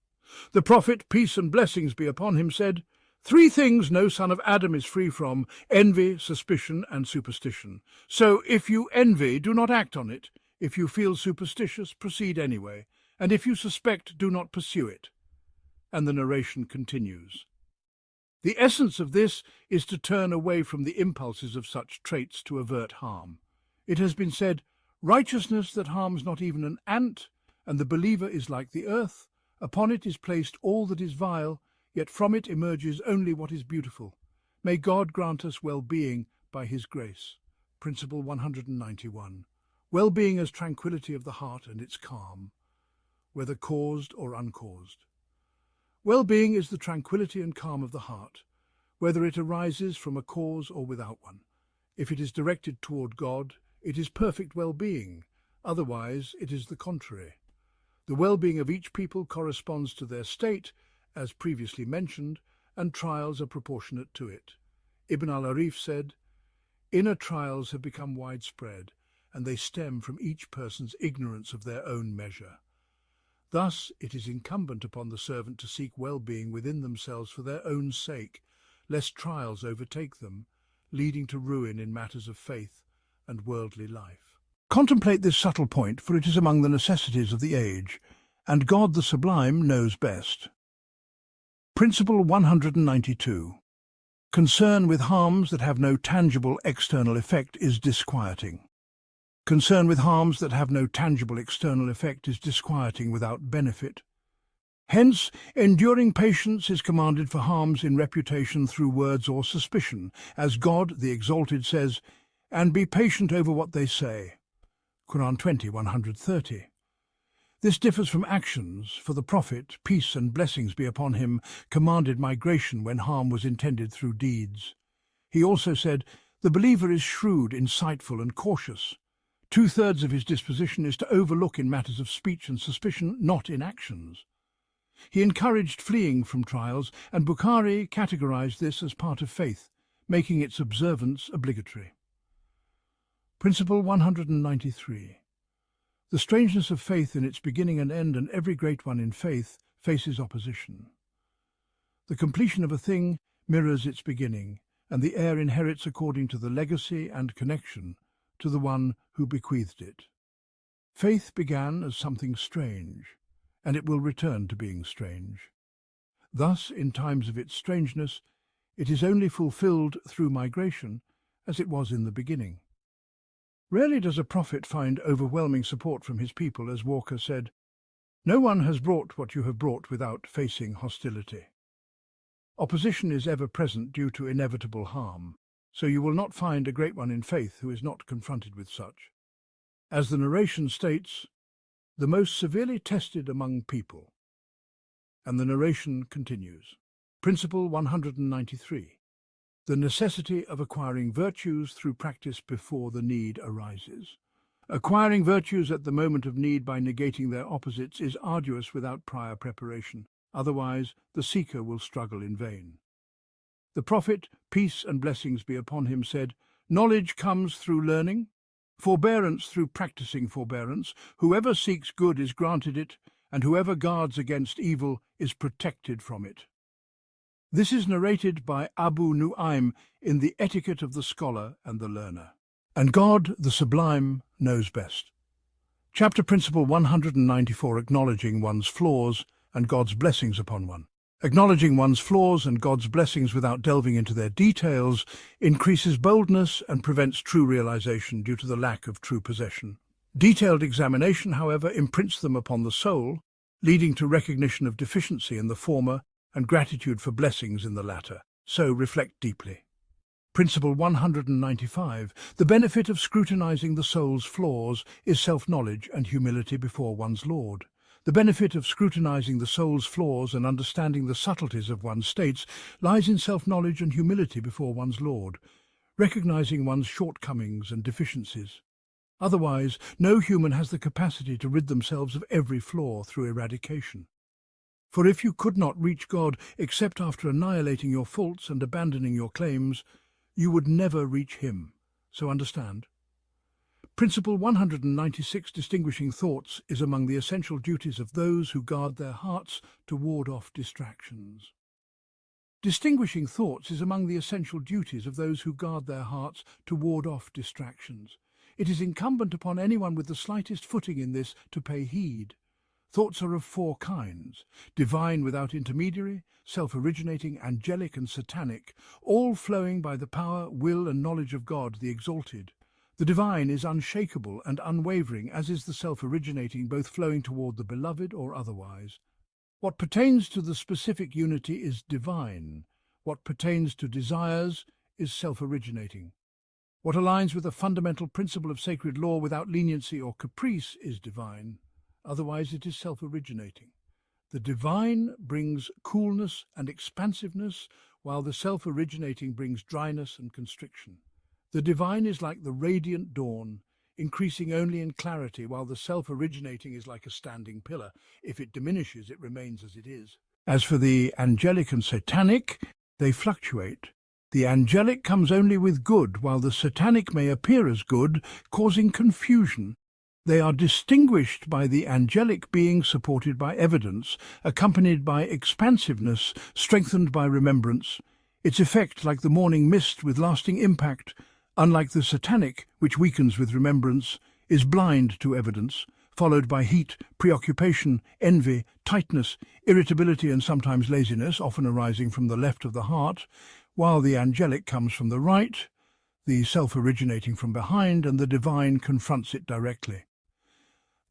The Prophet, peace and blessings be upon him, said, "Three things no son of Adam is free from: envy, suspicion, and superstition. So if you envy, do not act on it. If you feel superstitious, proceed anyway. And if you suspect, do not pursue it." And the narration continues. The essence of this is to turn away from the impulses of such traits to avert harm. It has been said, "Righteousness that harms not even an ant, and the believer is like the earth. Upon it is placed all that is vile, yet from it emerges only what is beautiful. May God grant us well-being by his grace." Principle 191. Well-being as tranquility of the heart and its calm, whether caused or uncaused. Well-being is the tranquility and calm of the heart, whether it arises from a cause or without one. If it is directed toward God, it is perfect well-being. Otherwise, it is the contrary. The well-being of each people corresponds to their state, as previously mentioned, and trials are proportionate to it. Ibn al-Arif said, Inner trials have become widespread, and they stem from each person's ignorance of their own measure. Thus, it is incumbent upon the servant to seek well-being within themselves for their own sake, lest trials overtake them, leading to ruin in matters of faith and worldly life. Contemplate this subtle point, for it is among the necessities of the age, and God the Sublime knows best. Principle 192. Concern with harms that have no tangible external effect is disquieting. Concern with harms that have no tangible external effect is disquieting without benefit. Hence, enduring patience is commanded for harms in reputation through words or suspicion, as God, the Exalted, says, "And be patient over what they say." Quran 20:130. This differs from actions, for the Prophet, peace and blessings be upon him, commanded migration when harm was intended through deeds. He also said, "The believer is shrewd, insightful and cautious. 2/3 of his disposition is to overlook in matters of speech and suspicion, not in actions." He encouraged fleeing from trials, and Bukhari categorized this as part of faith, making its observance obligatory. Principle 193. The strangeness of faith in its beginning and end, and every great one in faith faces opposition. The completion of a thing mirrors its beginning, and the heir inherits according to the legacy and connection to the one who bequeathed it. Faith began as something strange, and it will return to being strange. Thus, in times of its strangeness, it is only fulfilled through migration, as it was in the beginning. Rarely does a prophet find overwhelming support from his people, as Walker said, "No one has brought what you have brought without facing hostility." Opposition is ever present due to inevitable harm, so you will not find a great one in faith who is not confronted with such. As the narration states, "the most severely tested among people." And the narration continues. Principle 193. The necessity of acquiring virtues through practice before the need arises. Acquiring virtues at the moment of need by negating their opposites is arduous without prior preparation. Otherwise, the seeker will struggle in vain. The Prophet, peace and blessings be upon him, said, "Knowledge comes through learning, forbearance through practicing forbearance. Whoever seeks good is granted it, and whoever guards against evil is protected from it." This is narrated by Abu Nu'aym in the Etiquette of the Scholar and the Learner. And God, the Sublime, knows best. Chapter Principle 194, Acknowledging one's flaws and God's blessings upon one. Acknowledging one's flaws and God's blessings without delving into their details increases boldness and prevents true realization due to the lack of true possession. Detailed examination, however, imprints them upon the soul, leading to recognition of deficiency in the former and gratitude for blessings in the latter. So reflect deeply. Principle 195. The benefit of scrutinizing the soul's flaws is self-knowledge and humility before one's Lord. The benefit of scrutinizing the soul's flaws and understanding the subtleties of one's states lies in self-knowledge and humility before one's Lord, recognizing one's shortcomings and deficiencies. Otherwise, no human has the capacity to rid themselves of every flaw through eradication. For if you could not reach God except after annihilating your faults and abandoning your claims, you would never reach him. So understand. Principle 196, Distinguishing thoughts, is among the essential duties of those who guard their hearts to ward off distractions. Distinguishing thoughts is among the essential duties of those who guard their hearts to ward off distractions. It is incumbent upon anyone with the slightest footing in this to pay heed. Thoughts are of four kinds: divine without intermediary, self-originating, angelic and satanic, all flowing by the power, will and knowledge of God, the Exalted. The divine is unshakable and unwavering, as is the self-originating, both flowing toward the beloved or otherwise. What pertains to the specific unity is divine. What pertains to desires is self-originating. What aligns with a fundamental principle of sacred law without leniency or caprice is divine. Otherwise it is self-originating. The divine brings coolness and expansiveness, while the self-originating brings dryness and constriction. The divine is like the radiant dawn, increasing only in clarity, while the self-originating is like a standing pillar. If it diminishes, it remains as it is. As for the angelic and satanic, they fluctuate, The angelic comes only with good, while the satanic may appear as good, causing confusion. They are distinguished by the angelic being supported by evidence, accompanied by expansiveness, strengthened by remembrance, its effect like the morning mist with lasting impact, unlike the satanic, which weakens with remembrance, is blind to evidence, followed by heat, preoccupation, envy, tightness, irritability and sometimes laziness, often arising from the left of the heart, while the angelic comes from the right, the self-originating from behind, and the divine confronts it directly.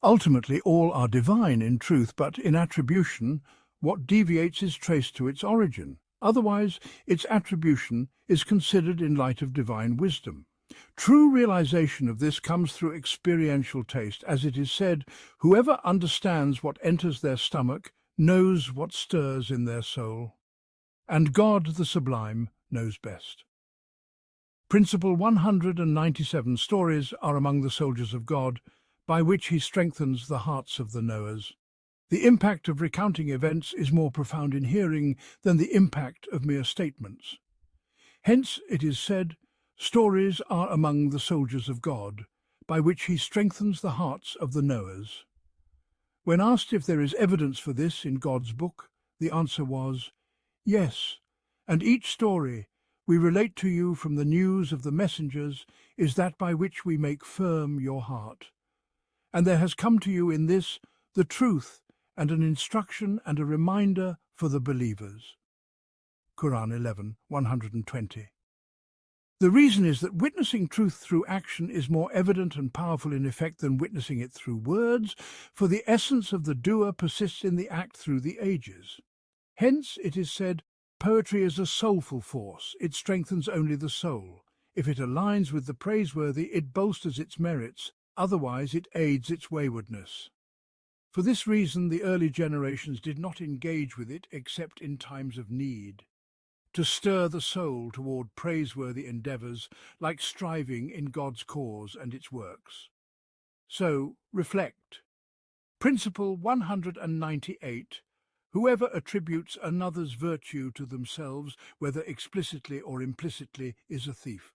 Ultimately, all are divine in truth, but in attribution, what deviates is traced to its origin. Otherwise, its attribution is considered in light of divine wisdom. True realization of this comes through experiential taste. As it is said, whoever understands what enters their stomach knows what stirs in their soul. And God, the Sublime, knows best. Principle 197 stories are among the soldiers of God, by which he strengthens the hearts of the knowers. The impact of recounting events is more profound in hearing than the impact of mere statements. Hence, it is said, stories are among the soldiers of God, by which he strengthens the hearts of the knowers. When asked if there is evidence for this in God's book, the answer was, yes, and each story we relate to you from the news of the messengers is that by which we make firm your heart. And there has come to you in this the truth and an instruction and a reminder for the believers. Quran 11:120. The reason is that witnessing truth through action is more evident and powerful in effect than witnessing it through words, for the essence of the doer persists in the act through the ages. Hence, it is said, poetry is a soulful force, it strengthens only the soul. If it aligns with the praiseworthy, it bolsters its merits, otherwise it aids its waywardness. For this reason, the early generations did not engage with it except in times of need, to stir the soul toward praiseworthy endeavors like striving in God's cause and its works. So, reflect. Principle 198. Whoever attributes another's virtue to themselves, whether explicitly or implicitly, is a thief.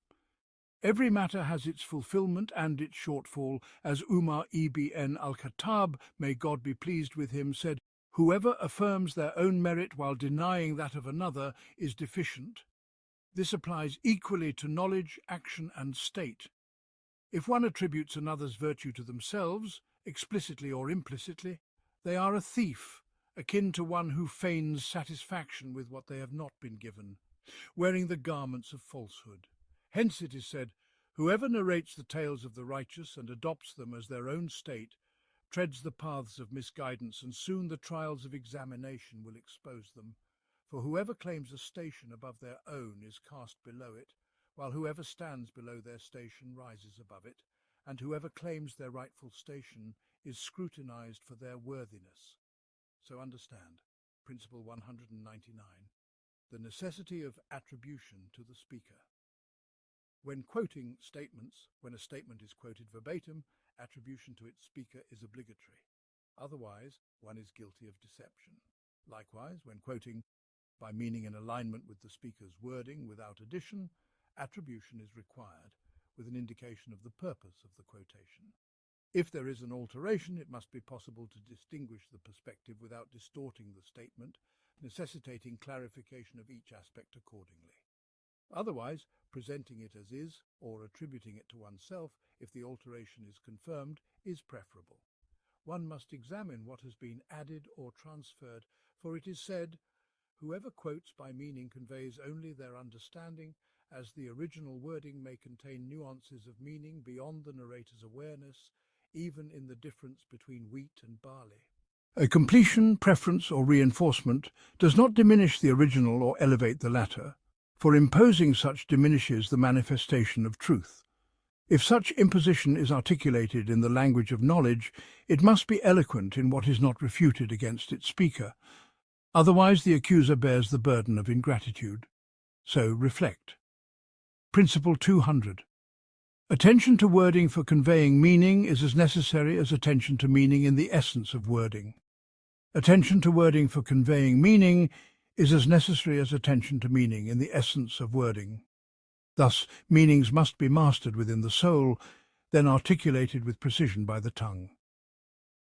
Every matter has its fulfillment and its shortfall, as Umar ibn al-Khattab, may God be pleased with him, said, whoever affirms their own merit while denying that of another is deficient. This applies equally to knowledge, action, and state. If one attributes another's virtue to themselves, explicitly or implicitly, they are a thief, akin to one who feigns satisfaction with what they have not been given, wearing the garments of falsehood. Hence it is said, whoever narrates the tales of the righteous and adopts them as their own state, treads the paths of misguidance, and soon the trials of examination will expose them. For whoever claims a station above their own is cast below it, while whoever stands below their station rises above it, and whoever claims their rightful station is scrutinized for their worthiness. So understand, Principle 199, the necessity of attribution to the speaker. When quoting statements, when a statement is quoted verbatim, attribution to its speaker is obligatory. Otherwise, one is guilty of deception. Likewise, when quoting by meaning in alignment with the speaker's wording without addition, attribution is required, with an indication of the purpose of the quotation. If there is an alteration, it must be possible to distinguish the perspective without distorting the statement, necessitating clarification of each aspect accordingly. Otherwise, presenting it as is, or attributing it to oneself, if the alteration is confirmed, is preferable. One must examine what has been added or transferred, for it is said, whoever quotes by meaning conveys only their understanding, as the original wording may contain nuances of meaning beyond the narrator's awareness, even in the difference between wheat and barley. A completion, preference, or reinforcement does not diminish the original or elevate the latter, for imposing such diminishes the manifestation of truth. If such imposition is articulated in the language of knowledge, it must be eloquent in what is not refuted against its speaker. Otherwise, the accuser bears the burden of ingratitude. So reflect. Principle 200. Attention to wording for conveying meaning is as necessary as attention to meaning in the essence of wording. Attention to wording for conveying meaning is as necessary as attention to meaning in the essence of wording. Thus, meanings must be mastered within the soul, then articulated with precision by the tongue.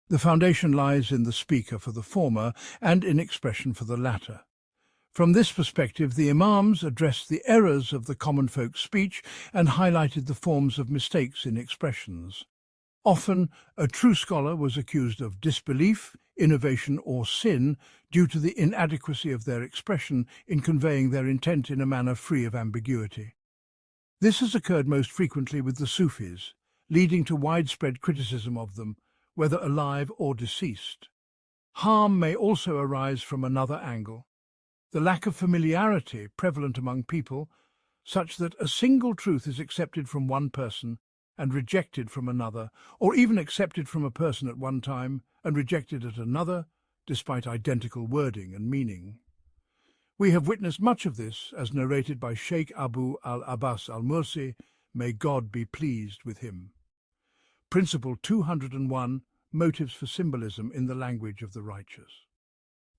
The foundation lies in the speaker for the former and in expression for the latter. From this perspective, the Imams addressed the errors of the common folk's speech and highlighted the forms of mistakes in expressions. Often, a true scholar was accused of disbelief, innovation, or sin due to the inadequacy of their expression in conveying their intent in a manner free of ambiguity. This has occurred most frequently with the Sufis, leading to widespread criticism of them, whether alive or deceased. Harm may also arise from another angle: the lack of familiarity prevalent among people, such that a single truth is accepted from one person and rejected from another, or even accepted from a person at one time and rejected at another, despite identical wording and meaning. We have witnessed much of this, as narrated by Sheikh Abu al-Abbas al-Mursi, may God be pleased with him. Principle 201, Motives for Symbolism in the Language of the Righteous.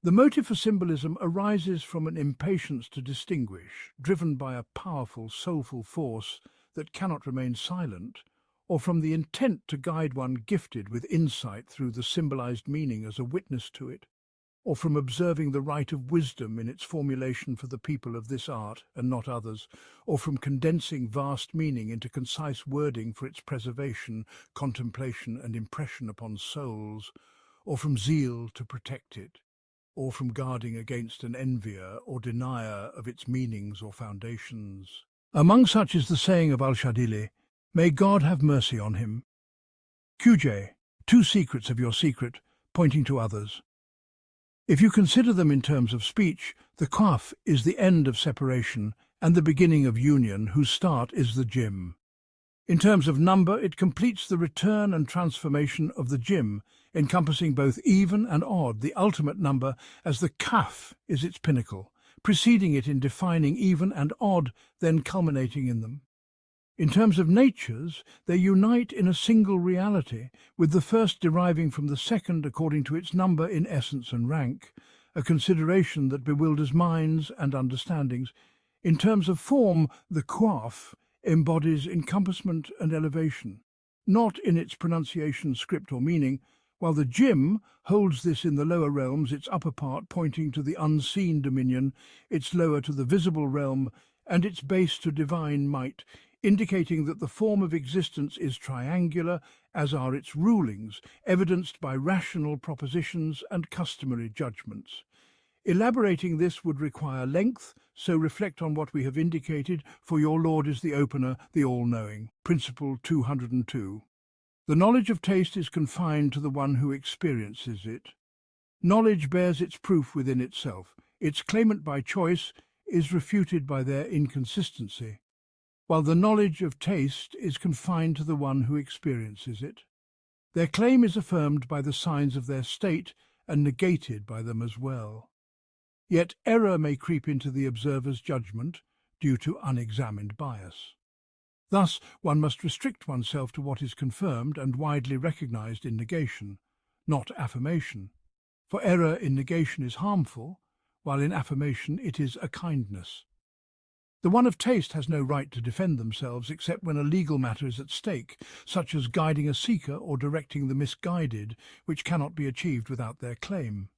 The motive for symbolism arises from an impatience to distinguish, driven by a powerful, soulful force that cannot remain silent, or from the intent to guide one gifted with insight through the symbolized meaning as a witness to it, or from observing the right of wisdom in its formulation for the people of this art and not others, or from condensing vast meaning into concise wording for its preservation, contemplation and impression upon souls, or from zeal to protect it, or from guarding against an envier or denier of its meanings or foundations. Among such is the saying of Al-Shadili, "May God have mercy on him." QJ, two secrets of your secret, pointing to others. If you consider them in terms of speech, the qaf is the end of separation and the beginning of union, whose start is the jim. In terms of number, it completes the return and transformation of the jim, encompassing both even and odd, the ultimate number, as the kaf is its pinnacle, preceding it in defining even and odd, then culminating in them. In terms of natures, they unite in a single reality, with the first deriving from the second according to its number in essence and rank, a consideration that bewilders minds and understandings. In terms of form, the qaf embodies encompassment and elevation, not in its pronunciation, script or meaning, while the jim holds this in the lower realms, its upper part pointing to the unseen dominion, its lower to the visible realm, and its base to divine might, indicating that the form of existence is triangular, as are its rulings, evidenced by rational propositions and customary judgments. Elaborating this would require length, so reflect on what we have indicated, for your Lord is the opener, the all-knowing. Principle 202. The knowledge of taste is confined to the one who experiences it. Knowledge bears its proof within itself. Its claimant by choice is refuted by their inconsistency, while the knowledge of taste is confined to the one who experiences it. Their claim is affirmed by the signs of their state and negated by them as well. Yet error may creep into the observer's judgment due to unexamined bias. Thus, one must restrict oneself to what is confirmed and widely recognized in negation, not affirmation, for error in negation is harmful, while in affirmation it is a kindness. The one of taste has no right to defend themselves except when a legal matter is at stake, such as guiding a seeker or directing the misguided, which cannot be achieved without their claim.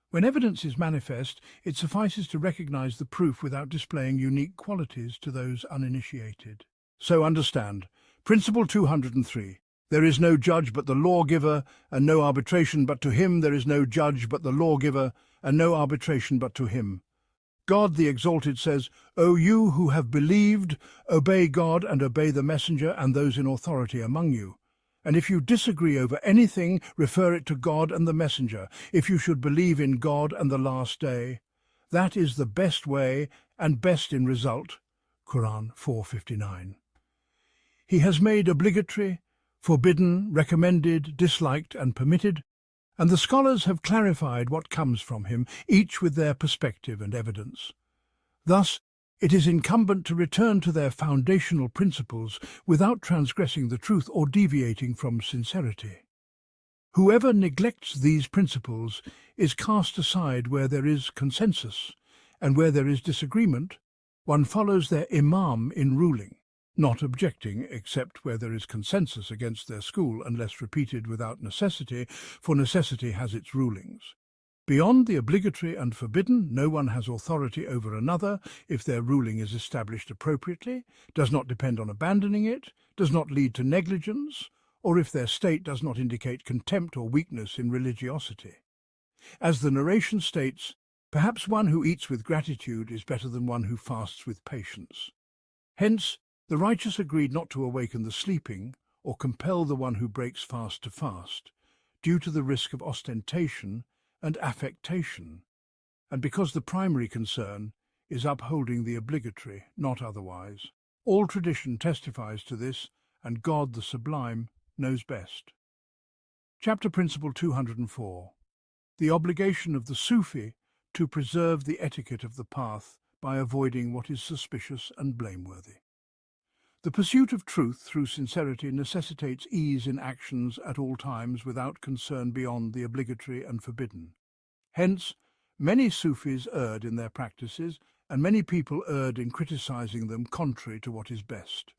When evidence is manifest, it suffices to recognize the proof without displaying unique qualities to those uninitiated. So understand, Principle 203, there is no judge but the lawgiver, and no arbitration but to him. There is no judge but the lawgiver, and no arbitration but to him. God the Exalted says, O you who have believed, obey God and obey the messenger and those in authority among you. And if you disagree over anything, refer it to God and the messenger, if you should believe in God and the last day. That is the best way and best in result. Quran 4:59. He has made obligatory, forbidden, recommended, disliked and permitted, and the scholars have clarified what comes from him, each with their perspective and evidence. Thus, it is incumbent to return to their foundational principles without transgressing the truth or deviating from sincerity. Whoever neglects these principles is cast aside where there is consensus, and where there is disagreement, one follows their imam in ruling, not objecting except where there is consensus against their school unless repeated without necessity, for necessity has its rulings. Beyond the obligatory and forbidden, no one has authority over another if their ruling is established appropriately, does not depend on abandoning it, does not lead to negligence, or if their state does not indicate contempt or weakness in religiosity. As the narration states, perhaps one who eats with gratitude is better than one who fasts with patience. Hence, the righteous agreed not to awaken the sleeping or compel the one who breaks fast to fast, due to the risk of ostentation and affectation, and because the primary concern is upholding the obligatory, not otherwise. All tradition testifies to this, and God the Sublime knows best. Chapter Principle 204. The obligation of the Sufi to preserve the etiquette of the path by avoiding what is suspicious and blameworthy. The pursuit of truth through sincerity necessitates ease in actions at all times without concern beyond the obligatory and forbidden. Hence, many Sufis erred in their practices, and many people erred in criticizing them contrary to what is best.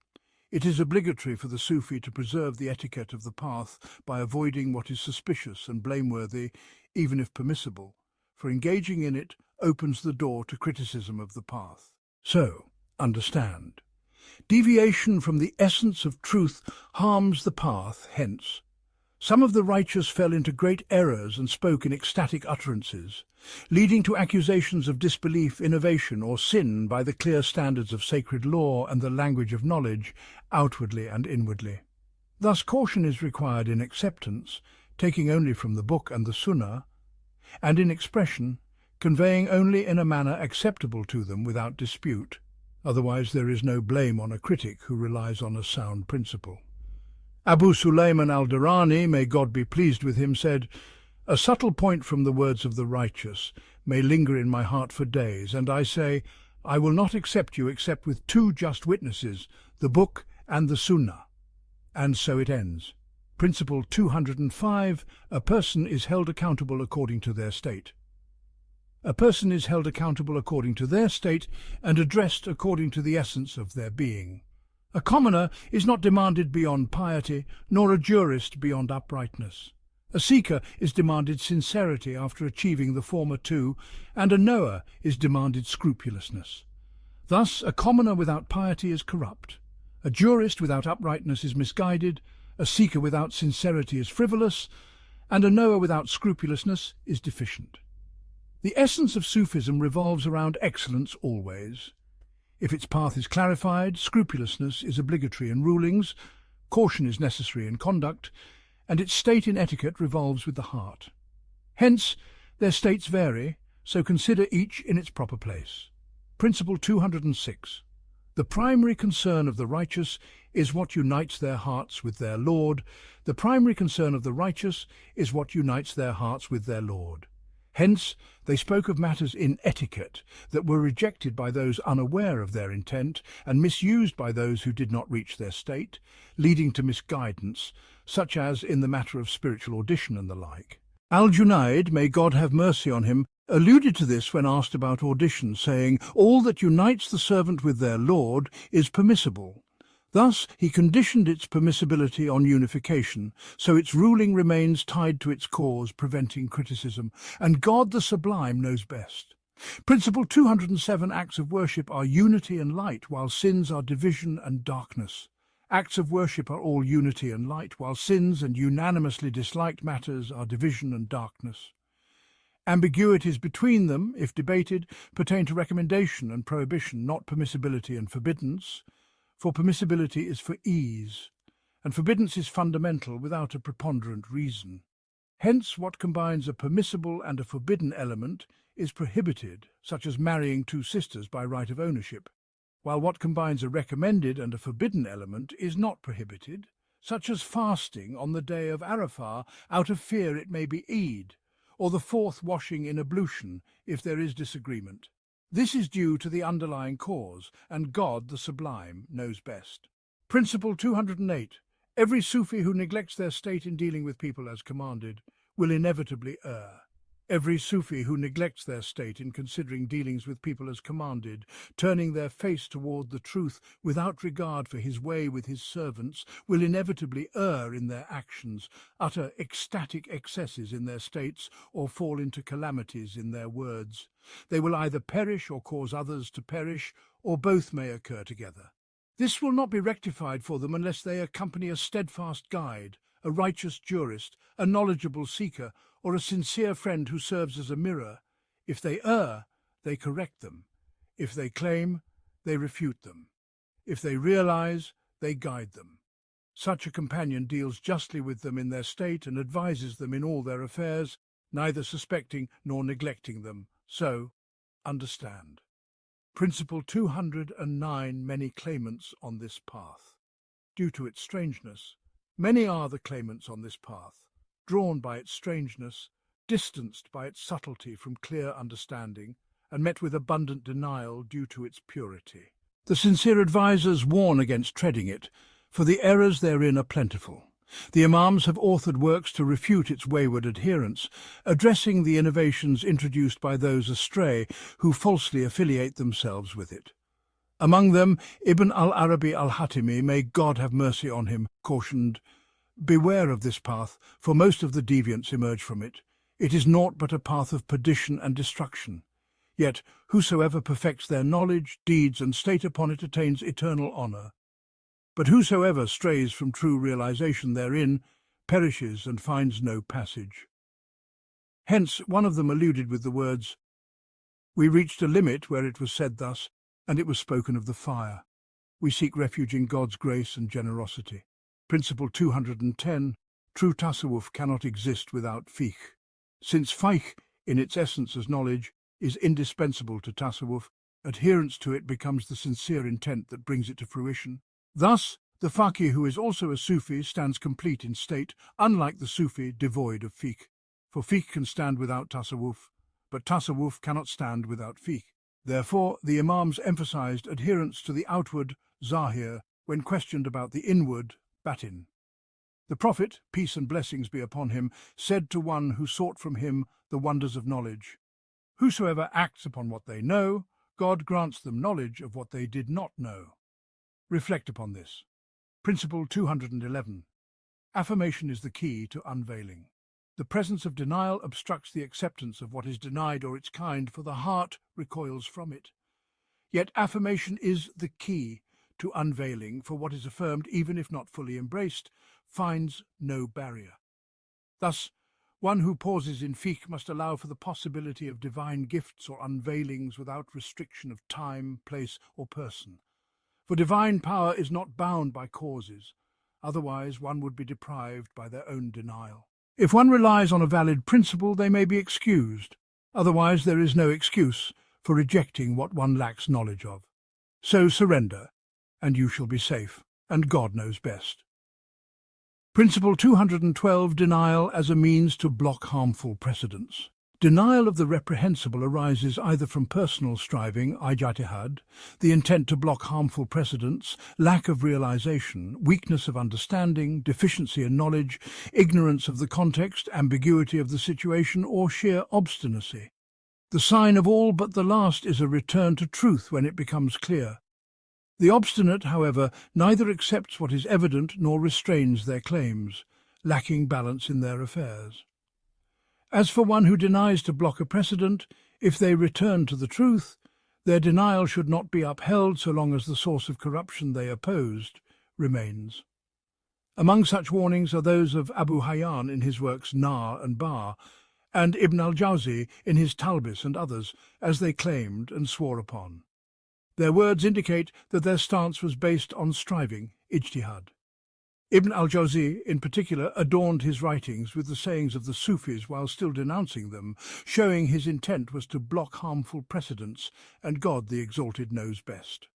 It is obligatory for the Sufi to preserve the etiquette of the path by avoiding what is suspicious and blameworthy, even if permissible, for engaging in it opens the door to criticism of the path. So, understand. Deviation from the essence of truth harms the path, hence. Some of the righteous fell into great errors and spoke in ecstatic utterances, leading to accusations of disbelief, innovation, or sin by the clear standards of sacred law and the language of knowledge, outwardly and inwardly. Thus caution is required in acceptance, taking only from the book and the sunnah, and in expression, conveying only in a manner acceptable to them without dispute. Otherwise there is no blame on a critic who relies on a sound principle. Abu Sulayman al-Durrani, may God be pleased with him, said, "A subtle point from the words of the righteous may linger in my heart for days, and I say, I will not accept you except with two just witnesses, the book and the sunnah." And so it ends. Principle 205, a person is held accountable according to their state. A person is held accountable according to their state and addressed according to the essence of their being. A commoner is not demanded beyond piety, nor a jurist beyond uprightness. A seeker is demanded sincerity after achieving the former two, and a knower is demanded scrupulousness. Thus, a commoner without piety is corrupt. A jurist without uprightness is misguided, a seeker without sincerity is frivolous, and a knower without scrupulousness is deficient. The essence of Sufism revolves around excellence always. If its path is clarified, scrupulousness is obligatory in rulings, caution is necessary in conduct, and its state in etiquette revolves with the heart. Hence, their states vary, so consider each in its proper place. Principle 206. The primary concern of the righteous is what unites their hearts with their Lord. The primary concern of the righteous is what unites their hearts with their Lord. Hence, they spoke of matters in etiquette that were rejected by those unaware of their intent and misused by those who did not reach their state, leading to misguidance, such as in the matter of spiritual audition and the like. Al-Junayd, may God have mercy on him, alluded to this when asked about audition, saying, "All that unites the servant with their Lord is permissible." Thus, he conditioned its permissibility on unification, so its ruling remains tied to its cause, preventing criticism, and God the Sublime knows best. Principle 207 acts of worship are unity and light, while sins are division and darkness. Acts of worship are all unity and light, while sins and unanimously disliked matters are division and darkness. Ambiguities between them, if debated, pertain to recommendation and prohibition, not permissibility and forbiddance. For permissibility is for ease, and forbiddance is fundamental without a preponderant reason. Hence, what combines a permissible and a forbidden element is prohibited, such as marrying two sisters by right of ownership, while what combines a recommended and a forbidden element is not prohibited, such as fasting on the day of Arafah out of fear it may be Eid, or the fourth washing in ablution if there is disagreement. This is due to the underlying cause, and God the Sublime knows best. Principle 208. Every Sufi who neglects their state in dealing with people as commanded will inevitably err. Every Sufi who neglects their state in considering dealings with people as commanded, turning their face toward the truth without regard for his way with his servants, will inevitably err in their actions, utter ecstatic excesses in their states, or fall into calamities in their words. They will either perish or cause others to perish, or both may occur together. This will not be rectified for them unless they accompany a steadfast guide, a righteous jurist, a knowledgeable seeker, or a sincere friend who serves as a mirror. If they err, they correct them. If they claim, they refute them. If they realize, they guide them. Such a companion deals justly with them in their state and advises them in all their affairs, neither suspecting nor neglecting them. So, understand. Principle 209. Many claimants on this path. Due to its strangeness, many are the claimants on this path, drawn by its strangeness, distanced by its subtlety from clear understanding, and met with abundant denial due to its purity. The sincere advisers warn against treading it, for the errors therein are plentiful. The Imams have authored works to refute its wayward adherents, addressing the innovations introduced by those astray who falsely affiliate themselves with it. Among them, Ibn al-Arabi al-Hatimi, may God have mercy on him, cautioned, "Beware of this path, for most of the deviants emerge from it. It is naught but a path of perdition and destruction. Yet whosoever perfects their knowledge, deeds, and state upon it attains eternal honour. But whosoever strays from true realization therein perishes and finds no passage." Hence one of them alluded with the words, "We reached a limit where it was said thus, and it was spoken of the fire. We seek refuge in God's grace and generosity." Principle 210. True tasawwuf cannot exist without fiqh. Since fiqh, in its essence as knowledge, is indispensable to tasawwuf, adherence to it becomes the sincere intent that brings it to fruition. Thus, the faqih who is also a Sufi stands complete in state, unlike the Sufi devoid of fiqh. For fiqh can stand without tasawwuf, but tasawwuf cannot stand without fiqh. Therefore, the Imams emphasized adherence to the outward, zahir, when questioned about the inward, batin. The Prophet, peace and blessings be upon him, said to one who sought from him the wonders of knowledge, "Whosoever acts upon what they know, God grants them knowledge of what they did not know." Reflect upon this. Principle 211. Affirmation is the key to unveiling. The presence of denial obstructs the acceptance of what is denied or its kind, for the heart recoils from it. Yet affirmation is the key to unveiling, for what is affirmed, even if not fully embraced, finds no barrier. Thus, one who pauses in fiqh must allow for the possibility of divine gifts or unveilings without restriction of time, place, or person. For divine power is not bound by causes, otherwise one would be deprived by their own denial. If one relies on a valid principle, they may be excused, otherwise there is no excuse for rejecting what one lacks knowledge of. So surrender, and you shall be safe, and God knows best. Principle 212. Denial as a means to block harmful precedents. Denial of the reprehensible arises either from personal striving, ijtihad, the intent to block harmful precedents, lack of realization, weakness of understanding, deficiency in knowledge, ignorance of the context, ambiguity of the situation, or sheer obstinacy. The sign of all but the last is a return to truth when it becomes clear. The obstinate, however, neither accepts what is evident nor restrains their claims, lacking balance in their affairs. As for one who denies to block a precedent, if they return to the truth, their denial should not be upheld so long as the source of corruption they opposed remains. Among such warnings are those of Abu Hayyan in his works Nar and Bar, and Ibn al-Jawzi in his Talbis and others, as they claimed and swore upon. Their words indicate that their stance was based on striving, ijtihad. Ibn al-Jawzi, in particular, adorned his writings with the sayings of the Sufis while still denouncing them, showing his intent was to block harmful precedents, and God the Exalted knows best.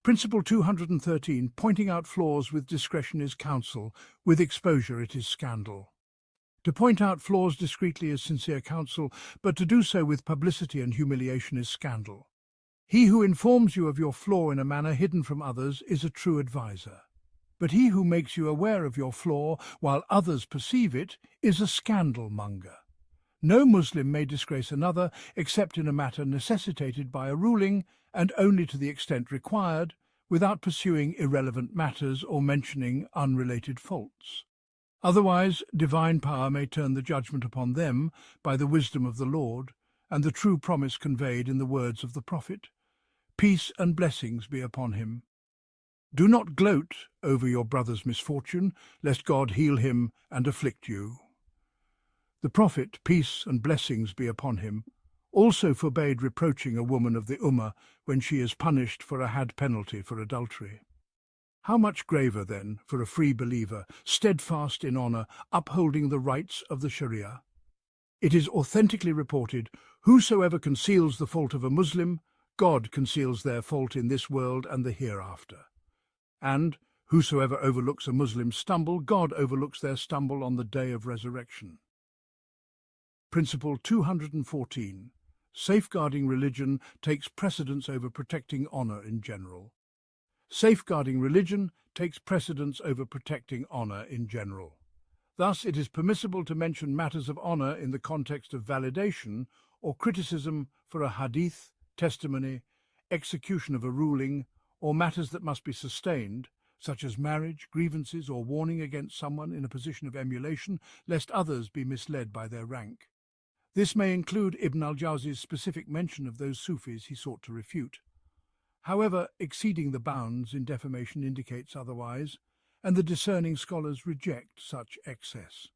Principle 213. Pointing out flaws with discretion is counsel, with exposure it is scandal. To point out flaws discreetly is sincere counsel, but to do so with publicity and humiliation is scandal. He who informs you of your flaw in a manner hidden from others is a true adviser. but he who makes you aware of your flaw while others perceive it is a scandal-monger. No Muslim may disgrace another except in a matter necessitated by a ruling and only to the extent required, without pursuing irrelevant matters or mentioning unrelated faults. Otherwise, divine power may turn the judgment upon them by the wisdom of the Lord and the true promise conveyed in the words of the Prophet. Peace and blessings be upon him. Do not gloat over your brother's misfortune, lest God heal him and afflict you. The Prophet, peace and blessings be upon him, also forbade reproaching a woman of the Ummah when she is punished for a had penalty for adultery. How much graver, then, for a free believer, steadfast in honour, upholding the rights of the Sharia? It is authentically reported, whosoever conceals the fault of a Muslim, God conceals their fault in this world and the hereafter. And whosoever overlooks a Muslim's stumble, God overlooks their stumble on the day of resurrection. Principle 214. Safeguarding religion takes precedence over protecting honour in general. Safeguarding religion takes precedence over protecting honour in general. Thus, it is permissible to mention matters of honour in the context of validation or criticism for a hadith, testimony, execution of a ruling, or matters that must be sustained, such as marriage, grievances, or warning against someone in a position of emulation, lest others be misled by their rank. This may include Ibn al-Jawzi's specific mention of those Sufis he sought to refute. However, exceeding the bounds in defamation indicates otherwise, and the discerning scholars reject such excess.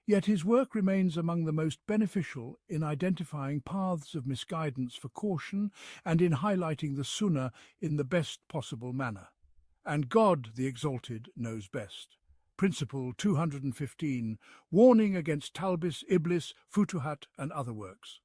Yet his work remains among the most beneficial in identifying paths of misguidance for caution and in highlighting the Sunnah in the best possible manner. And God, the Exalted, knows best. Principle 215, warning against Talbis, Iblis, Futuhat and other works.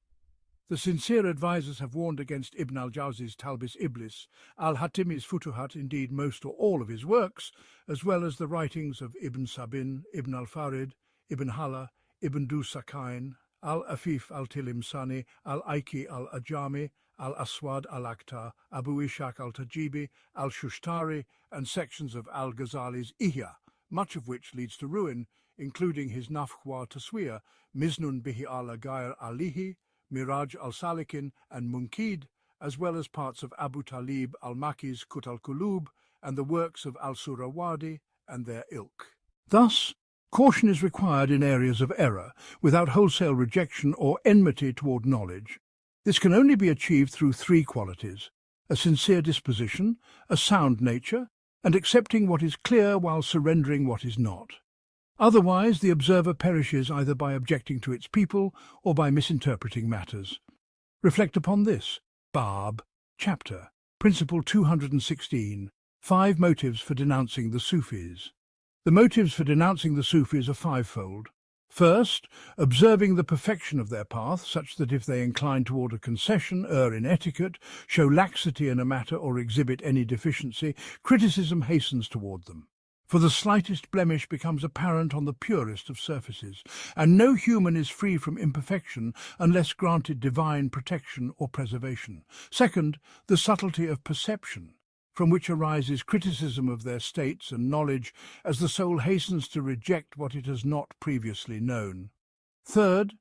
The sincere advisers have warned against Ibn al-Jawzi's Talbis Iblis, al-Hatimi's Futuhat, indeed most or all of his works, as well as the writings of Ibn Sabin, Ibn al-Farid, Ibn Hala, Ibn Dusakain, al-Afif al-Tilimsani, al-Aiki al-Ajami, al-Aswad al-Akhtar, Abu Ishaq al-Tajibi, al-Shushtari, and sections of al-Ghazali's Ihya, much of which leads to ruin, including his Nafkh wa Taswiyah, Miznun bihi al-Ghair alihi, Miraj al-Salikin, and Munkid, as well as parts of Abu Talib al-Maki's Kut al-Kulub and the works of al-Surawadi and their ilk. Thus, caution is required in areas of error, without wholesale rejection or enmity toward knowledge. This can only be achieved through three qualities: a sincere disposition, a sound nature, and accepting what is clear while surrendering what is not. Otherwise, the observer perishes either by objecting to its people or by misinterpreting matters. Reflect upon this. Bab, chapter, Principle 216, 5 motives for denouncing the Sufis. The motives for denouncing the Sufis are fivefold. First, observing the perfection of their path, such that if they incline toward a concession, err in etiquette, show laxity in a matter, or exhibit any deficiency, criticism hastens toward them. For the slightest blemish becomes apparent on the purest of surfaces, and no human is free from imperfection unless granted divine protection or preservation. Second, the subtlety of perception, from which arises criticism of their states and knowledge as the soul hastens to reject what it has not previously known. Third,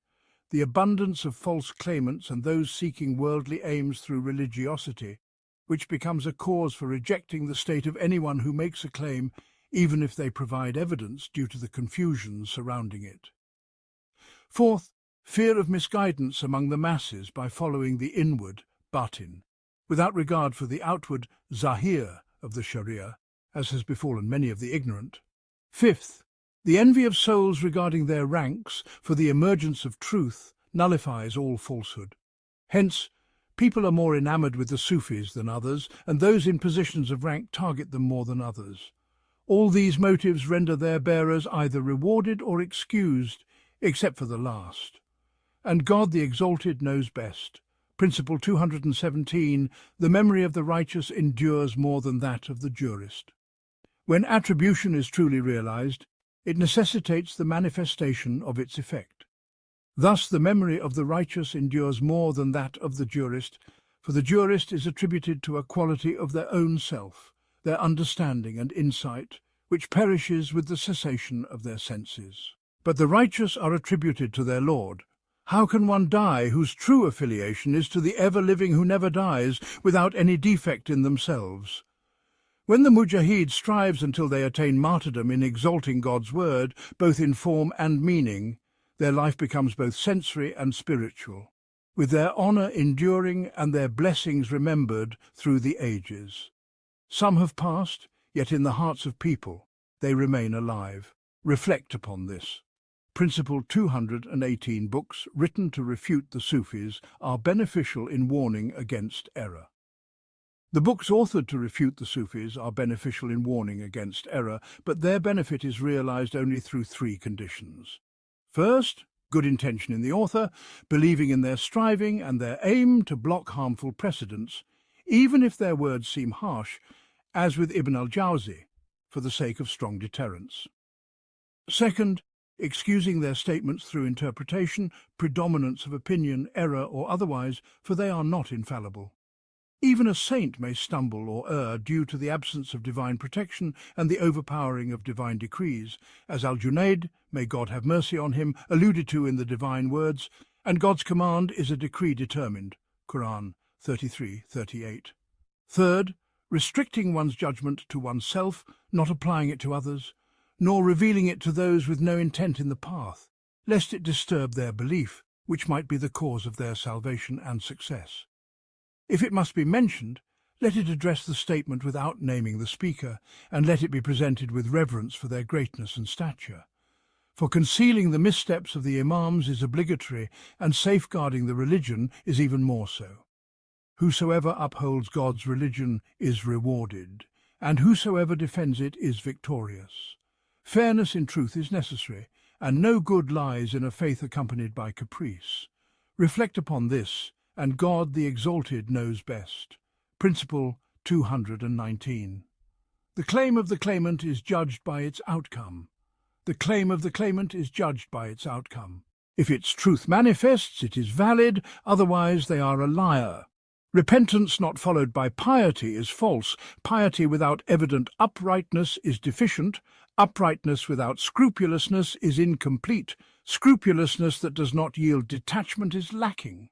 the abundance of false claimants and those seeking worldly aims through religiosity, which becomes a cause for rejecting the state of anyone who makes a claim, even if they provide evidence due to the confusion surrounding it. Fourth, fear of misguidance among the masses by following the inward, batin, without regard for the outward, zahir, of the Sharia, as has befallen many of the ignorant. Fifth, the envy of souls regarding their ranks for the emergence of truth nullifies all falsehood. Hence, people are more enamoured with the Sufis than others, and those in positions of rank target them more than others. All these motives render their bearers either rewarded or excused, except for the last. And God the Exalted knows best. Principle 217, the memory of the righteous endures more than that of the jurist. When attribution is truly realized, it necessitates the manifestation of its effect. Thus the memory of the righteous endures more than that of the jurist, for the jurist is attributed to a quality of their own self, their understanding and insight, which perishes with the cessation of their senses. But the righteous are attributed to their Lord. How can one die whose true affiliation is to the ever-living who never dies, without any defect in themselves? When the mujahid strives until they attain martyrdom in exalting God's word, both in form and meaning, their life becomes both sensory and spiritual, with their honour enduring and their blessings remembered through the ages. Some have passed, yet in the hearts of people they remain alive. Reflect upon this. Principle 218 books written to refute the Sufis are beneficial in warning against error. The books authored to refute the Sufis are beneficial in warning against error, but their benefit is realized only through three conditions. First, good intention in the author, believing in their striving and their aim to block harmful precedents, even if their words seem harsh, as with Ibn al-Jawzi, for the sake of strong deterrence. Second, excusing their statements through interpretation, predominance of opinion, error or otherwise, for they are not infallible. Even a saint may stumble or err due to the absence of divine protection and the overpowering of divine decrees, as Al-Junayd, may God have mercy on him, alluded to in the divine words, and God's command is a decree determined, Quran 33:38. Third, restricting one's judgment to oneself, not applying it to others, nor revealing it to those with no intent in the path, lest it disturb their belief, which might be the cause of their salvation and success. If it must be mentioned, let it address the statement without naming the speaker, and let it be presented with reverence for their greatness and stature. For concealing the missteps of the Imams is obligatory, and safeguarding the religion is even more so. Whosoever upholds God's religion is rewarded, and whosoever defends it is victorious. Fairness in truth is necessary, and no good lies in a faith accompanied by caprice. Reflect upon this, and God the Exalted knows best. Principle 219. The claim of the claimant is judged by its outcome. The claim of the claimant is judged by its outcome. If its truth manifests, it is valid, otherwise they are a liar. Repentance not followed by piety is false. Piety without evident uprightness is deficient. Uprightness without scrupulousness is incomplete. Scrupulousness that does not yield detachment is lacking.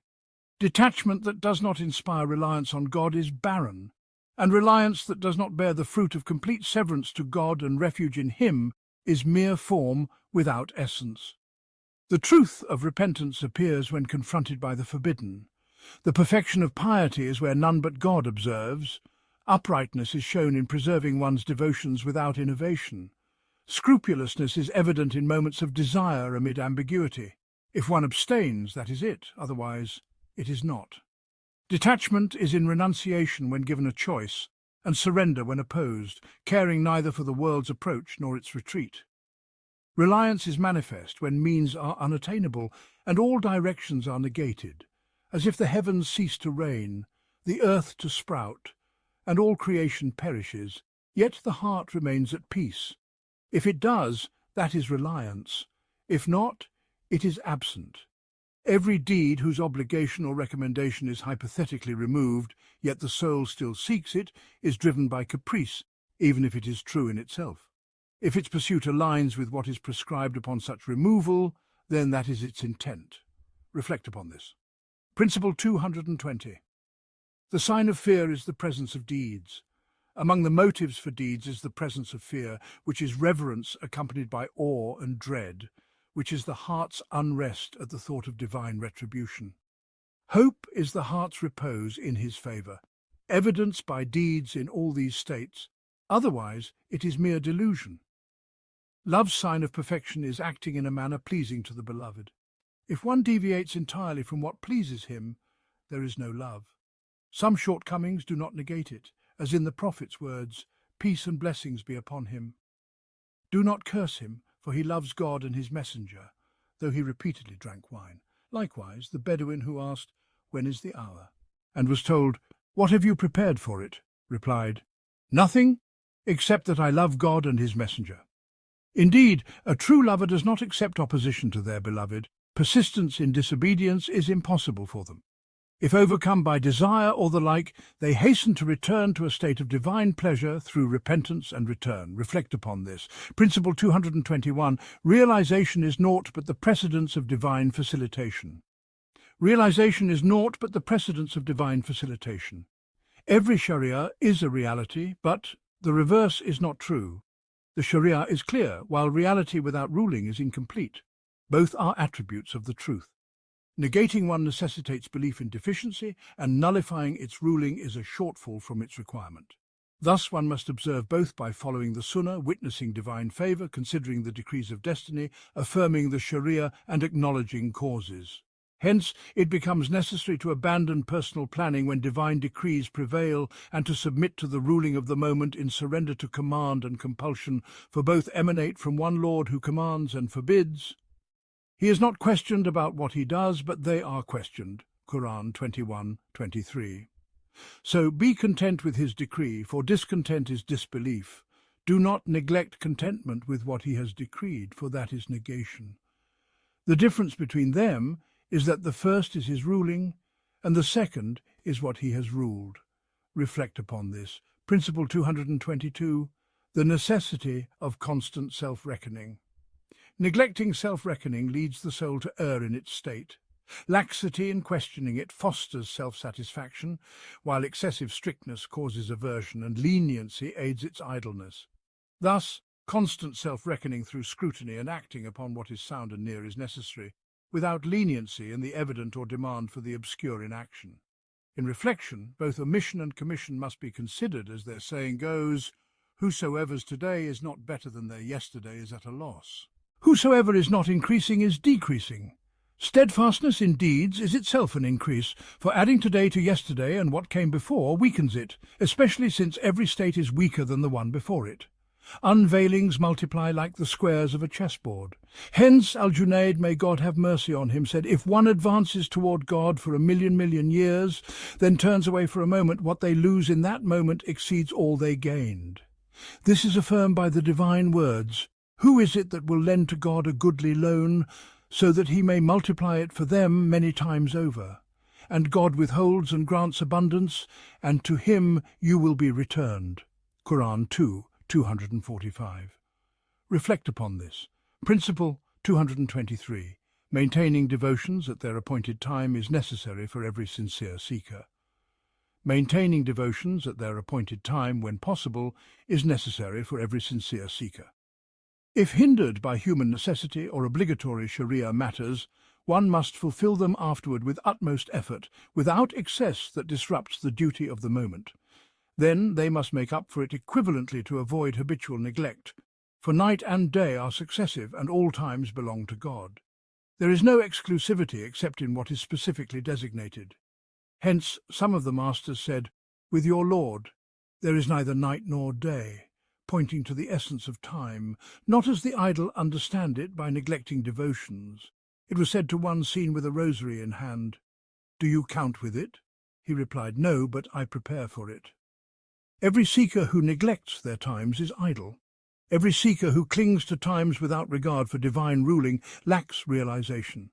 Detachment that does not inspire reliance on God is barren, and reliance that does not bear the fruit of complete severance to God and refuge in Him is mere form without essence. The truth of repentance appears when confronted by the forbidden. The perfection of piety is where none but God observes. Uprightness is shown in preserving one's devotions without innovation. Scrupulousness is evident in moments of desire amid ambiguity. If one abstains, that is it, otherwise it is not. Detachment is in renunciation when given a choice, and surrender when opposed, caring neither for the world's approach nor its retreat. Reliance is manifest when means are unattainable, and all directions are negated, as if the heavens cease to rain, the earth to sprout, and all creation perishes, yet the heart remains at peace. If it does, that is reliance. If not, it is absent. Every deed whose obligation or recommendation is hypothetically removed, yet the soul still seeks it, is driven by caprice, even if it is true in itself. If its pursuit aligns with what is prescribed upon such removal, then that is its intent. Reflect upon this. Principle 220. The sign of fear is the presence of deeds. Among the motives for deeds is the presence of fear, which is reverence accompanied by awe and dread, which is the heart's unrest at the thought of divine retribution. Hope is the heart's repose in His favour, evidenced by deeds in all these states. Otherwise, it is mere delusion. Love's sign of perfection is acting in a manner pleasing to the beloved. If one deviates entirely from what pleases Him, there is no love. Some shortcomings do not negate it, as in the Prophet's words, "Peace and blessings be upon him." Do not curse him, for he loves God and His messenger, though he repeatedly drank wine. Likewise, the Bedouin who asked, "When is the hour?" and was told, "What have you prepared for it?" replied, "Nothing, except that I love God and His messenger." Indeed, a true lover does not accept opposition to their beloved. Persistence in disobedience is impossible for them. If overcome by desire or the like, they hasten to return to a state of divine pleasure through repentance and return. Reflect upon this. Principle 221. Realization is naught but the precedence of divine facilitation. Realization is naught but the precedence of divine facilitation. Every Sharia is a reality, but the reverse is not true. The Sharia is clear, while reality without ruling is incomplete. Both are attributes of the truth. Negating one necessitates belief in deficiency, and nullifying its ruling is a shortfall from its requirement. Thus one must observe both by following the Sunnah, witnessing divine favour, considering the decrees of destiny, affirming the Sharia, and acknowledging causes. Hence, it becomes necessary to abandon personal planning when divine decrees prevail, and to submit to the ruling of the moment in surrender to command and compulsion, for both emanate from one Lord who commands and forbids. He is not questioned about what he does, but they are questioned. Quran 21:23. So be content with his decree, for discontent is disbelief. Do not neglect contentment with what he has decreed, for that is negation. The difference between them is that the first is his ruling, and the second is what he has ruled. Reflect upon this. Principle 222. The necessity of constant self-reckoning. Neglecting self-reckoning leads the soul to err in its state. Laxity in questioning it fosters self-satisfaction, while excessive strictness causes aversion and leniency aids its idleness. Thus, constant self-reckoning through scrutiny and acting upon what is sound and near is necessary, without leniency in the evident or demand for the obscure in action. In reflection, both omission and commission must be considered, as their saying goes, "Whosoever's today is not better than their yesterday is at a loss." Whosoever is not increasing is decreasing. Steadfastness in deeds is itself an increase, for adding today to yesterday and what came before weakens it, especially since every state is weaker than the one before it. Unveilings multiply like the squares of a chessboard. Hence Al-Junayd, may God have mercy on him, said, if one advances toward God for a million years, then turns away for a moment, what they lose in that moment exceeds all they gained. This is affirmed by the divine words, "Who is it that will lend to God a goodly loan, so that he may multiply it for them many times over? And God withholds and grants abundance, and to him you will be returned." Quran 2:245. Reflect upon this. Principle 223. Maintaining devotions at their appointed time is necessary for every sincere seeker. Maintaining devotions at their appointed time, when possible, is necessary for every sincere seeker. If hindered by human necessity or obligatory Sharia matters, one must fulfill them afterward with utmost effort, without excess that disrupts the duty of the moment. Then they must make up for it equivalently to avoid habitual neglect, for night and day are successive and all times belong to God. There is no exclusivity except in what is specifically designated. Hence some of the masters said, "With your Lord there is neither night nor day," pointing to the essence of time, not as the idle understand it by neglecting devotions. It was said to one seen with a rosary in hand, "Do you count with it?" He replied, "No, but I prepare for it." Every seeker who neglects their times is idle. Every seeker who clings to times without regard for divine ruling lacks realization.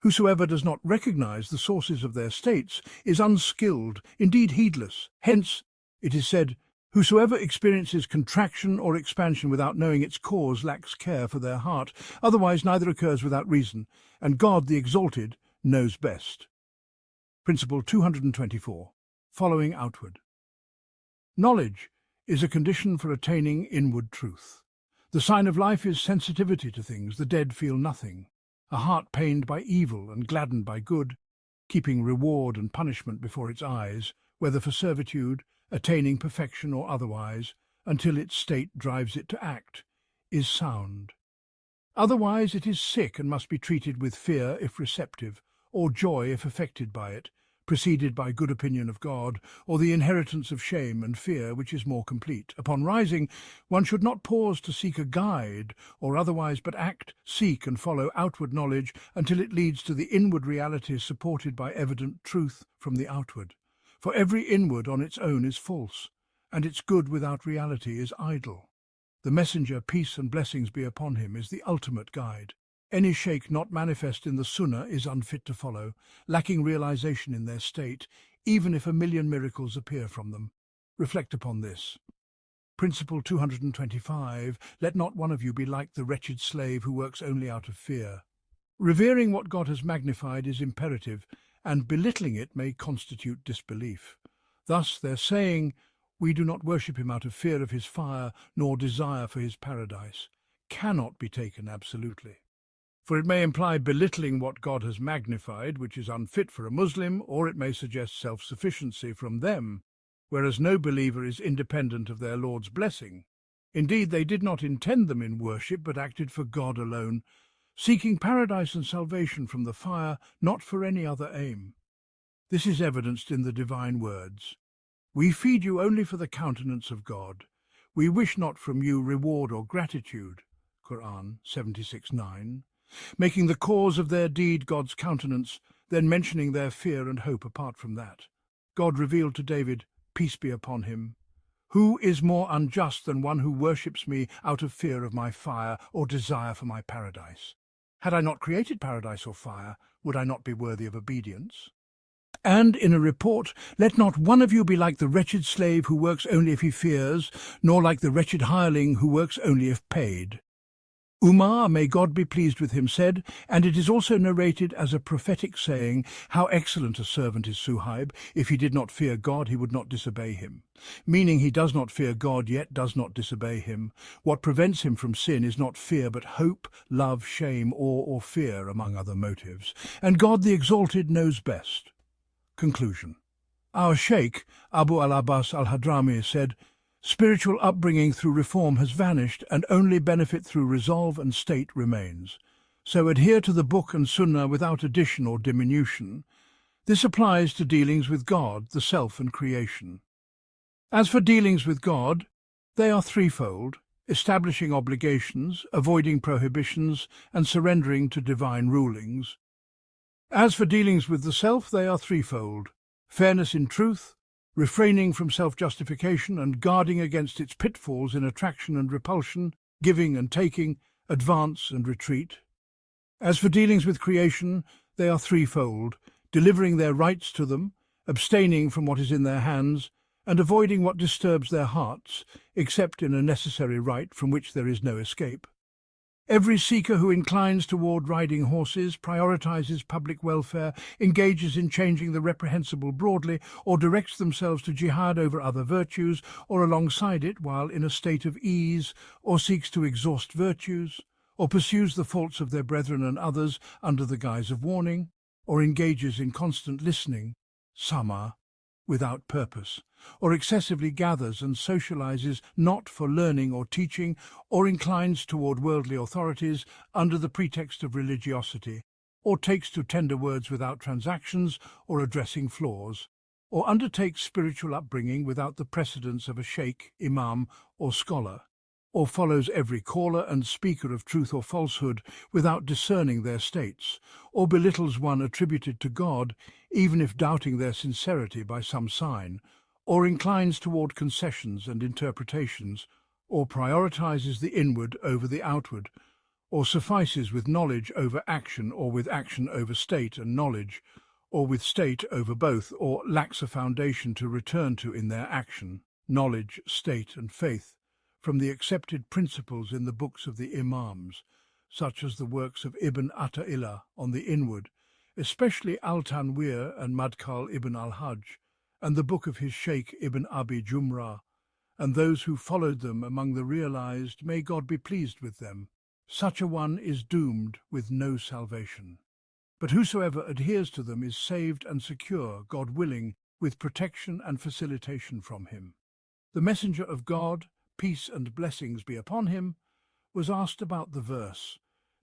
Whosoever does not recognize the sources of their states is unskilled, indeed heedless. Hence, it is said, "Whosoever experiences contraction or expansion without knowing its cause lacks care for their heart, otherwise neither occurs without reason, and God the Exalted knows best." Principle 224. Following outward. Knowledge is a condition for attaining inward truth. The sign of life is sensitivity to things the dead feel nothing, a heart pained by evil and gladdened by good, keeping reward and punishment before its eyes, whether for servitude, attaining perfection or otherwise, until its state drives it to act, is sound. Otherwise it is sick and must be treated with fear if receptive, or joy if affected by it, preceded by good opinion of God, or the inheritance of shame and fear, which is more complete. Upon rising, one should not pause to seek a guide, or otherwise but act, seek and follow outward knowledge until it leads to the inward realities supported by evident truth from the outward. For every inward on its own is false, and its good without reality is idle. The messenger, peace and blessings be upon him, is the ultimate guide. Any sheikh not manifest in the Sunnah is unfit to follow, lacking realization in their state, even if 1,000,000 miracles appear from them. Reflect upon this. Principle 225, let not one of you be like the wretched slave who works only out of fear. Revering what God has magnified is imperative, and belittling it may constitute disbelief. Thus their saying, we do not worship him out of fear of his fire, nor desire for his paradise, cannot be taken absolutely. For it may imply belittling what God has magnified, which is unfit for a Muslim, or it may suggest self-sufficiency from them, whereas no believer is independent of their Lord's blessing. Indeed, they did not intend them in worship, but acted for God alone, seeking paradise and salvation from the fire, not for any other aim. This is evidenced in the divine words. We feed you only for the countenance of God. We wish not from you reward or gratitude. Quran 76:9. Making the cause of their deed God's countenance, then mentioning their fear and hope apart from that. God revealed to David, peace be upon him, who is more unjust than one who worships me out of fear of my fire or desire for my paradise? Had I not created paradise or fire, would I not be worthy of obedience? And in a report, let not one of you be like the wretched slave who works only if he fears, nor like the wretched hireling who works only if paid. Umar, may God be pleased with him, said, and it is also narrated as a prophetic saying, how excellent a servant is Suhaib. If he did not fear God, he would not disobey him. Meaning he does not fear God, yet does not disobey him. What prevents him from sin is not fear, but hope, love, shame, awe, or fear, among other motives. And God the Exalted knows best. Conclusion. Our Sheikh, Abu al-Abbas al-Hadrami, said, spiritual upbringing through reform has vanished, and only benefit through resolve and state remains. So adhere to the book and sunnah without addition or diminution. This applies to dealings with God, the self and creation. As for dealings with God, they are threefold: establishing obligations, avoiding prohibitions, and surrendering to divine rulings. As for dealings with the self, they are threefold: fairness in truth, refraining from self-justification and guarding against its pitfalls in attraction and repulsion, giving and taking, advance and retreat. As for dealings with creation, they are threefold: delivering their rights to them, abstaining from what is in their hands, and avoiding what disturbs their hearts, except in a necessary right from which there is no escape. Every seeker who inclines toward riding horses, prioritizes public welfare, engages in changing the reprehensible broadly, or directs themselves to jihad over other virtues, or alongside it while in a state of ease, or seeks to exhaust virtues, or pursues the faults of their brethren and others under the guise of warning, or engages in constant listening, sama, without purpose, or excessively gathers and socializes not for learning or teaching, or inclines toward worldly authorities under the pretext of religiosity, or takes to tender words without transactions or addressing flaws, or undertakes spiritual upbringing without the precedence of a sheikh, imam, or scholar, or follows every caller and speaker of truth or falsehood without discerning their states, or belittles one attributed to God, even if doubting their sincerity by some sign, or inclines toward concessions and interpretations, or prioritizes the inward over the outward, or suffices with knowledge over action, or with action over state and knowledge, or with state over both, or lacks a foundation to return to in their action, knowledge, state and faith, from the accepted principles in the books of the Imams, such as the works of Ibn Ata'illah on the inward, especially Al-Tanwir and Madkhal ibn al-Hajj, and the book of his Sheikh Ibn Abi Jumrah, and those who followed them among the realized, may God be pleased with them. Such a one is doomed with no salvation. But whosoever adheres to them is saved and secure, God willing, with protection and facilitation from him. The messenger of God, peace and blessings be upon him, was asked about the verse,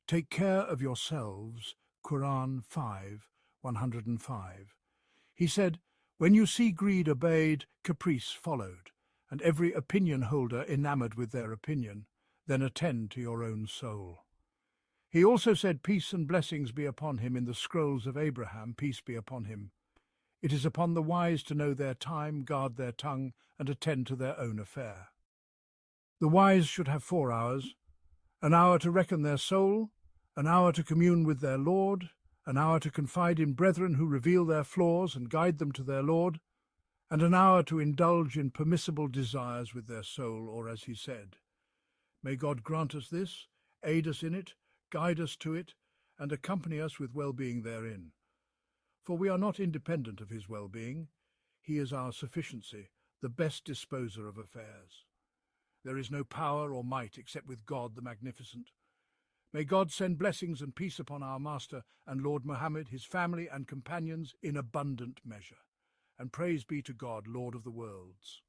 "Take care of yourselves," Quran 5:105. He said, "When you see greed obeyed, caprice followed, and every opinion holder enamored with their opinion, then attend to your own soul." He also said, "Peace and blessings be upon him," in the scrolls of Abraham, peace be upon him. It is upon the wise to know their time, guard their tongue, and attend to their own affair. The wise should have 4 hours, an hour to reckon their soul, an hour to commune with their Lord, an hour to confide in brethren who reveal their flaws and guide them to their Lord, and an hour to indulge in permissible desires with their soul, or as he said. May God grant us this, aid us in it, guide us to it, and accompany us with well-being therein. For we are not independent of his well-being. He is our sufficiency, the best disposer of affairs. There is no power or might except with God the Magnificent. May God send blessings and peace upon our Master and Lord Muhammad, his family and companions in abundant measure. And praise be to God, Lord of the worlds.